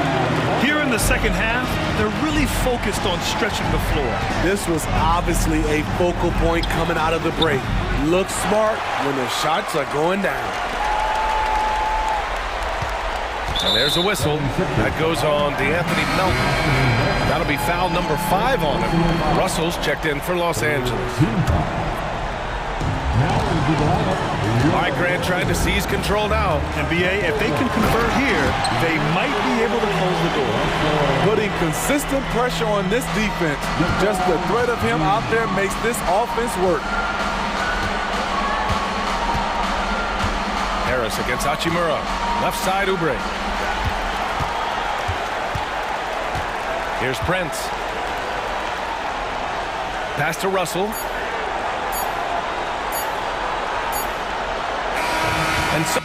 Here in the second half, they're really focused on stretching the floor. This was obviously a focal point coming out of the break. Look smart when the shots are going down. And there's a whistle. That goes on DeAnthony Melton. That'll be foul number 5 on him. Russell's checked in for Los Angeles. Mike Grant trying to seize control now. And B.A., if they can convert here, they might be able to close the door. Putting consistent pressure on this defense. Just the threat of him out there makes this offense work. Harris against Hachimura. Left side, Oubre. Here's Prince. Pass to Russell. And so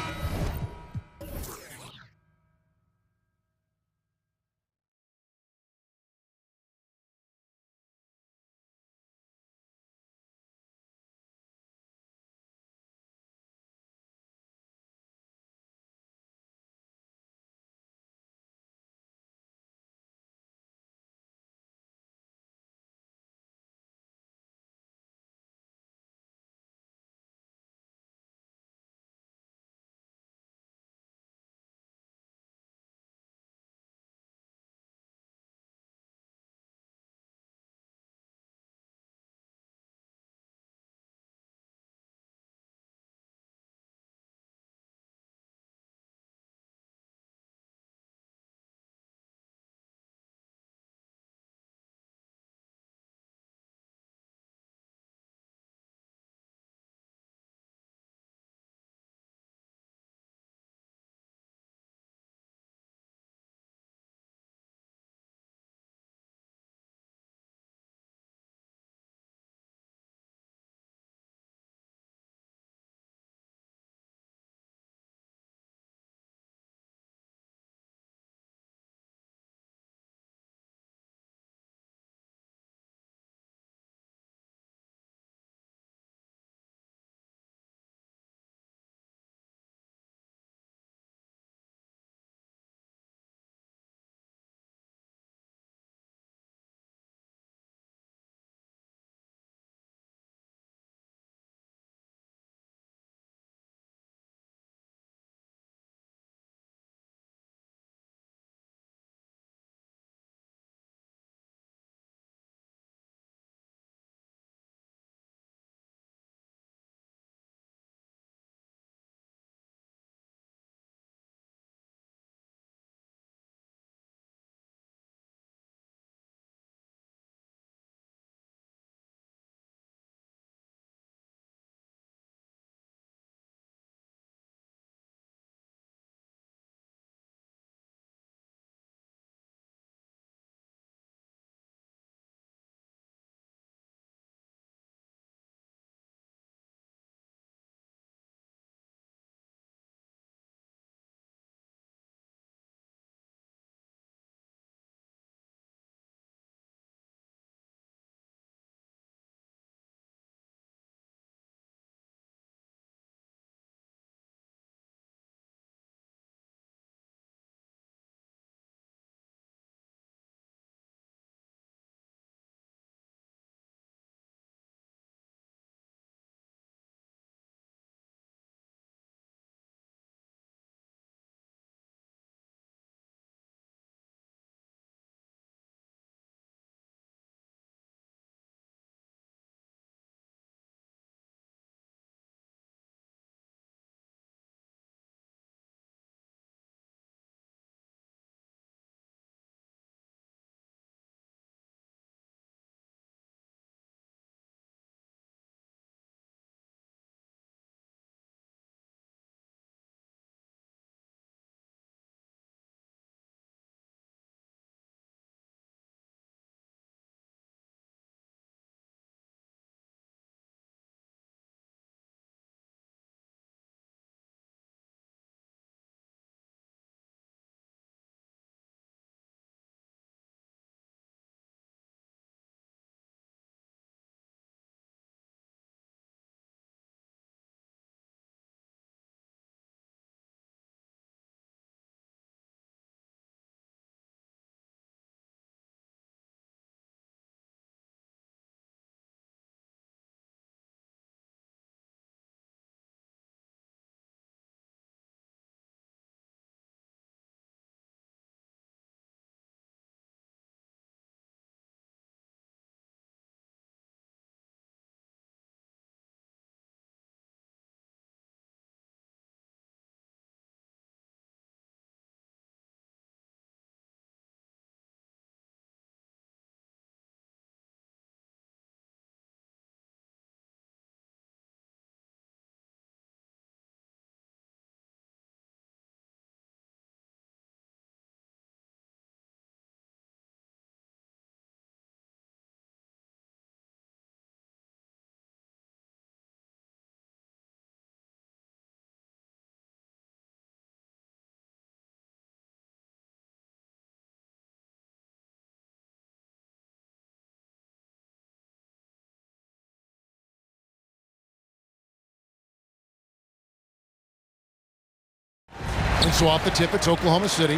And so off the tip, it's Oklahoma City.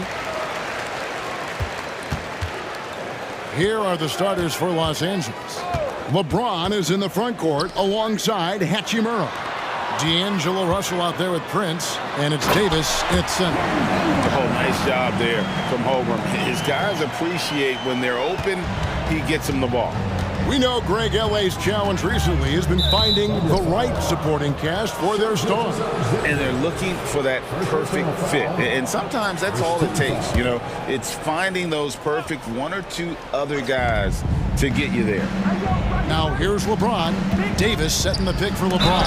Here are the starters for Los Angeles. LeBron is in the front court alongside Hachimura. D'Angelo Russell out there with Prince, and it's Davis at center. Oh, nice job there from Holmgren. His guys appreciate when they're open, he gets them the ball. We know Greg L.A.'s challenge recently has been finding the right supporting cast for their stars. And they're looking for that perfect fit. And sometimes that's all it takes. You know, it's finding those perfect one or two other guys to get you there. Now here's LeBron. Davis setting the pick for LeBron.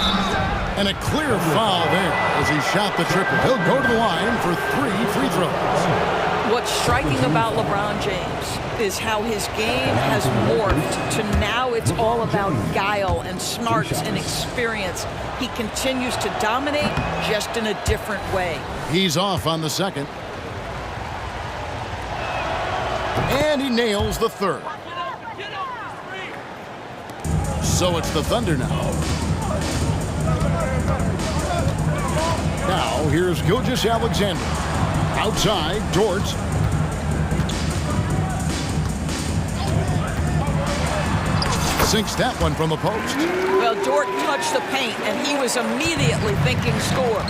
And a clear foul there as he shot the triple. He'll go to the line for 3 free throws. What's striking about LeBron James is how his game has morphed to now it's all about guile and smarts and experience. He continues to dominate just in a different way. He's off on the second. And he nails the third. So it's the Thunder now. Now here's Gilgeous Alexander. Outside, Dort. Sinks that one from the post. Well, Dort touched the paint, and he was immediately thinking score.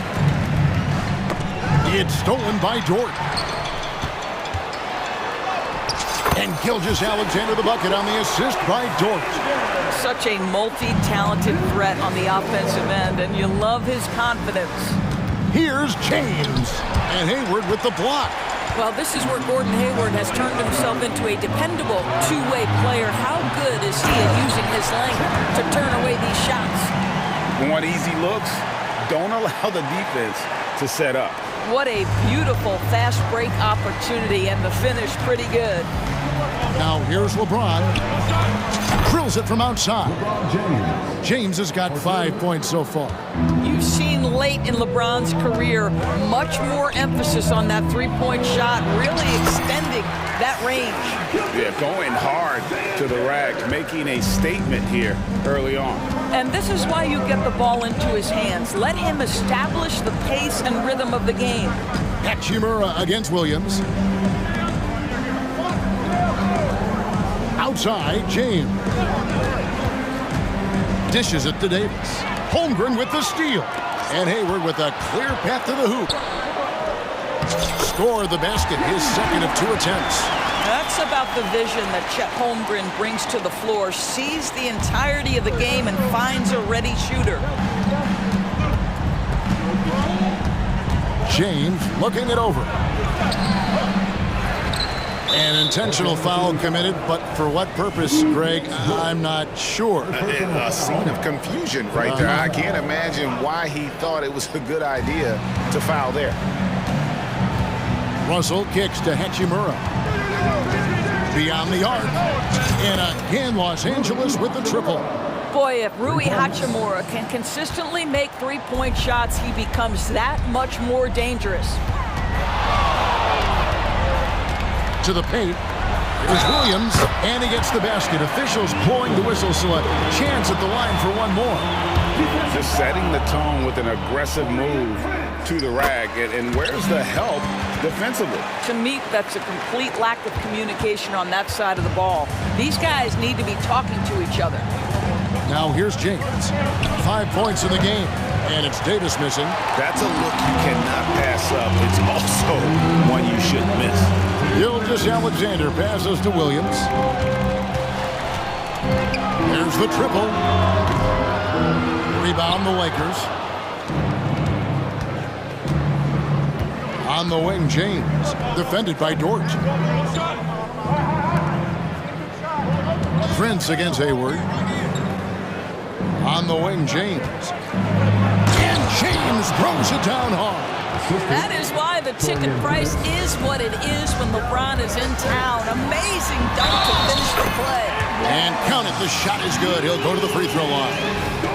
It's stolen by Dort. And Gilgeous Alexander the bucket on the assist by Dort. Such a multi-talented threat on the offensive end, and you love his confidence. Here's James. And Hayward with the block. Well, this is where Gordon Hayward has turned himself into a dependable two-way player. How good is he at using his length to turn away these shots? Want easy looks? Don't allow the defense to set up. What a beautiful fast break opportunity, and the finish pretty good. Now here's LeBron. Drills it from outside. James has got 5 points so far. You've seen late in LeBron's career much more emphasis on that three-point shot, really extending that range. Yeah, going hard to the rack, making a statement here early on. And this is why you get the ball into his hands. Let him establish the pace and rhythm of the game. Hachimura against Williams. Outside, James. Dishes it to Davis. Holmgren with the steal. And Hayward with a clear path to the hoop. Score the basket, his second of 2 attempts. That's about the vision that Chet Holmgren brings to the floor. Sees the entirety of the game and finds a ready shooter. James looking it over. An intentional foul committed, but for what purpose, Greg, I'm not sure. A scene of confusion right there. I can't imagine why he thought it was a good idea to foul there. Russell kicks to Hachimura. Beyond the arc. And again, Los Angeles with the triple. Boy, if Rui Hachimura can consistently make three-point shots, he becomes that much more dangerous. To the paint. Here's Williams, and he gets the basket. Officials blowing the whistle, so a chance at the line for one more. Just setting the tone with an aggressive move to the rack, and where's the help defensively? To me, that's a complete lack of communication on that side of the ball. These guys need to be talking to each other. Now here's James. 5 points in the game, and it's Davis missing. That's a look you cannot pass up. It's also one you shouldn't miss. Gilgeous Alexander passes to Williams. Here's the triple. Rebound the Lakers. On the wing, James. Defended by Dort. Prince against Hayward. On the wing, James. And James throws it down hard. That is why the ticket price is what it is when LeBron is in town. Amazing dunk to finish the play. And count it, the shot is good. He'll go to the free throw line.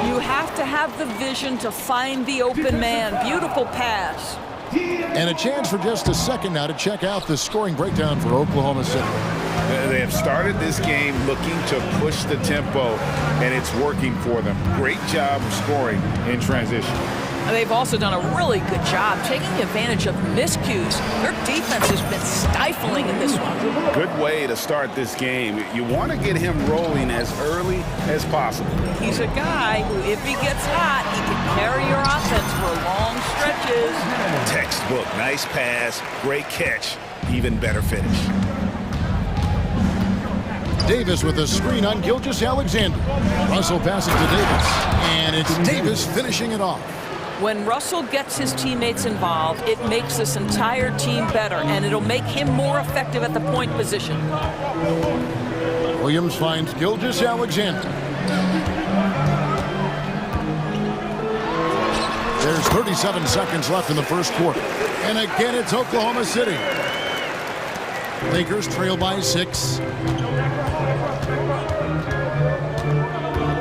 You have to have the vision to find the open man. Beautiful pass. And a chance for just a second now to check out the scoring breakdown for Oklahoma City. They have started this game looking to push the tempo, and it's working for them. Great job of scoring in transition. They've also done a really good job taking advantage of miscues. Their defense has been stifling in this one. Good way to start this game. You want to get him rolling as early as possible. He's a guy who, if he gets hot, he can carry your offense for long stretches. Textbook. Nice pass. Great catch. Even better finish. Davis with a screen on Gilgeous-Alexander. Russell passes to Davis, and it's Davis finishing it off. When Russell gets his teammates involved, it makes this entire team better, and it'll make him more effective at the point position. Williams finds Gilgeous-Alexander. There's 37 seconds left in the first quarter. And again, it's Oklahoma City. Lakers trail by 6.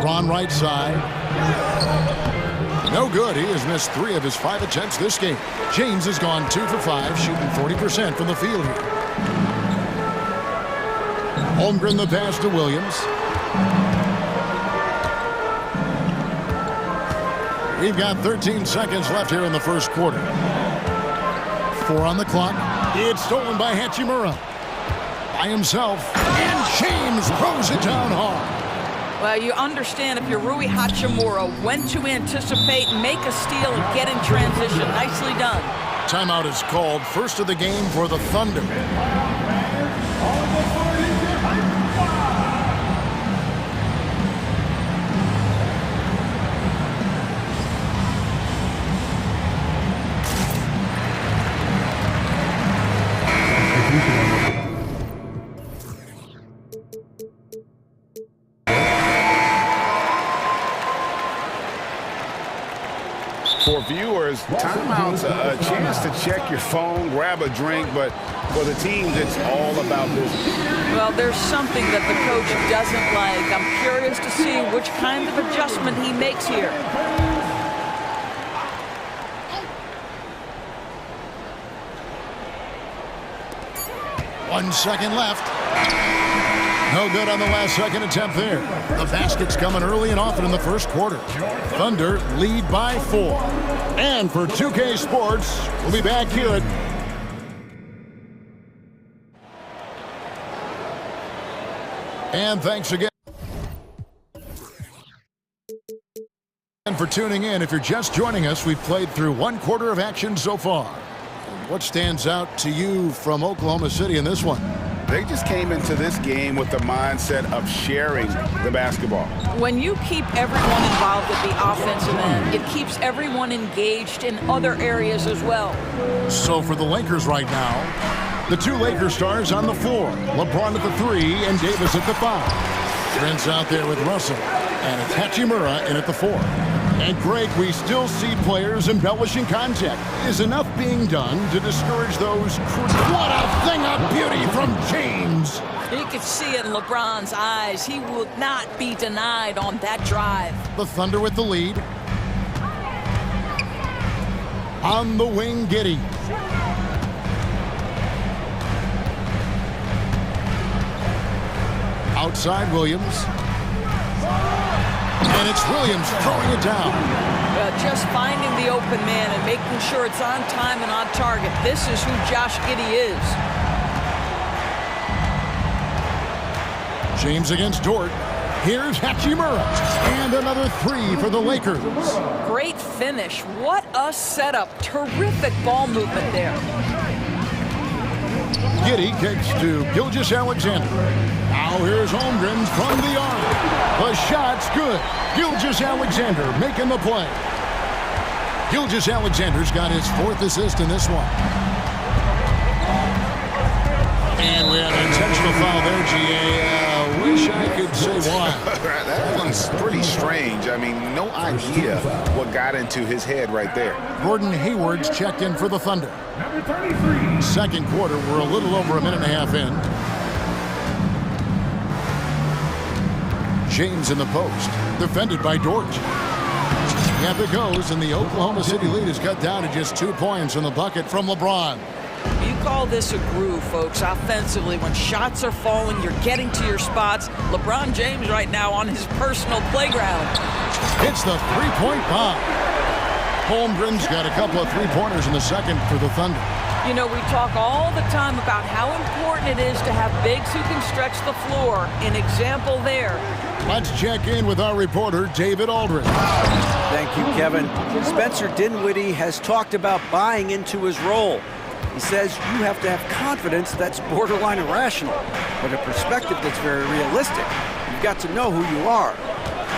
Ron right side. No good. He has missed 3 of his 5 attempts this game. James has gone 2 for 5, shooting 40% from the field here. Holmgren the pass to Williams. We've got 13 seconds left here in the first quarter. 4 on the clock. It's stolen by Hachimura. By himself. And James throws it down hard. Well, you understand if you're Rui Hachimura, when to anticipate, make a steal, and get in transition. Nicely done. Timeout is called. First of the game for the Thunder. For viewers, timeout's a chance to check your phone, grab a drink, but for the teams, it's all about business. Well, there's something that the coach doesn't like. I'm curious to see which kind of adjustment he makes here. One second left. No good on the last second attempt there. The basket's coming early and often in the first quarter. Thunder lead by 4. And for 2K Sports, we'll be back here at... And thanks again for tuning in. If you're just joining us, we've played through 1 quarter of action so far. What stands out to you from Oklahoma City in this one? They just came into this game with the mindset of sharing the basketball. When you keep everyone involved at the offensive end, it keeps everyone engaged in other areas as well. So for the Lakers right now, the 2 Lakers stars on the floor. LeBron at the 3 and Davis at the 5. Trent's out there with Russell, and it's Hachimura in at the 4. And Greg, we still see players embellishing contact. Is enough being done to discourage those? What a thing of beauty from James! You could see it in LeBron's eyes. He will not be denied on that drive. The Thunder with the lead. On the wing, Giddey. Outside, Williams. And it's Williams throwing it down. Just finding the open man and making sure it's on time and on target. This is who Josh Giddey is. James against Dort. Here's Hachimura. And another 3 for the Lakers. Great finish. What a setup. Terrific ball movement there. Giddey kicks to Gilgeous-Alexander. Now here's Holmgren from the arc. The shot's good. Gilgeous-Alexander making the play. Gilgeous-Alexander's got his 4th assist in this one. And we have an intentional foul there, GA. Wish I could say why. That one's pretty strange. I mean, no idea what got into his head right there. Gordon Hayward's checked in for the Thunder. Second quarter, we're a little over a minute and a half in. James in the post, defended by Dort. Up it goes, and the Oklahoma City lead is cut down to just 2 points in the bucket from LeBron. You call this a groove, folks. Offensively, when shots are falling, you're getting to your spots. LeBron James right now on his personal playground. It's the 3-point bomb. Holmgren's got a couple of three-pointers in the second for the Thunder. You know, we talk all the time about how important it is to have bigs who can stretch the floor. An example there. Let's check in with our reporter, David Aldridge. Thank you, Kevin. Spencer Dinwiddie has talked about buying into his role. He says you have to have confidence that's borderline irrational, but a perspective that's very realistic. You've got to know who you are.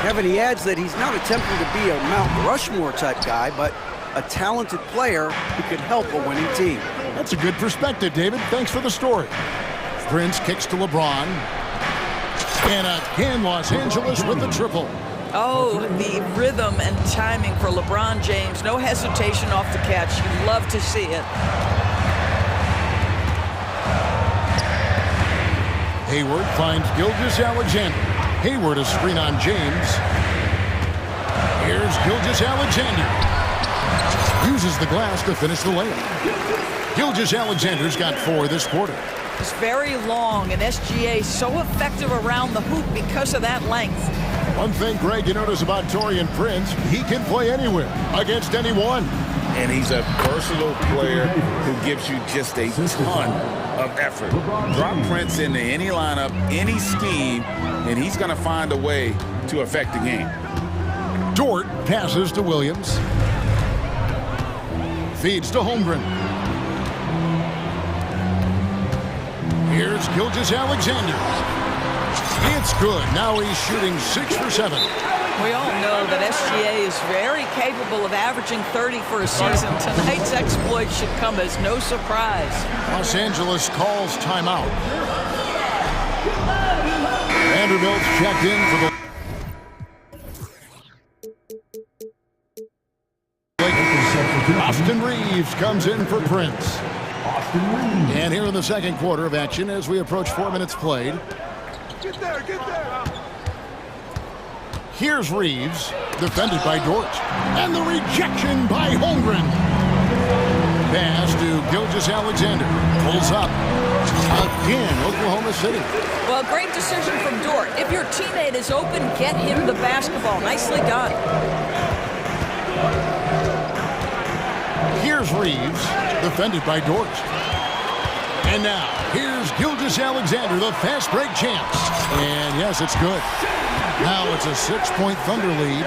Kevin, he adds that he's not attempting to be a Mount Rushmore type guy, but a talented player who can help a winning team. That's a good perspective, David. Thanks for the story. Prince kicks to LeBron. And again, Los Angeles with the triple. Oh, the rhythm and timing for LeBron James. No hesitation off the catch. You love to see it. Hayward finds Gilgeous-Alexander. Hayward a screen on James. Here's Gilgeous-Alexander. Uses the glass to finish the layup. Gilgeous-Alexander's got 4 this quarter. He's very long, and SGA so effective around the hoop because of that length. One thing, Greg, you notice about Taurean Prince, he can play anywhere, against anyone. And he's a versatile player who gives you just a ton of effort. Drop Prince into any lineup, any scheme, and he's going to find a way to affect the game. Dort passes to Williams. Feeds to Holmgren. Here's Gilgeous-Alexander. It's good. Now he's shooting 6 for 7. We all know that SGA is very capable of averaging 30 for a season. Tonight's exploit should come as no surprise. Los Angeles calls timeout. Vanderbilt's checked in for the Austin Reeves comes in for Prince. And here in the second quarter of action as we approach 4 minutes played. Get there, get there. Here's Reeves, defended by Dort. And the rejection by Holmgren. Pass to Gilgeous-Alexander. Pulls up. Again, Oklahoma City. Well, great decision from Dort. If your teammate is open, get him the basketball. Nicely done. Here's Reeves, defended by Dort. And now, here's Gilgeous-Alexander, the fast break champs. And yes, it's good. Now it's a 6-point Thunder lead.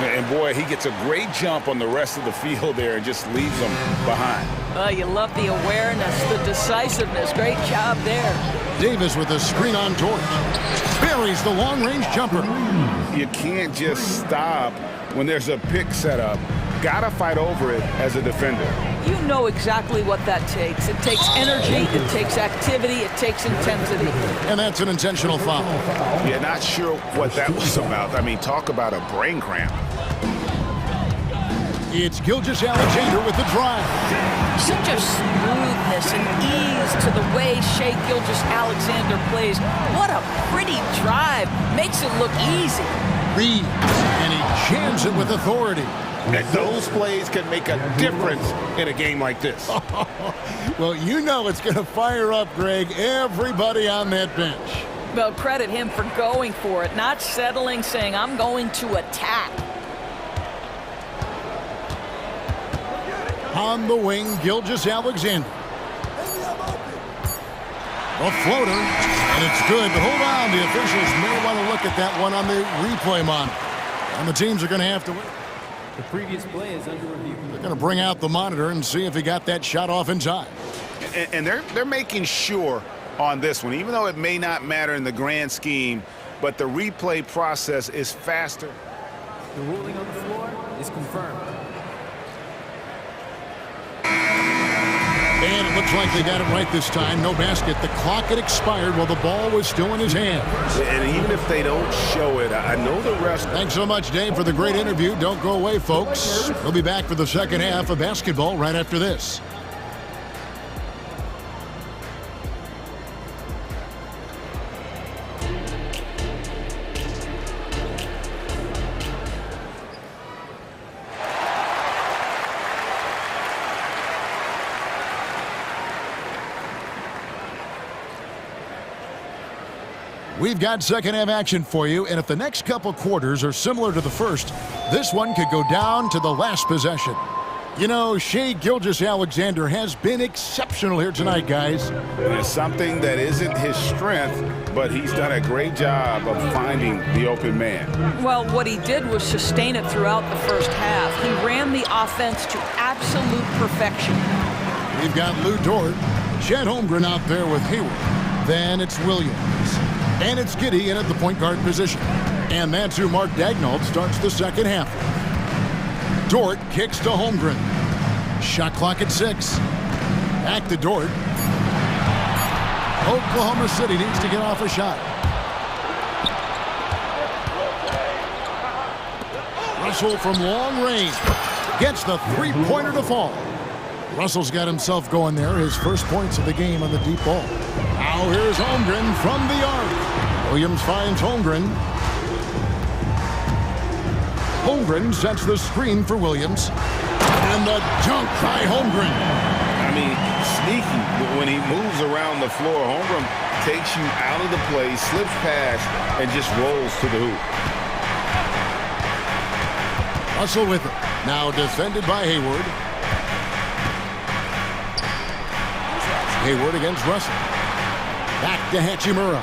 And boy, he gets a great jump on the rest of the field there and just leaves them behind. Oh, you love the awareness, the decisiveness. Great job there. Davis with a screen on Dort. Buries the long-range jumper. You can't just stop when there's a pick set up. Gotta fight over it as a defender. You know exactly what that takes. It takes energy, it takes activity, it takes intensity. And that's an intentional foul. Yeah, not sure what that was about. I mean, talk about a brain cramp. It's Gilgeous-Alexander with the drive. Such a smoothness and ease to the way Shai Gilgeous-Alexander plays. What a pretty drive. Makes it look easy. Reeves, and he jams it with authority. And those plays can make a difference in a game like this. Well, you know it's going to fire up, Greg, everybody on that bench. Well, credit him for going for it, not settling, saying, I'm going to attack. On the wing, Gilgeous-Alexander. A floater, and it's good, but hold on. The officials may want to look at that one on the replay monitor. And the teams are going to have to wait. The previous play is under review. They're going to bring out the monitor and see if he got that shot off in time. And they're making sure on this one, even though it may not matter in the grand scheme, but the replay process is faster. The ruling on the floor is confirmed. And it looks like they got it right this time. No basket. The clock had expired while the ball was still in his hands. And even if they don't show it, I know the rest. Thanks so much, Dave, for the great interview. Don't go away, folks. We'll be back for the second half of basketball right after this. We've got second half action for you, and if the next couple quarters are similar to the first, this one could go down to the last possession. You know, Shai Gilgeous-Alexander has been exceptional here tonight, guys. It's something that isn't his strength, but he's done a great job of finding the open man. Well, what he did was sustain it throughout the first half. He ran the offense to absolute perfection. We've got Lou Dort, Chet Holmgren out there with Hayward. Then it's Williams. And it's Giddey in at the point guard position. And that's who Mark Daigneault starts the second half. Dort kicks to Holmgren. Shot clock at 6. Back to Dort. Oklahoma City needs to get off a shot. Russell from long range gets the three-pointer to fall. Russell's got himself going there, his first points of the game on the deep ball. Now here's Holmgren from the arc. Williams finds Holmgren. Holmgren sets the screen for Williams. And the dunk by Holmgren. I mean, sneaky. When he moves around the floor, Holmgren takes you out of the play, slips past, and just rolls to the hoop. Russell with it. Now defended by Hayward. Hayward against Russell. Back to Hachimura.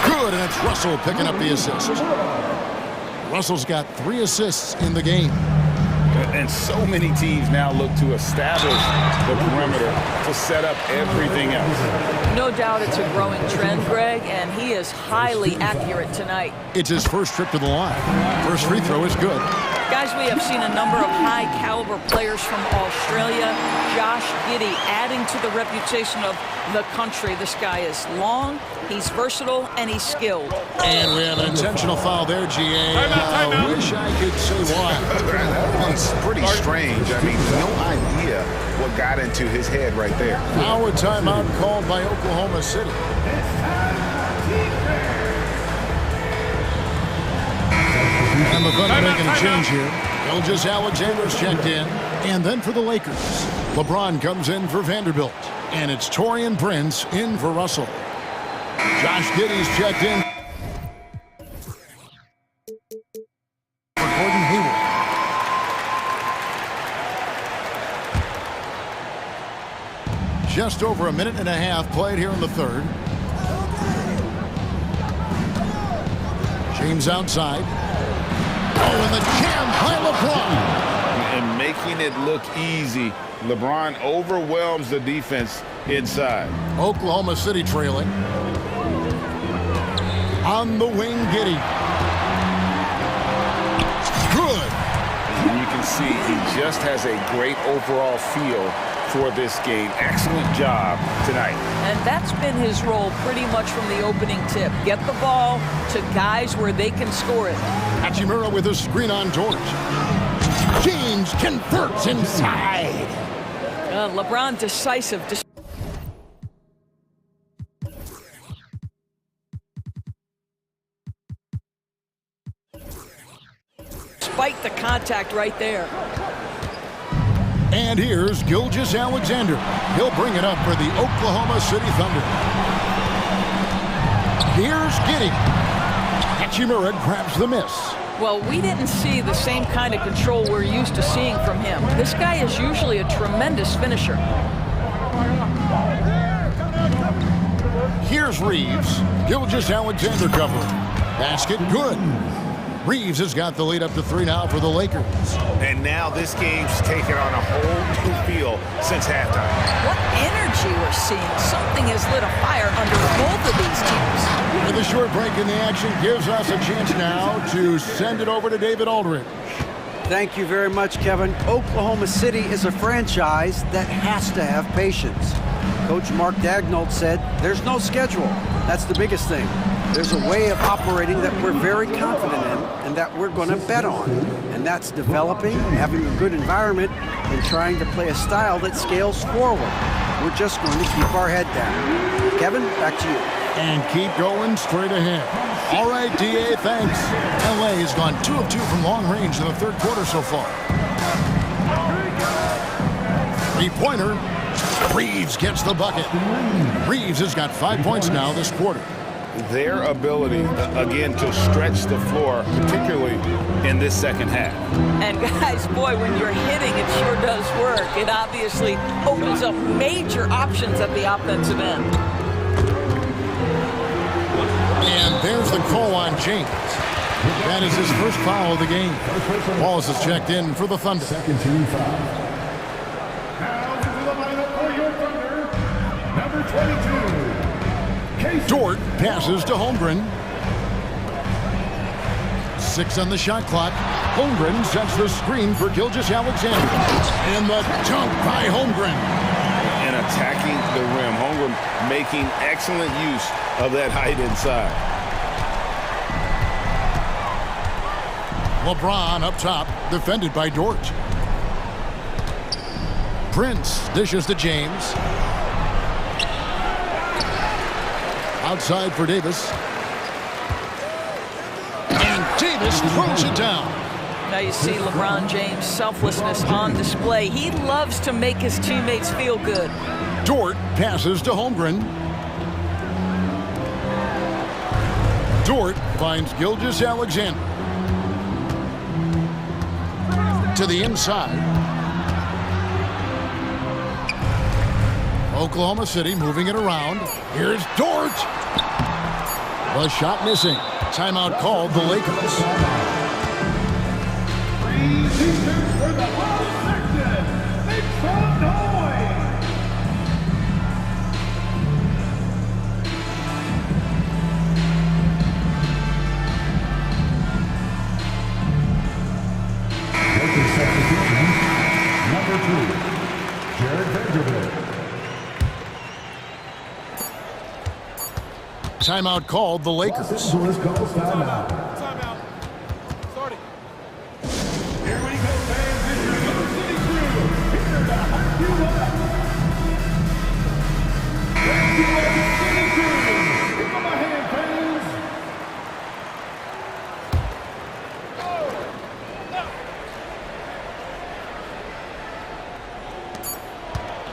Good, and it's Russell picking up the assist. Russell's got 3 assists in the game. And so many teams now look to establish the perimeter to set up everything else. No doubt it's a growing trend, Greg, and he is highly accurate tonight. It's his first trip to the line. First free throw is good. Guys, we have seen a number of high-caliber players from Australia. Josh Giddey adding to the reputation of the country. This guy is long, he's versatile, and he's skilled. And we have an intentional foul there, GA. I wish I could say why. That's pretty strange. I mean, no idea what got into his head right there. Now a timeout called by Oklahoma City. And the Thunder making a change here. Gilgeous-Alexander's checked in. And then for the Lakers, LeBron comes in for Vanderbilt. And it's Taurean Prince in for Russell. Josh Giddey's checked in for Gordon Hayward. Just over a minute and a half played here in the third. James outside. Oh, and the jam by LeBron. And making it look easy. LeBron overwhelms the defense inside. Oklahoma City trailing. On the wing, Giddey. Good. And you can see he just has a great overall feel for this game. Excellent job tonight. And that's been his role pretty much from the opening tip. Get the ball to guys where they can score it. Hachimura with a screen on George. James converts inside. LeBron decisive. Despite the contact right there. And here's Gilgeous-Alexander. He'll bring it up for the Oklahoma City Thunder. Here's Giddey. Hachimura grabs the miss. Well, we didn't see the same kind of control we're used to seeing from him. This guy is usually a tremendous finisher. Here's Reeves. Gilgeous-Alexander covering. Basket good. Reeves has got the lead up to 3 now for the Lakers. And now this game's taken on a whole new feel since halftime. What energy we're seeing. Something has lit a fire under both of these teams. And the short break in the action gives us a chance now to send it over to David Aldridge. Thank you very much, Kevin. Oklahoma City is a franchise that has to have patience. Coach Mark Daigneault said, there's no schedule. That's the biggest thing. There's a way of operating that we're very confident in and that we're going to bet on. And that's developing, having a good environment, and trying to play a style that scales forward. We're just going to keep our head down. Kevin, back to you. And keep going straight ahead. All right, DA, thanks. LA has gone 2 of 2 from long range in the third quarter so far. Three-pointer. Reeves gets the bucket. Reeves has got 5 points now this quarter. their ability, again, to stretch the floor, particularly in this second half. And guys, boy, when you're hitting, it sure does work. It obviously opens up major options at the offensive end. And there's the call on James. That is his first foul of the game. Wallace is checked in for the Thunder. Second team foul. Now into the lineup for your Thunder, number 22. Dort passes to Holmgren. 6 on the shot clock. Holmgren sets the screen for Gilgeous-Alexander. And the dunk by Holmgren. And attacking the rim. Holmgren making excellent use of that height inside. LeBron up top, defended by Dort. Prince dishes to James. Outside for Davis. And Davis throws it down. Now you see LeBron James' selflessness on display. He loves to make his teammates feel good. Dort passes to Holmgren. Dort finds Gilgeous-Alexander. To the inside. Oklahoma City moving it around. Here's Dort. The shot missing. Timeout called the Lakers. For the whole section, make some noise. Lakers substitution, number 2, Jared Vanderbilt. Timeout called the Lakers. Los Angeles calls timeout. Timeout. Starting. Here we go, fans. It's your Blue City crew. Here to hype you up. Thank you, City crew. Give them a hand, fans.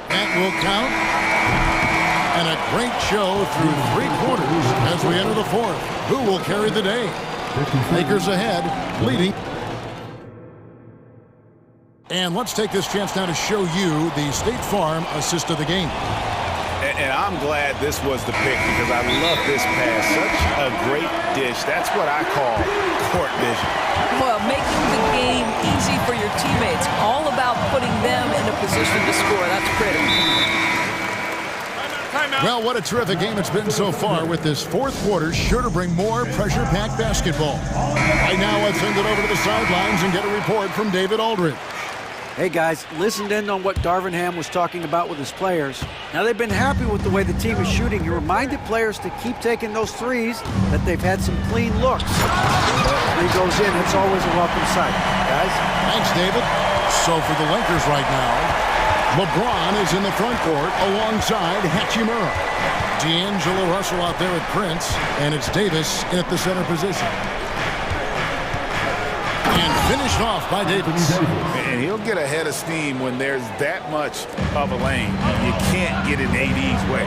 That will count. And a great show through 3 quarters as we enter the 4th. Who will carry the day? Lakers ahead, leading. And let's take this chance now to show you the State Farm assist of the game. And I'm glad this was the pick because I love this pass. Such a great dish. That's what I call court vision. Well, making the game easy for your teammates. All about putting them in a position to score. That's critical. Well, what a terrific game it's been so far with this 4th quarter, sure to bring more pressure-packed basketball. Right now, let's send it over to the sidelines and get a report from David Aldridge. Hey guys, listened in on what Darvin Ham was talking about with his players. Now they've been happy with the way the team is shooting. He reminded players to keep taking those threes, that they've had some clean looks. When he goes in, it's always a welcome sight. Guys? Thanks, David. So for the Lakers right now, LeBron is in the front court alongside Hachimura. D'Angelo Russell out there at Prince, and it's Davis in at the center position. And finished off by Davis. And he'll get ahead of steam when there's that much of a lane. You can't get in AD's way.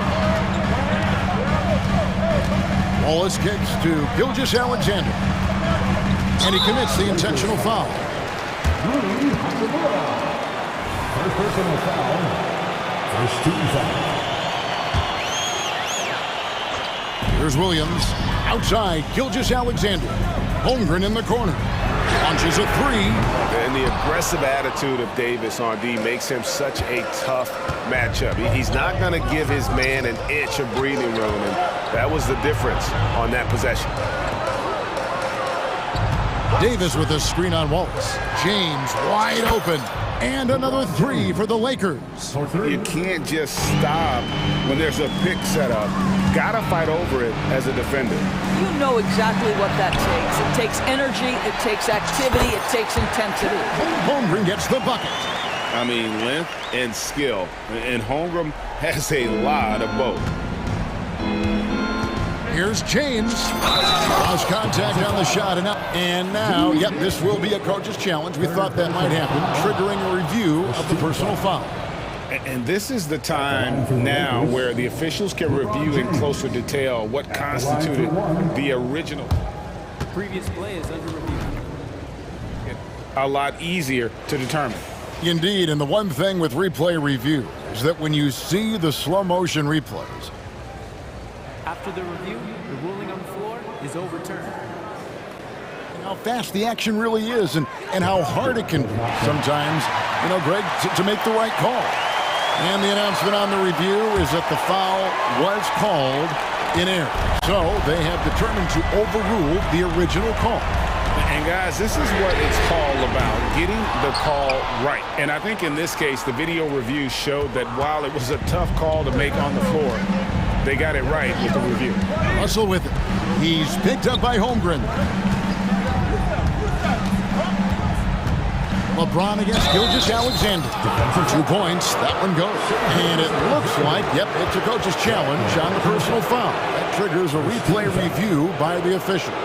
Wallace kicks to Gilgeous-Alexander. And he commits the intentional foul. First personal foul. First team foul. Here's Williams. Outside, Gilgeous-Alexander. Holmgren in the corner. Launches a 3. And the aggressive attitude of Davis on D makes him such a tough matchup. He's not going to give his man an inch of breathing room, and that was the difference on that possession. Davis with a screen on Wallace. James wide open. And another 3 for the Lakers. You can't just stop when there's a pick set up. Gotta fight over it as a defender. You know exactly what that takes. It takes energy, it takes activity, it takes intensity. Holmgren gets the bucket. I mean, length and skill. And Holmgren has a lot of both. Here's James. Lost contact on the shot. And now, yep, this will be a coach's challenge. We thought that might happen, triggering a review of the personal foul. And this is the time now where the officials can review in closer detail what constituted the original. Previous play is under review. A lot easier to determine. Indeed, and the one thing with replay review is that when you see the slow motion replays, After the review, the ruling on the floor is overturned. how fast the action really is and how hard it can be sometimes, Greg, to make the right call. And the announcement on the review is that the foul was called in error. So they have determined to overrule the original call. And guys, this is what it's all about, getting the call right. And I think in this case, the video review showed that while it was a tough call to make on the floor, they got it right with the review. Russell with it. He's picked up by Holmgren. LeBron against Gilgeous-Alexander. 2 points. That one goes. And it looks like, it's a coach's challenge on the personal foul. That triggers a replay review by the officials.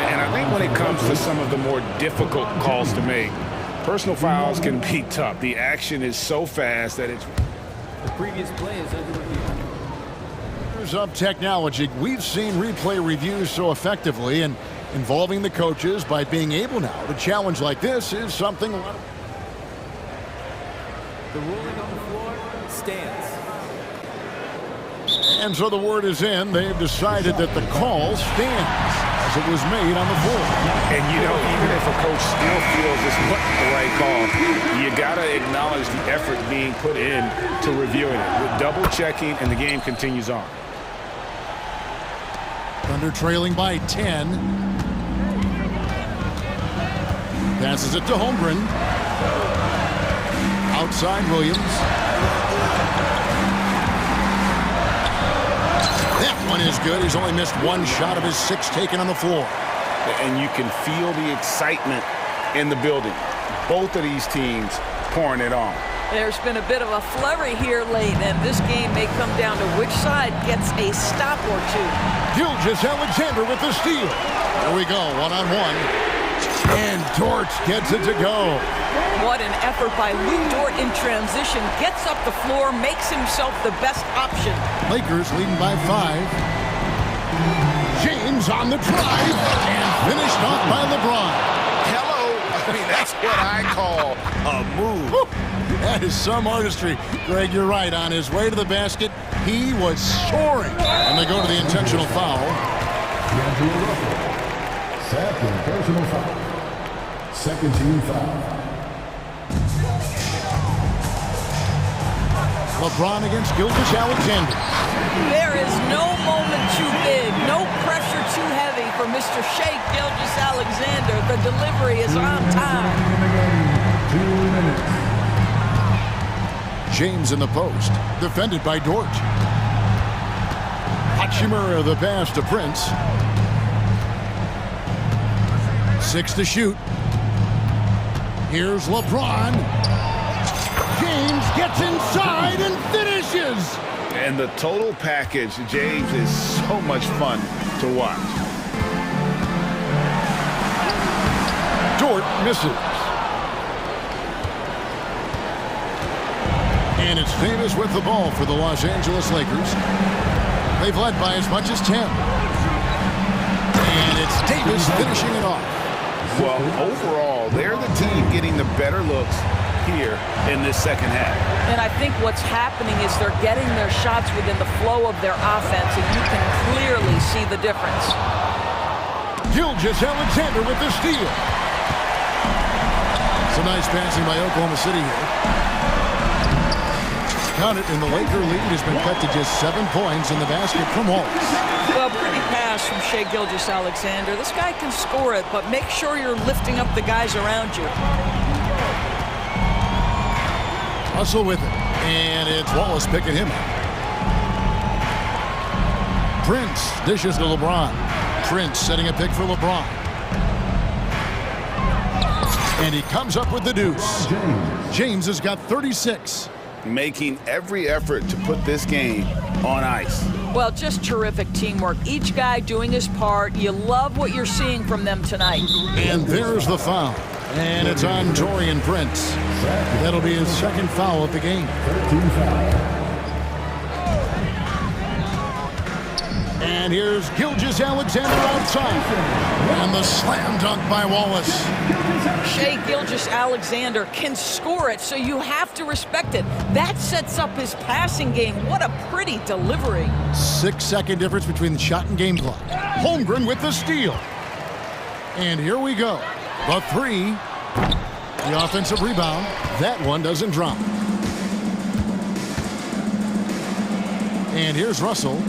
And I think when it comes to some of the more difficult calls to make, personal fouls can be tough. The action is so fast that it's... The previous play is under review. Of technology, we've seen replay reviews so effectively, and involving the coaches by being able now to challenge like this is something a lot of... The ruling on the floor stands. And so the word is in. They've decided that the call stands as it was made on the floor. And even if a coach still feels this wasn't the right call, you got to acknowledge the effort being put in to reviewing it. With double checking, and the game continues on. Thunder trailing by 10. Passes it to Holmgren. Outside Williams. That one is good. He's only missed 1 shot of his 6 taken on the floor. And you can feel the excitement in the building. Both of these teams pouring it on. There's been a bit of a flurry here late, and this game may come down to which side gets a stop or two. Gilgeous-Alexander with the steal. Here we go, one-on-one. And Dort gets it to go. What an effort by Luke Dort in transition. Gets up the floor, makes himself the best option. Lakers leading by 5. James on the drive and finished off by LeBron. Hello. I mean, that's what I call a move. Woo. That is some artistry. Greg, you're right. On his way to the basket, he was soaring. And they go to the intentional foul. Second personal foul. Second team foul. LeBron against Gilgeous-Alexander. There is no moment too big, no pressure too heavy for Mr. Shea Gilgeous-Alexander. The delivery is on time. 2 minutes. James in the post, defended by Dort. Hachimura the pass to Prince. 6 to shoot. Here's LeBron. James gets inside and finishes. And the total package, James, is so much fun to watch. Dort misses. And it's Davis with the ball for the Los Angeles Lakers. They've led by as much as 10. And it's Davis finishing it off. Well, overall, they're the team getting the better looks here in this second half. And I think what's happening is they're getting their shots within the flow of their offense, and you can clearly see the difference. Gilgeous-Alexander with the steal. Some nice passing by Oklahoma City here. Count it, and the Laker lead has been cut to just 7 points in the basket from Holtz. Well, pretty pass from Shea Gilgeous-Alexander. This guy can score it, but make sure you're lifting up the guys around you. Russell with it, and it's Wallace picking him up. Prince dishes to LeBron. Prince setting a pick for LeBron. And he comes up with the deuce. James has got 36. Making every effort to put this game on ice. Well, just terrific teamwork. Each guy doing his part. You love what you're seeing from them tonight. And there's the foul. And it's on Torian Prince. That'll be his second foul of the game. And here's Gilgeous-Alexander outside. And the slam dunk by Wallace. Shai Gilgeous-Alexander can score it, so you have to respect it. That sets up his passing game. What a pretty delivery. 6-second difference between the shot and game clock. Holmgren with the steal. And here we go. The three. The offensive rebound. That one doesn't drop. And here's Russell.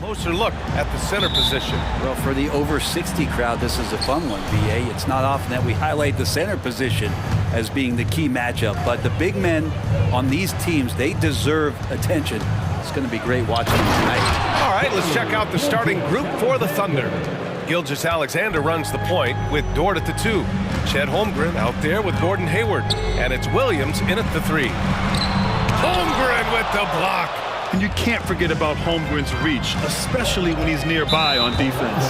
Closer look at the center position. Well, for the over 60 crowd, this is a fun one, BA. It's not often that we highlight the center position as being the key matchup, but the big men on these teams, they deserve attention. It's going to be great watching them tonight. All right, let's check out the starting group for the Thunder. Gilgeous-Alexander runs the point with Dort at the 2. Chet Holmgren out there with Gordon Hayward. And it's Williams in at the 3. Holmgren with the block. And you can't forget about Holmgren's reach, especially when he's nearby on defense.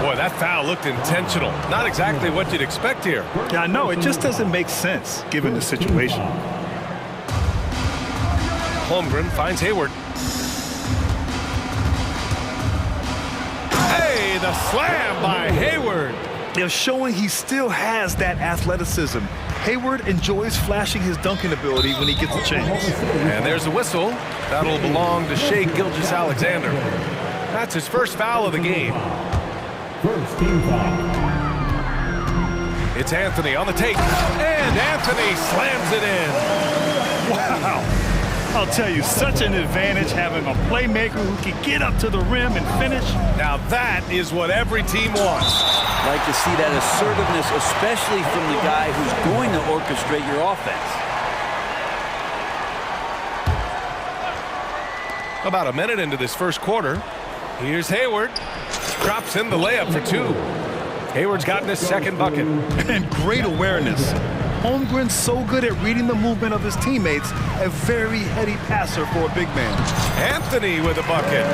Boy, that foul looked intentional. Not exactly what you'd expect here. Yeah, I know. It just doesn't make sense, given the situation. Holmgren finds Hayward. Hey, the slam by Hayward. They're showing he still has that athleticism. Hayward enjoys flashing his dunking ability when he gets a chance. And there's a whistle. That'll belong to Shai Gilgeous-Alexander. That's his first foul of the game. First team foul. It's Anthony on the take. And Anthony slams it in. Wow. I'll tell you, such an advantage having a playmaker who can get up to the rim and finish. Now that is what every team wants. Like to see that assertiveness, especially from the guy who's going to orchestrate your offense. About a minute into this first quarter. Here's Hayward. Drops in the layup for 2. Hayward's gotten his second bucket. And great awareness. Holmgren's so good at reading the movement of his teammates, a very heady passer for a big man. Anthony with a bucket.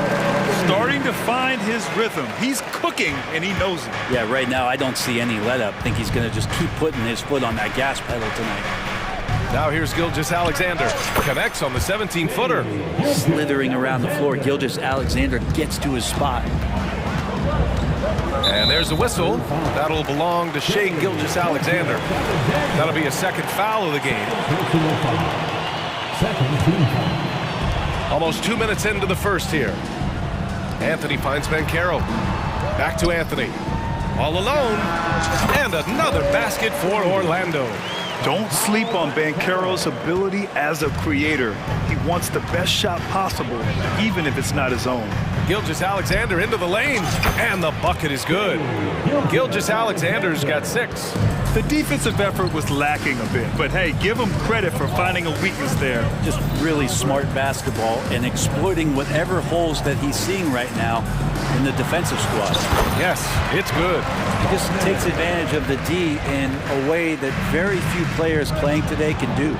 Starting to find his rhythm. He's cooking, and he knows it. Yeah, right now I don't see any let-up. I think he's going to just keep putting his foot on that gas pedal tonight. Now here's Gilgeous-Alexander. Connects on the 17-footer. Slithering around the floor, Gilgeous-Alexander gets to his spot. And there's a whistle. That'll belong to Shai Gilgeous-Alexander. That'll be a second foul of the game. Almost 2 minutes into the first here. Anthony finds Banchero. Back to Anthony. All alone. And another basket for Orlando. Don't sleep on Banchero's ability as a creator. He wants the best shot possible, even if it's not his own. Gilgeous-Alexander into the lane, and the bucket is good. Gilgeous-Alexander's got 6. The defensive effort was lacking a bit, but hey, give him credit for finding a weakness there. Just really smart basketball and exploiting whatever holes that he's seeing right now in the defensive squad. Yes, it's good. He just takes advantage of the D in a way that very few players playing today can do.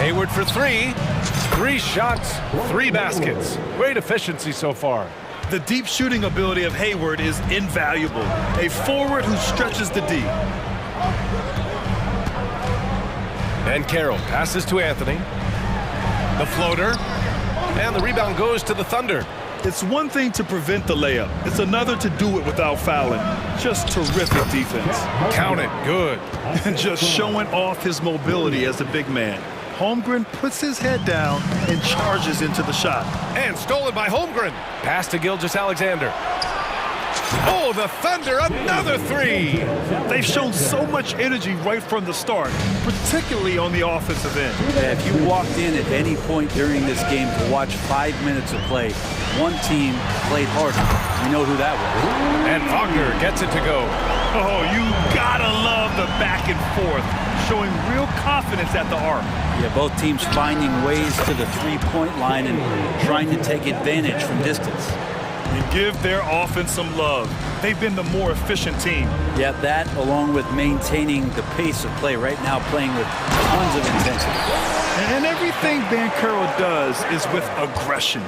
Hayward for 3. 3 shots, 3 baskets. Great efficiency so far. The deep shooting ability of Hayward is invaluable. A forward who stretches the D. And Carroll passes to Anthony. The floater. And the rebound goes to the Thunder. It's one thing to prevent the layup. It's another to do it without fouling. Just terrific defense. Count it. Good. And just showing off his mobility as a big man. Holmgren puts his head down and charges into the shot. And stolen by Holmgren. Pass to Gilgeous-Alexander. Oh, the Thunder, another 3. They've shown so much energy right from the start, particularly on the offensive end. Yeah, if you walked in at any point during this game to watch 5 minutes of play, one team played harder. You know who that was. And Wagner gets it to go. Oh, you gotta love the back and forth, showing real confidence at the arc. Yeah, both teams finding ways to the three-point line and trying to take advantage from distance. And give their offense some love. They've been the more efficient team. Yeah, that along with maintaining the pace of play right now, playing with tons of intensity. And everything Banchero does is with aggression.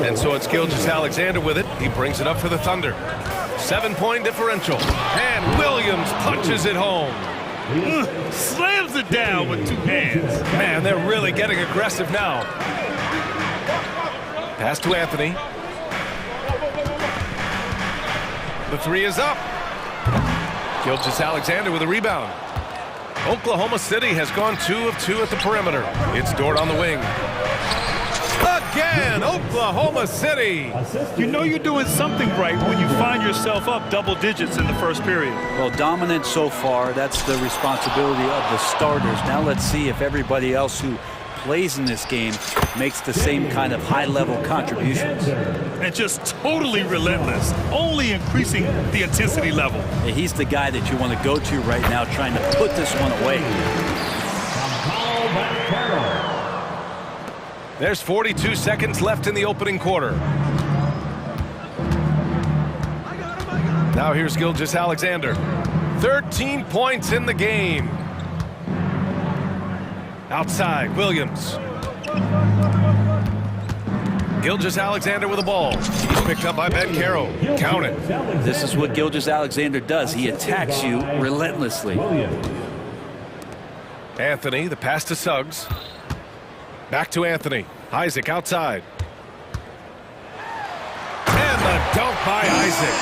And so it's Gilgeous-Alexander with it. He brings it up for the Thunder. 7-point differential. And Williams punches it home. Slams it down with 2 hands. Man, they're really getting aggressive now. Pass to Anthony. The 3 is up. Gilgeous-Alexander with a rebound. Oklahoma City has gone 2 of 2 at the perimeter. It's Dort on the wing. Again, Oklahoma City. You know you're doing something right when you find yourself up double digits in the first period. Well, dominant so far. That's the responsibility of the starters. Now let's see if everybody else who plays in this game makes the same kind of high-level contributions. And just totally relentless, only increasing the intensity level. And he's the guy that you want to go to right now, trying to put this one away. There's 42 seconds left in the opening quarter. Now here's Gilgeous-Alexander. 13 points in the game. Outside, Williams. Gilgeous-Alexander with the ball. He's picked up by Ben Carroll. Count it. This is what Gilgeous-Alexander does. He attacks you relentlessly. Anthony, the pass to Suggs. Back to Anthony. Isaac outside. And the dunk by Isaac.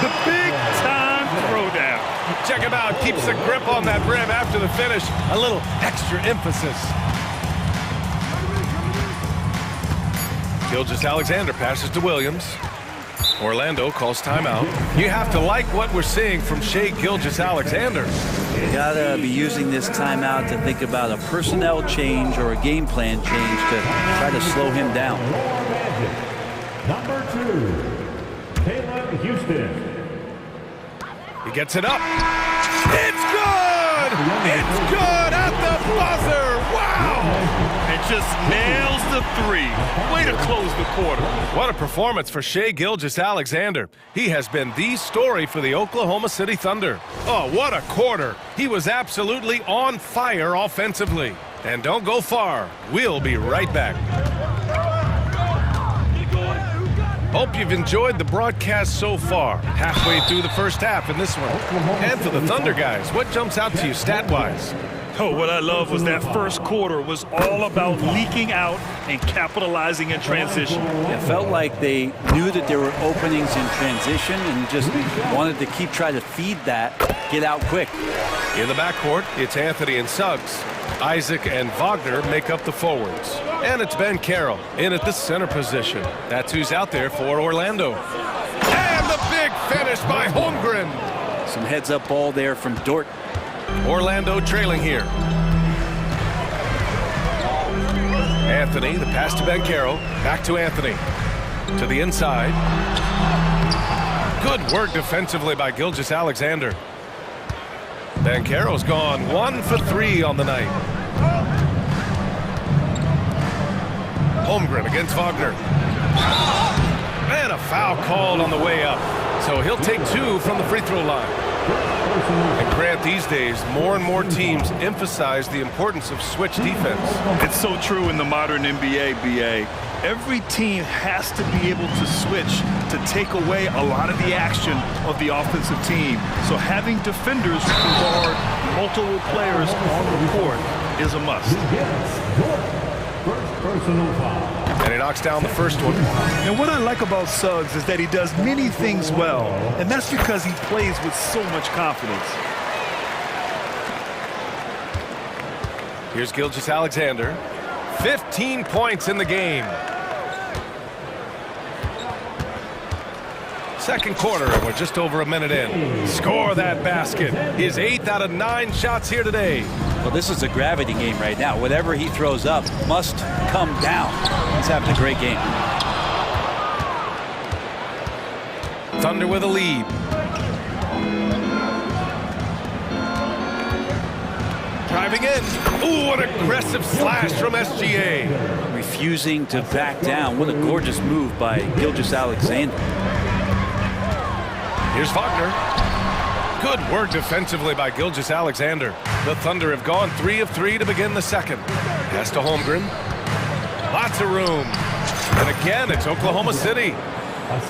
The big-time throwdown. Check him out. Keeps the grip on that rim after the finish. A little extra emphasis. Gilgeous-Alexander passes to Williams. Orlando calls timeout. You have to like what we're seeing from Shai Gilgeous-Alexander. You gotta be using this timeout to think about a personnel change or a game plan change to try to slow him down. Number 2, Caleb Houston. He gets it up. It's good! It's good at the buzzer! Wow! And just nails the three. Way to close the quarter. What a performance for Shai Gilgeous-Alexander. He has been the story for the Oklahoma City Thunder. Oh, what a quarter. He was absolutely on fire offensively. And don't go far. We'll be right back. Hope you've enjoyed the broadcast so far. Halfway through the first half in this one. And for the Thunder guys, what jumps out to you stat-wise? Oh, what I love was that first quarter was all about leaking out and capitalizing in transition. It felt like they knew that there were openings in transition and just wanted to keep trying to feed that, get out quick. In the backcourt, it's Anthony and Suggs. Isaac and Wagner make up the forwards. And it's Ben Carroll in at the center position. That's who's out there for Orlando. And the big finish by Holmgren. Some heads-up ball there from Dort. Orlando trailing here. Anthony, the pass to Ben Carroll. Back to Anthony. To the inside. Good work defensively by Gilgeous-Alexander. Ben Carroll's gone 1 for 3 on the night. Holmgren against Wagner. And a foul called on the way up. So he'll take 2 from the free throw line. And Grant, these days, more and more teams emphasize the importance of switch defense. It's so true in the modern NBA, BA. Every team has to be able to switch to take away a lot of the action of the offensive team. So having defenders who can guard multiple players on the court is a must. And he knocks down the first one. And what I like about Suggs is that he does many things well, and that's because he plays with so much confidence. Here's Gilgeous-Alexander. 15 points in the game. Second quarter, and we're just over a minute in. Score that basket. His 8th out of 9 shots here today. Well, this is a gravity game right now. Whatever he throws up must come down. He's having a great game. Thunder with a lead. Driving in. Ooh, an aggressive slash from SGA. Refusing to back down. What a gorgeous move by Gilgeous-Alexander. Here's Wagner. Good work defensively by Gilgeous-Alexander. The Thunder have gone 3 of 3 to begin the second. Pass to Holmgren. Lots of room. And again, it's Oklahoma City.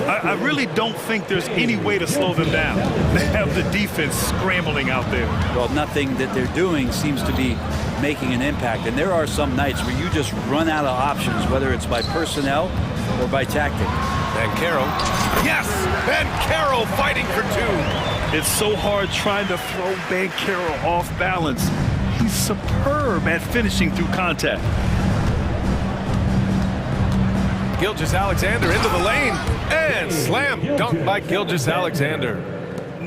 I really don't think there's any way to slow them down. They have the defense scrambling out there. Well, nothing that they're doing seems to be making an impact. And there are some nights where you just run out of options, whether it's by personnel or by tactic. Ben Carroll. Yes! Ben Carroll fighting for 2. It's so hard trying to throw Ben Carroll off balance. He's superb at finishing through contact. Gilgeous-Alexander into the lane. And slam dunk by Gilgeous-Alexander.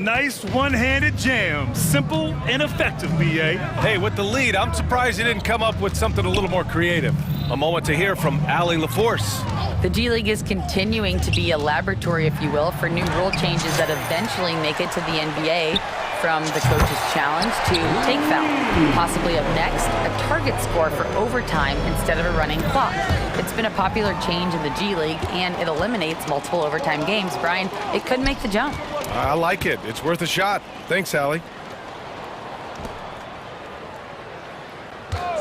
Nice one-handed jam. Simple and effective, B.A. Hey, with the lead, I'm surprised he didn't come up with something a little more creative. A moment to hear from Ali LaForce. The G League is continuing to be a laboratory, if you will, for new rule changes that eventually make it to the NBA, from the coach's challenge to take foul. Possibly up next, a target score for overtime instead of a running clock. It's been a popular change in the G League, and it eliminates multiple overtime games. Brian, it could make the jump. I like it. It's worth a shot. Thanks, Allie.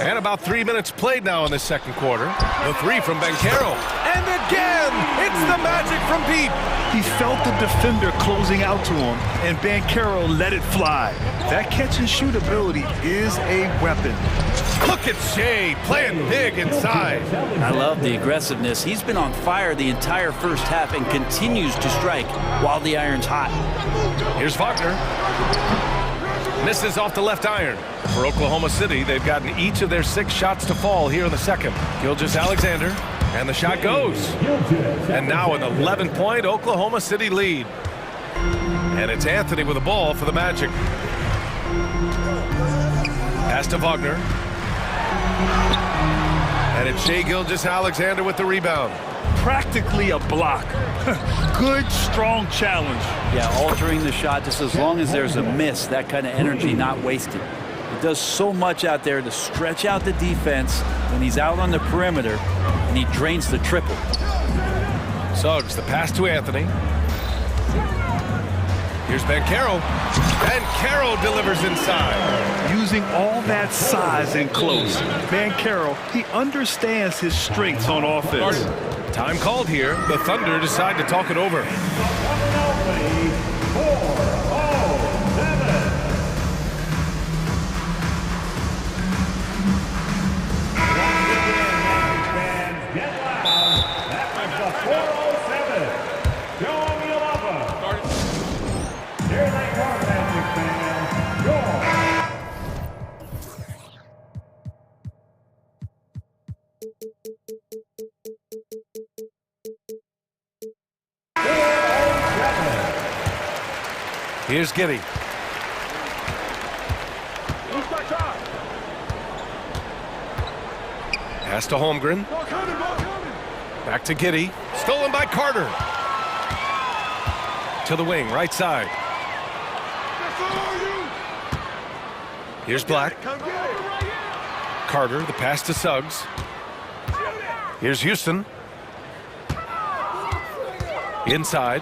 And about 3 minutes played now in the second quarter. The three from Banchero. And again, it's the magic from Pete. He felt the defender closing out to him, and Banchero let it fly. That catch-and-shoot ability is a weapon. Look at Shea playing big inside. I love the aggressiveness. He's been on fire the entire first half and continues to strike while the iron's hot. Here's Wagner. Misses off the left iron. For Oklahoma City, they've gotten each of their 6 shots to fall here in the second. Gilgeous-Alexander, and the shot goes. And now an 11-point Oklahoma City lead. And it's Anthony with the ball for the Magic. Pass to Wagner. And it's Shai Gilgeous-Alexander with the rebound. Practically a block. Good, strong challenge. Yeah, altering the shot just as long as there's a miss, that kind of energy not wasted. He does so much out there to stretch out the defense when he's out on the perimeter, and he drains the triple. Suggs, the pass to Anthony. Here's Banchero. Banchero delivers inside. Using all that size and close, Banchero, he understands his strengths on offense. Time called here. The Thunder decide to talk it over. Here's Giddy. Pass to Holmgren. Back to Giddy. Stolen by Carter. To the wing, right side. Here's Black. Carter, the pass to Suggs. Here's Houston. Inside.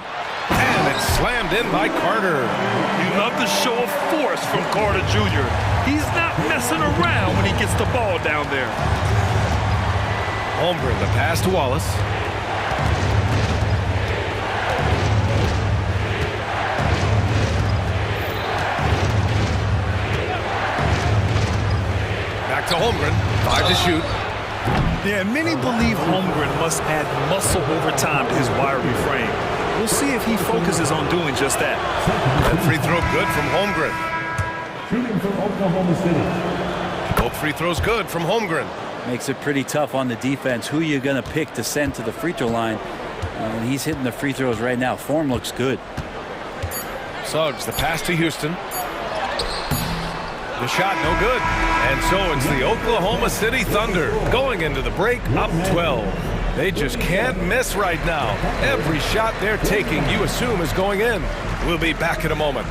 And it's slammed in by Carter. You love the show of force from Carter Jr. He's not messing around when he gets the ball down there. Holmgren, the pass to Wallace. Back to Holmgren. 5 to shoot. Yeah, many believe Holmgren must add muscle over time to his wiry frame. We'll see if he focuses on doing just that. That free throw good from Holmgren. Shooting from Oklahoma City. Both free throws good from Holmgren. Makes it pretty tough on the defense. Who you're going to pick to send to the free throw line. And he's hitting the free throws right now. Form looks good. Suggs, the pass to Houston. The shot, no good. And so it's the Oklahoma City Thunder going into the break up 12. They just can't miss right now. Every shot they're taking, you assume, is going in. We'll be back in a moment.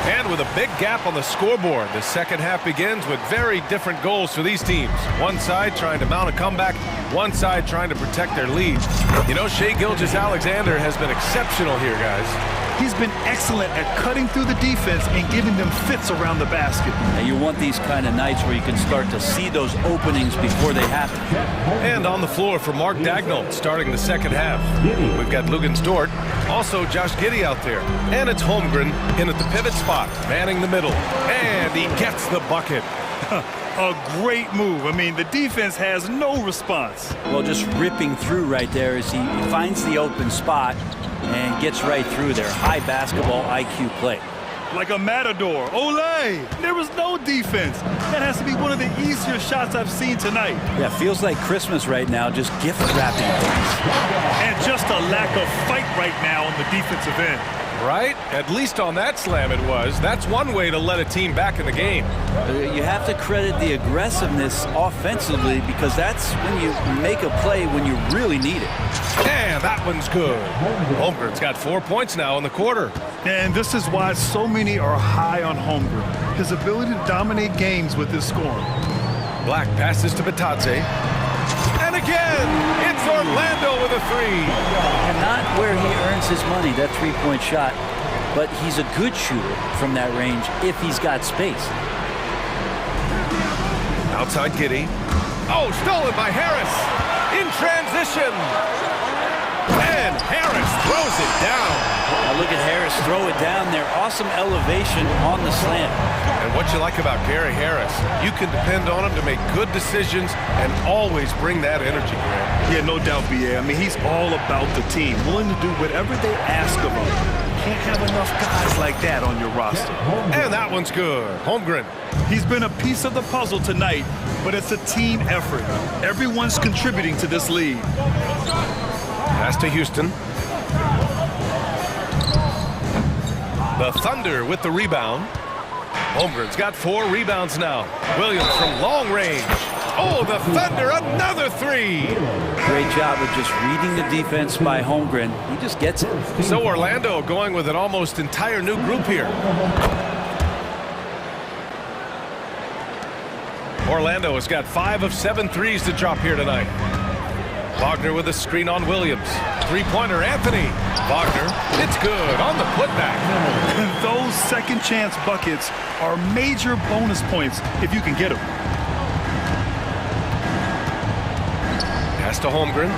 And with a big gap on the scoreboard, the second half begins with very different goals for these teams. One side trying to mount a comeback, one side trying to protect their lead. You know, Shai Gilgeous-Alexander has been exceptional here, guys. He's been excellent at cutting through the defense and giving them fits around the basket. And you want these kind of nights where you can start to see those openings before they happen. And on the floor for Mark Dagnall starting the second half. We've got Lugens Dort, also Josh Giddey out there. And it's Holmgren in at the pivot spot, manning the middle. And he gets the bucket. A great move. I mean, the defense has no response. Well, just ripping through right there as he finds the open spot and gets right through there. High basketball IQ play. Like a matador. Olay! There was no defense. That has to be one of the easier shots I've seen tonight. Yeah, feels like Christmas right now, just gift wrapping things. And just a lack of fight right now on the defensive end. Right? At least on that slam it was. That's one way to let a team back in the game. You have to credit the aggressiveness offensively because that's when you make a play when you really need it. And that one's good. Holmgren's got 4 points now in the quarter. And this is why so many are high on Holmgren. His ability to dominate games with his scoring. Black passes to Batadze. And again, it's Orlando with a three. And not where he earns his money, that three-point shot, but he's a good shooter from that range if he's got space. Outside Giddey. Oh, stolen by Harris. In transition. And Harris throws it down. Now look at Harris throw it down there. Awesome elevation on the slam. And what you like about Gary Harris, you can depend on him to make good decisions and always bring that energy, Grant. Yeah, no doubt, B.A. I mean, he's all about the team, willing to do whatever they ask of him. Can't have enough guys like that on your roster. And that one's good. Holmgren. He's been a piece of the puzzle tonight, but it's a team effort. Everyone's contributing to this lead. Pass to Houston. The Thunder with the rebound. Holmgren's got 4 rebounds now. Williams from long range. Oh, the Thunder, another three. Great job of just reading the defense by Holmgren. He just gets it. So Orlando going with an almost entire new group here. Orlando has got 5 of 7 threes to drop here tonight. Wagner with a screen on Williams. Three-pointer, Anthony. Wagner, it's good on the putback. Those second chance buckets are major bonus points if you can get them. Pass to Holmgren.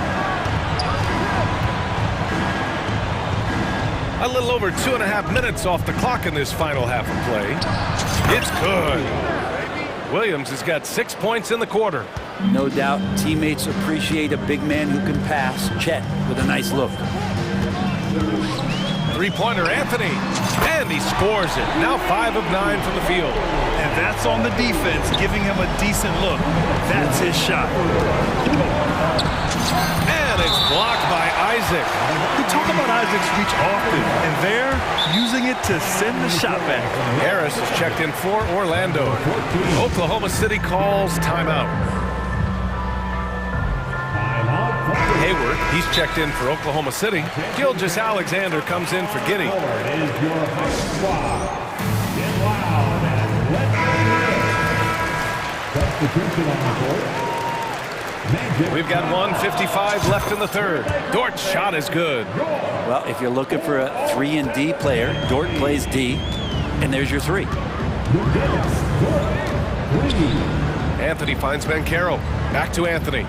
A little over 2.5 minutes off the clock in this final half of play. It's good. Williams has got 6 points in the quarter. No doubt teammates appreciate a big man who can pass. Chet with a nice look. Three-pointer, Anthony. And he scores it. Now 5 of 9 from the field. And that's on the defense, giving him a decent look. That's his shot. And it's blocked by Isaac. We talk about Isaac's reach often, and they're using it to send the shot back. Harris is checked in for Orlando. Oklahoma City calls timeout. Hayward, he's checked in for Oklahoma City. Gilgeous Alexander comes in for Giddey. We've got 1:55 left in the third. Dort's shot is good. Well, if you're looking for a 3-and-D player, Dort plays D, and there's your 3. Anthony finds Bancaro. Back to Anthony.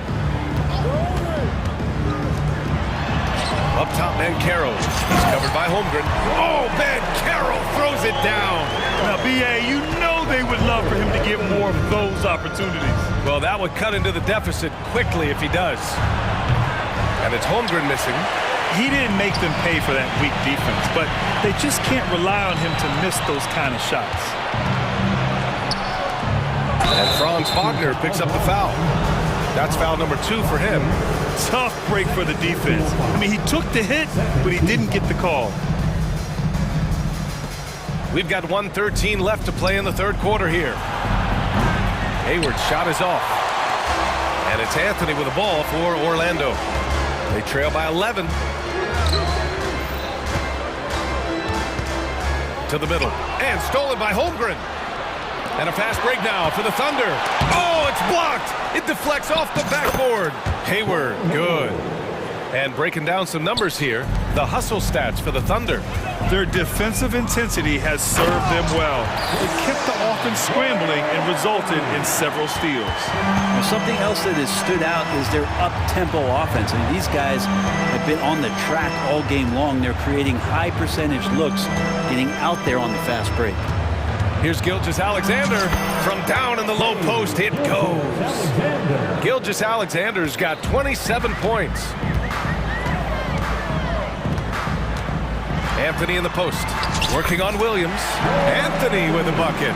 Up top, Bancaro. He's covered by Holmgren. Oh, Bancaro throws it down. Now, B.A., you know they would love for him to get more of those opportunities. Well, that would cut into the deficit quickly if he does. And it's Holmgren missing. He didn't make them pay for that weak defense, but they just can't rely on him to miss those kind of shots. And Franz Wagner picks up the foul. That's foul number 2 for him. Tough break for the defense. I mean, he took the hit, but he didn't get the call. We've got 1:13 left to play in the third quarter here. Hayward's shot is off. And it's Anthony with the ball for Orlando. They trail by 11. To the middle. And stolen by Holmgren. And a fast break now for the Thunder. Oh, it's blocked. It deflects off the backboard. Hayward, good. And breaking down some numbers here, the hustle stats for the Thunder. Their defensive intensity has served them well. It kept the offense scrambling and resulted in several steals. Well, something else that has stood out is their up-tempo offense. I mean, these guys have been on the track all game long. They're creating high percentage looks, getting out there on the fast break. Here's Gilgeous-Alexander from down in the low post. It goes. Gilgeous-Alexander's got 27 points. Anthony in the post, working on Williams. Anthony with a bucket.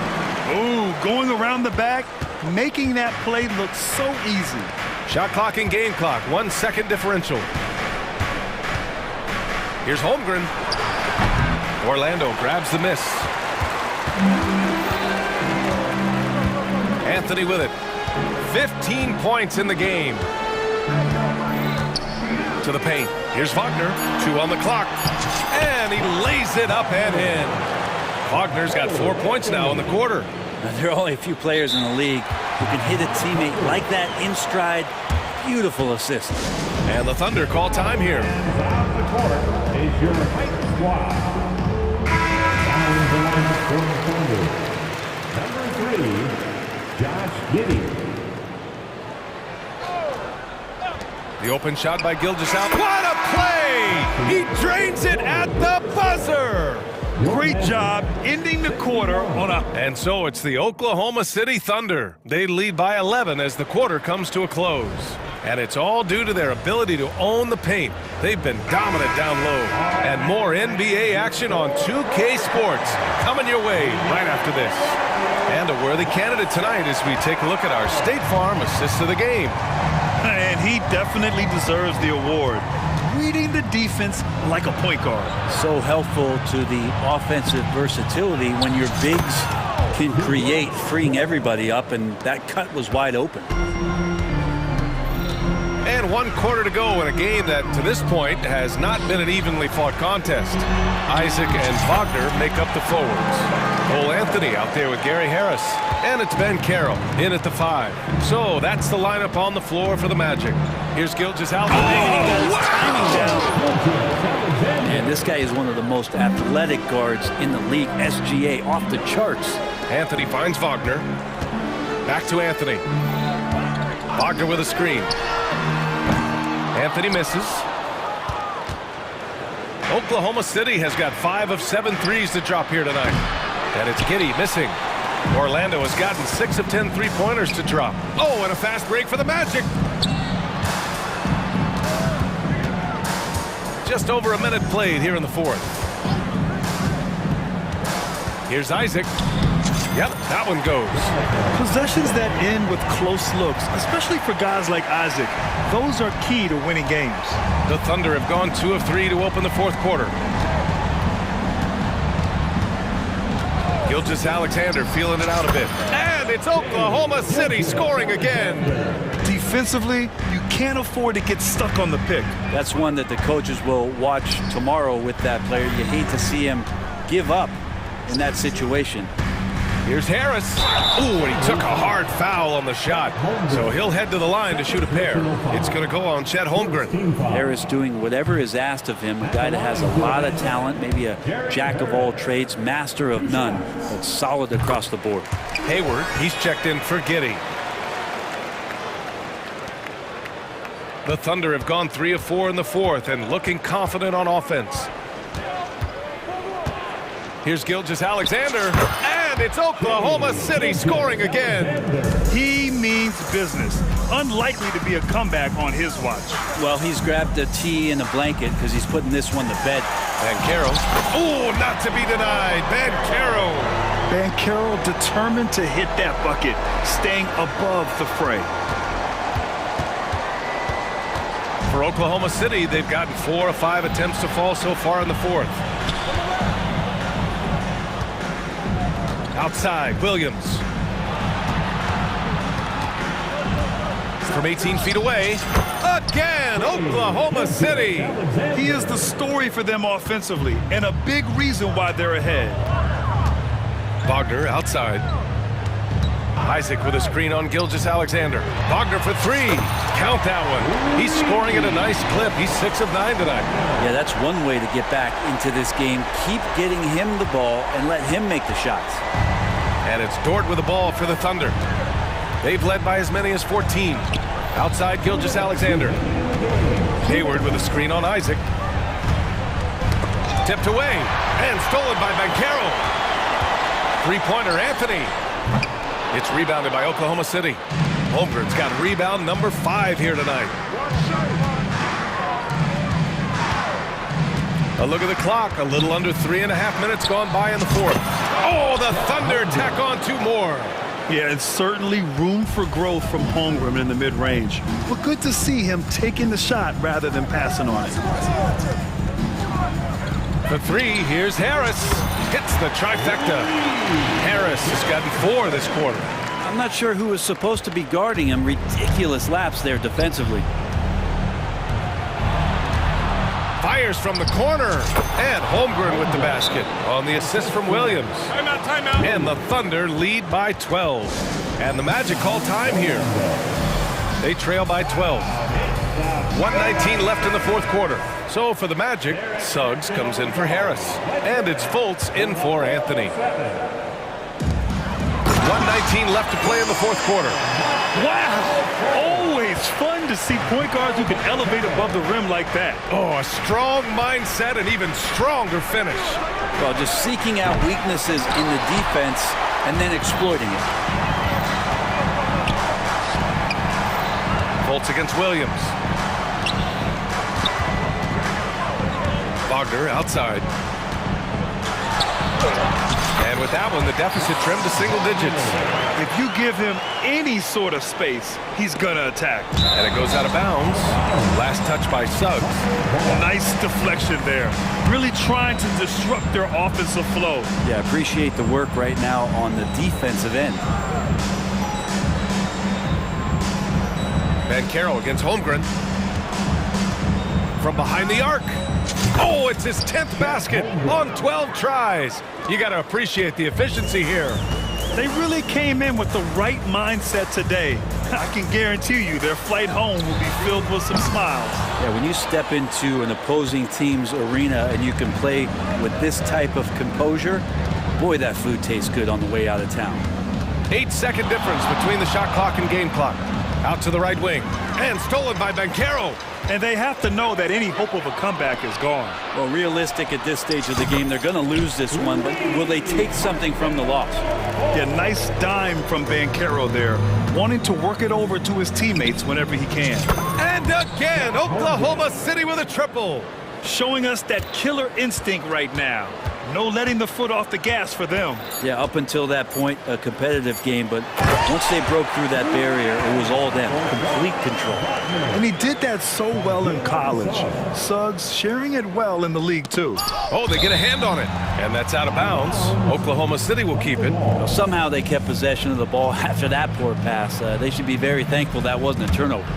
Ooh, going around the back, making that play look so easy. Shot clock and game clock, 1 second differential. Here's Holmgren. Orlando grabs the miss. Anthony with it. 15 points in the game. To the paint. Here's Wagner. 2 on the clock. And he lays it up and in. Wagner's got 4 points now in the quarter. Now, there are only a few players in the league who can hit a teammate like that in stride. Beautiful assist. And the Thunder call time here. Out the court is your White Squad. Down the line for the Thunder. Number 3, Josh Giddey. The open shot by Gilgeous-Alexander. What a play! He drains it at the buzzer! Great job ending the quarter on a... And so it's the Oklahoma City Thunder. They lead by 11 as the quarter comes to a close. And it's all due to their ability to own the paint. They've been dominant down low. And more NBA action on 2K Sports coming your way right after this. And a worthy candidate tonight as we take a look at our State Farm Assist of the Game. And he definitely deserves the award. Reading the defense like a point guard. So helpful to the offensive versatility when your bigs can create, freeing everybody up, and that cut was wide open. And 1 quarter to go in a game that, to this point, has not been an evenly fought contest. Isaac and Wagner make up the forwards. Cole Anthony out there with Gary Harris. And it's Ben Carroll in at the 5. So that's the lineup on the floor for the Magic. Here's Gilgeous-Alexander. And this guy is one of the most athletic guards in the league. SGA off the charts. Anthony finds Wagner. Back to Anthony. Wagner with a screen. Anthony misses. Oklahoma City has got 5 of 7 threes to drop here tonight. And it's Giddey missing. Orlando has gotten 6 of 10 three-pointers to drop. Oh, and a fast break for the Magic. Just over a minute played here in the 4th. Here's Isaac. Yep, that one goes. Possessions that end with close looks, especially for guys like Isaac, those are key to winning games. The Thunder have gone 2 of 3 to open the 4th quarter. Gilgeous-Alexander feeling it out a bit. And it's Oklahoma City scoring again. Defensively, you can't afford to get stuck on the pick. That's one that the coaches will watch tomorrow with that player. You hate to see him give up in that situation. Here's Harris. Ooh, and he took a hard foul on the shot. So he'll head to the line to shoot a pair. It's going to go on Chet Holmgren. Harris doing whatever is asked of him. A guy that has a lot of talent, maybe a jack of all trades, master of none, but solid across the board. Hayward, he's checked in for Giddey. The Thunder have gone 3 of 4 in the 4th and looking confident on offense. Here's Gilgeous-Alexander, and it's Oklahoma City scoring again. He means business. Unlikely to be a comeback on his watch. Well, he's grabbed a tee and a blanket because he's putting this one to bed. Banchero. Oh, not to be denied. Banchero. Banchero determined to hit that bucket, staying above the fray. For Oklahoma City, they've gotten 4 of 5 attempts to fall so far in the 4th. Outside, Williams. From 18 feet away, again, Oklahoma City. He is the story for them offensively, and a big reason why they're ahead. Wagner outside. Isaac with a screen on Gilgeous-Alexander. Wagner for 3. Count that one. He's scoring at a nice clip. He's 6 of 9 tonight. Yeah, that's one way to get back into this game. Keep getting him the ball and let him make the shots. And it's Dort with the ball for the Thunder. They've led by as many as 14. Outside Gilgeous-Alexander. Hayward with a screen on Isaac. Tipped away and stolen by Banchero. Three-pointer, Anthony. It's rebounded by Oklahoma City. Holmgren's got rebound number 5 here tonight. A look at the clock. A little under 3.5 minutes gone by in the fourth. Oh, the Thunder tack on 2 more. Yeah, it's certainly room for growth from Holmgren in the mid-range. But good to see him taking the shot rather than passing on it. For 3, here's Harris. Hits the trifecta. Harris has gotten 4 this quarter. I'm not sure who was supposed to be guarding him. Ridiculous lapse there defensively. Fires from the corner. And Holmgren with the basket on the assist from Williams. Timeout. And the Thunder lead by 12. And the Magic call time here. They trail by 12. 1:19 left in the fourth quarter. So for the Magic, Suggs comes in for Harris. And it's Fultz in for Anthony. 1:19 left to play in the fourth quarter. Wow! Always fun to see point guards who can elevate above the rim like that. Oh, a strong mindset and even stronger finish. Well, just seeking out weaknesses in the defense and then exploiting it. Fultz against Williams. Wagner outside. And with that one, the deficit trimmed to single digits. If you give him any sort of space, he's gonna attack. And it goes out of bounds. Last touch by Suggs. Nice deflection there. Really trying to disrupt their offensive flow. Yeah, appreciate the work right now on the defensive end. Banchero against Holmgren. From behind the arc. Oh, it's his 10th basket on 12 tries. You got to appreciate the efficiency here. They really came in with the right mindset today. I can guarantee you their flight home will be filled with some smiles. Yeah, when you step into an opposing team's arena and you can play with this type of composure, boy, that food tastes good on the way out of town. 8-second difference between the shot clock and game clock. Out to the right wing. And stolen by Banchero. And they have to know that any hope of a comeback is gone. Well, realistic at this stage of the game, they're going to lose this one, but will they take something from the loss? Yeah, nice dime from Banchero there, wanting to work it over to his teammates whenever he can. And again, Oklahoma City with a triple. Showing us that killer instinct right now. No letting the foot off the gas for them. Yeah, up until that point, a competitive game, but once they broke through that barrier, it was all them, complete control. And he did that so well in college. Suggs sharing it well in the league, too. Oh, they get a hand on it, and that's out of bounds. Oklahoma City will keep it. Well, somehow they kept possession of the ball after that poor pass. They should be very thankful that wasn't a turnover.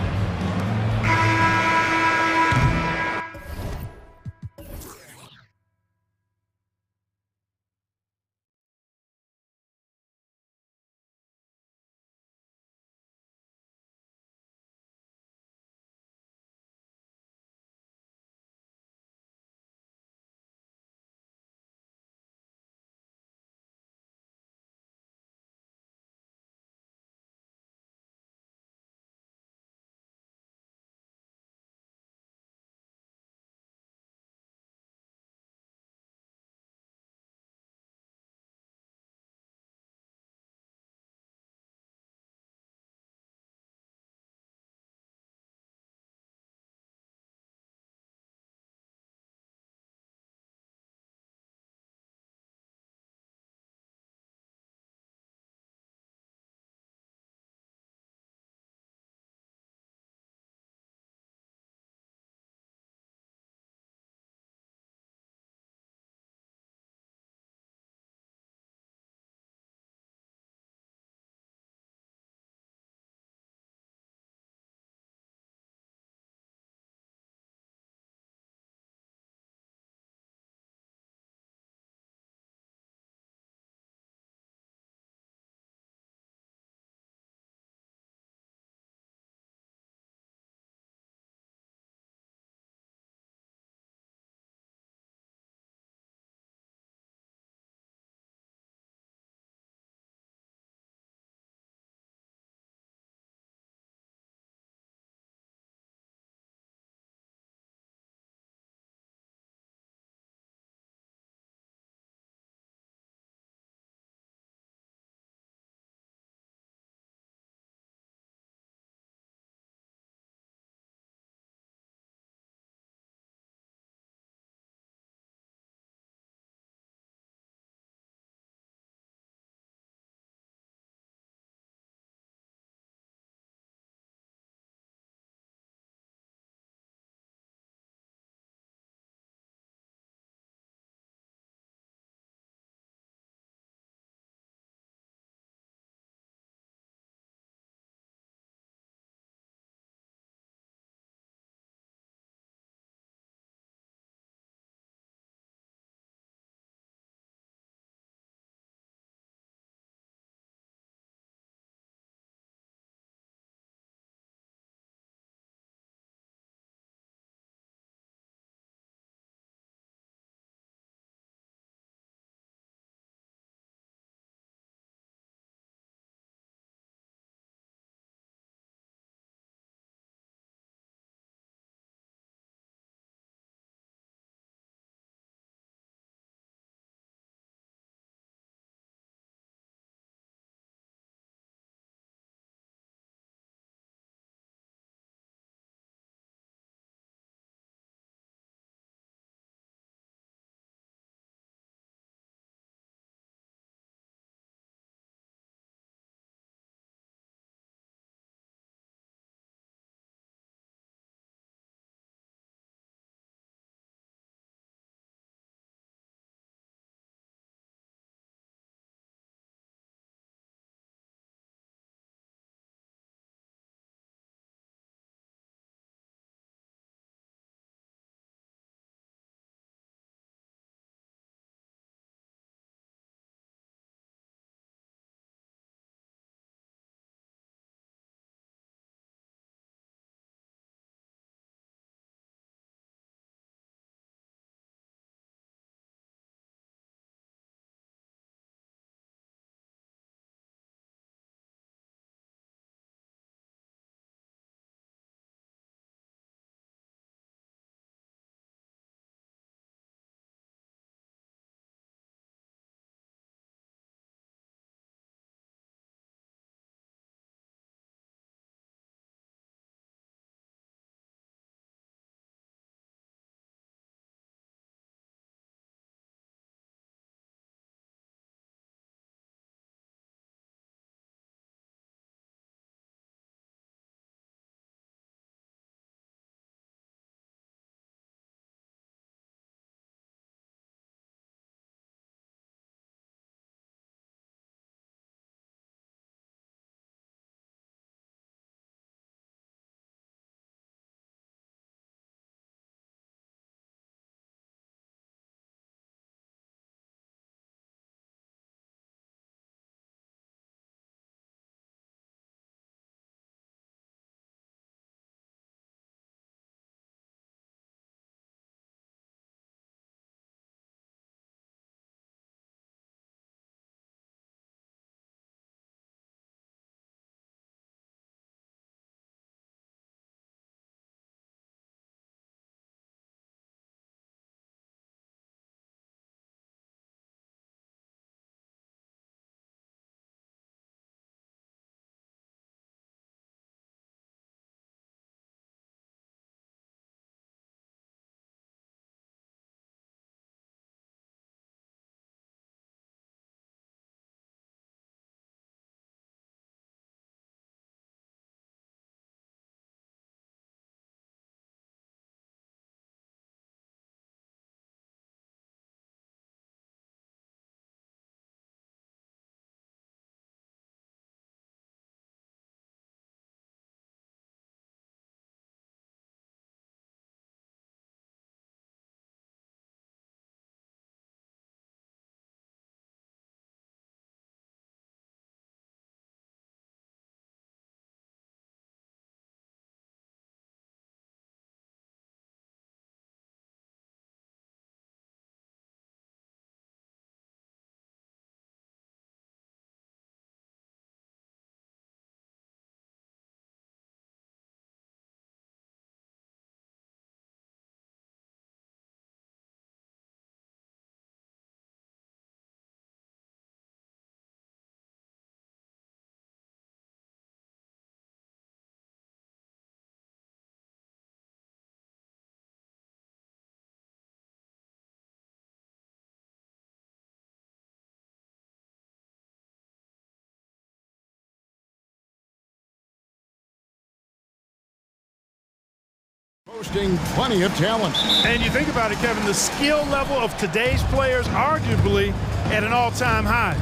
Boasting plenty of talent. And you think about it, Kevin, the skill level of today's players arguably at an all-time high.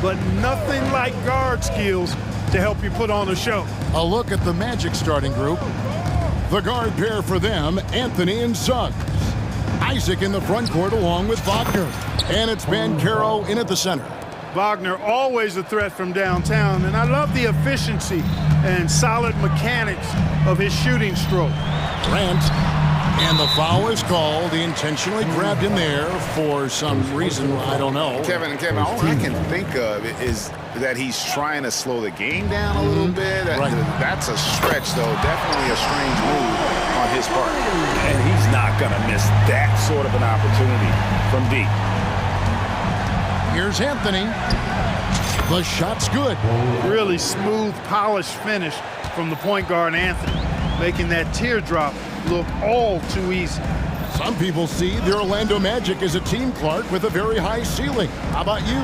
But nothing like guard skills to help you put on a show. A look at the Magic starting group. The guard pair for them, Anthony and Suggs. Isaac in the front court along with Wagner. And it's Banchero in at the center. Wagner always a threat from downtown, and I love the efficiency and solid mechanics of his shooting stroke. Grant, and the foul is called. He intentionally grabbed him there for some reason, I don't know. Kevin, all I can think of is that he's trying to slow the game down a little bit. Right. That's a stretch, though. Definitely a strange move on his part. And he's not going to miss that sort of an opportunity from deep. Here's Anthony. The shot's good. Really smooth, polished finish from the point guard, Anthony, making that teardrop look all too easy. Some people see the Orlando Magic as a team, Clark, with a very high ceiling. How about you?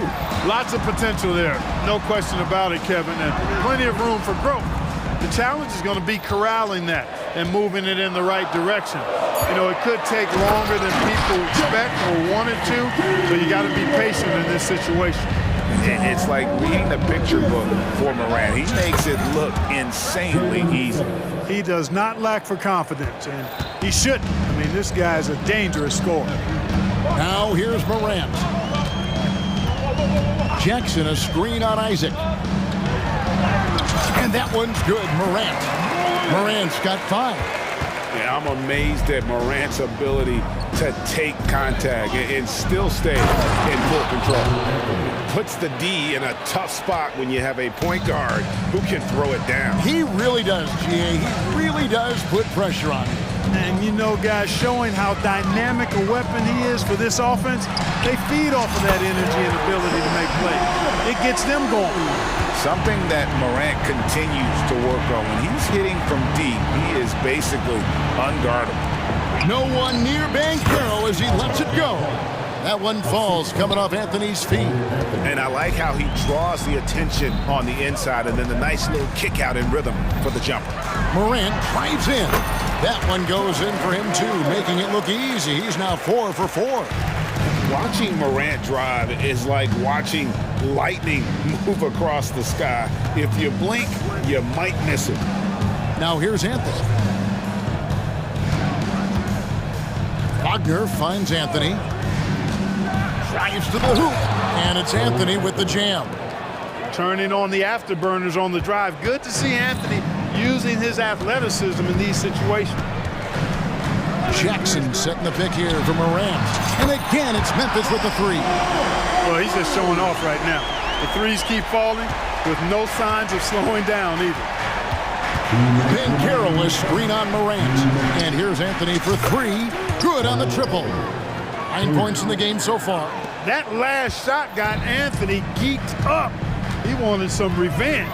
Lots of potential there. No question about it, Kevin, and plenty of room for growth. The challenge is going to be corralling that and moving it in the right direction. You know, it could take longer than people expect or wanted to, so you got to be patient in this situation. It's like reading the picture book for Morant. He makes it look insanely easy. He does not lack for confidence, and he shouldn't. I mean, this guy's a dangerous scorer. Now here's Morant. Jackson, a screen on Isaac. And that one's good, Morant. Morant's got 5. Yeah, I'm amazed at Morant's ability to take contact and still stay in full control. Puts the D in a tough spot when you have a point guard who can throw it down. He really does, GA. He really does put pressure on him. And you know, guys, showing how dynamic a weapon he is for this offense, they feed off of that energy and ability to make plays. It gets them going. Something that Morant continues to work on. When he's hitting from deep, he is basically unguardable. No one near Banchero as he lets it go. That one falls coming off Anthony's feet. And I like how he draws the attention on the inside and then the nice little kick out in rhythm for the jumper. Morant drives in. That one goes in for him too, making it look easy. He's now 4 for 4. Watching Morant drive is like watching lightning move across the sky. If you blink, you might miss it. Now here's Anthony. Wagner finds Anthony. Drives to the hoop. And it's Anthony with the jam. Turning on the afterburners on the drive. Good to see Anthony using his athleticism in these situations. Jackson setting the pick here for Morant. And again, it's Memphis with the 3. Well, he's just showing off right now. The threes keep falling with no signs of slowing down either. Banchero is screen on Morant. And here's Anthony for 3. Good on the triple. 9 points in the game so far. That last shot got Anthony geeked up. He wanted some revenge.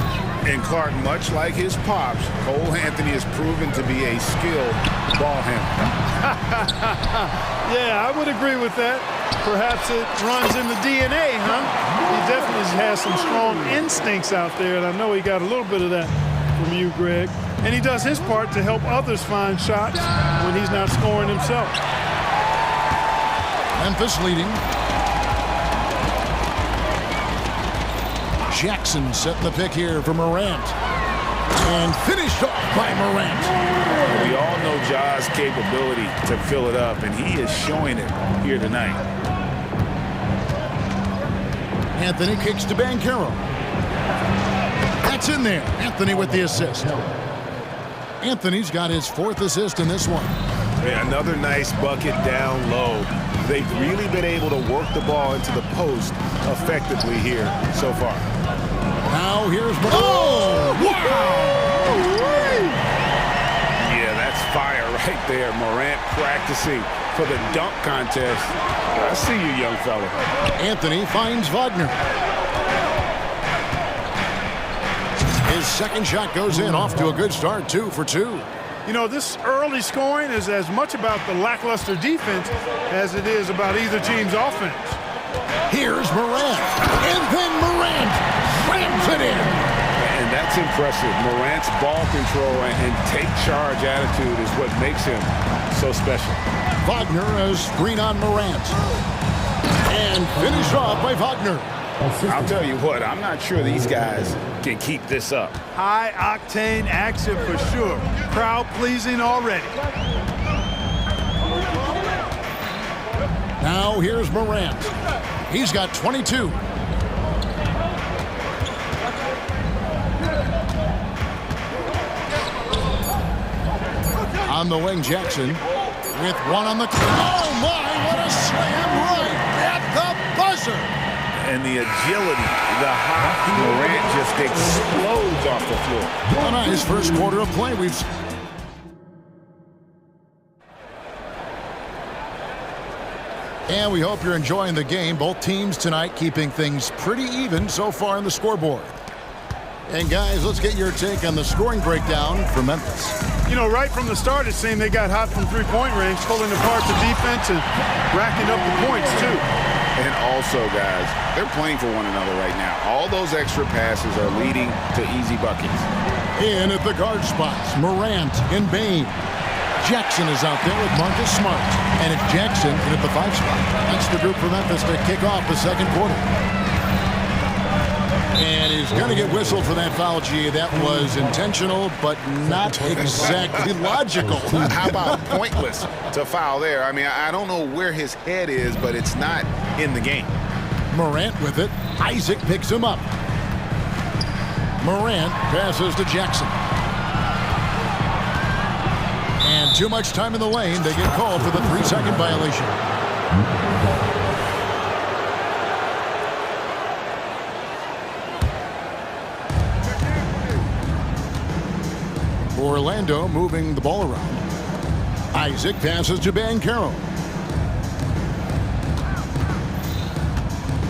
And Clark, much like his pops, Cole Anthony has proven to be a skilled ball handler. Yeah, I would agree with that. Perhaps it runs in the DNA, huh? He definitely has some strong instincts out there, and I know he got a little bit of that from you, Greg. And he does his part to help others find shots when he's not scoring himself. Memphis leading. Jackson setting the pick here for Morant. And finished off by Morant. We all know Ja's capability to fill it up, and he is showing it here tonight. Anthony kicks to Banchero. That's in there. Anthony with the assist. Anthony's got his 4th assist in this one. Yeah, another nice bucket down low. They've really been able to work the ball into the post effectively here so far. Now here's wow! Yeah, that's fire right there. Morant practicing for the dunk contest. I see you, young fella. Anthony finds Wagner. His second shot goes in, off to a good start, 2 for 2. You know, this early scoring is as much about the lackluster defense as it is about either team's offense. Here's Morant. And then Morant slams it in. And that's That's impressive. Morant's ball control and take charge attitude is what makes him so special. Wagner has screen on Morant. And finished off by Wagner. I'll tell you what, I'm not sure these guys can keep this up. High-octane action for sure. Crowd-pleasing already. Now here's Morant. He's got 22. On the wing, Jackson with one on the... Oh, my, what a slam right at the buzzer. And the agility, the hop, Morant just explodes off the floor. A nice first quarter of play. And we hope you're enjoying the game. Both teams tonight keeping things pretty even so far in the scoreboard. And guys, let's get your take on the scoring breakdown for Memphis. You know, right from the start, it seemed they got hot from three-point range, pulling apart the defense and racking up the points, too. And also, guys, they're playing for one another right now. All those extra passes are leading to easy buckets. In at the guard spots, Morant and Bane. Jackson is out there with Marcus Smart. And it's Jackson in at the 5 spot. That's the group for Memphis to kick off the second quarter. And he's going to get whistled for that foul, G. That was intentional, but not exactly logical. How about pointless to foul there? I mean, I don't know where his head is, but it's not in the game. Morant with it. Isaac picks him up. Morant passes to Jackson. And too much time in the lane. They get called for the 3-second violation. Orlando moving the ball around. Isaac passes to Banchero.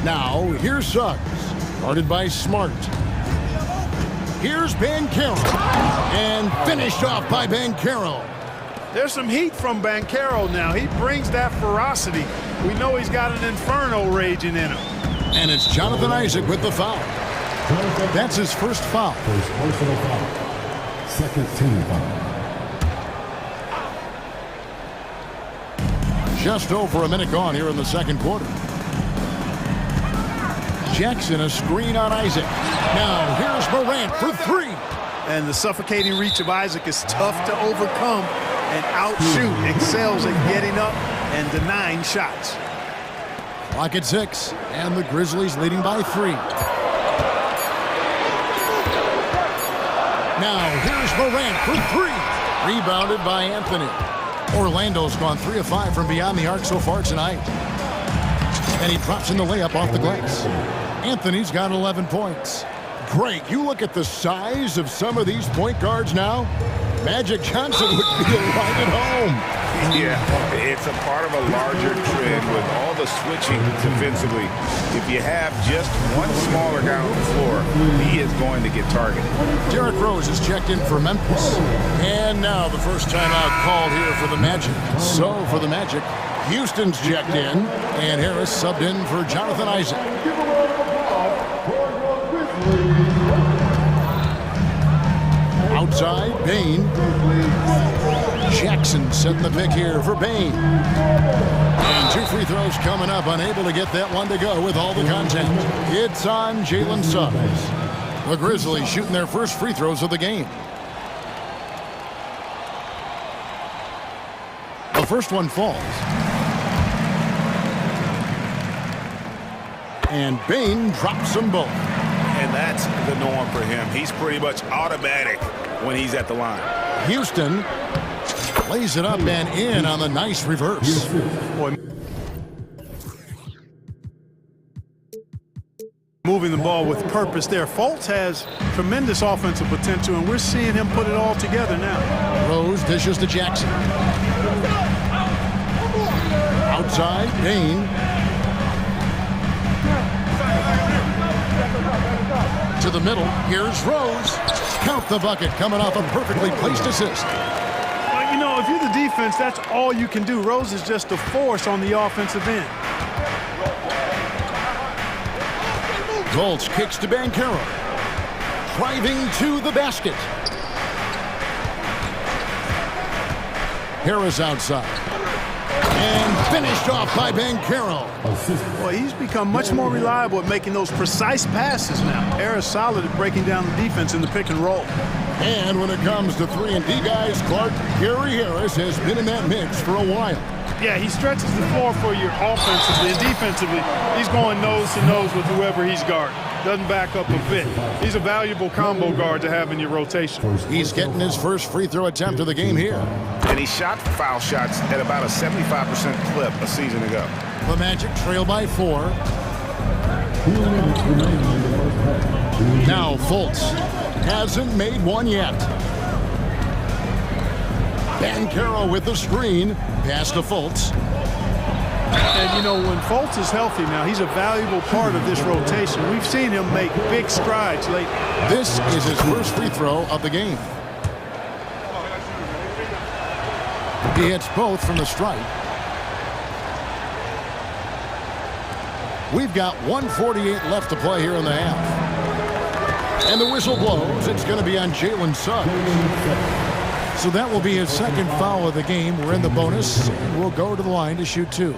Now here's Suggs, guarded by Smart. Here's Banchero, and finished off by Banchero. There's some heat from Banchero now. He brings that ferocity. We know he's got an inferno raging in him. And it's Jonathan Isaac with the foul. That's his first foul. First personal foul. Second team foul. Just over a minute gone here in the second quarter. Jackson a screen on Isaac. Now here's Morant for 3. And the suffocating reach of Isaac is tough to overcome and outshoot. Excels at getting up and denying shots. Clock at 6, and the Grizzlies leading by 3. Now here's Morant for 3. Rebounded by Anthony. Orlando's gone 3 of 5 from beyond the arc so far tonight. And he drops in the layup off the glass. Anthony's got 11 points. Great. You look at the size of some of these point guards now. Magic Johnson would feel right at home. Yeah, it's a part of a larger trend with all the switching defensively. If you have just one smaller guy on the floor, he is going to get targeted. Derrick Rose is checked in for Memphis. And now the first timeout called here for the Magic. So for the Magic, Houston's checked in, and Harris subbed in for Jonathan Isaac. Outside, Bane. Jackson setting the pick here for Bane. And 2 free throws coming up, unable to get that one to go with all the contact. It's on Jalen Suggs. The Grizzlies shooting their first free throws of the game. The first one falls. And Bane drops them both. And that's the norm for him. He's pretty much automatic when he's at the line. Houston lays it up and in on the nice reverse. Boy, moving the ball with purpose there. Fultz has tremendous offensive potential, and we're seeing him put it all together now. Rose dishes to Jackson. Outside, Bane. To the middle, here's Rose. Count the bucket, coming off a perfectly placed assist. Well, you know, if you're the defense, that's all you can do. Rose is just a force on the offensive end. Fultz kicks to Banchero. driving to the basket. Harris outside. And finished off by Bankero. Well, he's become much more reliable at making those precise passes now. Harris solid at breaking down the defense in the pick and roll. And when it comes to 3-and-D guys, Clark, Gary Harris has been in that mix for a while. Yeah, he stretches the floor for you offensively and defensively. He's going nose to nose with whoever he's guarding. Doesn't back up a bit. He's a valuable combo guard to have in your rotation. He's getting his first free throw attempt of the game here. And he shot foul shots at about a 75% clip a season ago. The Magic trail by 4. Now Fultz hasn't made one yet. Bankero with the screen. Pass to Fultz. And, you know, when Fultz is healthy now, he's a valuable part of this rotation. We've seen him make big strides lately. This is his first free throw of the game. He hits both from the stripe. We've got 1:48 left to play here in the half. And the whistle blows. It's going to be on Jalen Suggs. So that will be his second foul of the game. We're in the bonus, and we'll go to the line to shoot 2.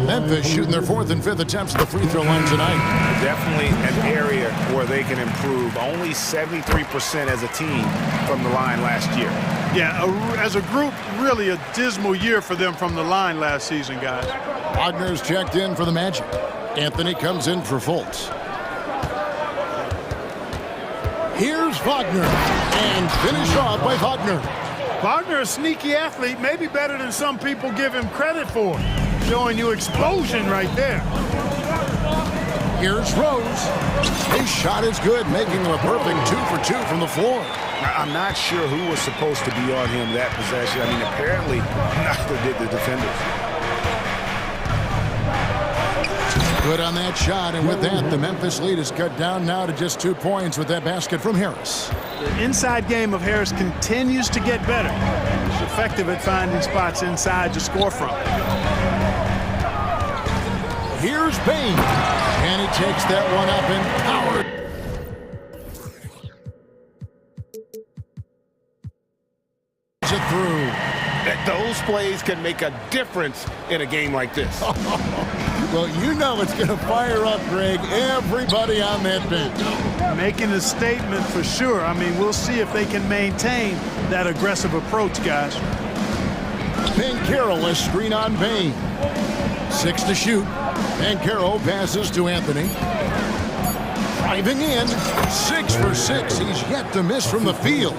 Memphis shooting their 4th and 5th attempts at the free throw line tonight. Definitely an area where they can improve. Only 73% as a team from the line last year. Yeah, as a group, really a dismal year for them from the line last season, guys. Wagner's checked in for the Magic. Anthony comes in for Fultz. Here's Wagner, and finished off by Wagner. Wagner, a sneaky athlete, maybe better than some people give him credit for. Showing you explosion right there. Here's Rose. His shot is good, making him a perfect 2 for 2 from the floor. I'm not sure who was supposed to be on him that possession. I mean, apparently neither did the defenders. Good on that shot, and with that, the Memphis lead is cut down now to just 2 points with that basket from Harris. The inside game of Harris continues to get better. He's effective at finding spots inside to score from. Here's Bain, and he takes that one up and Howard. It through. Those plays can make a difference in a game like this. Well, you know it's going to fire up, Greg, everybody on that bench. Making a statement for sure. I mean, we'll see if they can maintain that aggressive approach, guys. Bankero, a screen on Bain. 6 to shoot. Bankero passes to Anthony. Driving in, 6 for 6. He's yet to miss from the field.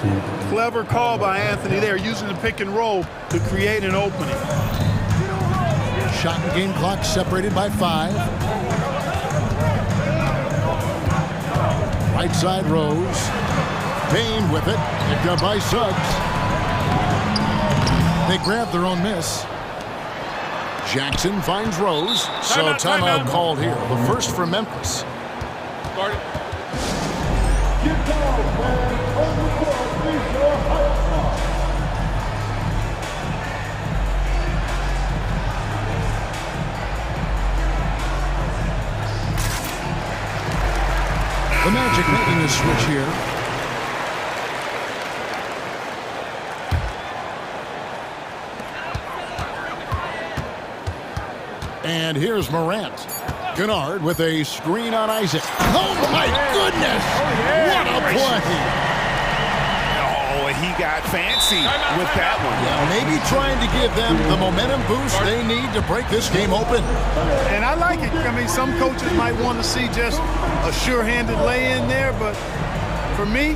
Clever call by Anthony there, using the pick and roll to create an opening. Shot and game clock separated by 5. Right side Rose. Bain with it. Picked up by Suggs. They grab their own miss. Jackson finds Rose. So timeout called here. The first for Memphis. The Magic making a switch here. And here's Morant. Kennard with a screen on Isaac. Oh, my goodness! What a play! Oh, he got fancy with that one. Yeah, maybe trying to give them the momentum boost they need to break this game open. And I like it. I mean, some coaches might want to see just a sure-handed lay-in there, but for me,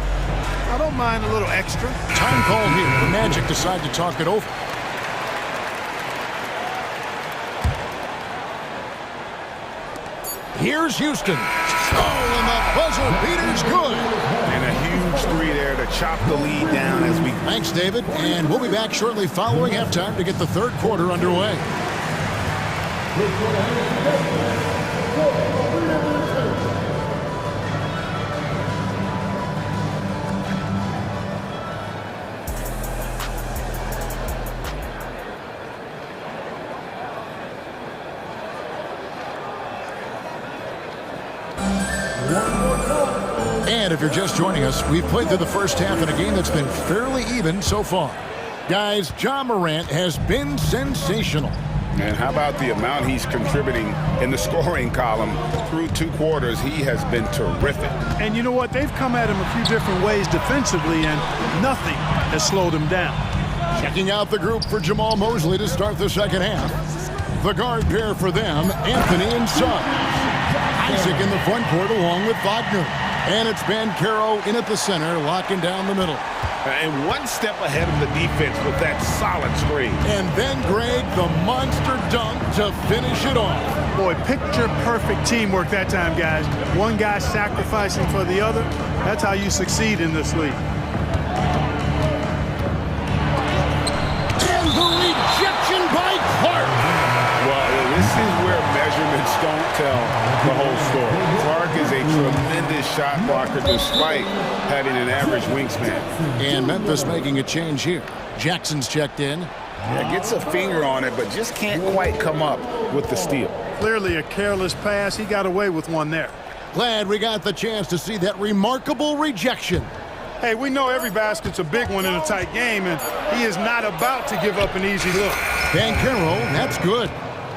I don't mind a little extra. Time called here. The Magic decide to talk it over. Here's Houston. Oh, and the buzzer beater's good. And a huge 3 there to chop the lead down as we... Thanks, David. And we'll be back shortly following halftime to get the third quarter underway. And if you're just joining us, we've played through the first half in a game that's been fairly even so far. Guys, Ja Morant has been sensational. And how about the amount he's contributing in the scoring column through 2 quarters? He has been terrific. And you know what? They've come at him a few different ways defensively, and nothing has slowed him down. Checking out the group for Jamal Mosley to start the second half. The guard pair for them, Anthony and Son. Isaac in the front court along with Wagner. And it's Banchero in at the center, locking down the middle. And one step ahead of the defense with that solid screen. And then Greg, the monster dunk to finish it off. Boy, picture-perfect teamwork that time, guys. One guy sacrificing for the other. That's how you succeed in this league. And the rejection by Clark. Well, this is where measurements don't tell the whole story. Clark is a tremendous shot blocker despite having an average wingspan. And Memphis making a change here. Jackson's checked in. Yeah, gets a finger on it, but just can't quite come up with the steal. Clearly a careless pass. He got away with one there. Glad we got the chance to see that remarkable rejection. Hey, we know every basket's a big one in a tight game, and he is not about to give up an easy look. Banchero, that's good.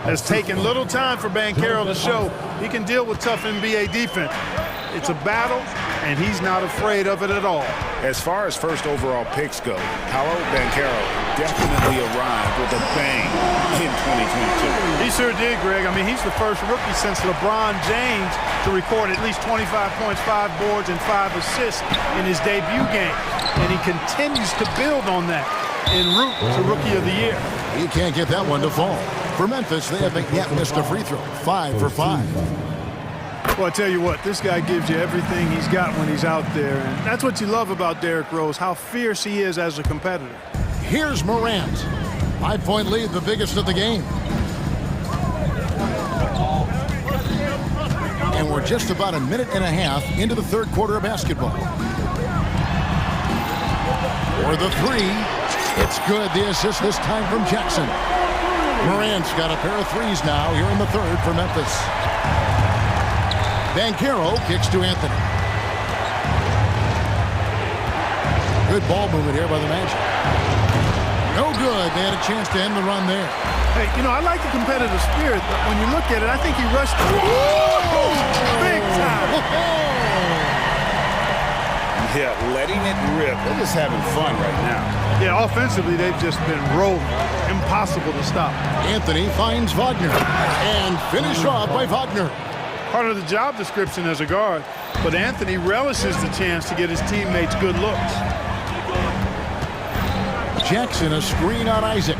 It's taken little time for Banchero to show he can deal with tough NBA defense. It's a battle, and he's not afraid of it at all. As far as first overall picks go, Paolo Banchero definitely arrived with a bang in 2022. He sure did, Greg. I mean, he's the first rookie since LeBron James to record at least 25 points, 5 boards, and 5 assists in his debut game. And he continues to build on that en route to Rookie of the Year. He can't get that one to fall. For Memphis, they haven't yet missed a free throw. 5 for 5. Well, I tell you what, this guy gives you everything he's got when he's out there. And that's what you love about Derrick Rose, how fierce he is as a competitor. Here's Morant. 5-point lead, the biggest of the game. And we're just about a minute and a half into the third quarter of basketball. For the 3, it's good. The assist this time from Jackson. Morant's got a pair of 3s now here in the third for Memphis. Banchero kicks to Anthony. Good ball movement here by the Magic. No good. They had a chance to end the run there. Hey, you know, I like the competitive spirit, but when you look at it, I think he rushed big time. Yeah, letting it rip. They're just having fun right now. Yeah, offensively, they've just been rolling. Impossible to stop. Anthony finds Wagner. And finished off by Wagner. Part of the job description as a guard, but Anthony relishes the chance to get his teammates good looks. Jackson, a screen on Isaac.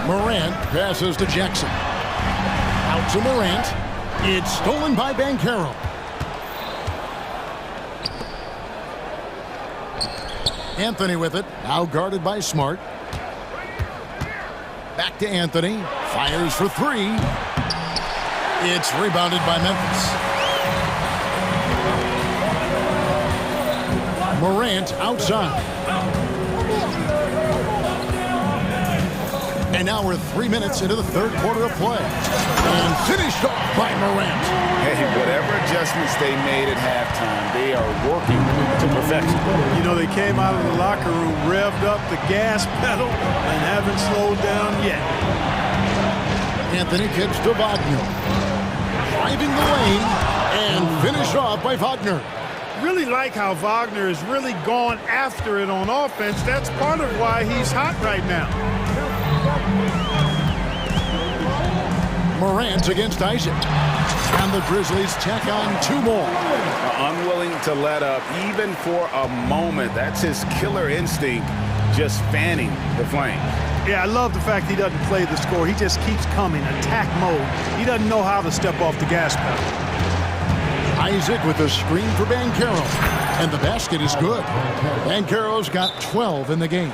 Morant passes to Jackson. Out to Morant. It's stolen by Banchero. Anthony with it, now guarded by Smart. Back to Anthony, fires for 3. It's rebounded by Memphis. Morant outside. And now we're 3 minutes into the third quarter of play. And finished off by Morant. Hey, whatever adjustments they made at halftime, they are working to perfection. You know, they came out of the locker room, revved up the gas pedal, and haven't slowed down yet. Anthony kicks to Wagner. Driving the lane, and finished off by Wagner. Really like how Wagner has really gone after it on offense. That's part of why he's hot right now. Morant against Isaac. And the Grizzlies tack on 2 more. Unwilling to let up even for a moment. That's his killer instinct, just fanning the flames. Yeah, I love the fact he doesn't play the score. He just keeps coming, attack mode. He doesn't know how to step off the gas pedal. Isaac with a screen for Banchero. And the basket is good. Banchero's got 12 in the game.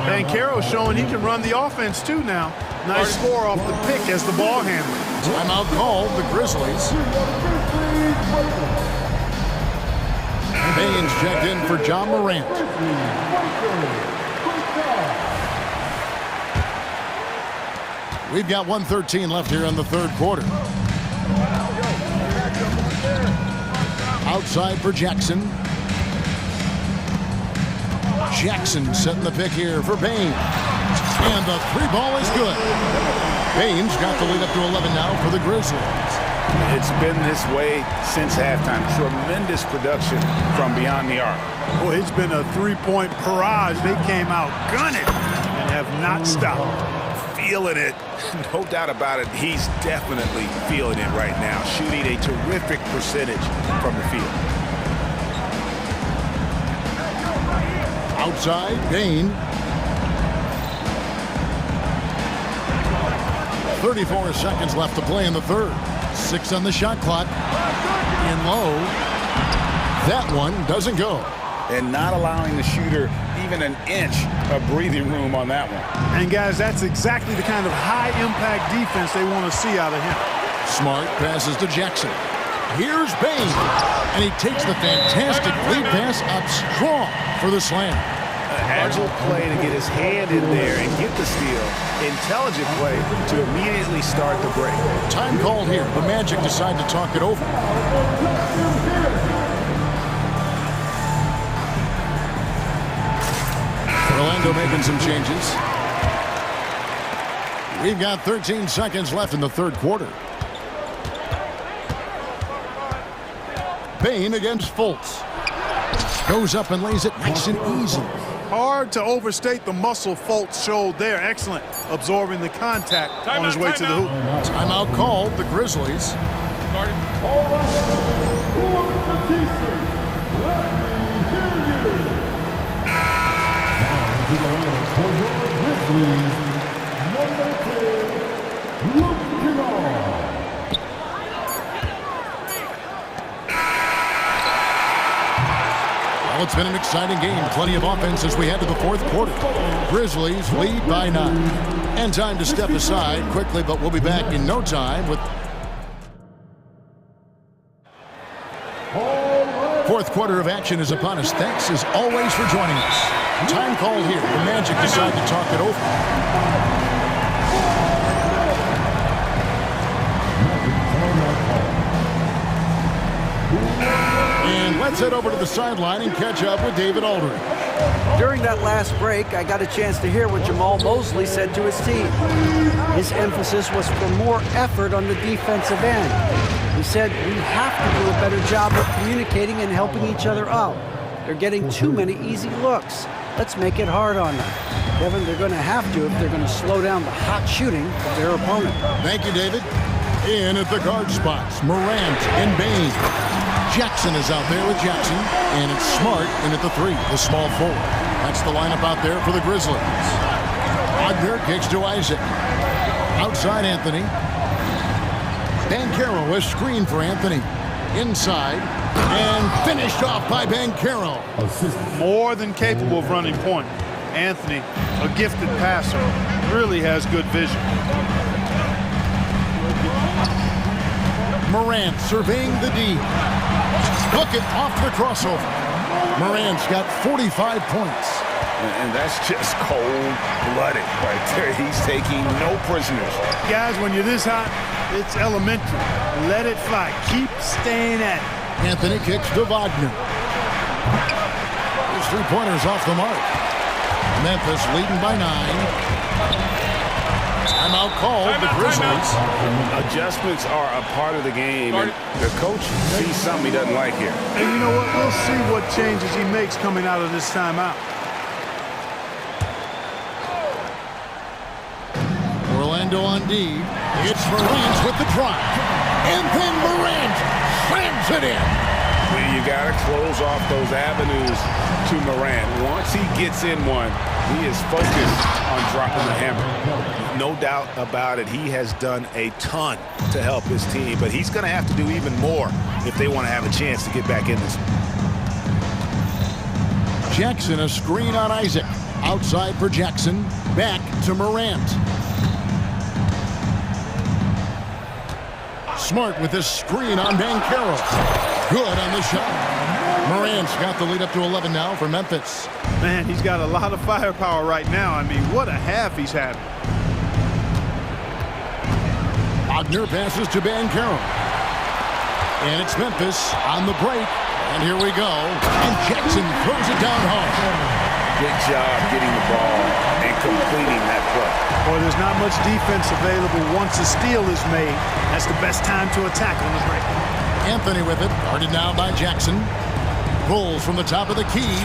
Banchero's showing he can run the offense too now. Nice score off the pick as the ball handler. Timeout called, the Grizzlies. Baines checked in for Ja Morant. We've got 1:13 left here in the third quarter. Outside for Jackson. Jackson setting the pick here for Bain. And the three ball is good. Bain's got the lead up to 11 now for the Grizzlies. It's been this way since halftime. Tremendous production from beyond the arc. Well, it's been a three-point barrage. They came out gunning and have not stopped. Feeling it. No doubt about it. He's definitely feeling it right now. Shooting a terrific percentage from the field. Outside, Bain. 34 seconds left to play in the third. 6 on the shot clock. In low. That one doesn't go. And not allowing the shooter even an inch of breathing room on that one. And guys, that's exactly the kind of high-impact defense they want to see out of him. Smart passes to Jackson. Here's Bain. And he takes the fantastic lead pass up strong for the slam. Agile play to get his hand in there and get the steal. Intelligent play to immediately start the break. Time called here. The Magic decide to talk it over. Orlando making some changes. We've got 13 seconds left in the third quarter. Bain against Fultz. Goes up and lays it nice and easy. Hard to overstate the muscle Fultz showed there. Excellent. Absorbing the contact on his way to the hoop. Timeout called. The Grizzlies. Well, it's been an exciting game. Plenty of offense as we head to the fourth quarter. Grizzlies lead by 9. And time to step aside quickly, but we'll be back in no time with fourth quarter of action is upon us. Thanks as always for joining us. Time called here. The Magic decide to talk it over. And let's head over to the sideline and catch up with David Aldridge. During that last break, I got a chance to hear what Jamal Mosley said to his team. His emphasis was for more effort on the defensive end. He said, we have to do a better job of communicating and helping each other out. They're getting too many easy looks. Let's make it hard on them. Kevin, they're going to have to if they're going to slow down the hot shooting of their opponent. Thank you, David. In at the guard spots, Morant and Bain. Jackson is out there with Jackson, and it's Smart in at the 3, the small forward. That's the lineup out there for the Grizzlies. Wagner kicks to Isaac. Outside Anthony. Banchero is screened for Anthony. Inside, and finished off by Banchero. More than capable of running point. Anthony, a gifted passer, really has good vision. Morant surveying the D. Look it off the crossover. Morant's got 45 points. And that's just cold-blooded right there. He's taking no prisoners. Guys, when you're this hot, it's elementary. Let it fly. Keep staying at it. Anthony kicks to Wagner. His three-pointers off the mark. Memphis leading by 9. Timeout called. The Grizzlies. Adjustments are a part of the game, and the coach sees something he doesn't like here. And you know what? We'll see what changes he makes coming out of this timeout. Orlando on D. It's Morant with the drive. And then Morant slams it in. You got to close off those avenues to Morant. Once he gets in one, he is focused on dropping the hammer. No doubt about it. He has done a ton to help his team, but he's going to have to do even more if they want to have a chance to get back in this. Jackson, a screen on Isaac. Outside for Jackson. Back to Morant. Smart with this screen on Banchero. Good on the shot. Morant's got the lead up to 11 now for Memphis. Man, he's got a lot of firepower right now. I mean, what a half he's having. Wagner passes to Banchero. And it's Memphis on the break. And here we go. And Jackson throws it down hard. Good job getting the ball and completing that play. Boy, there's not much defense available once a steal is made. That's the best time to attack on the break. Anthony with it, guarded now by Jackson. Pulls from the top of the key.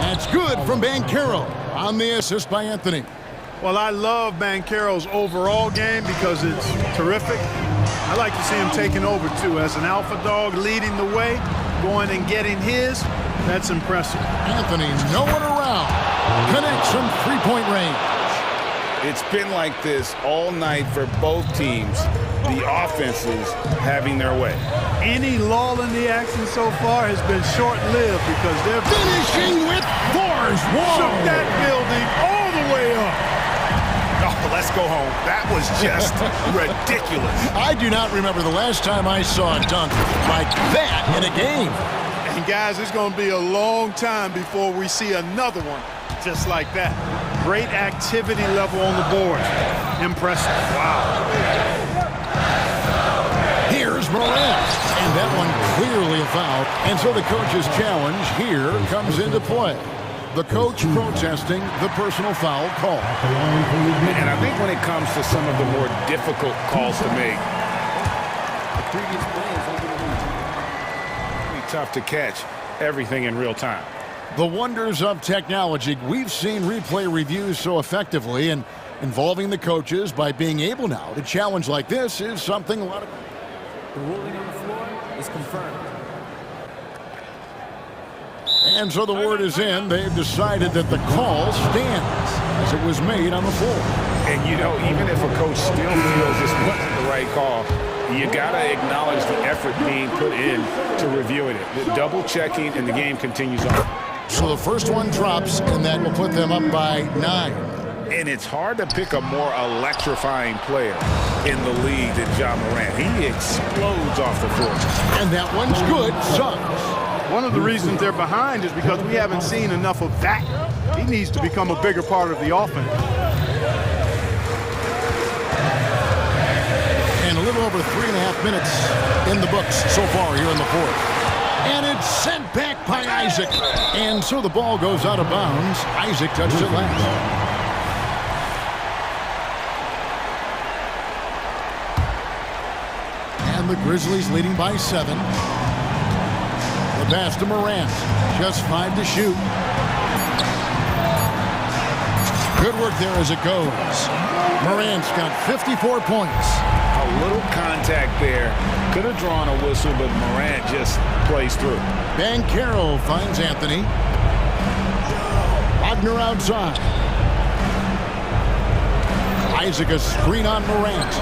That's good from Banchero on the assist by Anthony. Well, I love Banchero's overall game because it's terrific. I like to see him taking over, too. As an alpha dog leading the way, going and getting his, that's impressive. Anthony, no one around. Connects from three-point range. It's been like this all night for both teams. The offenses having their way. Any lull in the action so far has been short-lived because they're finishing with force. Shook that building all the way up. Oh, let's go home. That was just ridiculous. I do not remember the last time I saw a dunk like that in a game. And guys, it's going to be a long time before we see another one just like that. Great activity level on the board. Impressive. Wow. Here's Morant, and that one clearly a foul. And so the coach's challenge here comes into play. The coach protesting the personal foul call. And I think when it comes to some of the more difficult calls to make, it's tough to catch everything in real time. The wonders of technology. We've seen replay reviews so effectively, and involving the coaches by being able now to challenge like this is something a lot of... The ruling on the floor is confirmed. And so the word is in. They've decided that the call stands as it was made on the floor. And, you know, even if a coach still feels this wasn't the right call, you got to acknowledge the effort being put in to reviewing it. The double checking, and the game continues on. So the first one drops, and that will put them up by 9. And it's hard to pick a more electrifying player in the league than Ja Morant. He explodes off the floor. And that one's good. Suns. One of the reasons they're behind is because we haven't seen enough of that. He needs to become a bigger part of the offense. And a little over 3.5 minutes in the books so far here in the fourth. And it's sent back by Isaac. And so the ball goes out of bounds. Isaac touched it last. And the Grizzlies leading by 7. The pass to Morant. Just 5 to shoot. Good work there as it goes. Morant's got 54 points. A little contact there. Could have drawn a whistle, but Morant just plays through. Banchero finds Anthony. Wagner outside. Isaac a screen on Morant.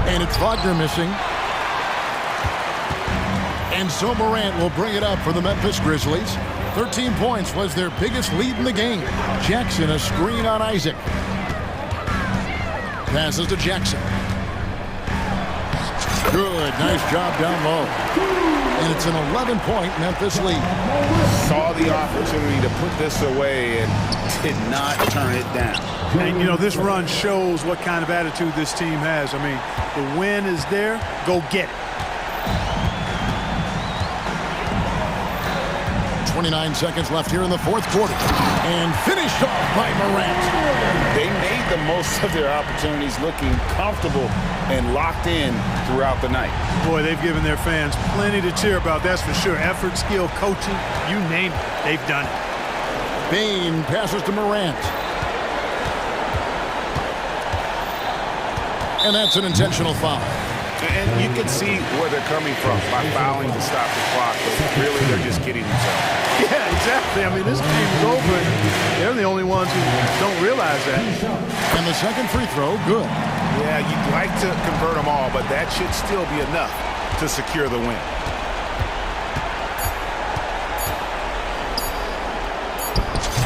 And it's Wagner missing. And so Morant will bring it up for the Memphis Grizzlies. 13 points was their biggest lead in the game. Jackson a screen on Isaac. Passes to Jackson. Good, nice job down low. And it's an 11-point Memphis lead. Saw the opportunity to put this away and did not turn it down. And, you know, this run shows what kind of attitude this team has. I mean, the win is there. Go get it. 29 seconds left here in the fourth quarter. And finished off by Morant. They made the most of their opportunities, looking comfortable and locked in throughout the night. Boy, they've given their fans plenty to cheer about, that's for sure. Effort, skill, coaching, you name it, they've done it. Bain passes to Morant. And that's an intentional foul. And you can see where they're coming from by fouling to stop the clock, but really they're just kidding themselves. Yeah, exactly. I mean, this game's over, and they're the only ones who don't realize that. And the second free throw, good. Yeah, you'd like to convert them all, but that should still be enough to secure the win.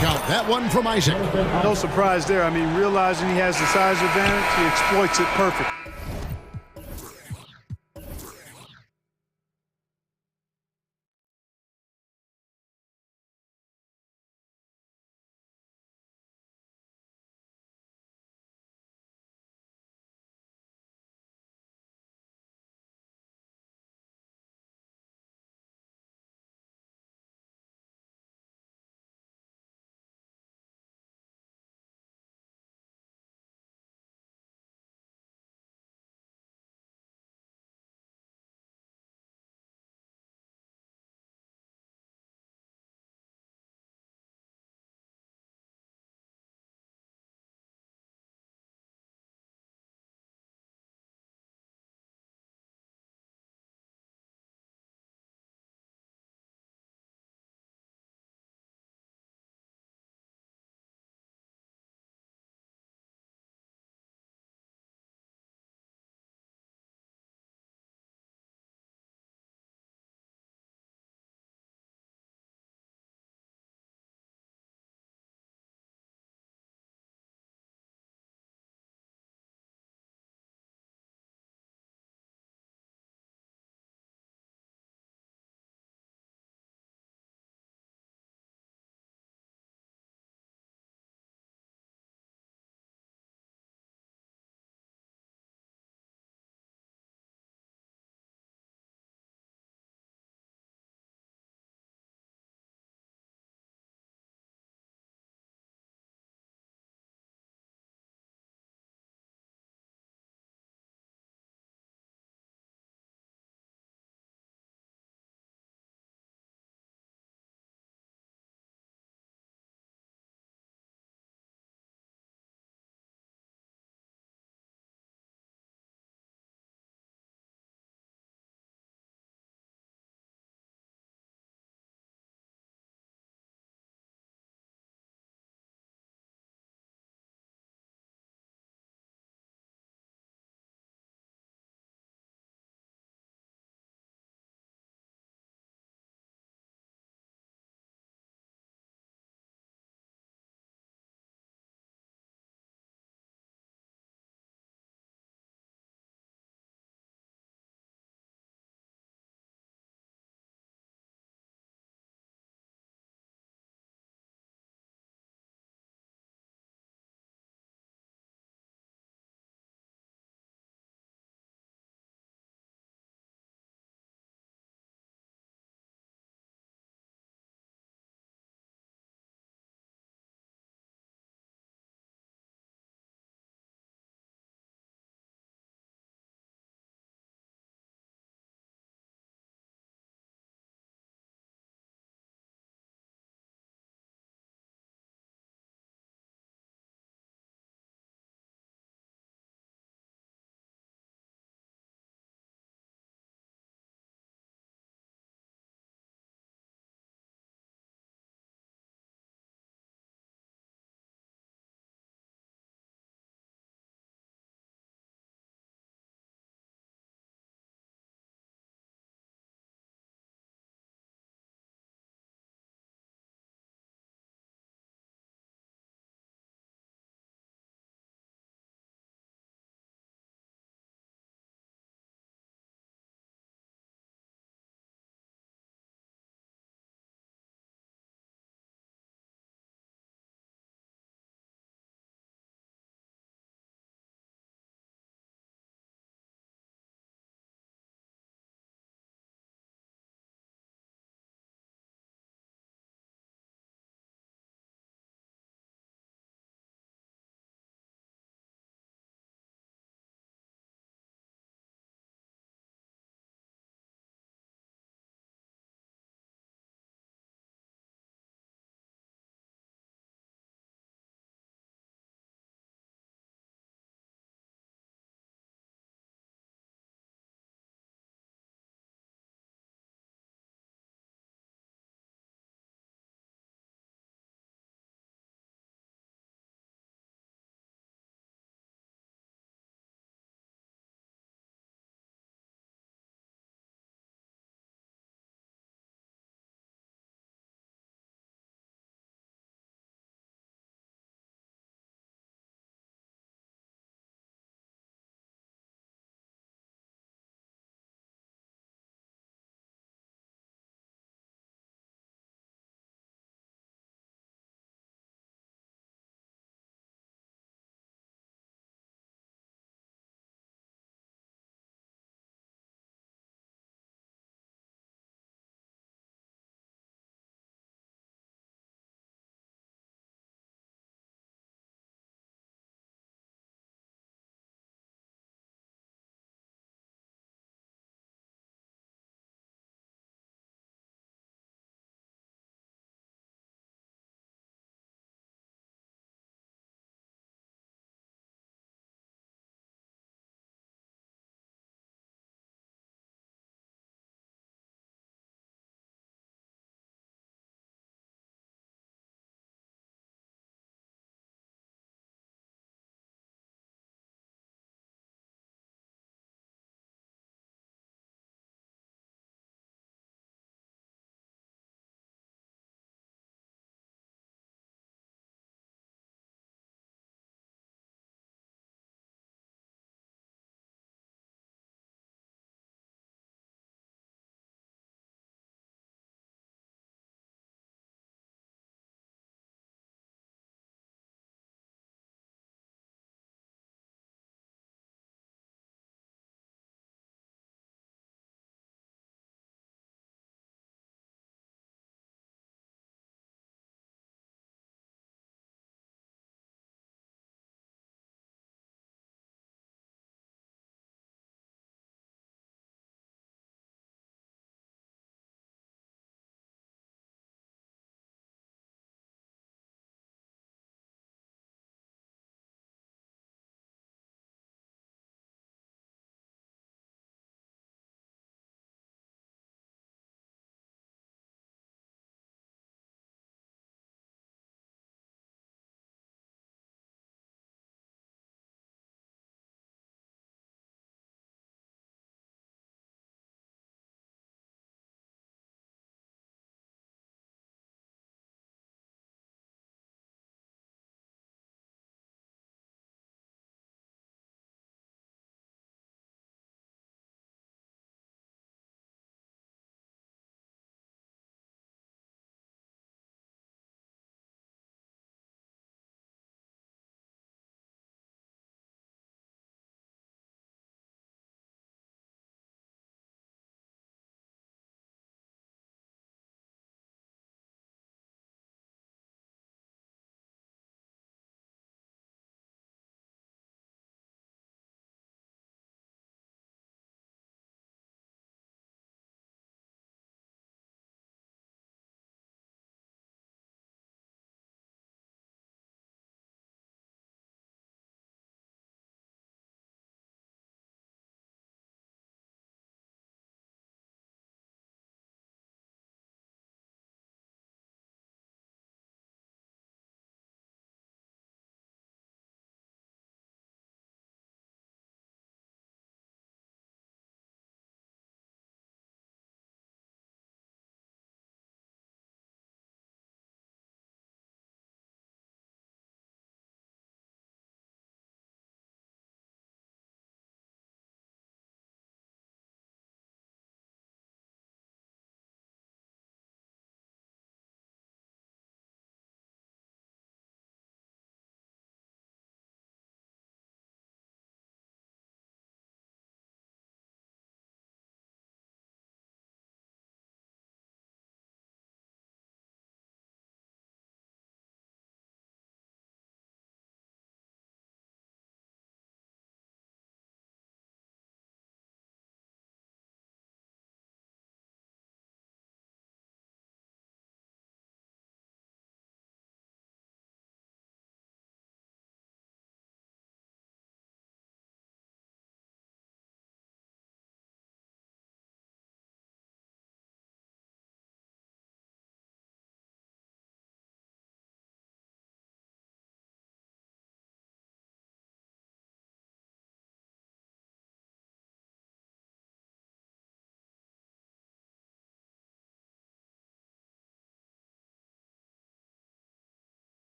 Count that one from Isaac. No surprise there. I mean, realizing he has the size advantage, he exploits it perfectly.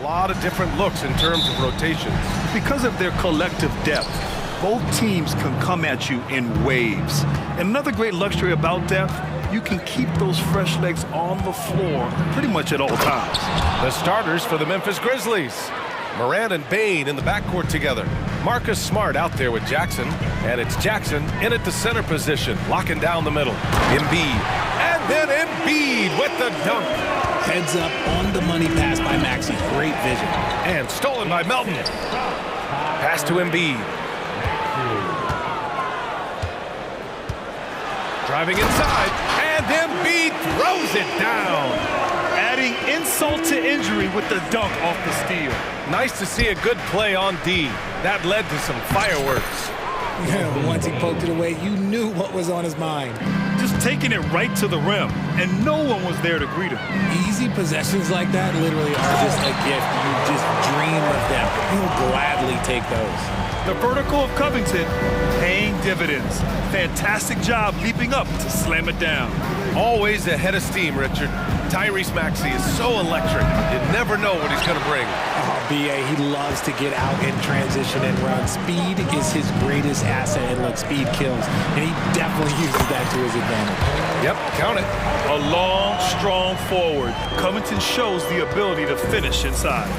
lot of different looks in terms of rotations. Because of their collective depth, both teams can come at you in waves. And another great luxury about depth, you can keep those fresh legs on the floor pretty much at all times. The starters for the Memphis Grizzlies. Morant and Bane in the backcourt together. Marcus Smart out there with Jackson. And it's Jackson in at the center position, locking down the middle. Embiid. And then Embiid with the dunk. Heads up on the money pass by Maxey. Great vision. And stolen by Melton. Pass to Embiid. Driving inside. And Embiid throws it down. Adding insult to injury with the dunk off the steal. Nice to see a good play on D. That led to some fireworks. Once he poked it away, you knew what was on his mind. Just taking it right to the rim, and no one was there to greet him. Easy possessions like that literally are just a gift. You just dream of them. He'll gladly take those. The vertical of Covington paying dividends. Fantastic job leaping up to slam it down. Always ahead of steam, Richard. Tyrese Maxey is so electric. You never know what he's going to bring. Oh, B.A., he loves to get out in transition and run. Speed is his greatest asset, and look, speed kills. And he definitely uses that to his advantage. Yep, count it. A long, strong forward. Covington shows the ability to finish inside.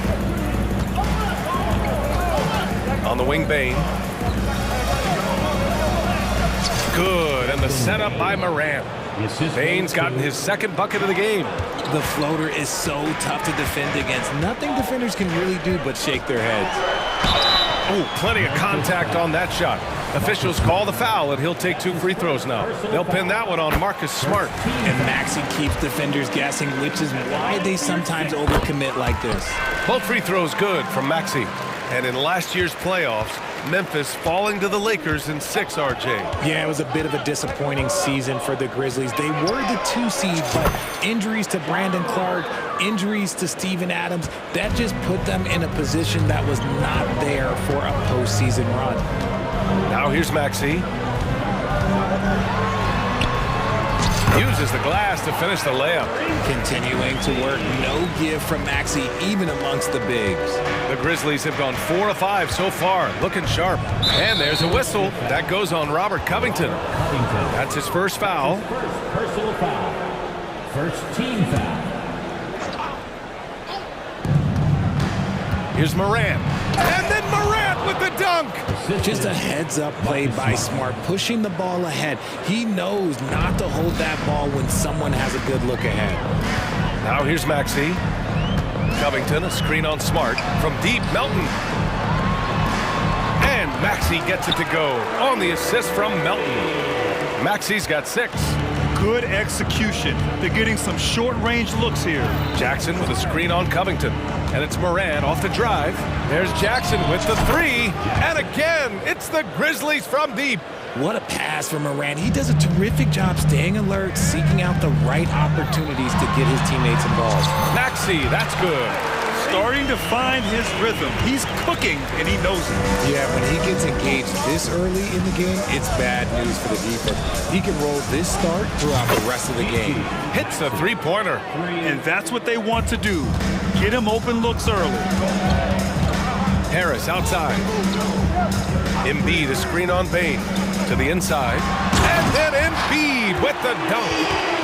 On the wing, Bane. Good, and the setup by Morant. Bane's gotten his second bucket of the game. The floater is so tough to defend against. Nothing defenders can really do but shake their heads. Oh, plenty of contact on that shot. Officials call the foul, and he'll take 2 free throws now. They'll pin that one on Marcus Smart. And Maxey keeps defenders guessing, which is why they sometimes overcommit like this. Both free throws good from Maxey. And in last year's playoffs, Memphis falling to the Lakers in 6, RJ. Yeah, it was a bit of a disappointing season for the Grizzlies. They were the 2 seed, but injuries to Brandon Clark, injuries to Steven Adams, that just put them in a position that was not there for a postseason run. Now here's Maxey. Uses the glass to finish the layup. Continuing to work, no give from Maxey, even amongst the bigs. The Grizzlies have gone 4 of 5 so far, looking sharp. And there's a whistle. That goes on Robert Covington. That's his first foul. Personal foul. First team foul. Here's Morant. And then Morant with the dunk. Just a heads-up play by Smart, pushing the ball ahead. He knows not to hold that ball when someone has a good look ahead. Now here's Maxey. Covington, a screen on Smart. From deep, Melton. And Maxey gets it to go on the assist from Melton. Maxey's got 6. Good execution. They're getting some short-range looks here. Jackson with a screen on Covington. And it's Morant off the drive. There's Jackson with the 3. And again, it's the Grizzlies from deep. What a pass from Morant. He does a terrific job staying alert, seeking out the right opportunities to get his teammates involved. Maxey, that's good. Starting to find his rhythm. He's cooking, and he knows it. Yeah, when he gets engaged this early in the game, it's bad news for the defense. He can roll this start throughout the rest of the game. Hits a 3-pointer. And that's what they want to do. Get him open looks early. Harris outside. Embiid, a screen on Bane. To the inside. And then Embiid with the dunk.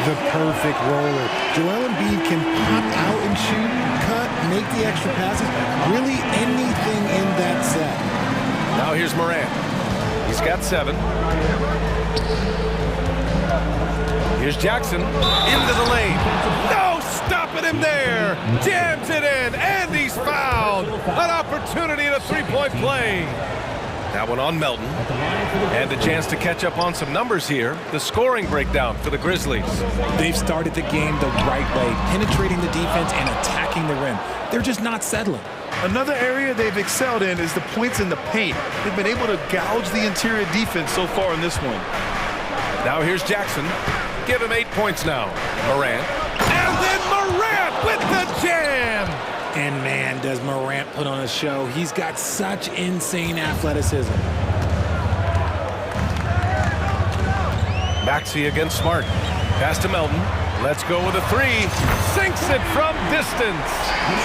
The perfect roller. Joel Embiid can pop out and shoot, cut, make the extra passes. Really anything in that set. Now here's Morant. He's got 7. Here's Jackson into the lane. No, stopping him there. Jams it in, and he's fouled. An opportunity at a 3-point play. That one on Melton. And a chance to catch up on some numbers here. The scoring breakdown for the Grizzlies. They've started the game the right way, penetrating the defense and attacking the rim. They're just not settling. Another area they've excelled in is the points in the paint. They've been able to gouge the interior defense so far in this one. Now here's Jackson. Give him 8 points now. Morant. And then Morant with the jam. And man, does Morant put on a show. He's got such insane athleticism. Maxey against Smart. Pass to Melton. Let's go with a three. Sinks it from distance.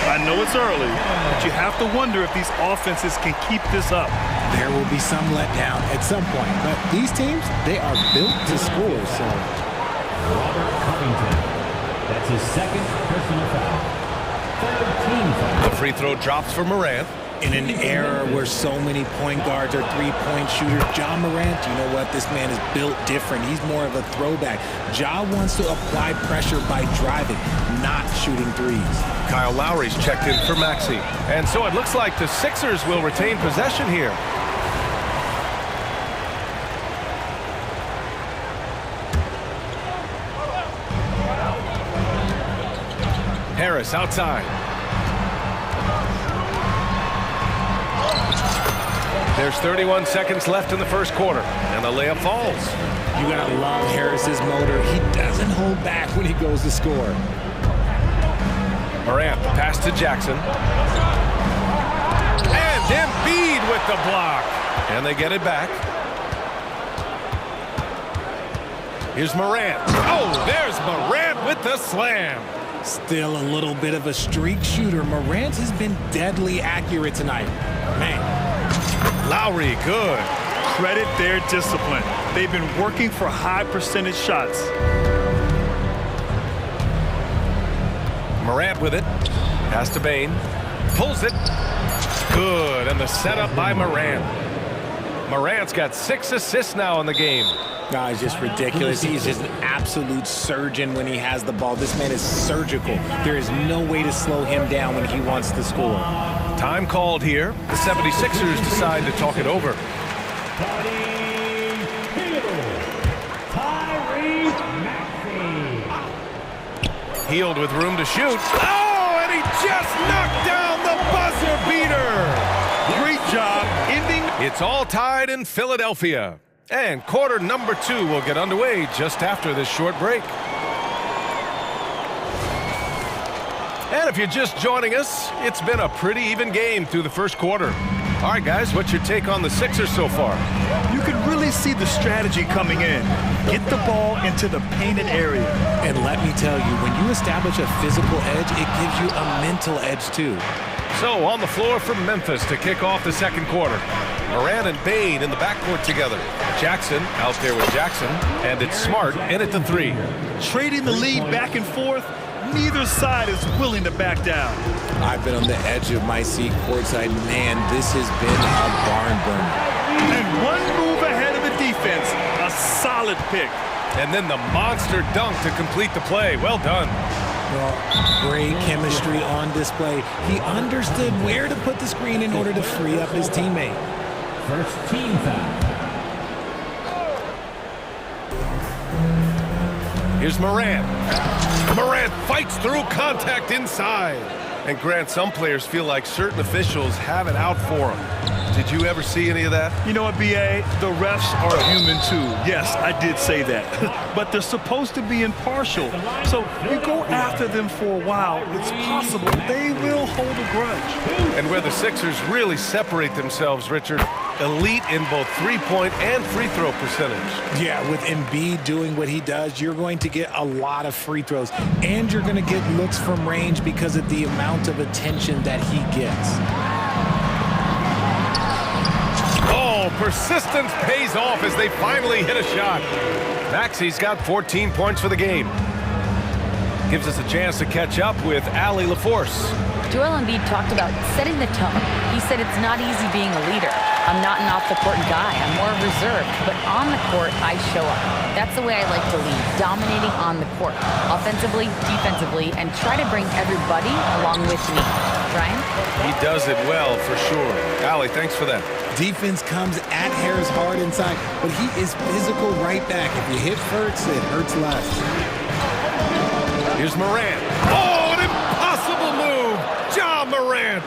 I know it's early, but you have to wonder if these offenses can keep this up. There will be some letdown at some point, but these teams, they are built to score, so. Robert Covington. That's his second personal foul. Third team foul. The free throw drops for Morant. In an era where so many point guards are three-point shooters, Ja Morant, you know what? This man is built different. He's more of a throwback. Ja wants to apply pressure by driving, not shooting threes. Kyle Lowry's checked in for Maxey. And so it looks like the Sixers will retain possession here. Harris outside. There's 31 seconds left in the first quarter, and the layup falls. You gotta love Harris's motor. He doesn't hold back when he goes to score. Morant, pass to Jackson. And Embiid with the block. And they get it back. Here's Morant. Oh, there's Morant with the slam. Still a little bit of a streak shooter. Morant has been deadly accurate tonight. Man. Lowry, good. Credit their discipline. They've been working for high percentage shots. Morant with it. Pass to Bane. Pulls it. Good. And the setup by Morant. Morant's got 6 assists now in the game. No, it's just ridiculous. He's just an absolute surgeon when he has the ball. This man is surgical. There is no way to slow him down when he wants to score. Time called here. The 76ers decide to talk it over. Healed with room to shoot. Oh, and he just knocked down the buzzer beater. Great job ending. It's all tied in Philadelphia. And quarter number 2 will get underway just after this short break. And if you're just joining us, it's been a pretty even game through the first quarter. All right, guys, what's your take on the Sixers so far? You can really see the strategy coming in. Get the ball into the painted area. And let me tell you, when you establish a physical edge, it gives you a mental edge too. So on the floor for Memphis to kick off the second quarter. Morant and Bane in the backcourt together. Jackson out there with Jackson, and it's Smart in at the 3. Trading the lead back and forth. Neither side is willing to back down. I've been on the edge of my seat courtside. Man, this has been a barn burner. And one move ahead of the defense. A solid pick. And then the monster dunk to complete the play. Well done. Well, great chemistry on display. He understood where to put the screen in order to free up his teammate. First team foul. Here's Morant. Morant fights through contact inside. And Grant, some players feel like certain officials have it out for them. Did you ever see any of that? You know what, B.A.? The refs are human too. Yes, I did say that. But they're supposed to be impartial. So you go after them for a while, it's possible they will hold a grudge. And where the Sixers really separate themselves, Richard, elite in both three-point and free throw percentage. Yeah, with Embiid doing what he does, you're going to get a lot of free throws. And you're going to get looks from range because of the amount of attention that he gets. Persistence pays off as they finally hit a shot. Maxey's got 14 points for the game. Gives us a chance to catch up with Allie LaForce. Joel Embiid talked about setting the tone. He said it's not easy being a leader. I'm not an off-the-court guy. I'm more reserved. But on the court, I show up. That's the way I like to lead, dominating on the court, offensively, defensively, and try to bring everybody along with me. Brian? He does it well, for sure. Allie, thanks for that. Defense comes at Harris hard inside, but he is physical right back. If you hit first, it hurts less. Here's Morant. Oh, an impossible move! Ja Morant!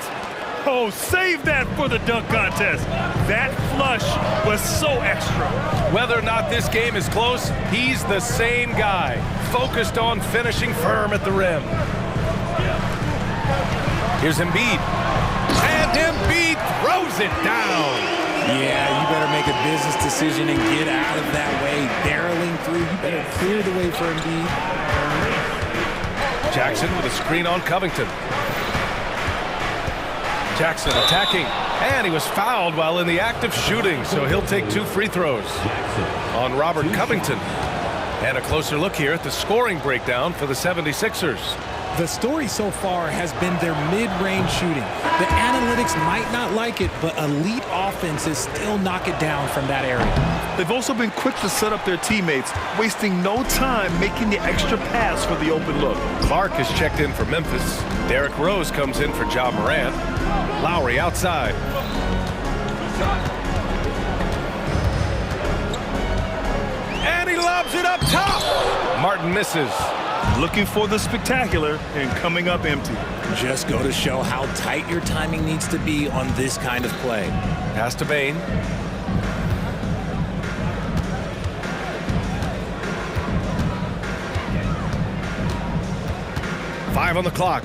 Oh, save that for the dunk contest. That flush was so extra. Whether or not this game is close, he's the same guy, focused on finishing firm at the rim. Here's Embiid. And Embiid throws it down. Yeah, you better make a business decision and get out of that way. Barreling through, you better clear the way for Embiid. Jackson with a screen on Covington. Jackson attacking, and he was fouled while in the act of shooting, so he'll take 2 free throws on Robert Covington. And a closer look here at the scoring breakdown for the 76ers. The story so far has been their mid-range shooting. The analytics might not like it, but elite offenses still knock it down from that area. They've also been quick to set up their teammates, wasting no time making the extra pass for the open look. Clark is checked in for Memphis. Derrick Rose comes in for Ja Morant. Lowry outside. And he lobs it up top. Martin misses. Looking for the spectacular and coming up empty. Just go to show how tight your timing needs to be on this kind of play. Pass to Bane. Five on the clock.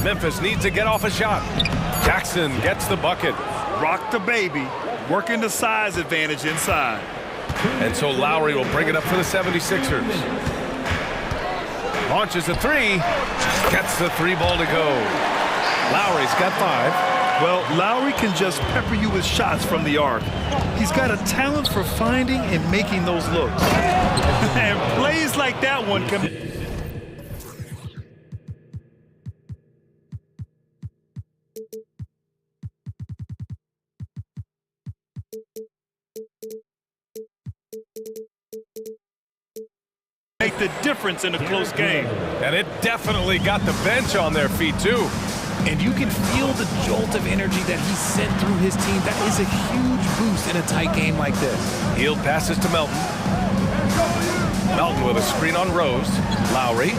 Memphis needs to get off a shot. Jackson gets the bucket. Rock the baby, working the size advantage inside. And so Lowry will bring it up for the 76ers. Launches a 3. Gets the 3 ball to go. Lowry's got 5. Well, Lowry can just pepper you with shots from the arc. He's got a talent for finding and making those looks. And plays like that one can... make the difference in a close game. And it definitely got the bench on their feet, too. And you can feel the jolt of energy that he sent through his team. That is a huge boost in a tight game like this. Hield passes to Melton. Melton with a screen on Rose. Lowry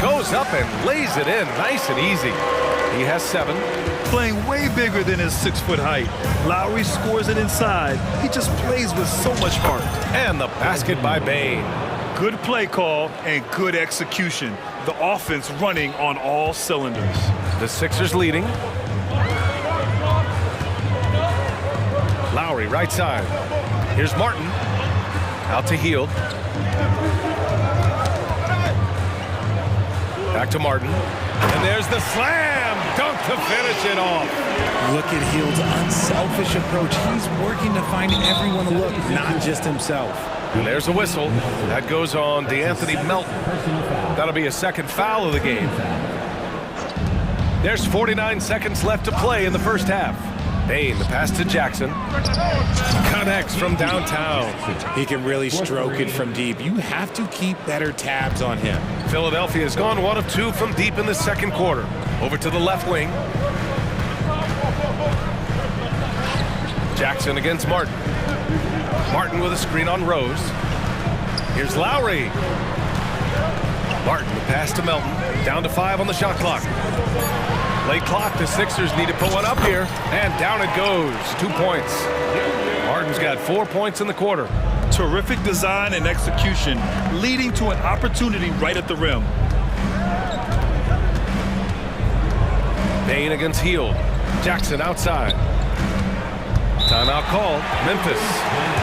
goes up and lays it in nice and easy. He has 7. Playing way bigger than his 6-foot height. Lowry scores it inside. He just plays with so much heart. And the basket by Bane. Good play call and good execution. The offense running on all cylinders. The Sixers leading. Lowry right side. Here's Martin. Out to Hield. Back to Martin. And there's the slam dunk to finish it off. Look at Hield's unselfish approach. He's working to find everyone to look, not just himself. And there's a whistle. That goes on DeAnthony Melton. That'll be a second foul of the game. There's 49 seconds left to play in the first half. Bane, the pass to Jackson. Connects from downtown. He can really stroke it from deep. You have to keep better tabs on him. Philadelphia has gone 1 of 2 from deep in the second quarter. Over to the left wing. Jackson against Martin. Martin with a screen on Rose. Here's Lowry. Martin, the pass to Melton. Down to 5 on the shot clock. Late clock, the Sixers need to put one up here. And down it goes. 2 points. Martin's got 4 points in the quarter. Terrific design and execution, leading to an opportunity right at the rim. Bane against Hield. Jackson outside. Timeout called. Memphis.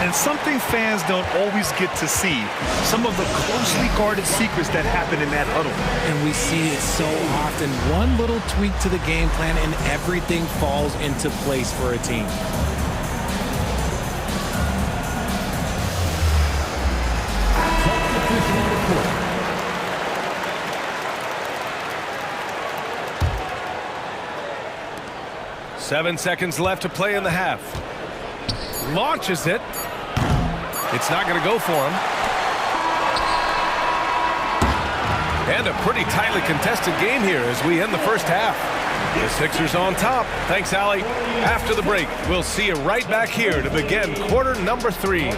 And something fans don't always get to see. Some of the closely guarded secrets that happen in that huddle. And we see it so often. One little tweak to the game plan and everything falls into place for a team. Seven seconds left to play in the half. Launches it. It's not going to go for him. And a pretty tightly contested game here as we end the first half. The Sixers on top. Thanks, Allie. After the break, we'll see you right back here to begin quarter number 3.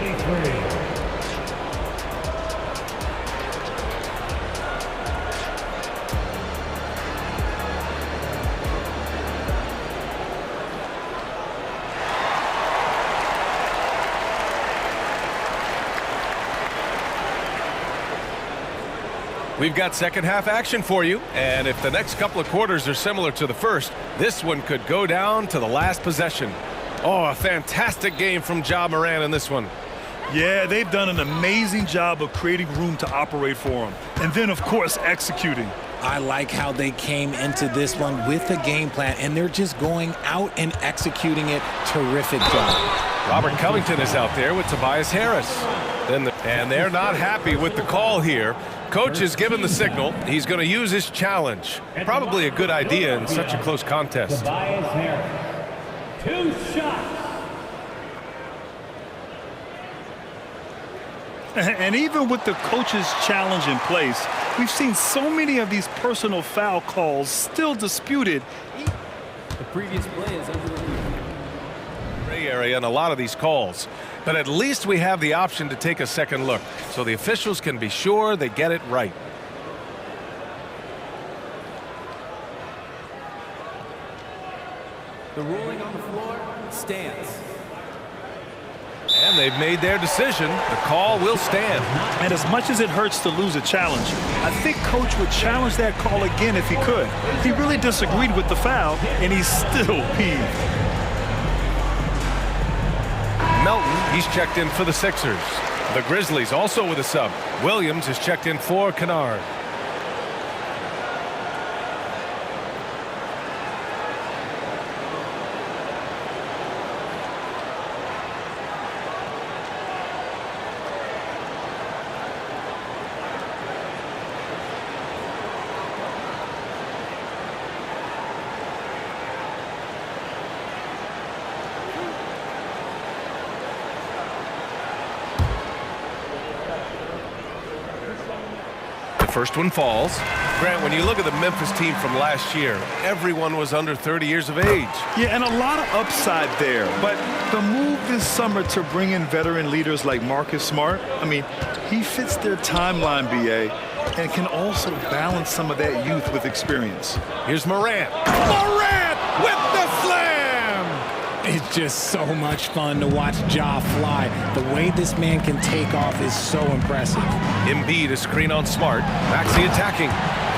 We've got second half action for you, and if the next couple of quarters are similar to the first, this one could go down to the last possession. Oh, a fantastic game from Ja Morant in this one. Yeah, they've done an amazing job of creating room to operate for him. And then, of course, executing. I like how they came into this one with a game plan, and they're just going out and executing it. Terrific job. Robert Covington is out there with Tobias Harris. And they're not happy with the call here. Coach has given the signal. He's going to use his challenge. Probably a good idea in such a close contest. Tobias Harris. 2 shots. And even with the coach's challenge in place, we've seen so many of these personal foul calls still disputed. The previous play is under review. Gray area in a lot of these calls. But at least we have the option to take a second look, so the officials can be sure they get it right. The ruling on the floor stands. And they've made their decision. The call will stand. And as much as it hurts to lose a challenge, I think Coach would challenge that call again if he could. He really disagreed with the foul, and he's still peeved. Melton, he's checked in for the Sixers. The Grizzlies also with a sub. Williams is checked in for Kennard. First one falls. Grant, when you look at the Memphis team from last year, everyone was under 30 years of age. Yeah, and a lot of upside there. But the move this summer to bring in veteran leaders like Marcus Smart, I mean, he fits their timeline, BA, and can also balance some of that youth with experience. Here's Morant. Morant with the slam! It's just so much fun to watch Ja fly. The way this man can take off is so impressive. Embiid is screen on Smart. Maxey attacking.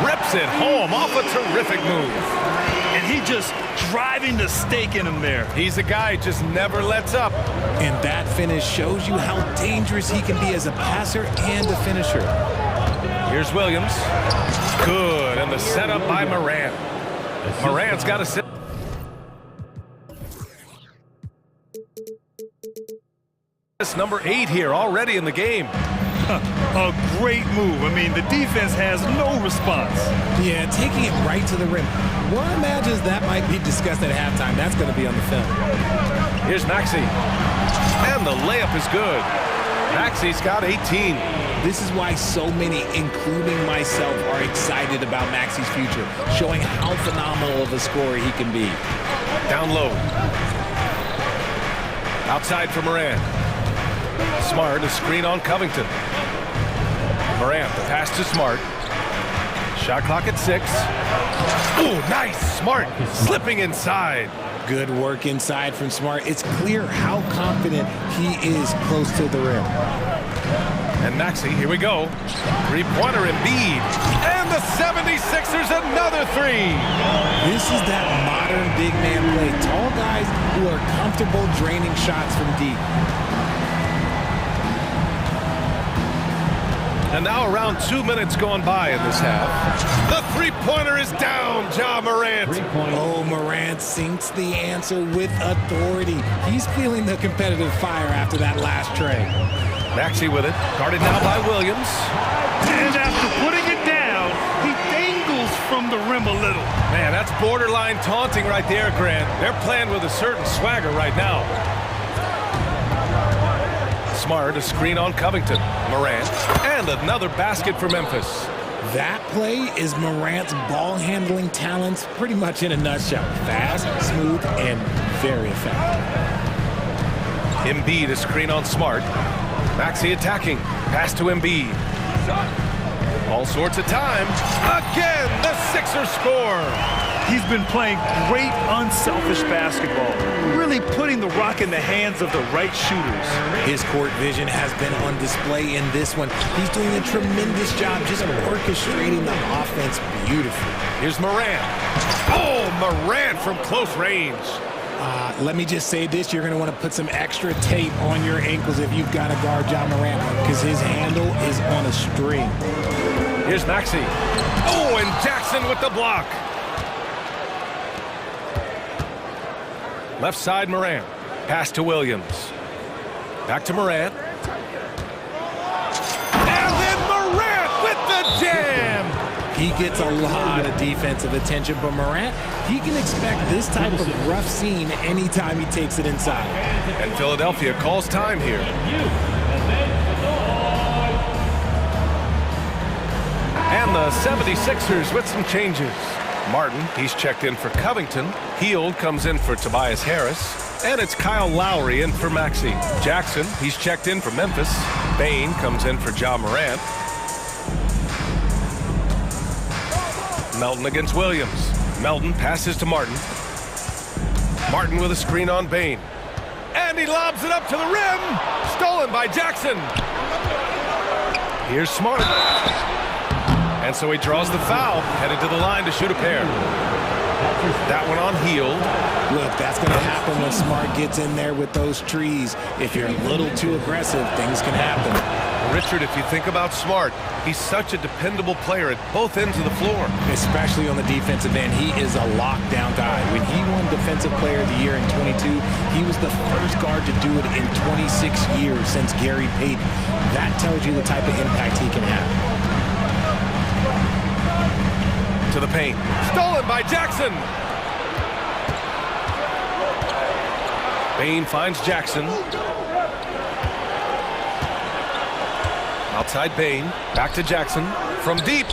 Rips it home off a terrific move. And he just driving the stake in him there. He's a guy who just never lets up. And that finish shows you how dangerous he can be as a passer and a finisher. Here's Williams. Good, and the setup by Morant. Morant's got to sit. Number 8 here already in the game. A great move. I mean, the defense has no response. Yeah, taking it right to the rim. One imagines that might be discussed at halftime. That's going to be on the film. Here's Maxey. And the layup is good. Maxey's got 18. This is why so many, including myself, are excited about Maxey's future, showing how phenomenal of a scorer he can be. Down low. Outside for Morant. Smart, a screen on Covington. Morant, the pass to Smart. Shot clock at 6. Ooh, nice! Smart slipping inside. Good work inside from Smart. It's clear how confident he is close to the rim. And Maxey, here we go. Three-pointer Embiid. And the 76ers another 3. This is that modern big man play. Tall guys who are comfortable draining shots from deep. And now around 2 minutes gone by in this half. The three-pointer is down, Ja Morant. Oh, Morant sinks the answer with authority. He's feeling the competitive fire after that last tray. Maxey with it, guarded now by Williams. And after putting it down, he dangles from the rim a little. Man, that's borderline taunting right there, Grant. They're playing with a certain swagger right now. Smart, a screen on Covington. Morant, and another basket for Memphis. That play is Morant's ball handling talents pretty much in a nutshell. Fast, smooth, and very effective. Embiid, a screen on Smart. Maxey attacking. Pass to Embiid. All sorts of time. Again, the Sixers score. He's been playing great, unselfish basketball, really putting the rock in the hands of the right shooters. His court vision has been on display in this one. He's doing a tremendous job just orchestrating the offense beautifully. Here's Morant. Oh, Morant from close range. Let me just say this. You're going to want to put some extra tape on your ankles if you've got to guard Ja Morant because his handle is on a string. Here's Maxey. Oh, and Jackson with the block. Left side, Morant. Pass to Williams. Back to Morant. And then Morant with the jam. He gets a lot of defensive attention, but Morant, he can expect this type of rough scene anytime he takes it inside. And Philadelphia calls time here. And the 76ers with some changes. Martin, he's checked in for Covington. Hield comes in for Tobias Harris. And it's Kyle Lowry in for Maxey. Jackson, he's checked in for Memphis. Bane comes in for Ja Morant. Melton against Williams. Melton passes to Martin. Martin with a screen on Bane. And he lobs it up to the rim. Stolen by Jackson. Here's Smart. And so he draws the foul, headed to the line to shoot a pair. That one on Hield. Look, that's going to happen when Smart gets in there with those trees. If you're a little too aggressive, things can happen. Richard, if you think about Smart, he's such a dependable player at both ends of the floor. Especially on the defensive end, he is a lockdown guy. When he won Defensive Player of the Year in 22, he was the first guard to do it in 26 years since Gary Payton. That tells you the type of impact he can have. To the paint. Stolen by Jackson. Bane finds Jackson. Outside Bane. Back to Jackson. From deep.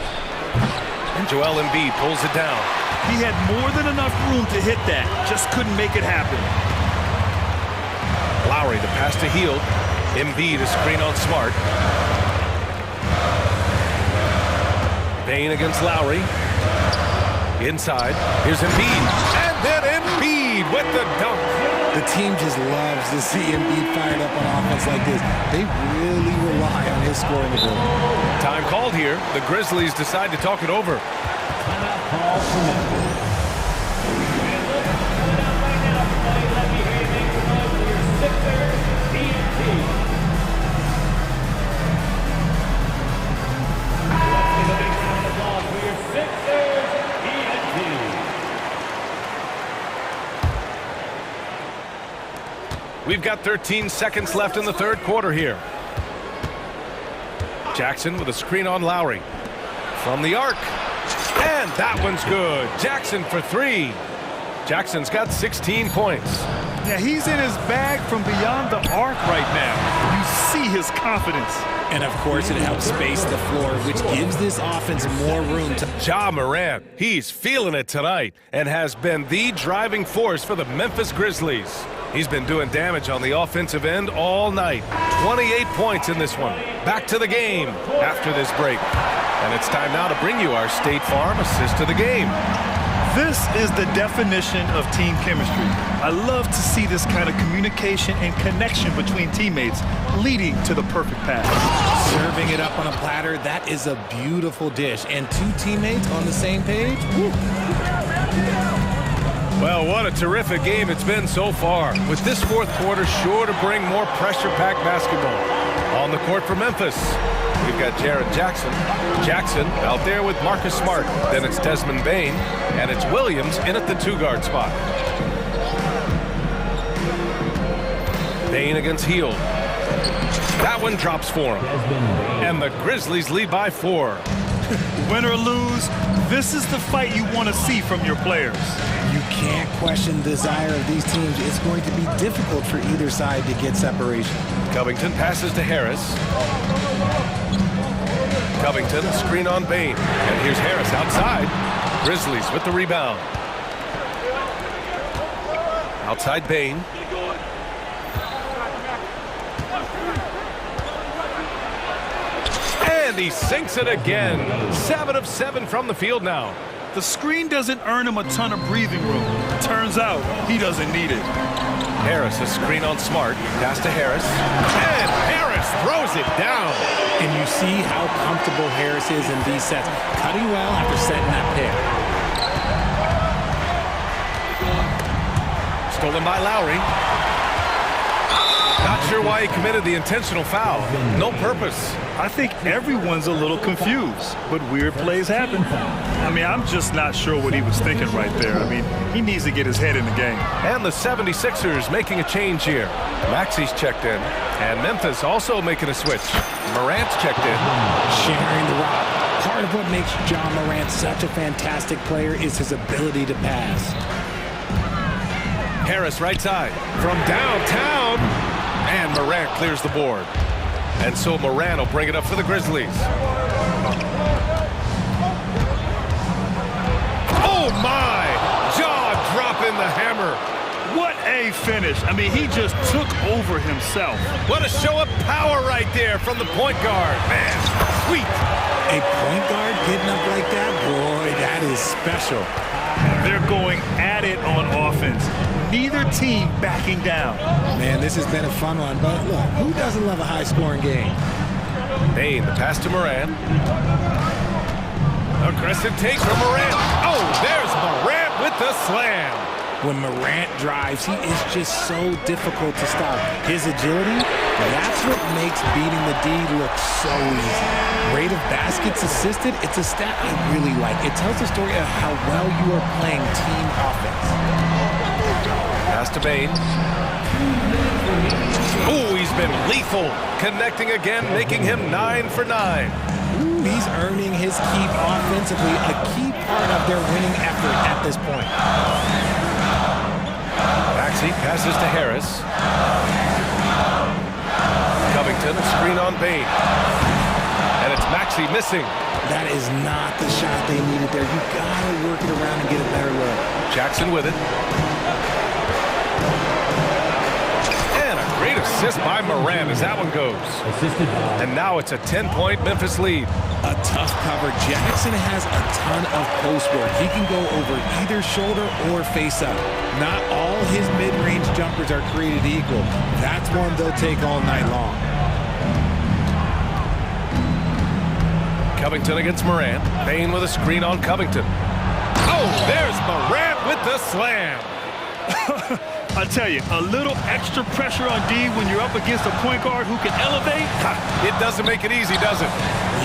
And Joel Embiid pulls it down. He had more than enough room to hit that. Just couldn't make it happen. Lowry, the pass to Hield. Embiid, a screen on Smart. Bane against Lowry. Inside. Here's Embiid. And then Embiid with the dunk. The team just loves to see Embiid fired up on offense like this. They really rely on his scoring ability. Time called here. The Grizzlies decide to talk it over. We've got 13 seconds left in the third quarter here. Jackson with a screen on Lowry. From the arc. And that one's good. Jackson for three. Jackson's got 16 points. Yeah, he's in his bag from beyond the arc right now. You see his confidence. And of course, it helps space the floor, which gives this offense more room to... Ja Morant, he's feeling it tonight and has been the driving force for the Memphis Grizzlies. He's been doing damage on the offensive end all night. 28 points in this one. Back to the game after this break. And it's time now to bring you our State Farm assist to the game. This is the definition of team chemistry. I love to see this kind of communication and connection between teammates leading to the perfect pass. Serving it up on a platter, that is a beautiful dish. And two teammates on the same page? Woo. Well, what a terrific game it's been so far. With this fourth quarter sure to bring more pressure-packed basketball. On the court for Memphis, we've got Jared Jackson. Jackson out there with Marcus Smart. Then it's Desmond Bane, and it's Williams in at the two-guard spot. Bane against Hield. That one drops for him. And the Grizzlies lead by 4. Win or lose, this is the fight you want to see from your players. You can't question the desire of these teams. It's going to be difficult for either side to get separation. Covington passes to Harris. Covington, screen on Bane. And here's Harris outside. Grizzlies with the rebound. Outside Bane. And he sinks it again. 7 of 7 from the field now. The screen doesn't earn him a ton of breathing room. Turns out he doesn't need it. Harris, a screen on Smart. Pass to Harris. And Harris throws it down. And you see how comfortable Harris is in these sets. Cutting well after setting that pick. Stolen by Lowry. Not sure why he committed the intentional foul. No purpose. I think everyone's a little confused, but weird plays happen. I mean, I'm just not sure what he was thinking right there. I mean, he needs to get his head in the game. And the 76ers making a change here. Maxi's checked in, and Memphis also making a switch. Morant's checked in. Sharing the rock. Part of what makes John Morant such a fantastic player is his ability to pass. Harris right side from downtown, and Morant clears the board. And so Morant will bring it up for the Grizzlies. Oh my! Jaw dropping the hammer. What a finish. I mean, he just took over himself. What a show of power right there from the point guard. Man, sweet. A point guard getting up like that? Boy, that is special. They're going at it on offense. Neither team backing down. Man, this has been a fun one, but look, who doesn't love a high-scoring game? Payne, the pass to Morant. Aggressive take from Morant. Oh, there's Morant with the slam. When Morant drives, he is just so difficult to stop. His agility, that's what makes beating the D look so easy. Rate of baskets assisted, it's a stat I really like. It tells the story of how well you are playing team offense. Pass to Payne. Ooh, he's been lethal. Connecting again, making him 9 for 9. Ooh, he's earning his keep offensively, a key part of their winning effort at this point. Maxey passes to Harris. Covington, screen on Payne. And it's Maxey missing. That is not the shot they needed there. You gotta work it around and get a better look. Jackson with it. And a great assist by Morant as that one goes. And now it's a 10-point Memphis lead. A tough cover. Jackson has a ton of post work. He can go over either shoulder or face up. Not all his mid-range jumpers are created equal. That's one they'll take all night long. Covington against Morant. Payne with a screen on Covington. Oh, there's Morant with the slam. I tell you, a little extra pressure on D when you're up against a point guard who can elevate. It doesn't make it easy, does it?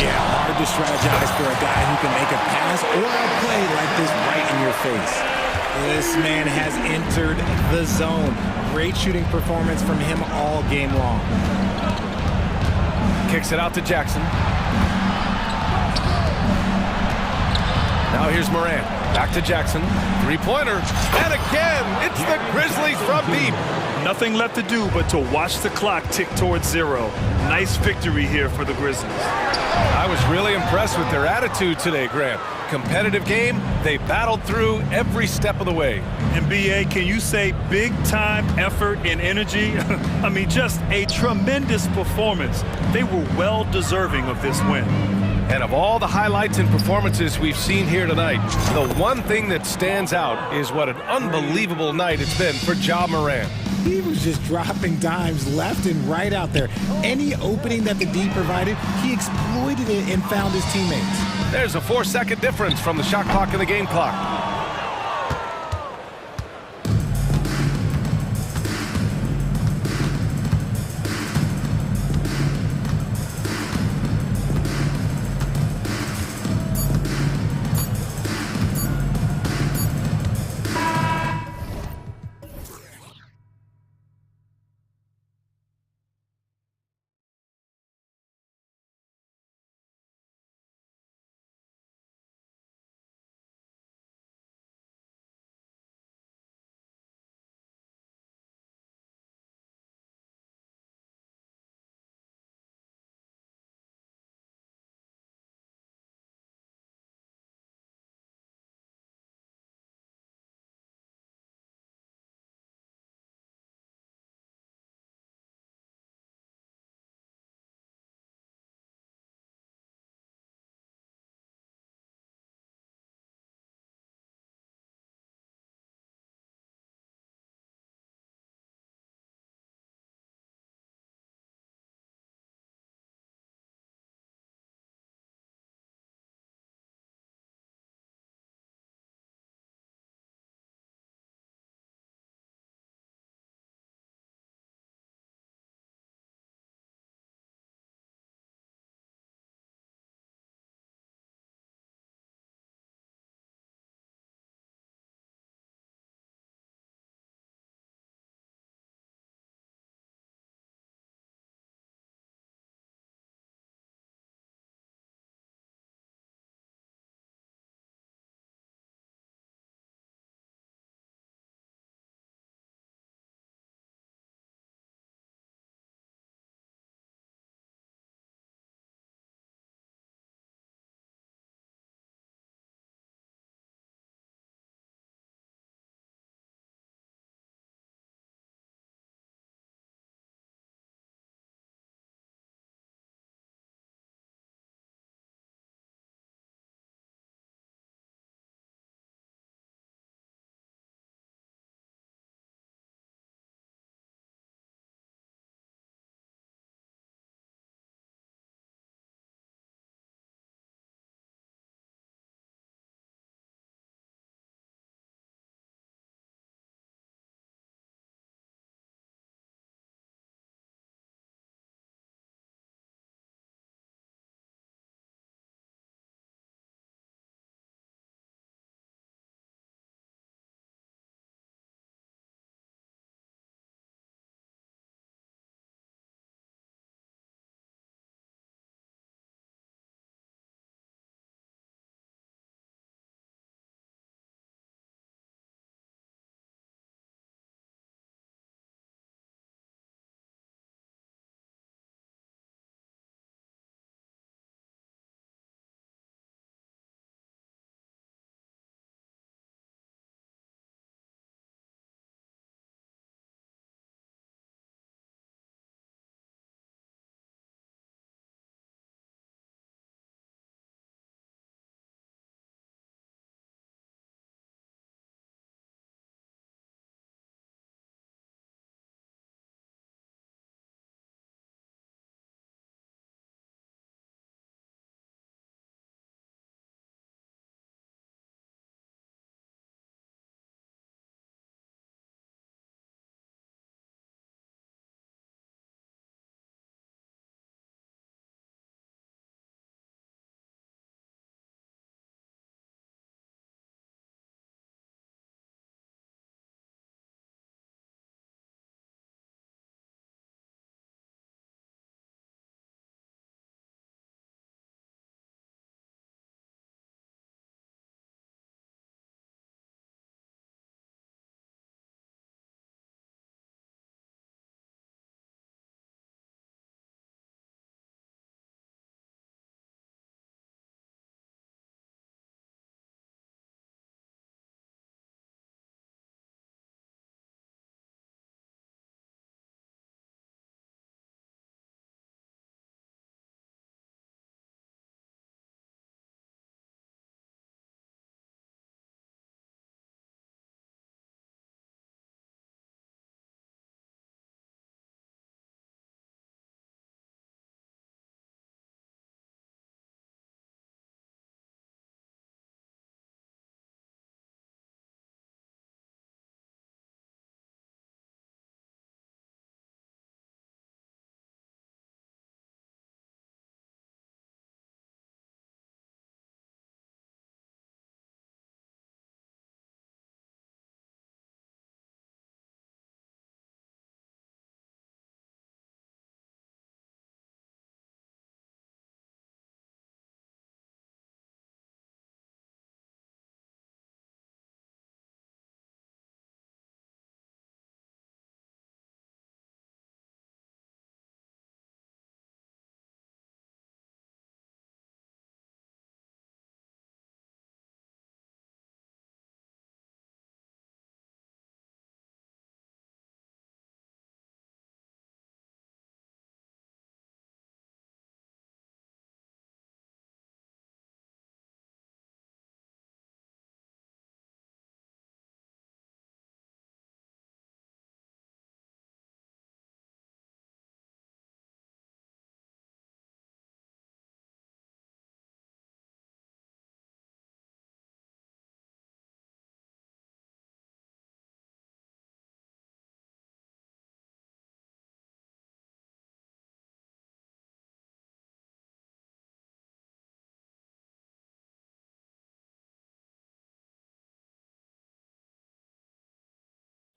Yeah, hard to strategize for a guy who can make a pass or a play like this right in your face. This man has entered the zone. Great shooting performance from him all game long. Kicks it out to Jackson. Now here's Morant. Back to Jackson. Three-pointer. And again, it's the Grizzlies from deep. Nothing left to do but to watch the clock tick towards 0. Nice victory here for the Grizzlies. I was really impressed with their attitude today, Grant. Competitive game. They battled through every step of the way. And BA, can you say big-time effort and energy? I mean, just a tremendous performance. They were well deserving of this win. And of all the highlights and performances we've seen here tonight, the one thing that stands out is what an unbelievable night it's been for Ja Morant. He was just dropping dimes left and right out there. Any opening that the D provided, he exploited it and found his teammates. There's a 4-second difference from the shot clock and the game clock.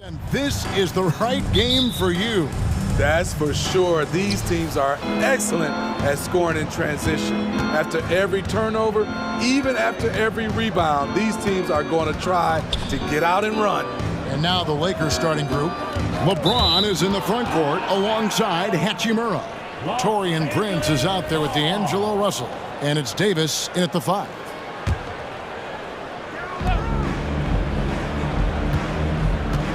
And this is the right game for you. That's for sure. These teams are excellent at scoring in transition. After every turnover, even after every rebound, these teams are going to try to get out and run. And now the Lakers starting group. LeBron is in the front court alongside Hachimura. Taurean Prince is out there with D'Angelo Russell. And it's Davis in at the 5.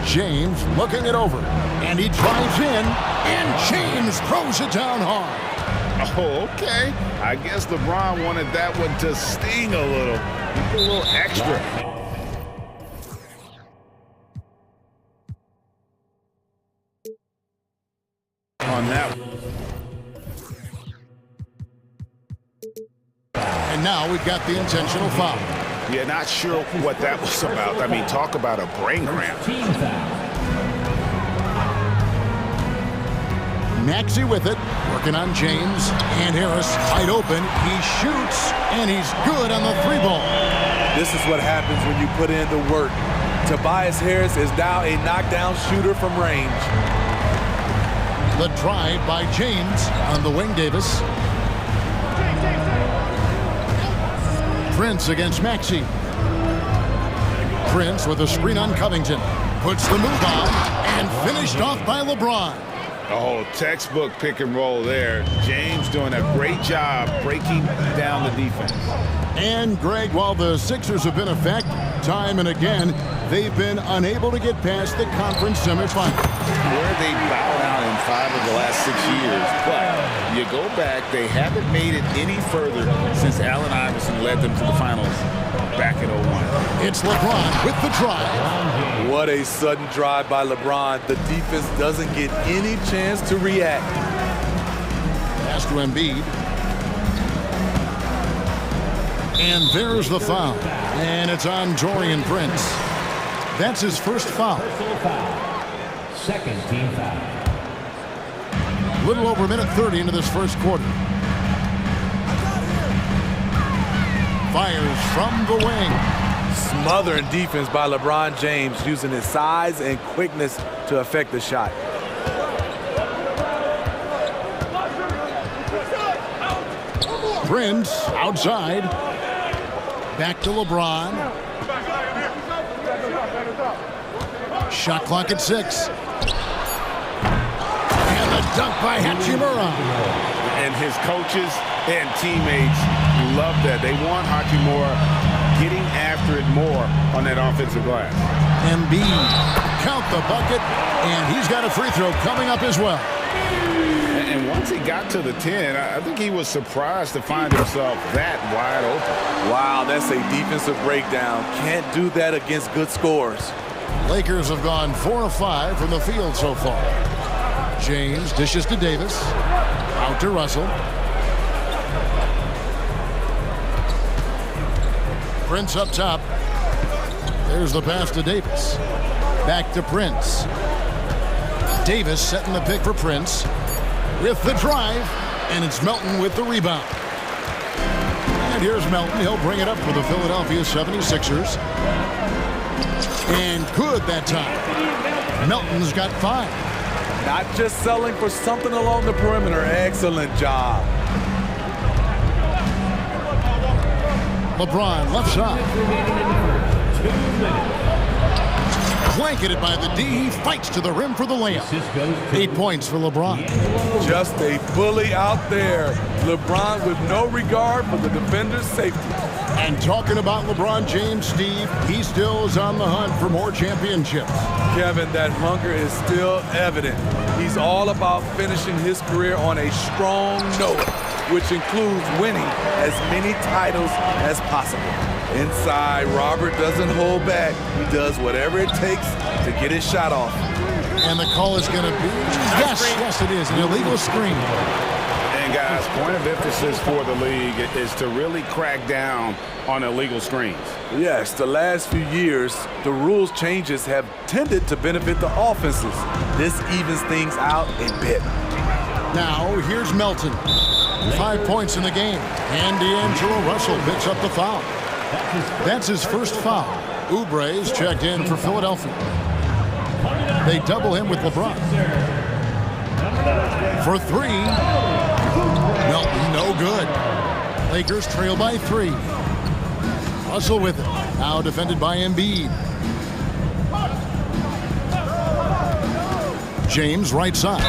James looking it over. And he drives in. And James throws it down hard. Oh, okay. I guess LeBron wanted that one to sting a little extra. On that one. And now we've got the intentional foul. Yeah, not sure what that was about. I mean, talk about a brain cramp. Maxey with it, working on James, and Harris wide open. He shoots, and he's good on the 3-ball. This is what happens when you put in the work. Tobias Harris is now a knockdown shooter from range. The drive by James on the wing, Davis. Prince against Maxey. Prince with a screen on Covington. Puts the move on, and finished off by LeBron. Oh, textbook pick and roll there. James doing a great job breaking down the defense. And, Greg, while the Sixers have been a fact, time and again, they've been unable to get past the conference semifinals. Where they bow out in 5 of the last 6 years. But you go back, they haven't made it any further since Allen Iverson led them to the finals back in 01. It's LeBron with the drive. What a sudden drive by LeBron. The defense doesn't get any chance to react. Pass to Embiid. And there's the foul. And it's on Taurean Prince. That's his first foul. Personal foul. Second team foul. Little over a minute 30 into this first quarter. Fires from the wing. Smothering defense by LeBron James, using his size and quickness to affect the shot. Prince outside. Back to LeBron. Shot clock at 6. And the dunk by Hachimura. And his coaches and teammates love that. They want Hachimura getting after it more on that offensive glass. Embiid, count the bucket, and he's got a free throw coming up as well. And once he got to the 10, I think he was surprised to find himself that wide open. Wow, that's a defensive breakdown. Can't do that against good scores. Lakers have gone 4 of 5 from the field so far. James dishes to Davis. Out to Russell. Prince up top. There's the pass to Davis. Back to Prince. Davis setting the pick for Prince. With the drive. And it's Melton with the rebound. And here's Melton. He'll bring it up for the Philadelphia 76ers. And good that time. Melton's got 5. Not just selling for something along the perimeter. Excellent job. LeBron left side. 2 minutes. Blanketed by the D. He fights to the rim for the layup. 8 points for LeBron. Just a bully out there. LeBron with no regard for the defender's safety. And talking about LeBron James, Steve, he still is on the hunt for more championships. Kevin, that hunger is still evident. He's all about finishing his career on a strong note, which includes winning as many titles as possible. Inside, Robert doesn't hold back. He does whatever it takes to get his shot off. And the call is going to be, yes, it is, an illegal screen. And guys, point of emphasis for the league is to really crack down on illegal screens. Yes, the last few years, the rules changes have tended to benefit the offenses. This evens things out a bit. Now, here's Melton. 5 points in the game. And D'Angelo Russell picks up the foul. That's his first foul. Oubre's checked in for Philadelphia. They double him with LeBron. For three. Melton, no good. Lakers trail by 3. Russell with it. Now defended by Embiid. James right side.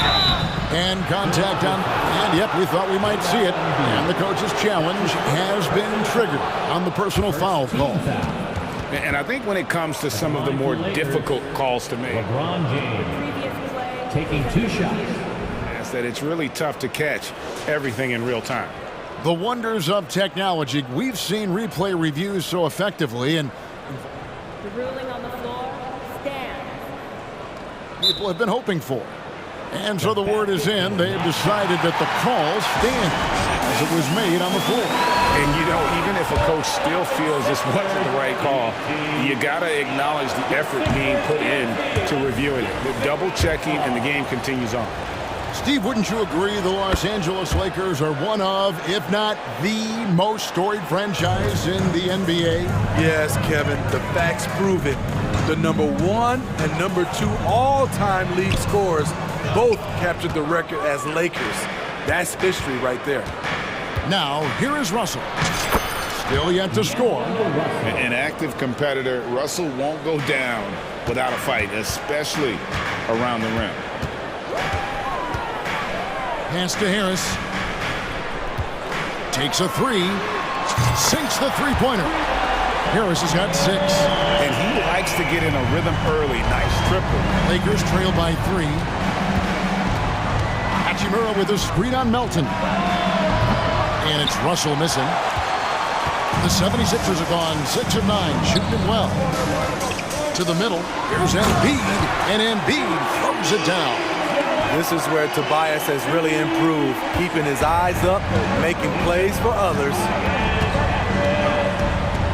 And contact on, and yep, we thought we might see it. And the coach's challenge has been triggered on the personal foul call. And I think when it comes to some of the more difficult calls to make, LeBron James taking 2 shots. that it's really tough to catch everything in real time. The wonders of technology. We've seen replay reviews so effectively, and The ruling on the floor stands. people have been hoping for. And so the word is in. They've decided that the call stands as it was made on the floor. And, you know, even if a coach still feels this wasn't the right call, you got to acknowledge the effort being put in to reviewing it. The double checking, and the game continues on. Steve, wouldn't you agree the Los Angeles Lakers are one of, if not the most storied franchise in the NBA? Yes, Kevin, the facts prove it. The #1 and #2 all-time league scorers both captured the record as Lakers. That's history right there. Now, here is Russell. Still yet to score. An active competitor, Russell won't go down without a fight, especially around the rim. Pass to Harris. Takes a 3. Sinks the three-pointer. Harris has got 6. And he likes to get in a rhythm early. Nice triple. Lakers trail by 3. Hachimura with a screen on Melton. And it's Russell missing. The 76ers have gone 6 of 9, shooting it well. To the middle, here's Embiid, and Embiid throws it down. This is where Tobias has really improved, keeping his eyes up, making plays for others.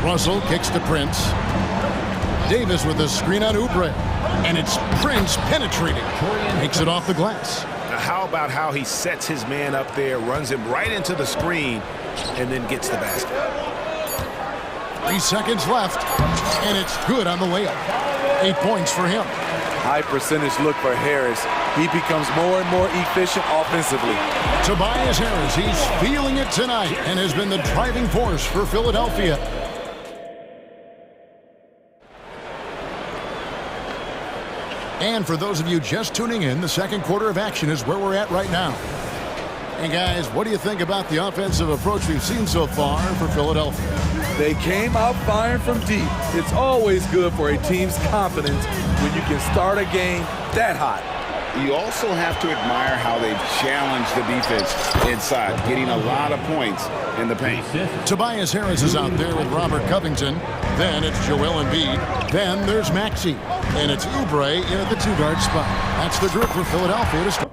Russell kicks to Prince. Davis with a screen on Oubre. And it's Prince penetrating. Makes it off the glass. Now, how about how he sets his man up there, runs him right into the screen, and then gets the basket. 3 seconds left, and it's good on the layup. 8 points for him. High percentage look for Harris. He becomes more and more efficient offensively. Tobias Harris, he's feeling it tonight and has been the driving force for Philadelphia. And for those of you just tuning in, the second quarter of action is where we're at right now. And guys, what do you think about the offensive approach we've seen so far for Philadelphia? They came out firing from deep. It's always good for a team's confidence when you can start a game that hot. You also have to admire how they've challenged the defense inside, getting a lot of points in the paint. Tobias Harris is out there with Robert Covington. Then it's Joel Embiid. Then there's Maxey. And it's Oubre in at the 2-guard spot. That's the group for Philadelphia to start.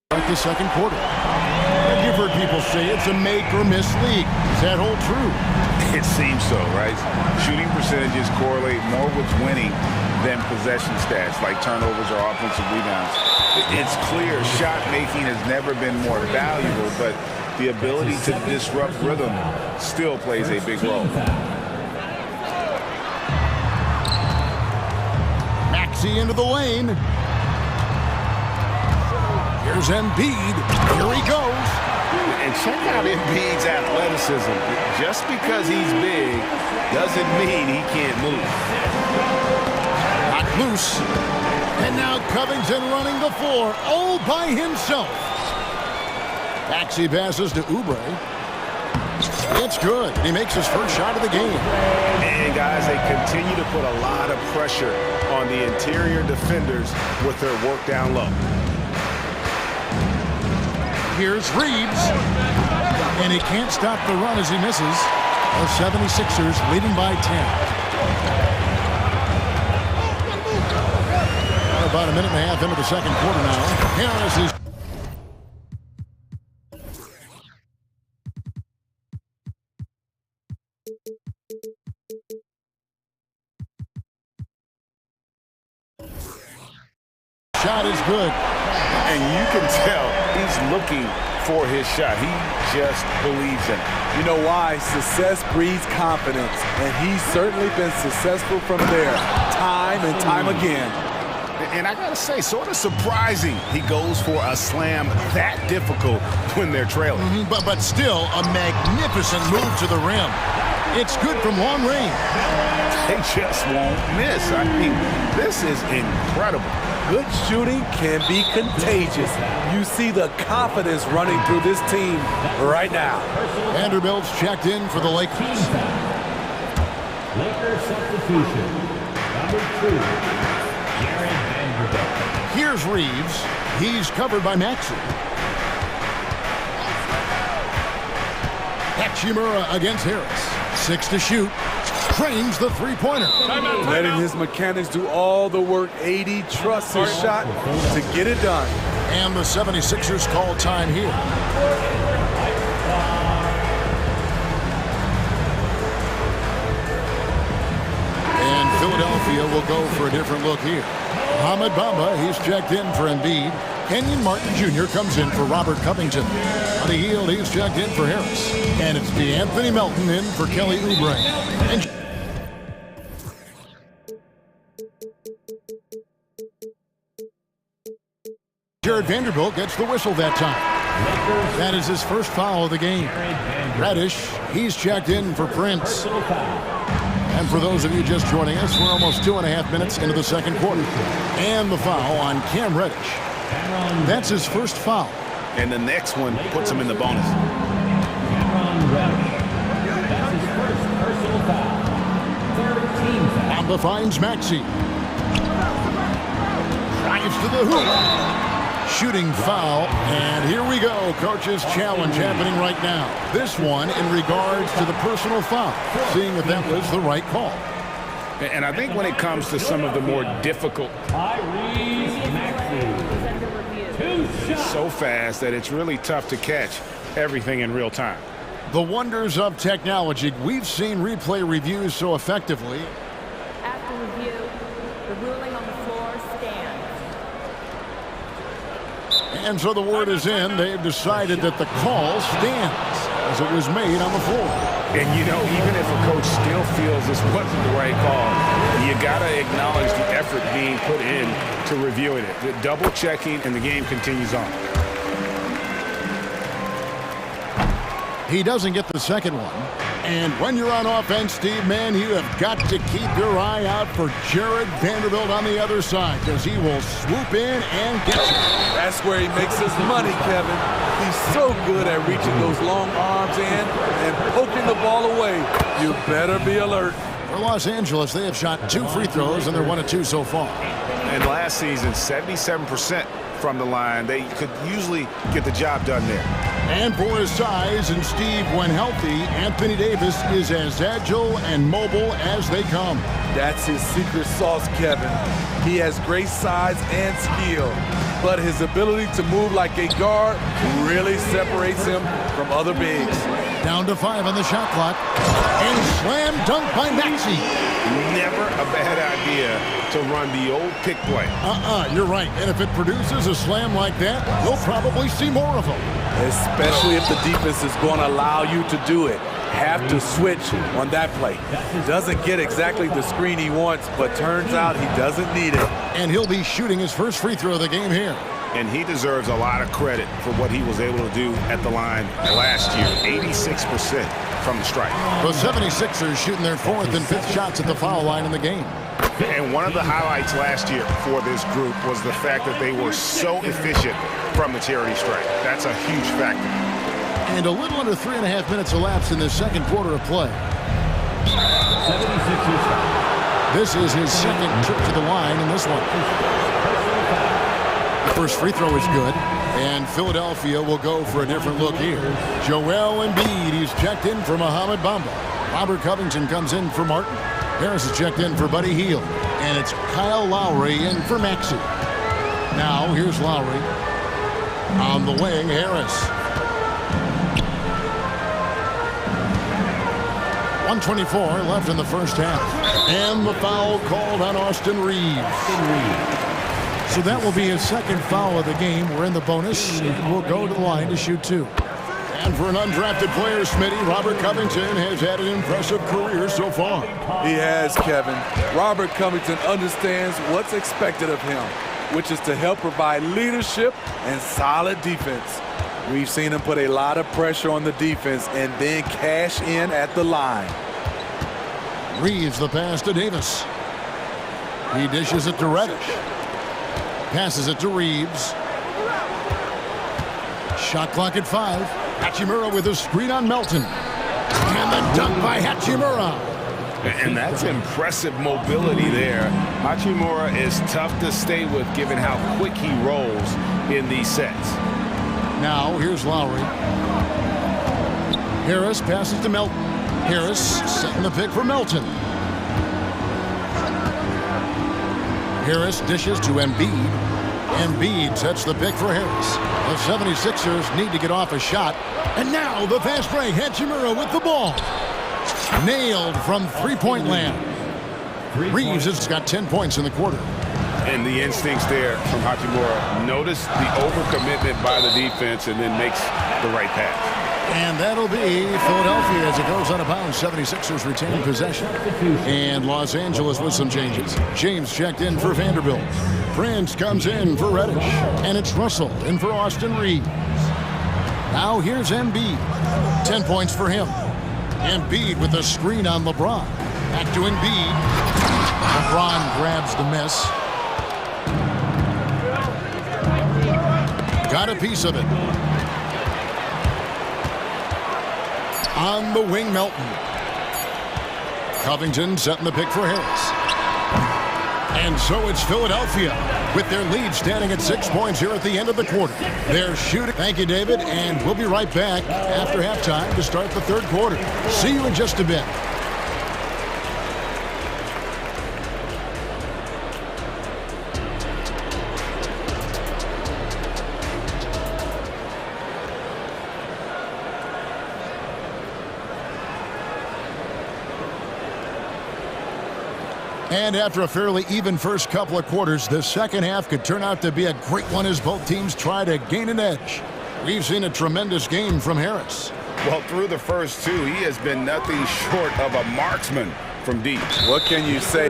The second quarter. And you've heard people say it's a make or miss league. Does that hold true? It seems so, right? Shooting percentages correlate more with winning than possession stats like turnovers or offensive rebounds. It's clear shot making has never been more valuable, but the ability to disrupt rhythm still plays a big role. Maxey into the lane. Here's Embiid. Here he goes. And check out Embiid's athleticism. Just because he's big doesn't mean he can't move. Not loose. And now Covington running the floor all by himself. Maxey passes to Oubre. It's good. He makes his first shot of the game. And guys, they continue to put a lot of pressure on the interior defenders with their work down low. Here's Reeves, and he can't stop the run as he misses. The 76ers leading by 10. About a minute and a half into the second quarter now. Harris is... Shot is good. And you can tell he's looking for his shot. He just believes in it. You know why? Success breeds confidence, and he's certainly been successful from there, time and time again. And I gotta say, sort of surprising he goes for a slam that difficult when they're trailing. But still, a magnificent move to the rim. It's good from long range. They just won't miss. I mean, this is incredible. Good shooting can be contagious. You see the confidence running through this team right now. Vanderbilt's checked in for the Lakers. Lakers substitution. Number 2, Jared Vanderbilt. Here's Reeves. He's covered by Maxey. Hachimura against Harris. 6 to shoot. Trains the three-pointer. Letting his mechanics do all the work. 80 trusts his shot to get it done. And the 76ers call time here. And Philadelphia will go for a different look here. Mohamed Bamba, he's checked in for Embiid. Kenyon Martin Jr. comes in for Robert Covington. On the heel, he's checked in for Harris. And it's DeAnthony Melton in for Kelly Oubre. And Jared Vanderbilt gets the whistle that time. That is his first foul of the game. Reddish, he's checked in for Prince. And for those of you just joining us, we're almost 2.5 minutes into the second quarter. And the foul on Cam Reddish. That's his first foul. And the next one puts him in the bonus. That's his first personal foul. Third team foul. Bamba finds Maxey. Drives to the hoop. Shooting foul, and here we go. Coach's challenge happening right now. This one in regards to the personal foul, seeing if that was the right call. And I think when it comes to some of the more difficult, so fast that it's really tough to catch everything in real time. The wonders of technology. We've seen replay reviews so effectively. After review, the ruling on the floor stands. And so the word is in. They've decided that the call stands as it was made on the floor. And, you know, even if a coach still feels this wasn't the right call, you got to acknowledge the effort being put in to reviewing it. The double checking, and the game continues on. He doesn't get the second one. And when you're on offense, Steve, man, you have got to keep your eye out for Jared Vanderbilt on the other side, because he will swoop in and get you. That's where he makes his money, Kevin. He's so good at reaching those long arms in and poking the ball away. You better be alert. For Los Angeles, they have shot 2 free throws, and they're 1 of 2 so far. And last season, 77% from the line. They could usually get the job done there. And for his size, and Steve, when healthy, Anthony Davis is as agile and mobile as they come. That's his secret sauce, Kevin. He has great size and skill, but his ability to move like a guard really separates him from other bigs. Down to 5 on the shot clock. And slam dunk by Maxey. Never a bad idea to run the old pick play. You're right. And if it produces a slam like that, you'll probably see more of them. Especially if the defense is going to allow you to do it. Have to switch on that play. Doesn't get exactly the screen he wants, but turns out he doesn't need it. And he'll be shooting his first free throw of the game here. And he deserves a lot of credit for what he was able to do at the line last year. 86% from the stripe. The 76ers shooting their 4th and 5th shots at the foul line in the game. And one of the highlights last year for this group was the fact that they were so efficient from the charity stripe. That's a huge factor. And a little under 3.5 minutes elapsed in the second quarter of play. 76ers. This is his second trip to the line in this one. The first free throw is good, and Philadelphia will go for a different look here. Joel Embiid, he's checked in for Mohamed Bamba. Robert Covington comes in for Martin. Harris is checked in for Buddy Hield, and it's Kyle Lowry in for Maxey. Now here's Lowry. On the wing, Harris. 1:24 left in the first half. And the foul called on Austin Reeves. So that will be his second foul of the game. We're in the bonus. We'll go to the line to shoot 2. And for an undrafted player, Smitty, Robert Covington has had an impressive career so far. He has, Kevin. Robert Covington understands what's expected of him, which is to help provide leadership and solid defense. We've seen him put a lot of pressure on the defense and then cash in at the line. Reeves the pass to Davis. He dishes it to Reddish. Passes it to Reeves. Shot clock at 5. Hachimura with a screen on Melton. And the dunk by Hachimura. And that's impressive mobility there. Hachimura is tough to stay with given how quick he rolls in these sets. Now, here's Lowry. Harris passes to Melton. Harris setting the pick for Melton. Harris dishes to Embiid. Embiid sets the pick for Harris. The 76ers need to get off a shot. And now the fast break. Hachimura with the ball. Nailed from three-point land. Reeves has got 10 points in the quarter. And the instincts there from Hachimura. Notice the overcommitment by the defense and then makes the right pass. And that'll be Philadelphia as it goes out of bounds. 76ers retain possession. And Los Angeles with some changes. James checked in for Vanderbilt. Prince comes in for Reddish. And it's Russell in for Austin Reeves. Now here's Embiid. 10 points for him. Embiid with a screen on LeBron. Back to Embiid. LeBron grabs the miss. Got a piece of it. On the wing, Melton. Covington setting the pick for Harris. And so it's Philadelphia with their lead standing at 6 points here at the end of the quarter. They're shooting. Thank you, David. And we'll be right back after halftime to start the third quarter. See you in just a bit. And after a fairly even first couple of quarters, the second half could turn out to be a great one as both teams try to gain an edge. We've seen a tremendous game from Harris. Well, through the first two, he has been nothing short of a marksman from deep. What can you say?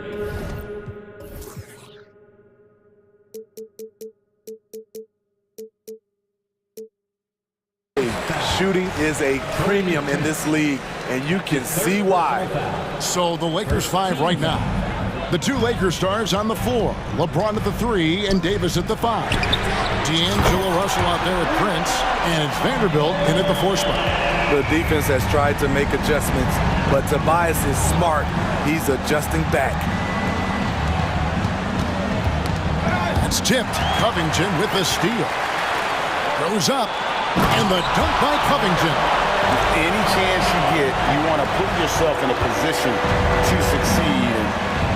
Shooting is a premium in this league, and you can see why. So the Lakers 5 right now. The two Lakers stars on the floor. LeBron at the 3 and Davis at the 5. D'Angelo Russell out there at Prince, and it's Vanderbilt in at the 4 spot. The defense has tried to make adjustments, but Tobias is smart. He's adjusting back. It's tipped. Covington with the steal. Goes up, and the dunk by Covington. Any chance you get, you want to put yourself in a position to succeed, and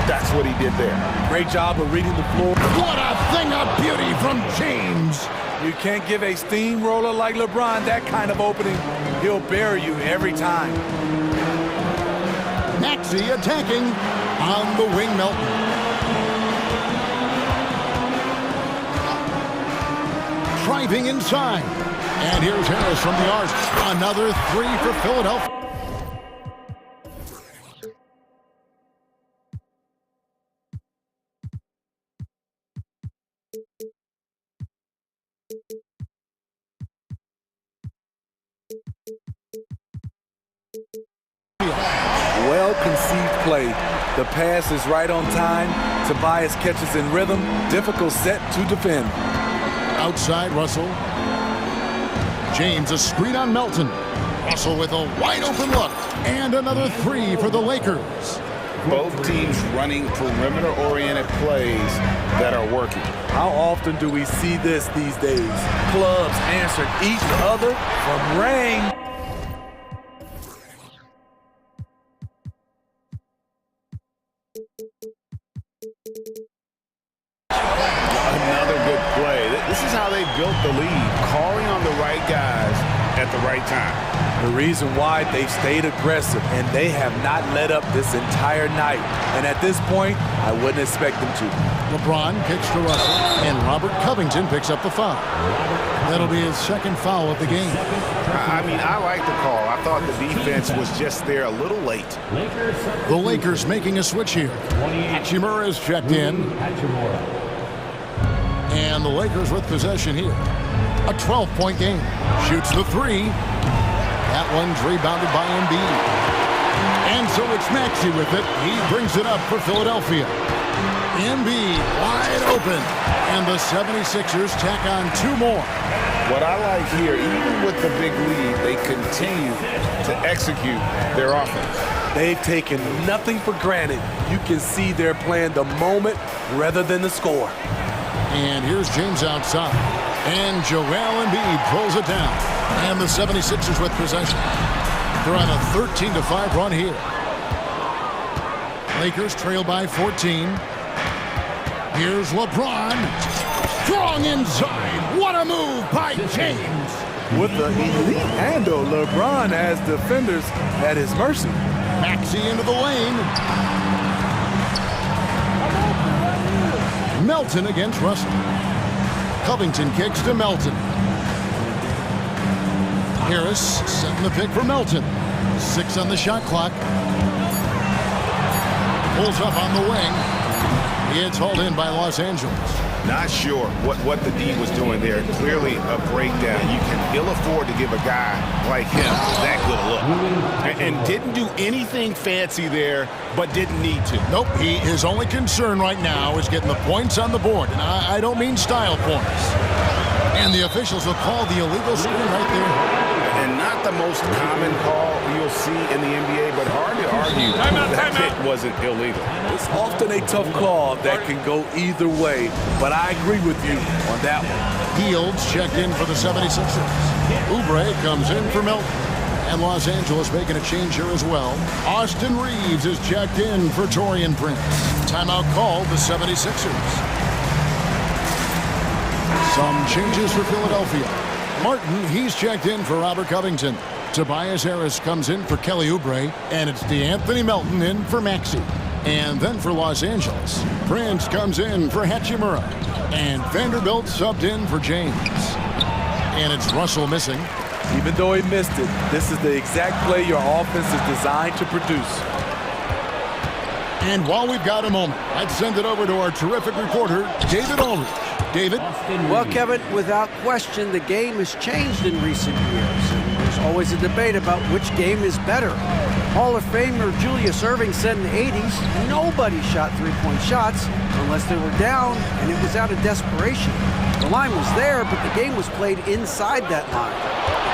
that's what he did there. Great job of reading the floor. What a thing of beauty from James. You can't give a steamroller like LeBron that kind of opening. He'll bury you every time. Maxey attacking on the wing, Melton. Driving inside. And here's Harris from the arc. Another 3 for Philadelphia. Well-conceived play. The pass is right on time. Tobias catches in rhythm. Difficult set to defend. Outside Russell. James a screen on Melton. Russell with a wide open look. And another 3 for the Lakers. Both teams running perimeter-oriented plays that are working. How often do we see this these days? Clubs answering each other from range. Another good play. This is how they built the lead, calling on the right guys at the right time. The reason why they've stayed aggressive, and they have not let up this entire night. And at this point, I wouldn't expect them to. LeBron kicks to Russell, and Robert Covington picks up the foul. That'll be his second foul of the game. I mean, I like the call. I thought the defense was just there a little late. The Lakers making a switch here. Hachimura is checked in. And the Lakers with possession here. A 12-point game. Shoots the three. That one's rebounded by Embiid. And so it's Maxey with it. He brings it up for Philadelphia. Embiid wide open. And the 76ers tack on two more. What I like here, even with the big lead, they continue to execute their offense. They've taken nothing for granted. You can see they're playing the moment rather than the score. And here's James outside. And Joel Embiid pulls it down. And the 76ers with possession. They're on a 13-5 run here. Lakers trail by 14. Here's LeBron. Strong inside. What a move by James. With the elite handle, LeBron has defenders at his mercy. Maxey into the lane. Melton against Russell. Covington kicks to Melton. Harris setting the pick for Melton. 6 on the shot clock. Pulls up on the wing. It's hauled in by Los Angeles. Not sure what the D was doing there. Clearly a breakdown. You can ill afford to give a guy like him that good a look. And didn't do anything fancy there, but didn't need to. Nope, his only concern right now is getting the points on the board. And I don't mean style points. And the officials will call the illegal screen right there. And not the most common call you'll see in the NBA, but hard to argue that it wasn't illegal. It's often a tough call that can go either way, but I agree with you on that one. Fields checked in for the 76ers. Oubre comes in for Melton. And Los Angeles making a change here as well. Austin Reeves is checked in for Taurean Prince. Timeout called the 76ers. Some changes for Philadelphia. Martin, he's checked in for Robert Covington. Tobias Harris comes in for Kelly Oubre. And it's DeAnthony Melton in for Maxey. And then for Los Angeles, Prince comes in for Hachimura. And Vanderbilt subbed in for James. And it's Russell missing. Even though he missed it, this is the exact play your offense is designed to produce. And while we've got a moment, I'd send it over to our terrific reporter, David Aldridge. David? Well, Kevin, without question, the game has changed in recent years. And there's always a debate about which game is better. Hall of Famer Julius Erving said in the 80s, nobody shot three-point shots unless they were down, and it was out of desperation. The line was there, but the game was played inside that line.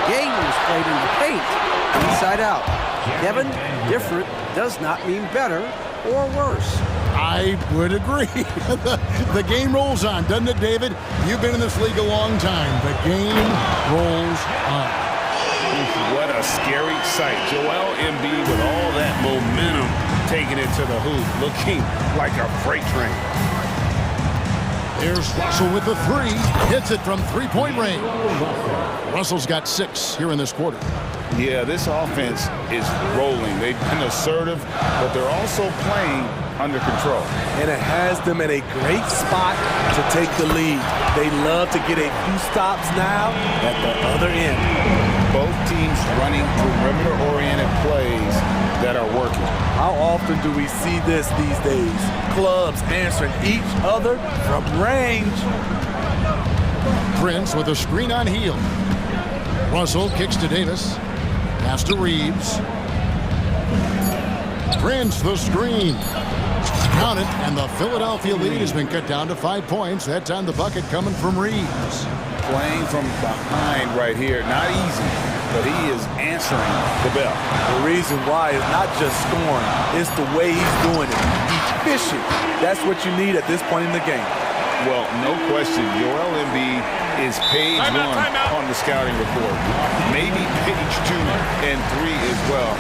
The game was played in the paint, inside out. Kevin, different does not mean better or worse. I would agree. The game rolls on, doesn't it, David? You've been in this league a long time. The game rolls on. What a scary sight. Joel Embiid with all that momentum taking it to the hoop, looking like a freight train. There's Russell with the three. Hits it from three-point range. Russell's got 6 here in this quarter. Yeah, this offense is rolling. They've been assertive, but they're also playing under control. And it has them in a great spot to take the lead. They love to get a few stops now at the other end. Both teams running perimeter-oriented plays that are working. How often do we see this these days? Clubs answering each other from range. Prince with a screen on heel. Russell kicks to Davis. Pass to Reeves. Prince the screen. Count it, and the Philadelphia lead has been cut down to 5 points. That time the bucket coming from Reeves. Playing from behind right here, not easy, but he is answering the bell. The reason why is not just scoring, it's the way he's doing it. Efficient. That's what you need at this point in the game. Well, no question, Joel Embiid is page 1 on the scouting report. Maybe page 2 and 3 as well.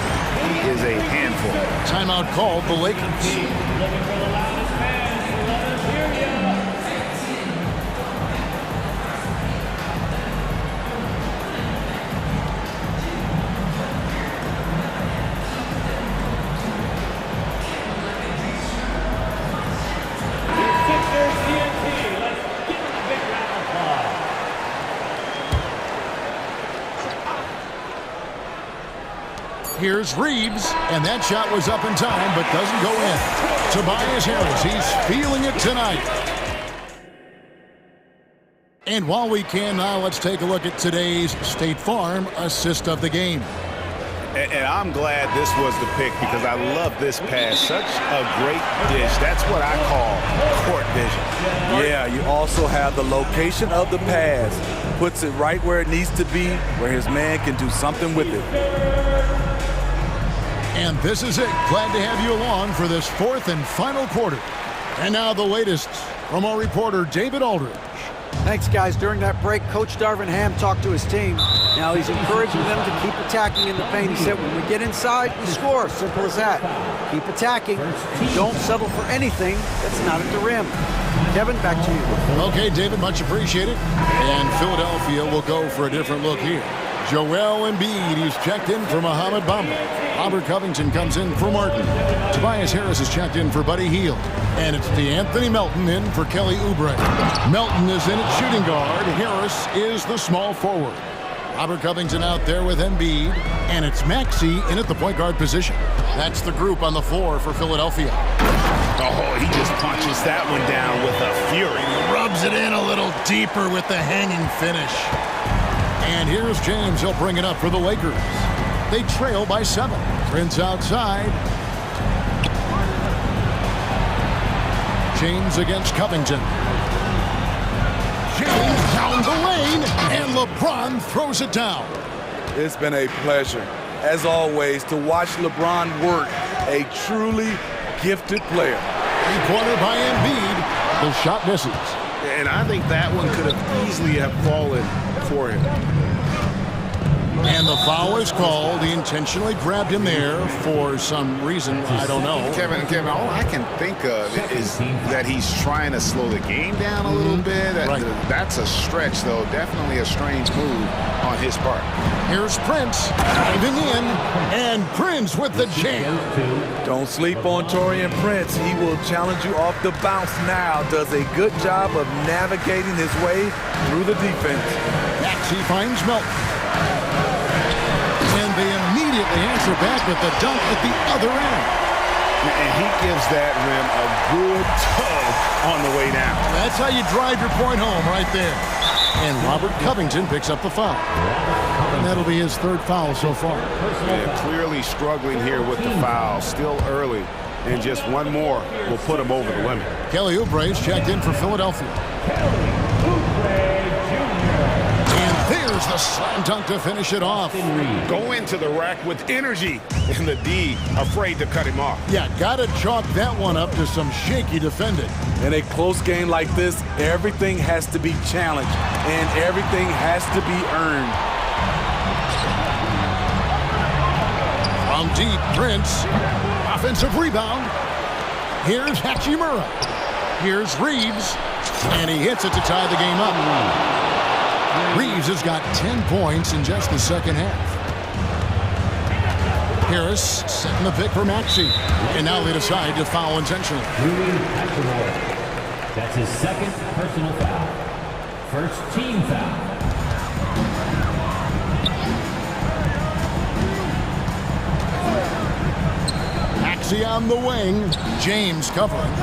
He is a handful. Timeout called the Lakers. Here's Reeves, and that shot was up in time, but doesn't go in. Tobias Harris, he's feeling it tonight. And while we can now, let's take a look at today's State Farm assist of the game. And I'm glad this was the pick because I love this pass. Such a great dish. That's what I call court vision. Yeah, you also have the location of the pass. Puts it right where it needs to be, where his man can do something with it. And this is it. Glad to have you along for this fourth and final quarter. And now the latest from our reporter, David Aldridge. Thanks, guys. During that break, Coach Darvin Ham talked to his team. Now he's encouraging them to keep attacking in the paint. He said, when we get inside, we score. Simple as that. Keep attacking. Don't settle for anything that's not at the rim. Kevin, back to you. Okay, David, much appreciated. And Philadelphia will go for a different look here. Joel Embiid, he's checked in for Mohamed Bamba. Robert Covington comes in for Martin. Tobias Harris is checked in for Buddy Hield. And it's DeAnthony Melton in for Kelly Oubre. Melton is in at shooting guard. Harris is the small forward. Robert Covington out there with Embiid. And it's Maxey in at the point guard position. That's the group on the floor for Philadelphia. Oh, he just punches that one down with a fury. Rubs it in a little deeper with the hanging finish. And here's James. He'll bring it up for the Lakers. They trail by 7. Prince outside. James against Covington. James down the lane, and LeBron throws it down. It's been a pleasure, as always, to watch LeBron work. A truly gifted player. Three-pointer by Embiid. The shot misses. And I think that one could have easily have fallen for him. And the foul is called. He intentionally grabbed him there for some reason. I don't know. Kevin, all I can think of is that he's trying to slow the game down a little bit. Right. That's a stretch, though. Definitely a strange move on his part. Here's Prince diving in, and Prince with the jam. Don't sleep on Taurean Prince. He will challenge you off the bounce now. Does a good job of navigating his way through the defense. Maxey finds Melton. And they immediately answer back with the dunk at the other end. And he gives that rim a good tug on the way down. That's how you drive your point home right there. And Robert Covington picks up the foul. And that'll be his third foul so far. Yeah, clearly struggling here with the foul. Still early. And just one more will put him over the limit. Kelly Oubre is checked in for Philadelphia. There's the slam dunk to finish it off. Go into the rack with energy, and the D afraid to cut him off. Yeah, gotta chalk that one up to some shaky defending. In a close game like this, everything has to be challenged, and everything has to be earned. From deep, Prince. Offensive rebound. Here's Hachimura. Here's Reeves, and he hits it to tie the game up. Reeves has got 10 points in just the second half. Harris setting the pick for Maxey. And now they decide to foul intentionally. That's his second personal foul. First team foul. Maxey on the wing. James covering.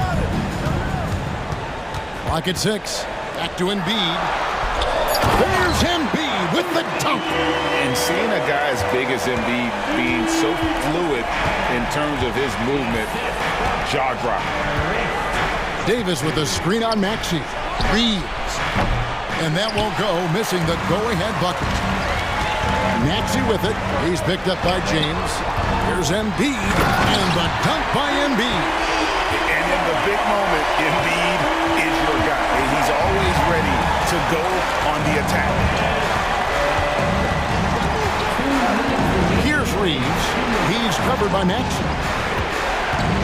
Clock at 6. Back to Embiid. There's Embiid with the dunk. And seeing a guy as big as Embiid being so fluid in terms of his movement, jaw drop. Davis with a screen on Maxey. Reeves. And that won't go, missing the go-ahead bucket. Maxey with it. He's picked up by James. Here's Embiid. And the dunk by Embiid. And in the big moment, Embiid is your guy. And he's always ready to go on the attack. Here's Reeves. He's covered by Maxey.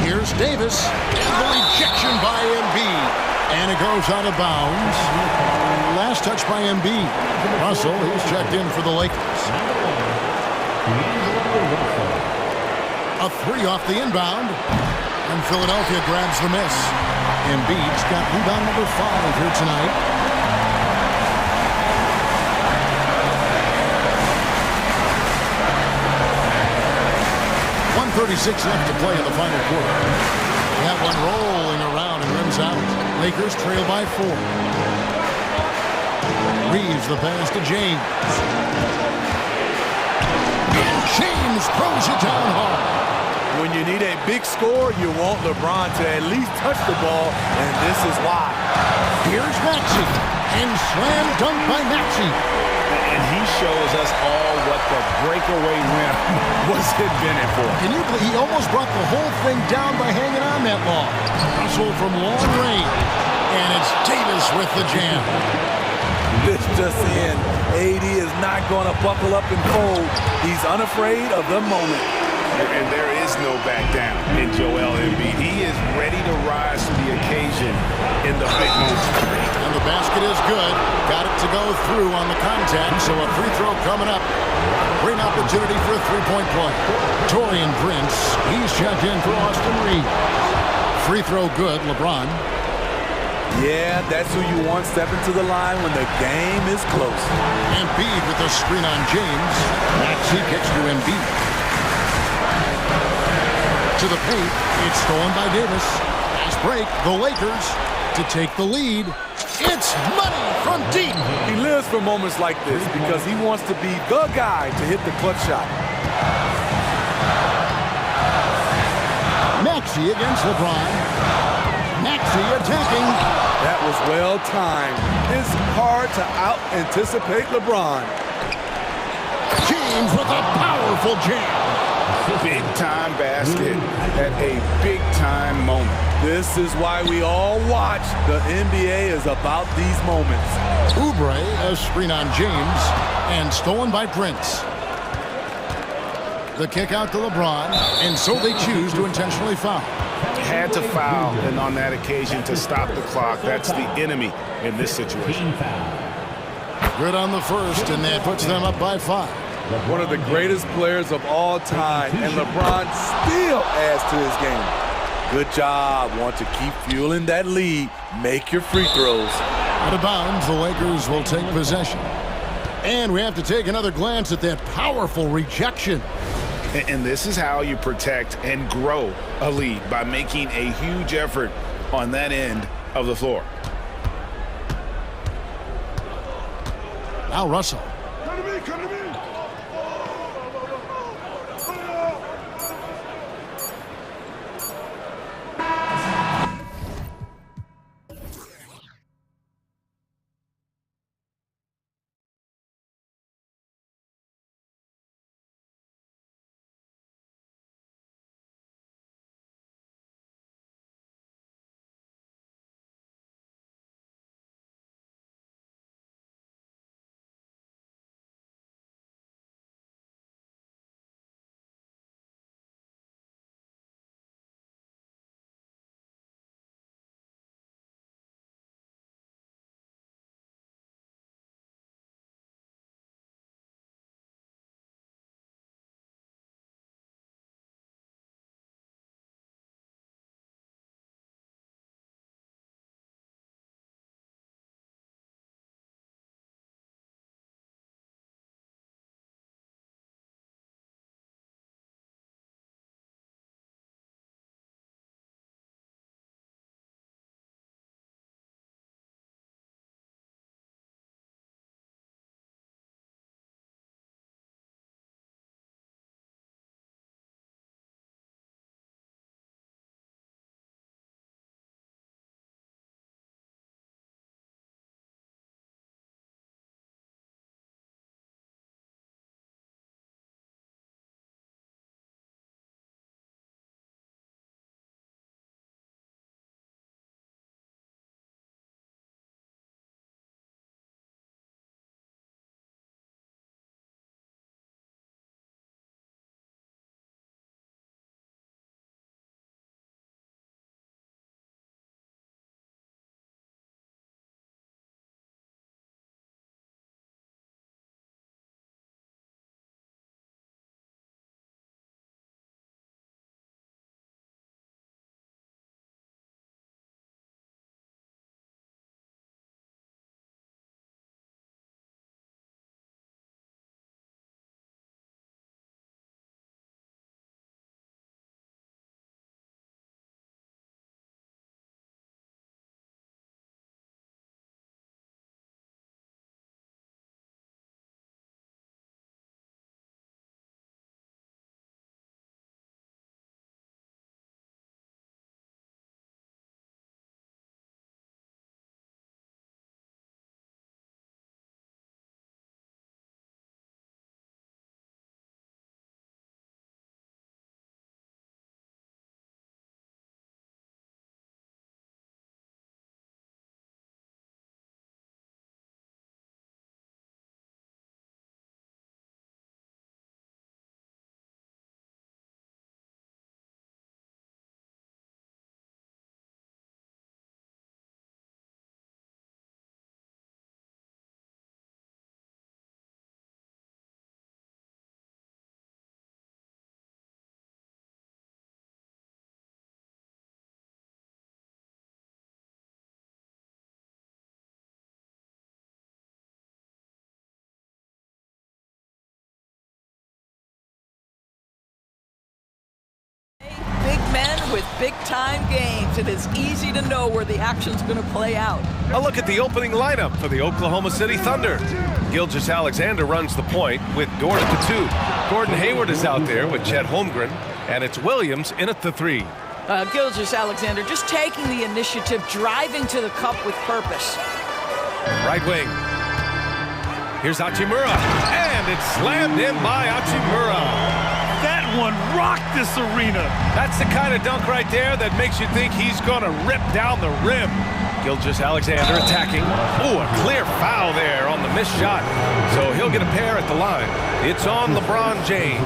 Here's Davis. And the rejection by Embiid. And it goes out of bounds. Last touch by Embiid. Russell, he's checked in for the Lakers. A 3 off the inbound. And Philadelphia grabs the miss. Embiid's got rebound number 5 here tonight. 1:36 left to play in the final quarter. That one rolling around and rims out. Lakers trail by 4. Reeves the pass to James. And James throws it down hard. When you need a big score, you want LeBron to at least touch the ball, and this is why. Here's Maxey, and slam dunk by Maxey. And he shows us all what the breakaway rim was invented for. Can you believe he almost brought the whole thing down by hanging on that long? Hustle from long range, and it's Davis with the jam. This just in, AD is not going to buckle up and fold. He's unafraid of the moment. And there is no back down in Joel Embiid. He is ready to rise to the occasion in the big moment. And the basket is good. Got it to go through on the contact, so a free throw coming up. Great opportunity for a three-point play. Torian Prince, he's checked in for Austin Reed. Free throw good, LeBron. Yeah, that's who you want stepping to the line when the game is close. Embiid with a screen on James. Maxey kicks to Embiid. To the paint, it's stolen by Davis. Fast break, the Lakers to take the lead. It's money from deep. He lives for moments like this because he wants to be the guy to hit the clutch shot. Maxey against LeBron. Maxey attacking. That was well timed. It's hard to out-anticipate LeBron. James with a powerful jam. Big-time basket at a big-time moment. This is why we all watch. The NBA is about these moments. Oubre, a screen on James, and stolen by Prince. The kick out to LeBron, and so they choose to intentionally foul. Had to foul, and on that occasion to stop the clock. That's the enemy in this situation. Good on the first, and that puts them up by 5. One of the greatest players of all time, and LeBron still adds to his game. Good job. Want to keep fueling that lead. Make your free throws. Out of bounds, the Lakers will take possession. And we have to take another glance at that powerful rejection. And this is how you protect and grow a lead, by making a huge effort on that end of the floor. Now Russell. big-time games, it is easy to know where the action's going to play out. A look at the opening lineup for the Oklahoma City Thunder. Gilgeous-Alexander runs the point with Dort at the 2. Gordon Hayward is out there with Chet Holmgren, and it's Williams in at the 3. Gilgeous-Alexander just taking the initiative, driving to the cup with purpose. Right wing. Here's Hachimura, and it's slammed in by Hachimura. That one rocked this arena. That's the kind of dunk right there that makes you think he's going to rip down the rim. Gilgeous-Alexander attacking. Ooh, a clear foul there on the missed shot. So he'll get a pair at the line. It's on LeBron James.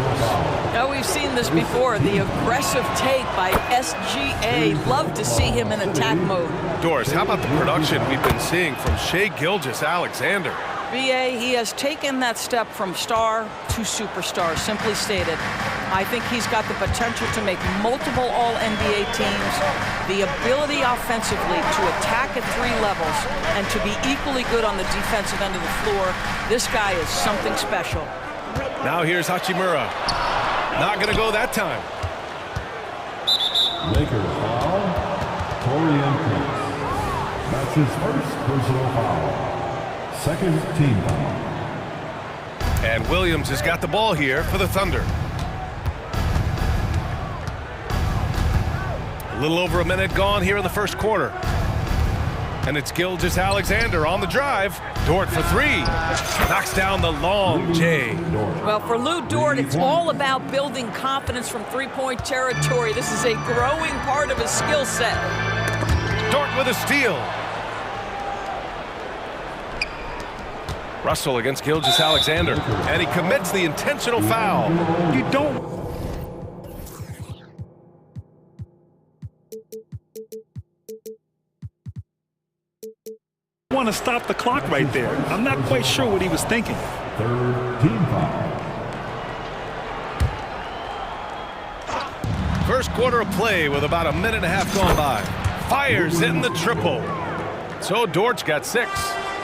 Now, we've seen this before, the aggressive take by SGA. Love to see him in attack mode. Doris, how about the production we've been seeing from Shai Gilgeous-Alexander? BA, he has taken that step from star to superstar, simply stated. I think he's got the potential to make multiple All-NBA teams, the ability offensively to attack at 3 levels, and to be equally good on the defensive end of the floor. This guy is something special. Now here's Hachimura. Not going to go that time. Lakers foul. Torian Prince. That's his first personal foul. Second team foul. And Williams has got the ball here for the Thunder. A little over a minute gone here in the first quarter. And it's Gilgeous-Alexander on the drive. Dort for 3. Knocks down the long J. Well, for Lou Dort, it's all about building confidence from three-point territory. This is a growing part of his skill set. Dort with a steal. Russell against Gilgeous-Alexander, and he commits the intentional foul. You don't want to stop the clock right there. I'm not quite sure what he was thinking. Third team foul. First quarter of play with about a minute and a half gone by. Fires in the triple. So Dort's got 6.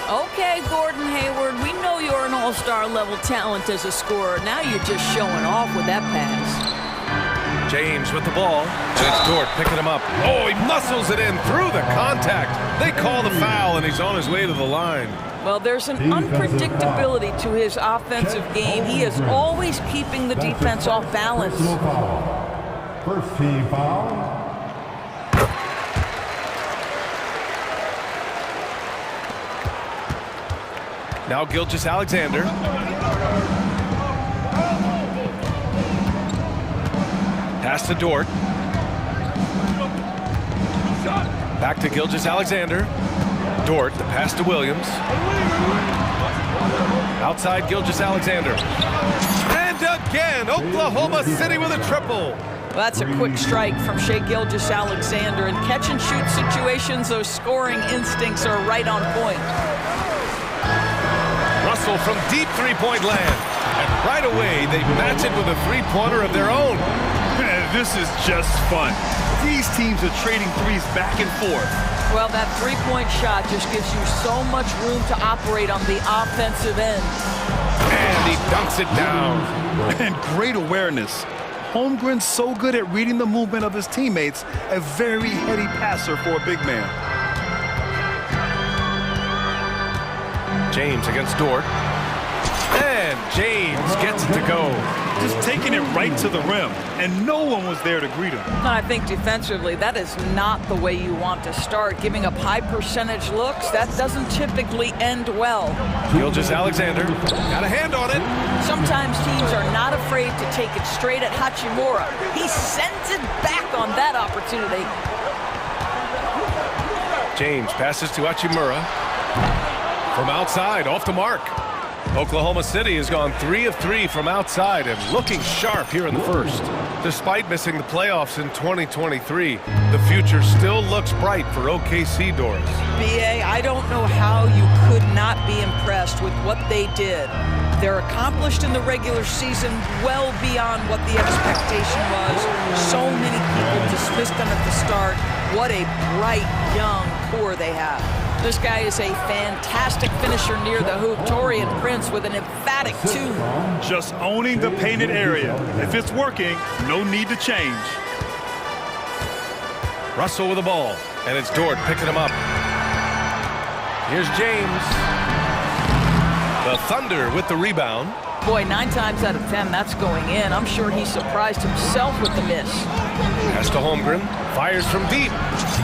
Okay, Gordon Hayward, we know you're an all-star level talent as a scorer. Now you're just showing off with that pass. James with the ball, and it's Dort picking him up. Oh, he muscles it in through the contact. They call the foul, and he's on his way to the line. Well, there's an unpredictability to his offensive game. He is always keeping the defense off balance. First team foul. Now Gilgeous-Alexander. Pass to Dort. Back to Gilgeous-Alexander. Dort, the pass to Williams. Outside Gilgeous-Alexander. And again, Oklahoma City with a triple. Well, that's a quick strike from Shai Gilgeous-Alexander. In catch-and-shoot situations, those scoring instincts are right on point. Russell from deep three-point land. And right away, they match it with a three-pointer of their own. Man, this is just fun. These teams are trading threes back and forth. Well, that three-point shot just gives you so much room to operate on the offensive end. And he dunks it down. And great awareness. Holmgren's so good at reading the movement of his teammates, a very heady passer for a big man. James against Dort. And James gets it to go. Just taking it right to the rim, and no one was there to greet him. I think defensively, that is not the way you want to start. Giving up high percentage looks, that doesn't typically end well. Gilgeous-Alexander got a hand on it. Sometimes teams are not afraid to take it straight at Hachimura. He sends it back on that opportunity. James passes to Hachimura. From outside, off the mark. Oklahoma City has gone 3 of 3 from outside and looking sharp here in the first. Despite missing the playoffs in 2023, the future still looks bright for OKC, Doris. BA, I don't know how you could not be impressed with what they did. They're accomplished in the regular season well beyond what the expectation was. So many people dismissed them at the start. What a bright, young core they have. This guy is a fantastic finisher near the hoop. Torian Prince with an emphatic 2. Just owning the painted area. If it's working, no need to change. Russell with the ball, and it's Dort picking him up. Here's James. The Thunder with the rebound. Boy, 9 times out of 10, that's going in. I'm sure he surprised himself with the miss. Pass to Holmgren. Fires from deep.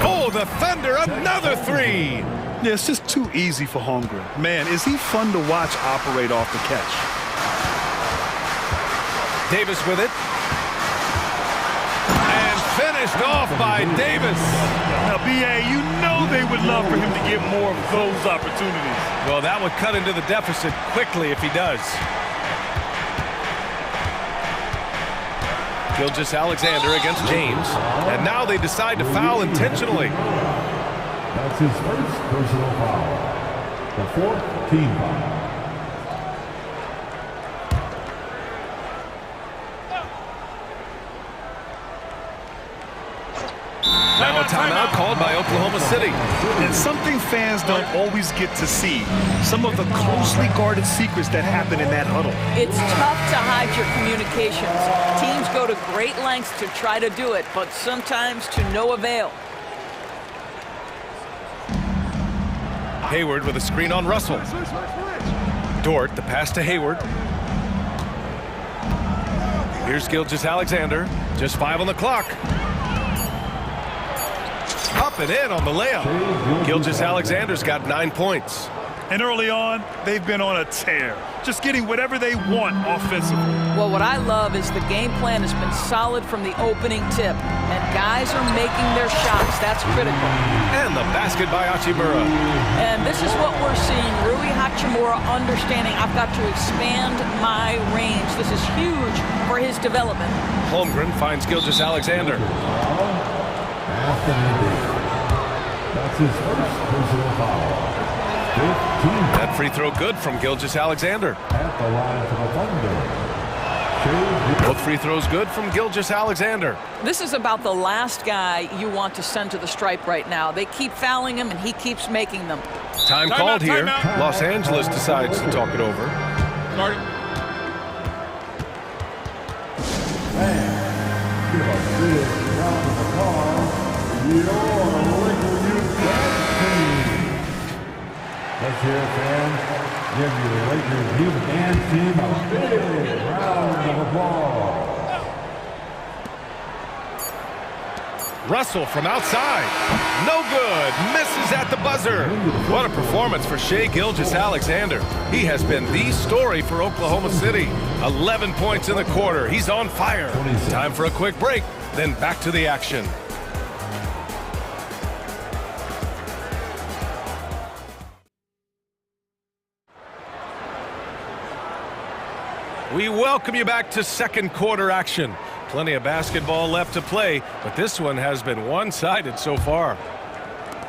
Oh, the Thunder, another three. Yeah, it's just too easy for Holmgren. Man, is he fun to watch operate off the catch. Davis with it. And finished off by Davis. Now, B.A., you know they would love for him to get more of those opportunities. Well, that would cut into the deficit quickly if he does. Gilgeous-Alexander against James. And now they decide to foul intentionally. That's his first personal foul. The 4th team foul. Now a timeout called by Oklahoma City. And something fans don't always get to see. Some of the closely guarded secrets that happen in that huddle. It's tough to hide your communications. Teams go to great lengths to try to do it, but sometimes to no avail. Hayward with a screen on Russell. Dort, the pass to Hayward. Here's Gilgeous-Alexander. Just 5 on the clock. Up and in on the layup. Gilgeous-Alexander's got 9 points. And early on, they've been on a tear. Just getting whatever they want offensively. Well, what I love is the game plan has been solid from the opening tip. And guys are making their shots. That's critical. And the basket by Hachimura. And this is what we're seeing. Rui Hachimura understanding I've got to expand my range. This is huge for his development. Holmgren finds Gilgeous-Alexander. That's his first personal foul. That free throw good from Gilgeous-Alexander. At the line for the Thunder. Both free throws good from Gilgeous-Alexander. This is about the last guy you want to send to the stripe right now. They keep fouling him, and he keeps making them. Time called here. Los Angeles decides to talk it over. Give a big round of applause. Your Laker Youth Dance Team. Let's hear it, fans. Give your Lakers Youth Dance Team a big round of applause. Russell from outside. No good. Misses at the buzzer. What a performance for Shai Gilgeous-Alexander. He has been the story for Oklahoma City. 11 points in the quarter. He's on fire. Time for a quick break, then back to the action. We welcome you back to second quarter action. Plenty of basketball left to play, but this one has been one-sided so far.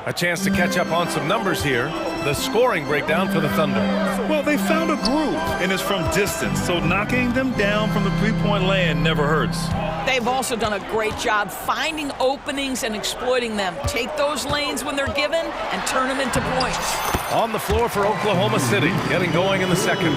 A chance to catch up on some numbers here. The scoring breakdown for the Thunder. Well, they found a groove, and it's from distance, so knocking them down from the three-point land never hurts. They've also done a great job finding openings and exploiting them. Take those lanes when they're given and turn them into points. On the floor for Oklahoma City, getting going in the second.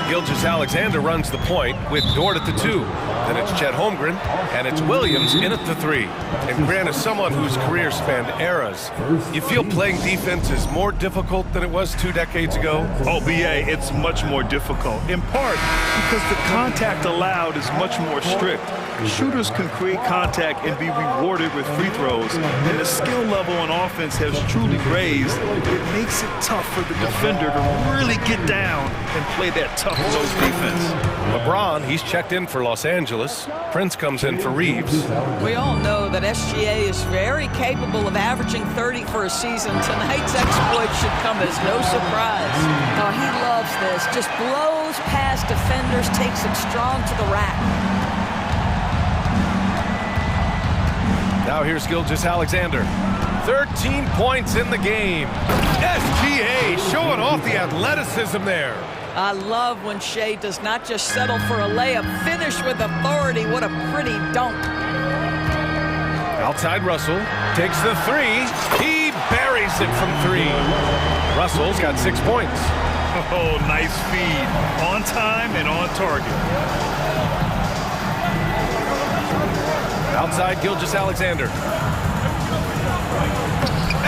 Gilgeous-Alexander runs the point with Dort at the 2. Then it's Chet Holmgren, and it's Williams in at the 3. And Grant, is someone whose career spanned eras, you feel playing defense is more difficult than it was 2 decades ago? Oh, B.A., it's much more difficult, in part because the contact allowed is much more strict. Shooters can create contact and be rewarded with free throws, and the skill level on offense has truly raised. It makes it tough for the defender to really get down and play that tough close defense. LeBron, he's checked in for Los Angeles. Prince comes in for Reeves. We all know that SGA is very capable of averaging 30 for a season. Tonight's exploit should come as no surprise. Oh, he loves this. Just blows past defenders, takes it strong to the rack. Now here's Gilgeous-Alexander. 13 points in the game. SGA showing off the athleticism there. I love when Shai does not just settle for a layup, finish with authority. What a pretty dunk. Outside Russell, takes the 3. He buries it from 3. Russell's got 6 points. Oh, nice feed. On time and on target. Outside Gilgeous-Alexander.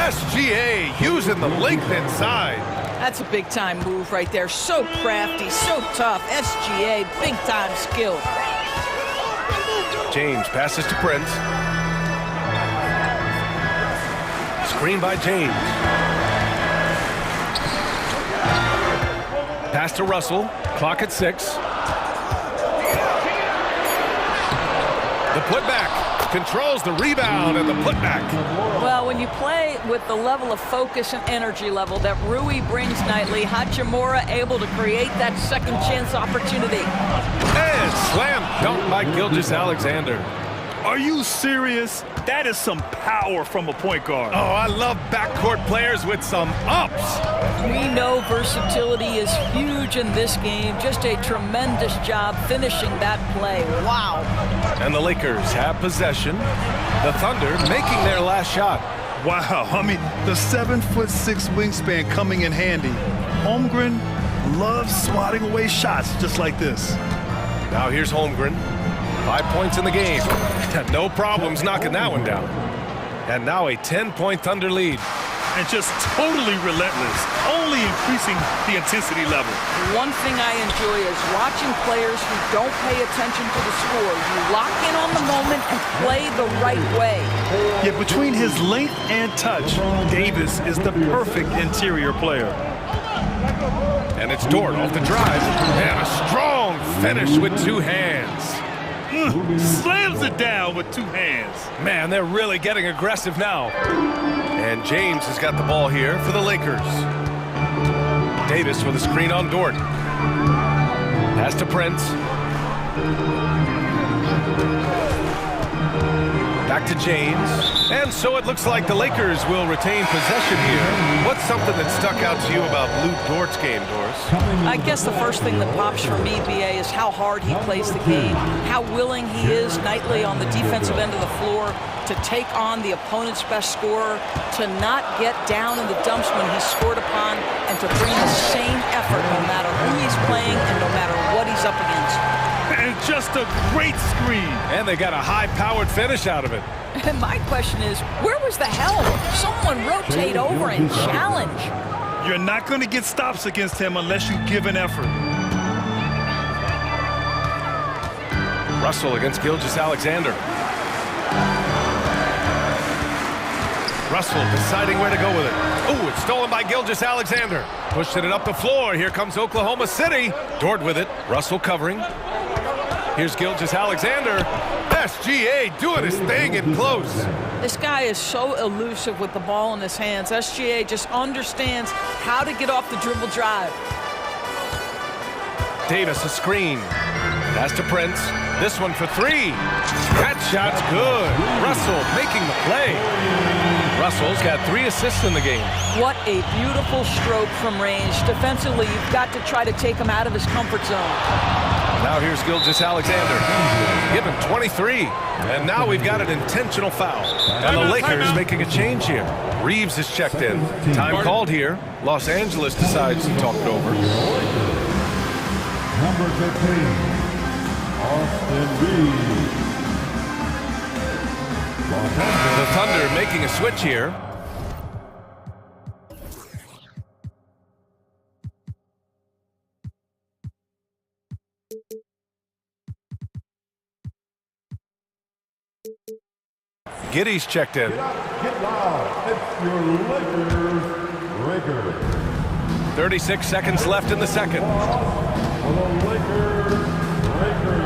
SGA using the length inside. That's a big-time move right there. So crafty, so tough. SGA, big-time skill. James passes to Prince. Screen by James. Pass to Russell. Clock at 6. The putback. Controls the rebound and the putback. Well, when you play with the level of focus and energy level that Rui brings nightly, Hachimura able to create that second chance opportunity. And slam dunk by Gilgeous-Alexander. Are you serious? That is some power from a point guard. Oh, I love backcourt players with some ups. We know versatility is huge in this game. Just a tremendous job finishing that play. Wow. And the Lakers have possession. The Thunder making their last shot. Wow, I mean, the 7'6" wingspan coming in handy. Holmgren loves swatting away shots just like this. Now here's Holmgren. 5 points in the game. No problems knocking that one down. And now a 10-point Thunder lead. And just totally relentless, only increasing the intensity level. One thing I enjoy is watching players who don't pay attention to the score. You lock in on the moment and play the right way. Yeah, between his length and touch, Davis is the perfect interior player. And it's Dort off the drive. And a strong finish with 2 hands. Slams it down with 2 hands. Man, they're really getting aggressive now. And James has got the ball here for the Lakers. Davis with a screen on Dort. Pass to Prince. Back to James. And so it looks like the Lakers will retain possession here. What's something that stuck out to you about Lou Dort's game, Doris? I guess the first thing that pops for me, BA, is how hard he plays the game, how willing he is nightly on the defensive end of the floor to take on the opponent's best scorer, to not get down in the dumps when he's scored upon, and to bring the same effort no matter who he's playing and no matter what he's up against. And just a great screen. And they got a high-powered finish out of it. And my question is, where was the help? Someone rotate over and challenge. You're not going to get stops against him unless you give an effort. Russell against Gilgeous-Alexander. Russell deciding where to go with it. Oh, it's stolen by Gilgeous-Alexander. Pushing it up the floor. Here comes Oklahoma City. Dort with it. Russell covering. Here's Gilgeous-Alexander. SGA doing his thing in close. This guy is so elusive with the ball in his hands. SGA just understands how to get off the dribble drive. Davis a screen. Pass to Prince. This one for 3. That shot's good. Russell making the play. Russell's got 3 assists in the game. What a beautiful stroke from range. Defensively, you've got to try to take him out of his comfort zone. Now here's Gilgeous-Alexander. Give him 23. And now we've got an intentional foul. And the Lakers making a change here. Reeves is checked in. Time called here. Los Angeles decides to talk it over. Number 15, Austin Reeves. The Thunder making a switch here. Giddey's checked in. Get loud. It's your Lakers. 36 seconds left in the second.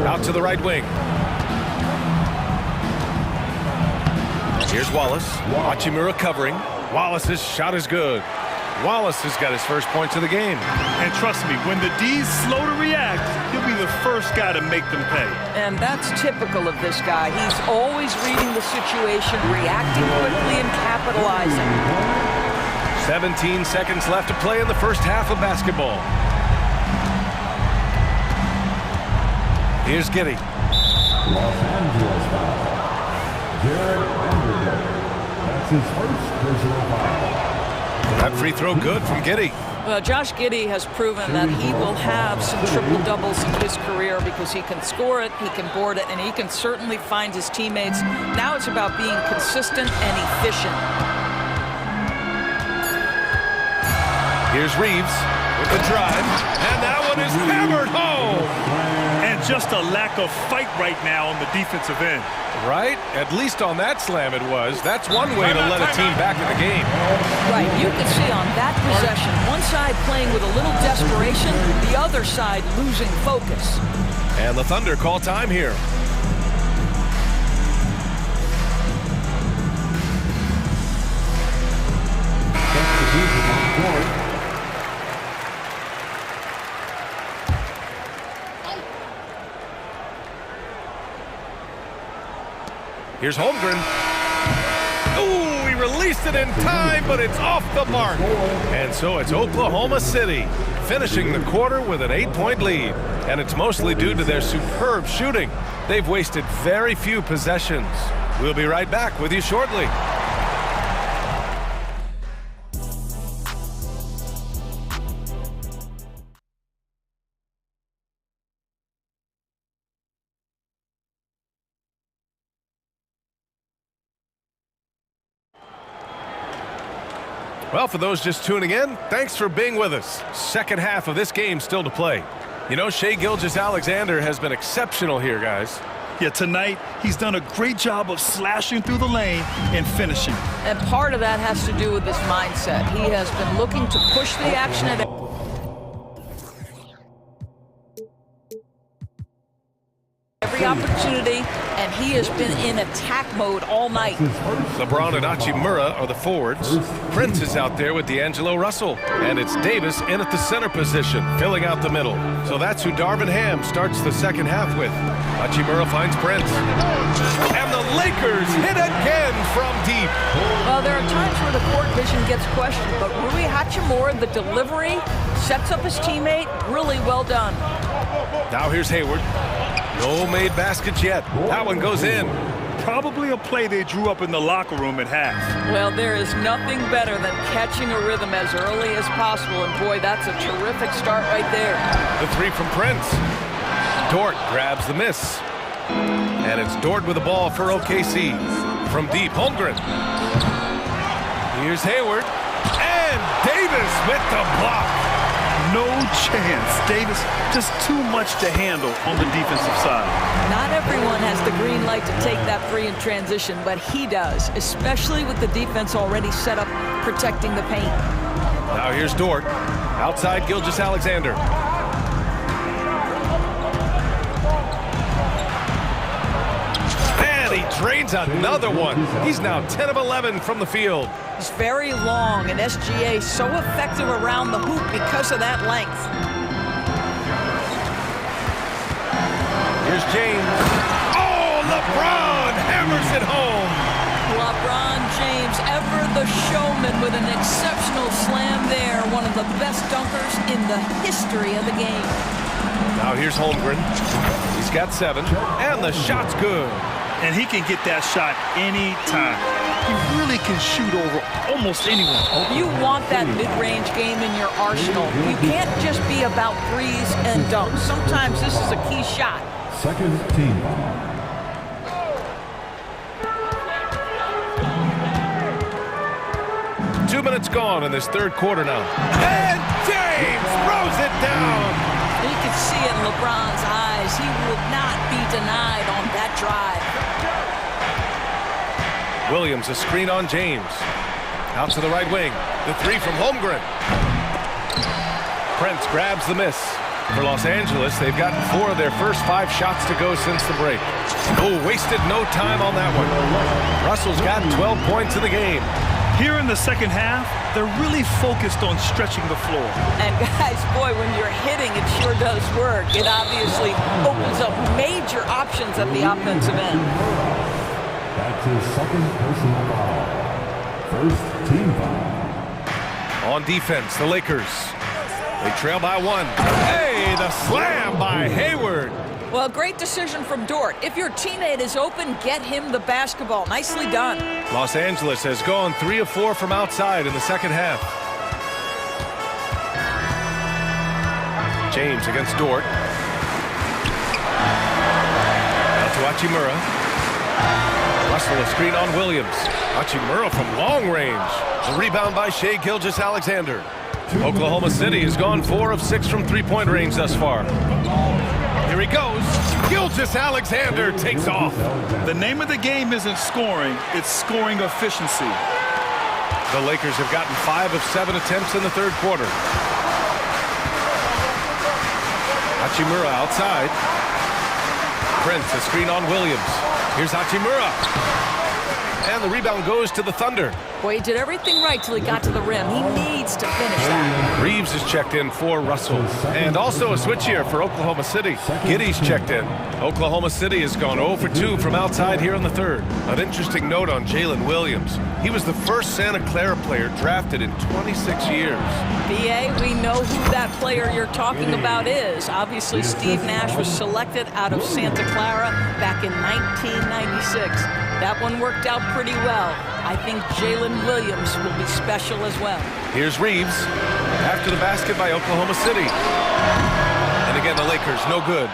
Out to the right wing. Here's Wallace. Hachimura covering. Wallace's shot is good. Wallace has got his first points of the game. And trust me, when the D's slow to react, he'll be the first guy to make them pay. And that's typical of this guy. He's always reading the situation, reacting quickly and capitalizing. 17 seconds left to play in the first half of basketball. Here's Giddey. Los Angeles foul. Jared Vanderbilt. That's his first personal foul. That free throw good from Giddey. Well, Josh Giddey has proven that he will have some triple-doubles in his career because he can score it, he can board it, and he can certainly find his teammates. Now it's about being consistent and efficient. Here's Reeves with the drive, and that one is hammered home. And just a lack of fight right now on the defensive end. Right? At least on that slam it was. That's one way to let a team back in the game. Right, you can see on that possession, one side playing with a little desperation, the other side losing focus. And the Thunder call time here. Here's Holmgren. Ooh, he released it in time, but it's off the mark. And so it's Oklahoma City finishing the quarter with an 8-point lead. And it's mostly due to their superb shooting. They've wasted very few possessions. We'll be right back with you shortly. Well, for those just tuning in, thanks for being with us. Second half of this game still to play. You know, Shai Gilgeous-Alexander has been exceptional here, guys. Yeah, tonight he's done a great job of slashing through the lane and finishing. And part of that has to do with his mindset. He has been looking to push the action at every opportunity, and he has been in attack mode all night. LeBron and Hachimura are the forwards. Prince is out there with D'Angelo Russell. And it's Davis in at the center position, filling out the middle. So that's who Darvin Ham starts the second half with. Hachimura finds Prince. And the Lakers hit again from deep. Well, there are times where the court vision gets questioned, but Rui Hachimura, the delivery, sets up his teammate. Really well done. Now here's Hayward. No made baskets yet. That one goes in. Probably a play they drew up in the locker room at half. Well, there is nothing better than catching a rhythm as early as possible, and boy, that's a terrific start right there. The three from Prince. Dort grabs the miss. And it's Dort with the ball for OKC. From deep, Holmgren. Here's Hayward. And Davis with the block. No chance. Davis just too much to handle on the defensive side. Not everyone has the green light to take that three in transition, but he does, especially with the defense already set up protecting the paint. Now here's Dort. Outside Gilgeous-Alexander. And he drains another one. He's now 10 of 11 from the field. He's very long, and SGA so effective around the hoop because of that length. Here's James. Oh, LeBron hammers it home. LeBron James, ever the showman with an exceptional slam there. One of the best dunkers in the history of the game. Now here's Holmgren. He's got 7, and the shot's good. And he can get that shot anytime. He really can shoot over almost anyone. You want that mid-range game in your arsenal. You can't just be about threes and dunks. Sometimes this is a key shot. Second team foul. Two minutes gone in this third quarter now. And James throws it down. You can see it in LeBron's eyes. He will not be denied on that drive. Williams, a screen on James. Out to the right wing. The three from Holmgren. Prince grabs the miss. For Los Angeles, they've gotten 4 of their first 5 shots to go since the break. Oh, wasted no time on that one. Russell's got 12 points in the game. Here in the second half, they're really focused on stretching the floor. And guys, boy, when you're hitting, it sure does work. It obviously opens up major options at the offensive end. That's his second personal foul. First team foul. On defense, the Lakers. They trail by 1. Hey, the slam by Hayward. Well, great decision from Dort. If your teammate is open, get him the basketball. Nicely done. Los Angeles has gone 3 of 4 from outside in the second half. James against Dort. Out to Hachimura. Russell, a screen on Williams. Hachimura from long range. The rebound by Shai Gilgeous-Alexander. Oklahoma City has gone 4 of 6 from three-point range thus far. Here he goes. Gilgeous-Alexander takes off. The name of the game isn't scoring, it's scoring efficiency. The Lakers have gotten 5 of 7 attempts in the third quarter. Hachimura outside. Prince, a screen on Williams. Here's Hachimura. And the rebound goes to the Thunder. Boy, he did everything right till he got to the rim. He needs to finish that. Reeves is checked in for Russell. And also a switch here for Oklahoma City. Giddey's checked in. Oklahoma City has gone 0 for 2 from outside here in the third. An interesting note on Jalen Williams. He was the first Santa Clara player drafted in 26 years. BA, we know who that player you're talking about is. Obviously, Steve Nash was selected out of Santa Clara back in 1996. That one worked out pretty well. I think Jalen Williams will be special as well. Here's Reeves after the basket by Oklahoma City. And again, the Lakers, no good.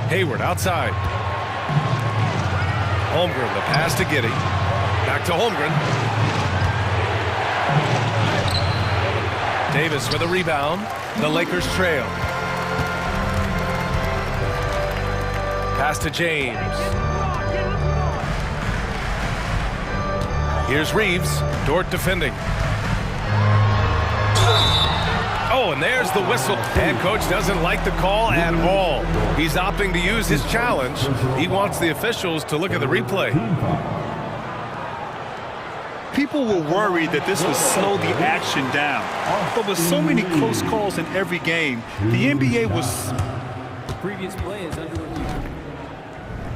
Hayward outside. Holmgren, the pass to Giddey. Back to Holmgren. Davis with a rebound. The Lakers trail. Pass to James. Here's Reeves. Dort defending. Oh, and there's the whistle. Head coach doesn't like the call at all. He's opting to use his challenge. He wants the officials to look at the replay. People were worried that this would slow the action down. But with so many close calls in every game, the NBA was... The previous play is under review.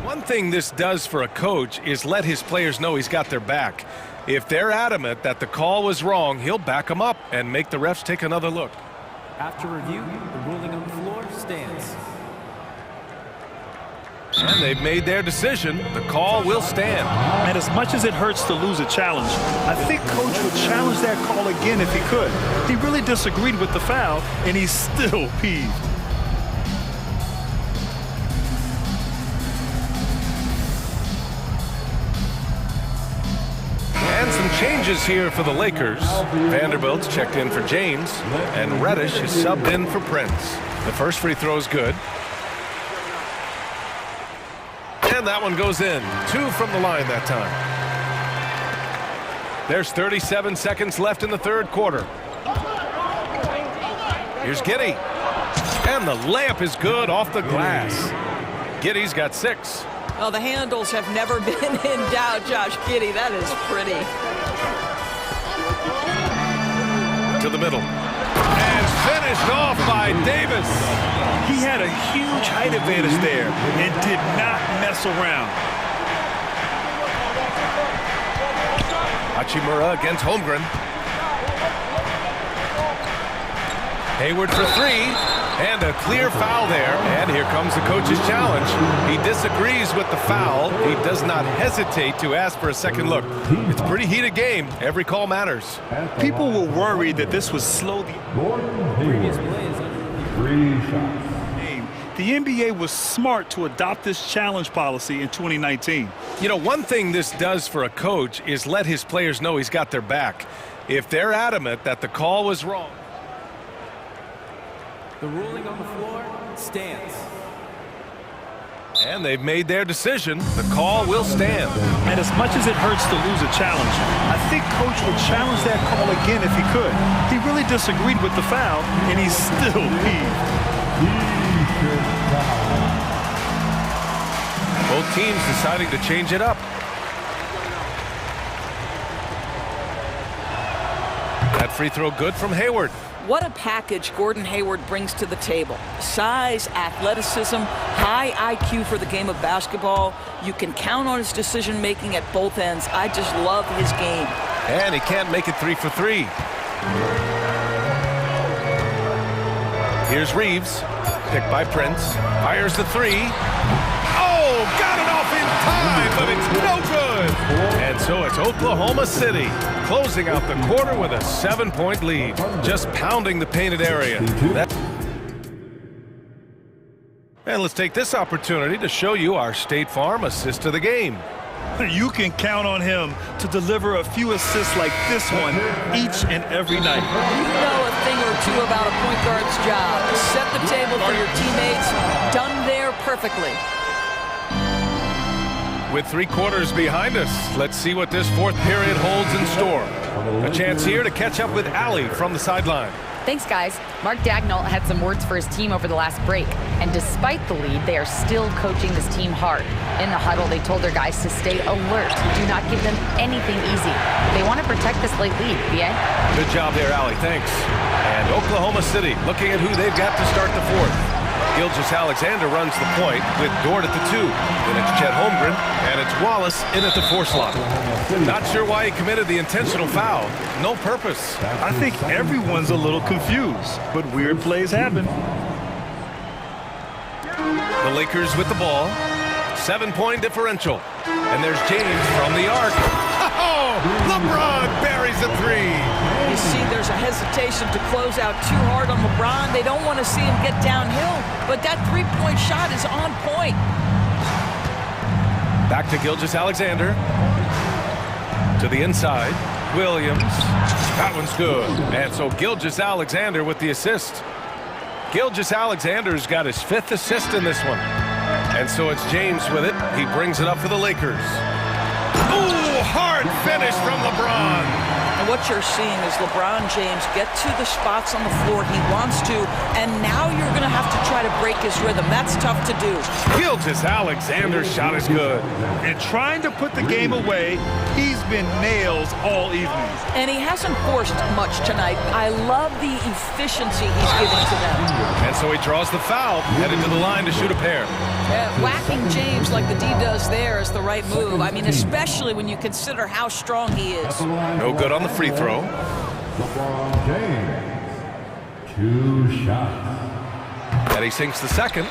One thing this does for a coach is let his players know he's got their back. If they're adamant that the call was wrong, he'll back them up and make the refs take another look. After review, the ruling on the floor stands. And they've made their decision. The call will stand. And as much as it hurts to lose a challenge, I think Coach would challenge that call again if he could. He really disagreed with the foul, and he's still peeved. And some changes here for the Lakers. Vanderbilt's checked in for James, and Reddish is subbed in for Prince. The first free throw is good. And that one goes in. 2 from the line that time. There's 37 seconds left in the third quarter. Here's Giddey. And the layup is good off the glass. Giddey's got 6. Well, the handles have never been in doubt, Josh Giddey. That is pretty. To the middle. And finished off by Davis. He had a huge height advantage there and did not mess around. Hachimura against Holmgren. Hayward for 3. And a clear foul there. And here comes the coach's challenge. He disagrees with the foul. He does not hesitate to ask for a second look. It's a pretty heated game. Every call matters. People were worried that this would slow the... Previous play is under review. 3 shots. The NBA was smart to adopt this challenge policy in 2019. You know, one thing this does for a coach is let his players know he's got their back. If they're adamant that the call was wrong. The ruling on the floor stands. And they've made their decision. The call will stand. And as much as it hurts to lose a challenge, I think Coach would challenge that call again if he could. He really disagreed with the foul, and he's still peeved. Both teams deciding to change it up. That free throw good from Hayward. What a package Gordon Hayward brings to the table. Size, athleticism, high IQ for the game of basketball. You can count on his decision-making at both ends. I just love his game. And he can't make it 3 for 3. Here's Reeves. Picked by Prince. Fires the 3. Oh, got it off in time, but it's no good. And so it's Oklahoma City closing out the quarter with a 7-point lead. Just pounding the painted area. And let's take this opportunity to show you our State Farm assist of the game. You can count on him to deliver a few assists like this one each and every night. You know a thing or two about a point guard's job. Set the table for your teammates. Done there perfectly. With 3 quarters behind us, let's see what this 4th period holds in store. A chance here to catch up with Allie from the sideline. Thanks, guys. Mark Dagnall had some words for his team over the last break, and despite the lead, they are still coaching this team hard. In the huddle, they told their guys to stay alert. Do not give them anything easy. They want to protect this late lead, BA. Good job there, Allie. Thanks. And Oklahoma City looking at who they've got to start the 4th. Gilgeous-Alexander runs the point with Dort at the 2. Then it's Chet Holmgren, and it's Wallace in at the 4 slot. Not sure why he committed the intentional foul. No purpose. I think everyone's a little confused, but weird plays happen. The Lakers with the ball. 7-point differential. And there's James from the arc. Oh, LeBron buries a 3. You see, there's a hesitation to close out too hard on LeBron. They don't want to see him get downhill, but that 3-point shot is on point. Back to Gilgeous-Alexander. To the inside. Williams. That one's good. And so Gilgeous-Alexander with the assist. Gilgeous-Alexander's got his 5th assist in this one. And so it's James with it. He brings it up for the Lakers. Ooh, hard finish from LeBron. And what you're seeing is LeBron James get to the spots on the floor he wants to, and now you're going to have to try to break his rhythm. That's tough to do. Gilgeous-Alexander's shot is good. And trying to put the game away, he's been nails all evening. And he hasn't forced much tonight. I love the efficiency he's giving to them. And so he draws the foul, headed to the line to shoot a pair. Whacking James like the D does there is the right move. I mean, especially when you consider how strong he is. No good on the free throw. LeBron James, 2 shots. And he sinks the 2nd.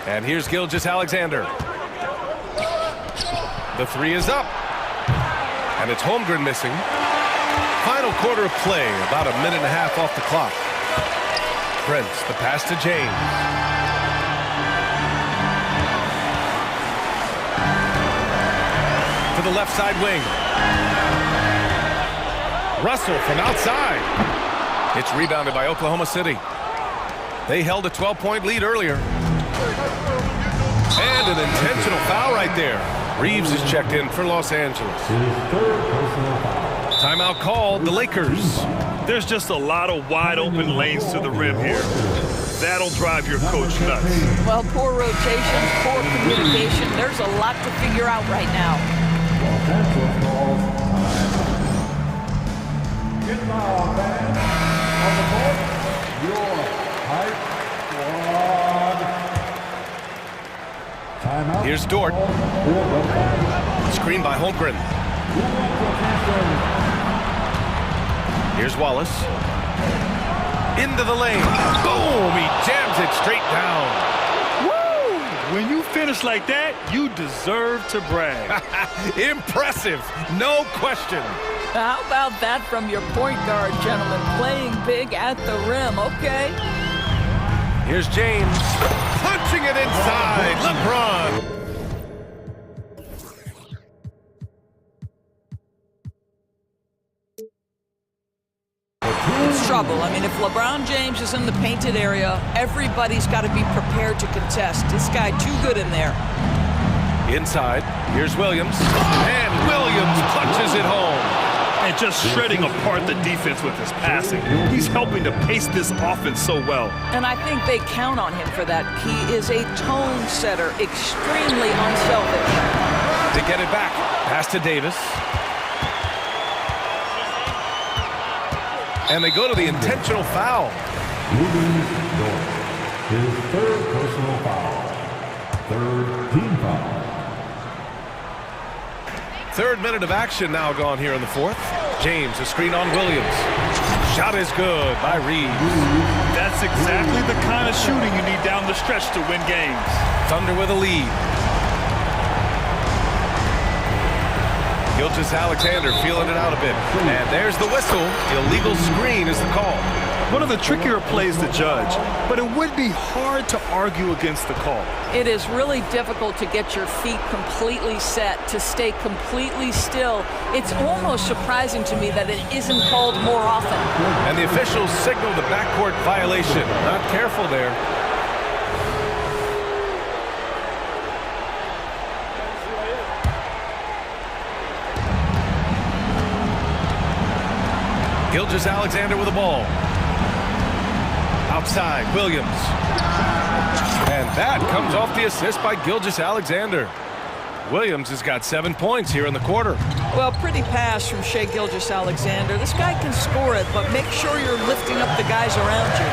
And here's Gilgeous-Alexander. The 3 is up. And it's Holmgren missing. Final quarter of play, about a minute and a half off the clock. Prince, the pass to James. To the left side wing. Russell from outside. It's rebounded by Oklahoma City. They held a 12-point lead earlier. And an intentional foul right there. Reeves is checked in for Los Angeles. Timeout called, the Lakers. There's just a lot of wide open lanes to the rim here. That'll drive your coach nuts. Well, poor rotations, poor communication. There's a lot to figure out right now. Get now, man. On the board, your hype squad. Timeout. Here's Dort. Screen by Holmgren. Here's Wallace. Into the lane. Boom! He jams it straight down. Woo! When you finish like that, you deserve to brag. Impressive. No question. How about that from your point guard, gentlemen? Playing big at the rim, okay? Here's James. Punching it inside. LeBron. It's trouble. I mean, if LeBron James is in the painted area, everybody's got to be prepared to contest. This guy too good in there. Inside, here's Williams. And Williams punches it home. And just shredding apart the defense with his passing. He's helping to pace this offense so well. And I think they count on him for that. He is a tone setter, extremely unselfish. They get it back. Pass to Davis. And they go to the intentional foul. His 3rd personal foul. 3rd team foul. 3rd minute of action now gone here in the 4th. James, a screen on Williams. Shot is good by Reeves. That's exactly the kind of shooting you need down the stretch to win games. Thunder with a lead. Gilgeous-Alexander feeling it out a bit. And there's the whistle. Illegal screen is the call. One of the trickier plays to judge, but it would be hard to argue against the call. It is really difficult to get your feet completely set, to stay completely still. It's almost surprising to me that it isn't called more often. And the officials signal the backcourt violation. Not careful there. Gilgeous-Alexander with the ball. Outside, Williams. And that comes off the assist by Gilgeous-Alexander. Williams has got 7 points here in the quarter. Well, pretty pass from Shai Gilgeous-Alexander. This guy can score it, but make sure you're lifting up the guys around you.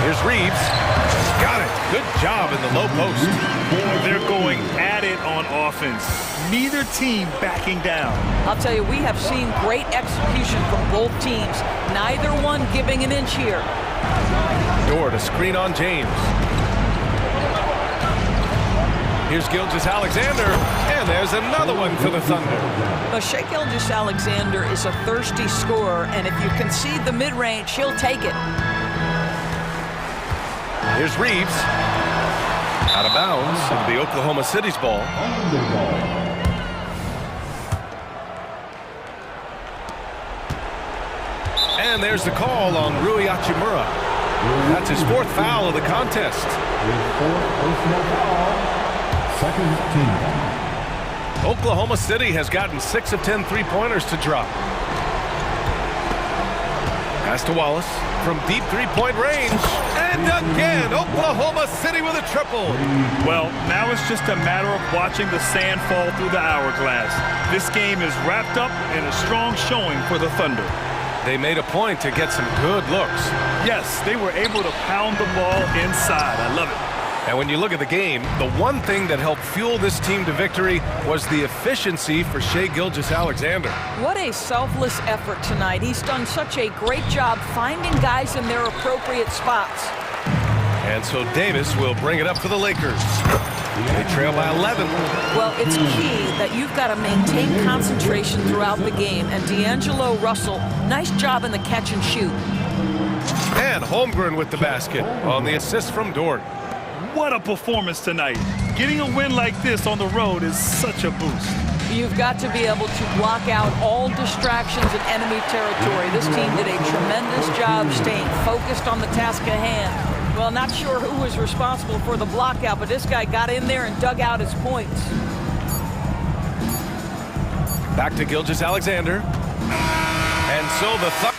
Here's Reeves. Got it. Good job in the low post. They're going at it on offense. Neither team backing down. I'll tell you, we have seen great execution from both teams. Neither one giving an inch here. Dort to screen on James. Here's Gilgeous-Alexander, and there's another one for the Thunder. But Shai Gilgeous-Alexander is a thirsty scorer, and if you concede the mid-range, he'll take it. Here's Reeves. Out of bounds into the Oklahoma City's ball. And there's the call on Rui Hachimura. That's his 4th foul of the contest. Second team. Oklahoma City has gotten 6 of 10 three-pointers to drop. Pass to Wallace from deep three-point range. And again, Oklahoma City with a triple. Well, now it's just a matter of watching the sand fall through the hourglass. This game is wrapped up in a strong showing for the Thunder. They made a point to get some good looks. Yes, they were able to pound the ball inside. I love it. And when you look at the game, the one thing that helped fuel this team to victory was the efficiency for Shai Gilgeous-Alexander. What a selfless effort tonight. He's done such a great job finding guys in their appropriate spots. And so Davis will bring it up for the Lakers. They trail by 11. Well, it's key that you've got to maintain concentration throughout the game. And D'Angelo Russell, nice job in the catch and shoot. And Holmgren with the basket on the assist from Dort. What a performance tonight. Getting a win like this on the road is such a boost. You've got to be able to block out all distractions in enemy territory. This team did a tremendous job staying focused on the task at hand. Well, not sure who was responsible for the blockout, but this guy got in there and dug out his points. Back to Gilgeous-Alexander. And so the Thunder